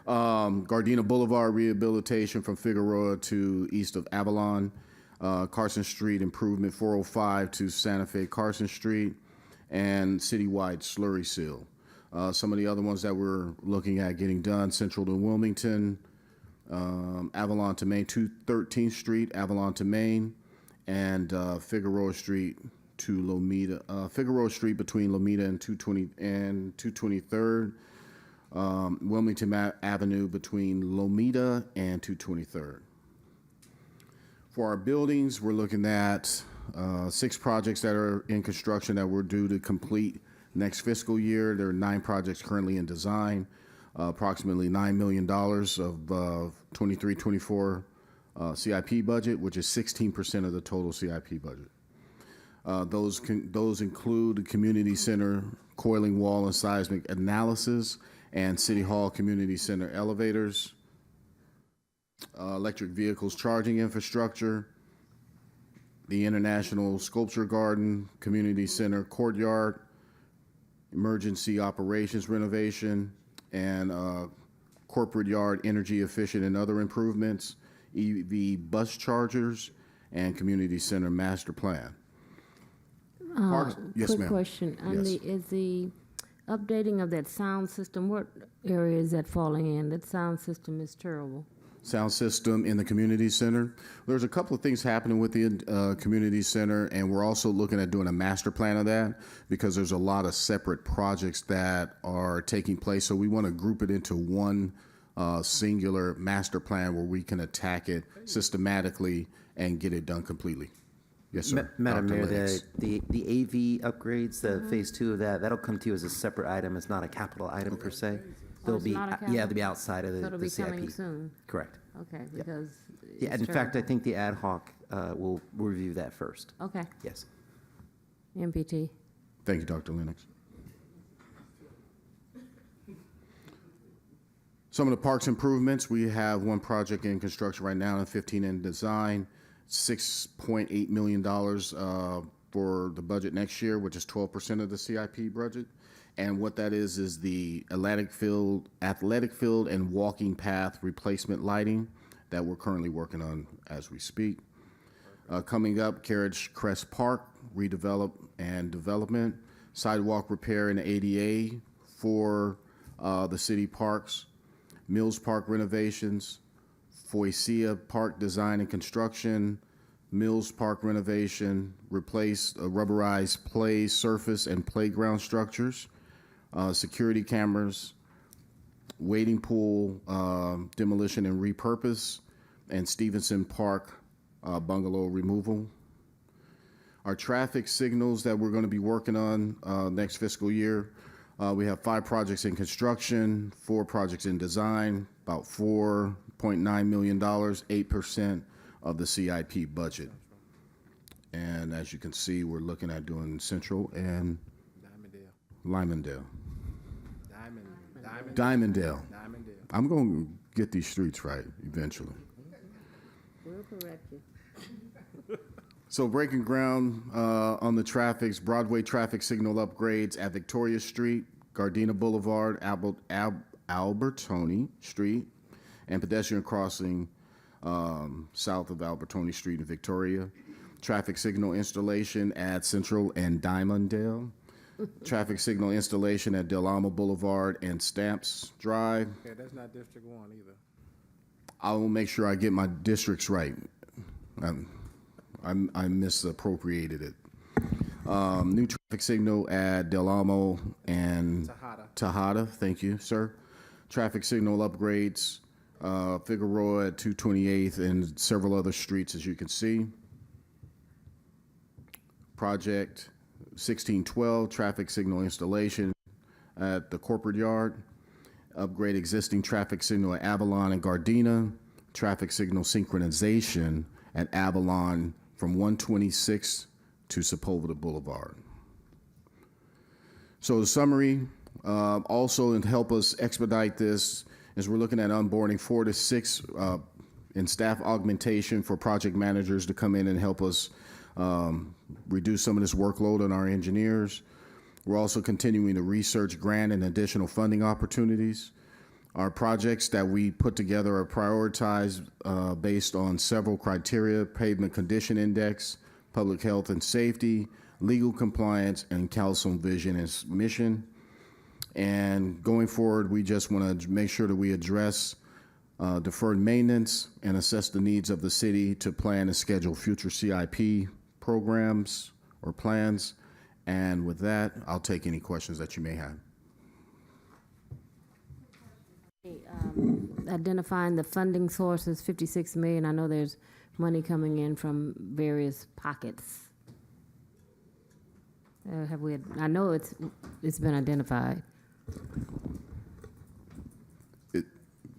Gardena Boulevard rehabilitation from Figueroa to east of Avalon. Carson Street improvement 405 to Santa Fe Carson Street, and citywide slurry seal. Some of the other ones that we're looking at getting done: Central to Wilmington, Avalon to Main, 213th Street, Avalon to Main, and Figueroa Street to Lomita. Figueroa Street between Lomita and 223rd. Wilmington Avenue between Lomita and 223rd. For our buildings, we're looking at 6 projects that are in construction that we're due to complete next fiscal year. There are 9 projects currently in design, approximately $9 million of 23-24 CIP budget, which is 16% of the total CIP budget. Those include the community center, coiling wall and seismic analysis, and City Hall Community Center elevators, electric vehicles charging infrastructure, the International Sculpture Garden, Community Center courtyard, emergency operations renovation, and corporate yard energy efficient and other improvements, EV bus chargers, and community center master plan. Yes, Quick ma'am. question. On Yes. is the updating of that sound system, what area is that falling in? That sound system is terrible. Sound system in the community center. There's a couple of things happening with the community center, and we're also looking at doing a master plan of that because there's a lot of separate projects that are taking place. So we want to group it into one singular master plan where we can attack it systematically and get it done completely. Yes, sir. Madam Dr. Mayor, Lennox. the AV upgrades, the phase 2 of that'll come to you as a separate item. It's not a capital item per se. They'll it's be, not a yeah, capital? they'll be outside of So it'll the be CIP. coming soon? Correct. Okay, because Yeah, it's in fact, I terrible. think the ad hoc will review that first. Okay. Yes. MPT. Thank you, Dr. Lennox. Some of the parks improvements, we have 1 project in construction right now and 15 in design. $6.8 million for the budget next year, which is 12% of the CIP budget. And what that is the athletic field and walking path replacement lighting that we're currently working on as we speak. Coming up, Carriage Crest Park redevelop and development, sidewalk repair and ADA for the city parks, Mills Park renovations, Foysia Park design and construction, Mills Park renovation, replace rubberized play surface and playground structures, security cameras, wading pool demolition and repurpose, and Stevenson Park bungalow removal. Our traffic signals that we're going to be working on next fiscal year, we have 5 projects in construction, 4 projects in design, about $4.9 million, 8% of the CIP budget. And as you can see, we're looking at doing Central and Limondale. Diamondale. I'm going to get these streets right eventually. We'll correct you. So breaking ground on the traffics, Broadway traffic signal upgrades at Victoria Street, Gardena Boulevard, Albertoni Street, and pedestrian crossing south of Albertoni Street in Victoria. Traffic signal installation at Central and Diamondale. Traffic signal installation at Del Amo Boulevard and Stamps Drive. Okay, that's not District 1 either. I will make sure I get my districts right. I misappropriated it. New traffic signal at Del Amo and Tejada. Thank you, sir. Traffic signal upgrades, Figueroa at 228th and several other streets, as you can see. Project 1612, traffic signal installation at the corporate yard. Upgrade existing traffic signal at Avalon and Gardena. Traffic signal synchronization at Avalon from 126 to Sepulveda Boulevard. So the summary, also to help us expedite this, is we're looking at onboarding 4 to 6 in staff augmentation for project managers to come in and help us reduce some of this workload on our engineers. We're also continuing to research grant and additional funding opportunities. Our projects that we put together are prioritized based on several criteria: pavement condition index, public health and safety, legal compliance, and council vision and mission. And going forward, we just want to make sure that we address deferred maintenance and assess the needs of the city to plan and schedule future CIP programs or plans. And with that, I'll take any questions that you may have. Identifying the funding sources, 56 million. I know there's money coming in from various pockets. Have we? I know it's been identified.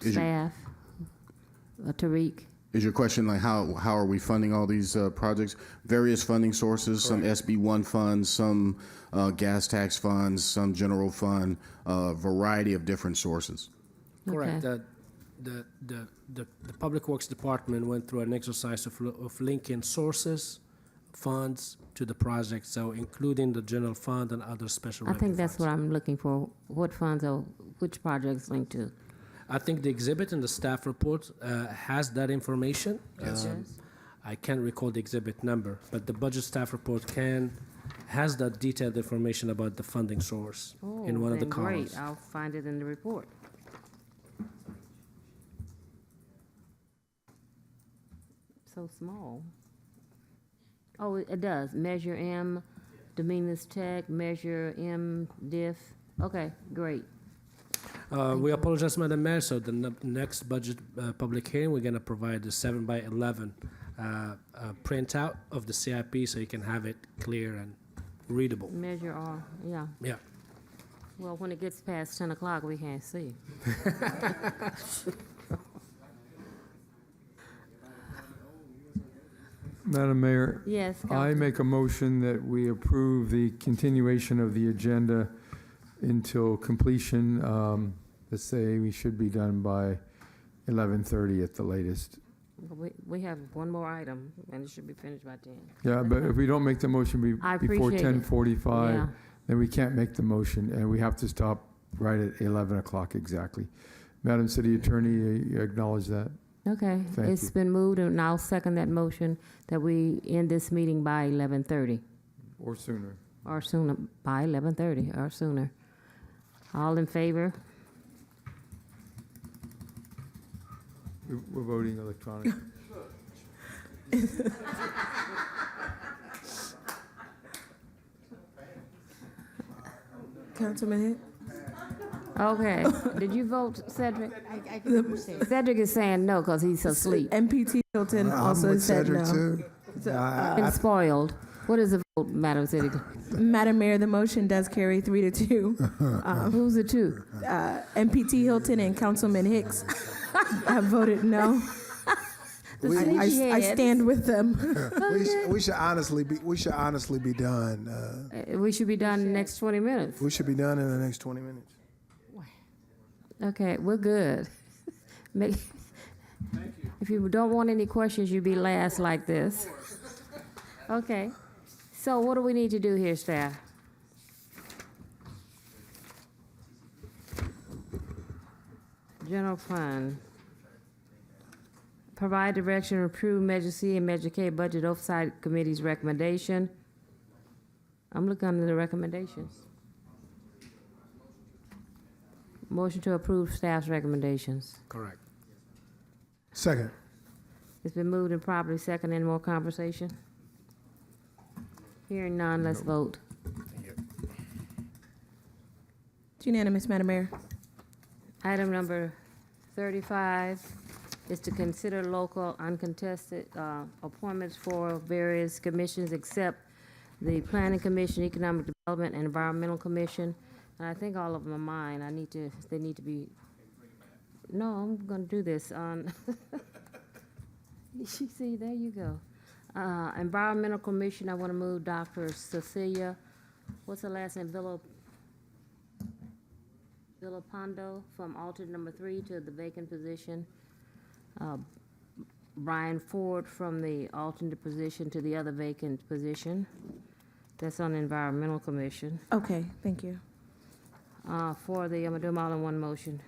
Staff, Tariq. Is your question like how are we funding all these projects? Various funding sources, some SB1 funds, some gas tax funds, some general fund, a variety of different sources. Correct. The Public Works Department went through an exercise of linking sources, funds to the project, so including the general fund and other special. I think that's what I'm looking for. What funds or which projects linked to? I think the exhibit in the staff report has that information. Yes. I can't recall the exhibit number, but the budget staff report has that detailed information about the funding source in one of the columns. Great, I'll find it in the report. So small. Oh, it does. Measure M, Dominguez Tech, Measure M, Diff. Okay, great. We apologize, Madam Mayor. So the next budget public hearing, we're going to provide the 7x11 printout of the CIP so you can have it clear and readable. Measure R, yeah. Yeah. Well, when it gets past 10 o'clock, we can't see. Madam Mayor? Yes, I Councilman. make a motion that we approve the continuation of the agenda until completion. Let's say we should be done by 11:30 at the latest. We have one more item, and it should be finished by 10. Yeah, but if we don't make the motion I before appreciate it. 10:45, Yeah. then we can't make the motion, and we have to stop right at 11 o'clock exactly. Madam City Attorney, you acknowledge that? Okay, Thank it's you. been moved, and I'll second that motion that we end this meeting by 11:30, Or sooner. or sooner, by 11:30, or sooner. All in favor? We're voting electronically. Councilman Hicks? Okay, did you vote, Cedric? I can understand. Cedric is saying no, because he's asleep. MPT Hilton I'm also with said Cedric no. too. So, Been spoiled. What is the vote, Madam City? Madam Mayor, the motion does carry 3-2. Who's the two? MPT Hilton and Councilman Hicks have voted no. The I sleepyheads. stand with them. We should honestly be done. We should be done in the next 20 minutes. We should be done in the next 20 minutes. Okay, we're good. If you don't want any questions, you be last like this. Okay, so what do we need to do here, staff? General fund. Provide direction to approve Measure C and Measure K Budget Oversight Committee's recommendation. I'm looking under the recommendations. Motion to approve staff's recommendations. Correct. Second. It's been moved and properly second. Any more conversation? Hearing none, let's vote. It's unanimous, Madam Mayor. Item number 35 is to consider local uncontested appointments for various commissions except the Planning Commission, Economic Development, and Environmental Commission. And I think all of them are mine. They need to be, no, I'm gonna do this on, see, there you go. Environmental Commission, I wanna move Dr. Cecilia, what's her last name, Villapando from alternate number 3 to the vacant position. Brian Ford from the alternate position to the other vacant position. That's on the Environmental Commission. Okay, thank you. For the, I'm gonna do them all in one motion.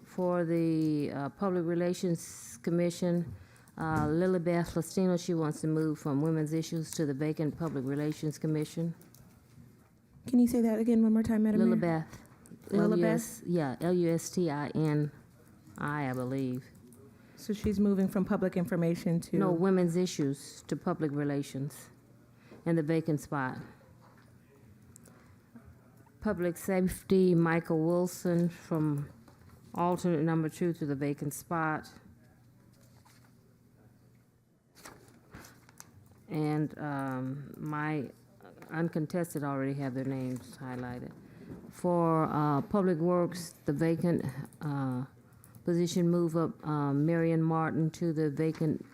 For the Public Relations Commission, Lilibeth Lestino, she wants to move from Women's Issues to the vacant Public Relations Commission. Can you say that again one more time, Madam Mayor? Lilibeth. Lilibeth? Yeah, Lustini, I believe. So she's moving from public information to? No, Women's Issues to Public Relations in the vacant spot. Public Safety, Michael Wilson from alternate number 2 to the vacant spot. And my uncontested already have their names highlighted. For Public Works, the vacant position, move up Marion Martin to the vacant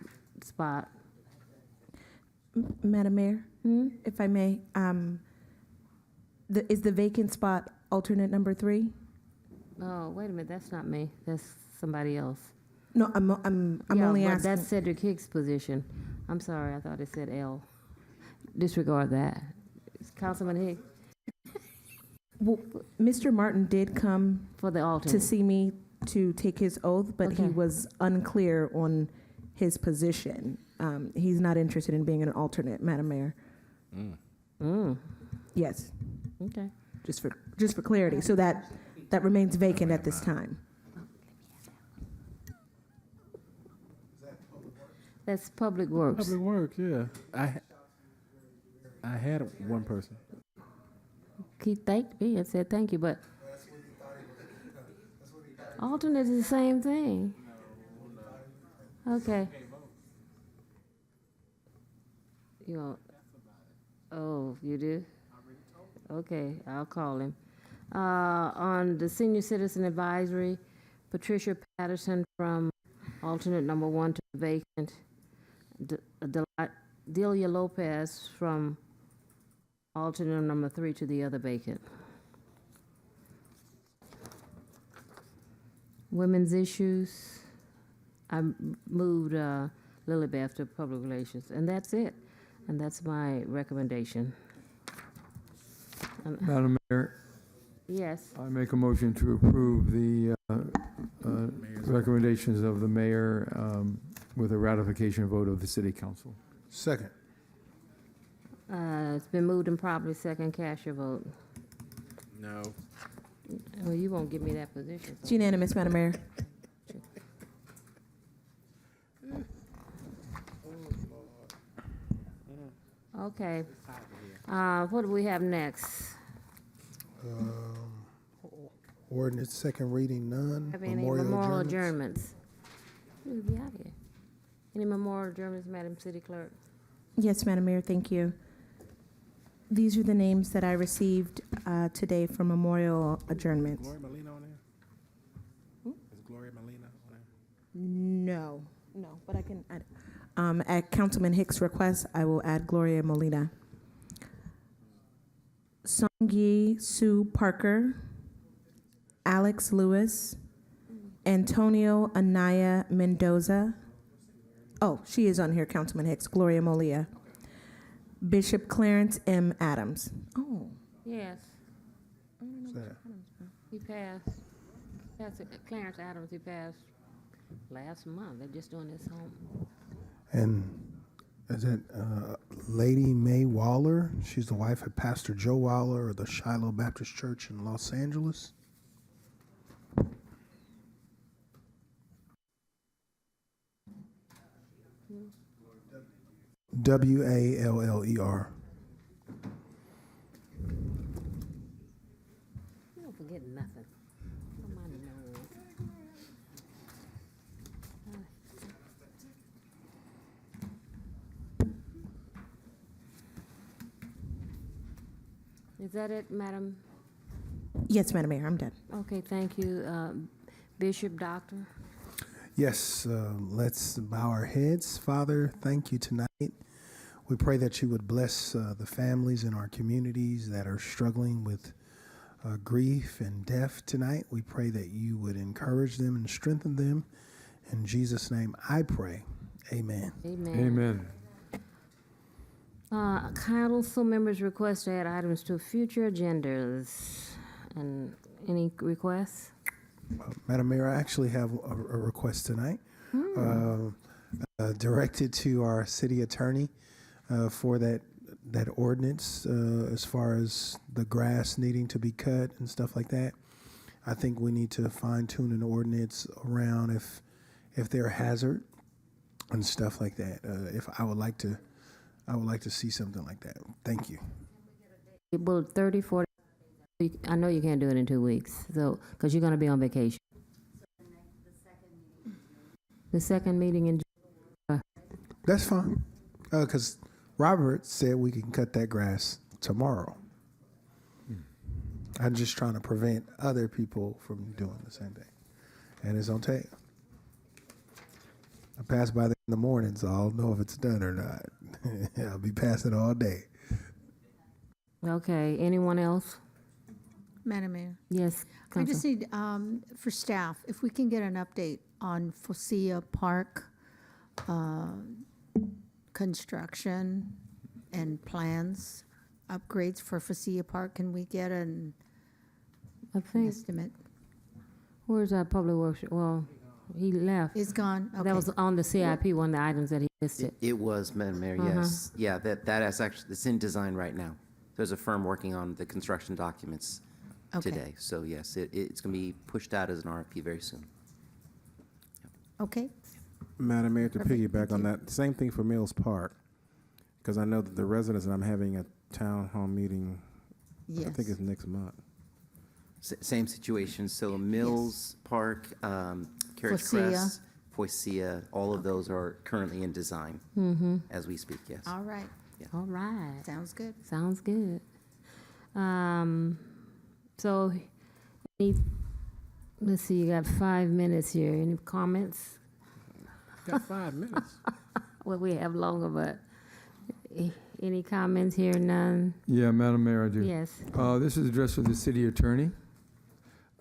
spot. Madam Mayor, if I may, is the vacant spot alternate number 3? Oh, wait a minute, that's not me, that's somebody else. No, I'm Yeah, only but asking. that's Cedric Hicks' position. I'm sorry, I thought it said L. Disregard that. It's Councilman Hicks Well, Mr. Martin did come for the alternate. to see me to take his oath, but he Okay. was unclear on his position. He's not interested in being an alternate, Madam Mayor. Yes, Okay. just for clarity, so that remains vacant at this time. That's Public Works. Public Works, yeah. I had one person. He thanked me and said thank you, but alternate is the same thing. Okay. You want, oh, you do? Okay, I'll call him. On the Senior Citizen Advisory, Patricia Patterson from alternate number 1 to vacant. Delia Lopez from alternate number 3 to the other vacant. Women's Issues, moved Lilybeth to public relations, and that's it. And that's my recommendation. Madam Mayor, Yes. I make a motion to approve the recommendations of the mayor with a ratification vote of the city council. Second. It's been moved and properly second. Cast your vote. No. Well, you won't give me that position. It's unanimous, Madam Mayor. Okay. What do we have next? Ordinance second reading, none. Have any memorial adjournments? We'll be out of here. Any memorial adjournments, Madam City Clerk? Yes, Madam Mayor, thank you. These are the names that I received today for memorial adjournments. Gloria Molina on there? Is Gloria Molina on there? No, but I can add. At Councilman Hicks' request, I will add Gloria Molina. Songyi Sue Parker, Alex Lewis, Antonio Anaya Mendoza. Oh, she is on here, Councilman Hicks, Gloria Molina. Bishop Clarence M. Adams. Oh. Yes. He passed. Clarence Adams, he passed last month. They're just doing this home. And is it Lady Mae Waller? She's the wife of Pastor Joe Waller of the Shiloh Baptist Church in Los Angeles. Waller. You don't forget nothing. Come on, no. Is that it, Madam? Yes, Madam Mayor, I'm done. Okay, thank you. Bishop, Doctor? Yes, let's bow our heads. Father, thank you tonight. We pray that you would bless the families in our communities that are struggling with grief and death tonight. We pray that you would encourage them and strengthen them. In Jesus' name, I pray. Amen. Amen. Council members request to add items to future agendas. And any requests? Madam Mayor, I actually have a request tonight directed to our city attorney for that ordinance as far as the grass needing to be cut and stuff like that. I think we need to fine tune an ordinance around if they're a hazard and stuff like that. If I would like to see something like that. Thank you. Well, 30, 40. I know you can't do it in 2 weeks, so because you're going to be on vacation. The second meeting in July. That's fine, because Robert said we can cut that grass tomorrow. I'm just trying to prevent other people from doing the same thing, and it's on tape. I pass by there in the morning, so I'll know if it's done or not. I'll be passing all day. Okay, anyone else? Madam Mayor. Yes. I just need, for staff, if we can get an update on Fosia Park construction and plans, upgrades for Fosia Park. Can we get an estimate? Where's our public works? Well, he left. He's gone. Okay. That was on the CIP, one of the items that he listed. It was, Madam Mayor, yes. Yeah, that is actually, it's in design right now. There's a firm working on the construction documents today. So yes, it's going to be pushed out as an RFP very soon. Okay. Madam Mayor, to Perfect. piggyback on that, same thing for Mills Park, because I know that the residents, and I'm having a town hall meeting, I think it's next month. Same situation. So Mills Park, Carriage Crest, Foisia, all of those are currently in design as we speak, yes. All right. Yeah. All right. Sounds good. Sounds good. So, let's see, you got 5 minutes here. Any comments? Got 5 minutes. Well, we have longer, but any comments here? None? Yeah, Madam Mayor, I do. Yes. This is addressed to the city attorney.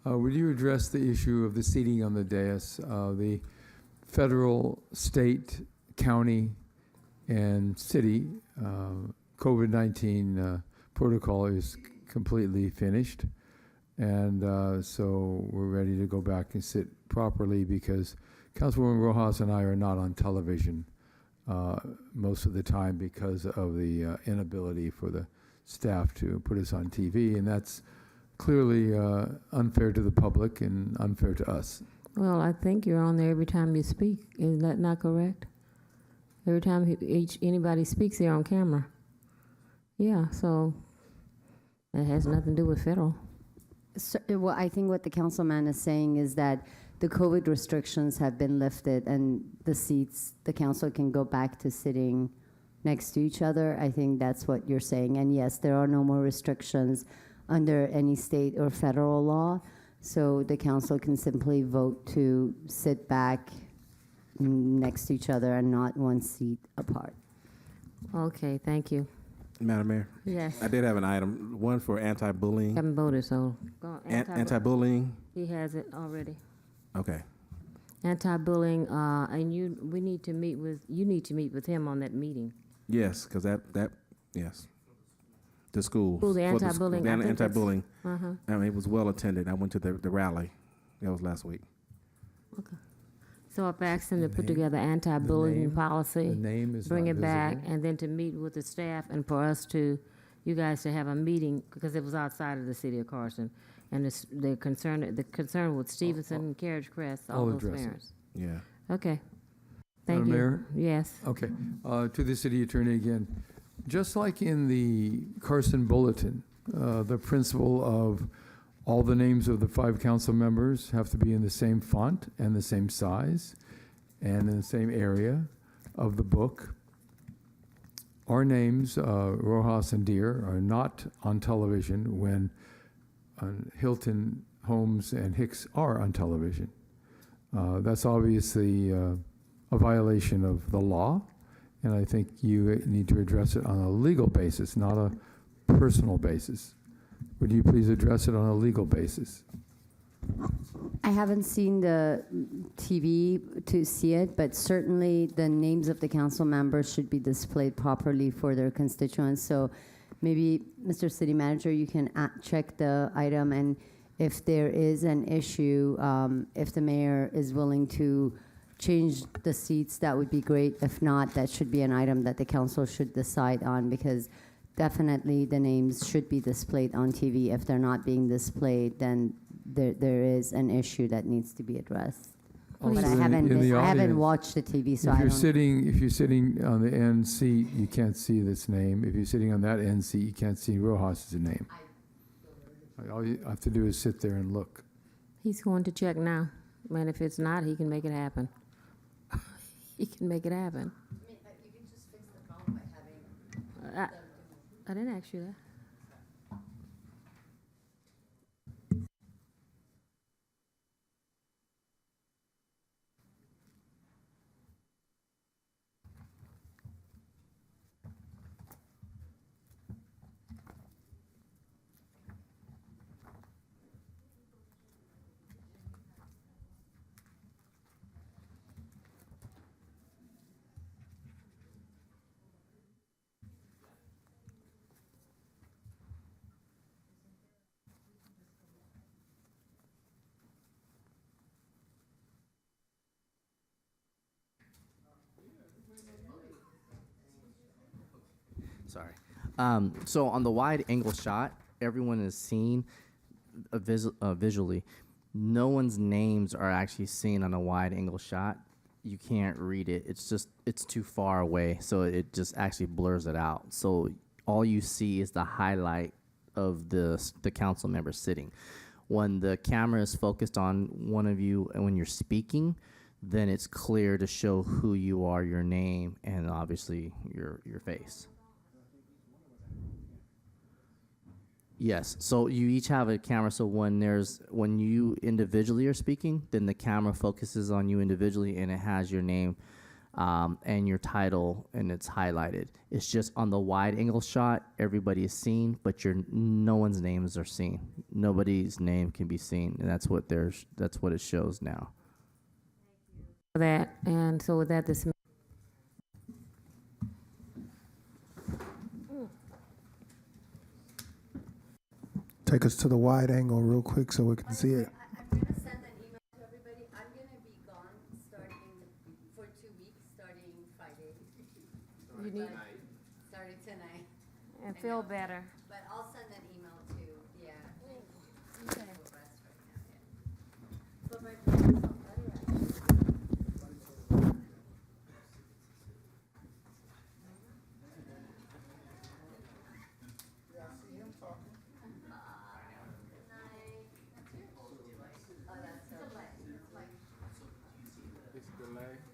Would you address the issue of the seating on the dais? The federal, state, county, and city COVID-19 protocol is completely finished. And so we're ready to go back and sit properly because Councilwoman Rojas and I are not on television most of the time because of the inability for the staff to put us on TV. And that's clearly unfair to the public and unfair to us. Well, I think you're on there every time you speak. Is that not correct? Every time anybody speaks, they're on camera. Yeah, so it has nothing to do with federal. So, well, I think what the councilman is saying is that the COVID restrictions have been lifted and the seats, the council can go back to sitting next to each other. I think that's what you're saying. And yes, there are no more restrictions under any state or federal law. So the council can simply vote to sit back next to each other and not one seat apart. Okay, thank you. Madam Mayor? Yes. I did have an item, one for anti-bullying. Haven't voted, so go on. Anti-bullying? He has it already. Okay. Anti-bullying, and you need to meet with him on that meeting. Yes, because yes. The school. Oh, the anti-bullying. The anti-bullying. Uh-huh. I mean, it was well attended. I went to the rally. That was last week. Okay. So I've asked him to put together anti-bullying policy. The name is bring not it back, visible. and then to meet with the staff, and for us you guys to have a meeting, because it was outside of the city of Carson, and the concern with Stevenson and Carriage Crest, all I'll those address it. parents. Yeah. Okay. Thank you. Mayor? Yes. Okay. To the city attorney again. Just like in the Carson Bulletin, the principle of all the names of the 5 council members have to be in the same font and the same size and in the same area of the book. Our names, Rojas and Deere, are not on television when Hilton, Holmes, and Hicks are on television. That's obviously a violation of the law, and I think you need to address it on a legal basis, not a personal basis. Would you please address it on a legal basis? I haven't seen the TV to see it, but certainly the names of the council members should be displayed properly for their constituents. So maybe, Mr. City Manager, you can check the item, and if there is an issue, if the mayor is willing to change the seats, that would be great. If not, that should be an item that the council should decide on, because definitely the names should be displayed on TV. If they're not being displayed, then there is an issue that needs to be addressed. Also, But I in haven't the audience, watched the TV, so if I you're don't. if you're sitting on the end seat, you can't see this name. If you're sitting on that end seat, you can't see Rojas' name. All you have to do is sit there and look. He's going to check now, and if it's not, he can make it happen. He can make it happen. You can just fix the problem by having. I didn't ask you that. Sorry. So on the wide angle shot, everyone is seen visually. No one's names are actually seen on a wide angle shot. You can't read it. It's too far away, so it just actually blurs it out. So all you see is the highlight of the council member sitting. When the camera is focused on one of you and when you're speaking, then it's clear to show who you are, your name, and obviously your face. Yes, so you each have a camera, so when you individually are speaking, then the camera focuses on you individually and it has your name and your title, and it's highlighted. It's just on the wide angle shot, everybody is seen, but no one's names are seen. Nobody's name can be seen, and that's what it shows now. that, and so with that, this. Take us to the wide angle real quick so we can see it. I'm going to send an email to everybody. I'm going to be gone for 2 weeks, starting Friday. You need. Starting tonight. And I feel know. better. But I'll send an email to, yeah. Okay. Rest right now, yeah. But my brain is not better, actually. It's delayed.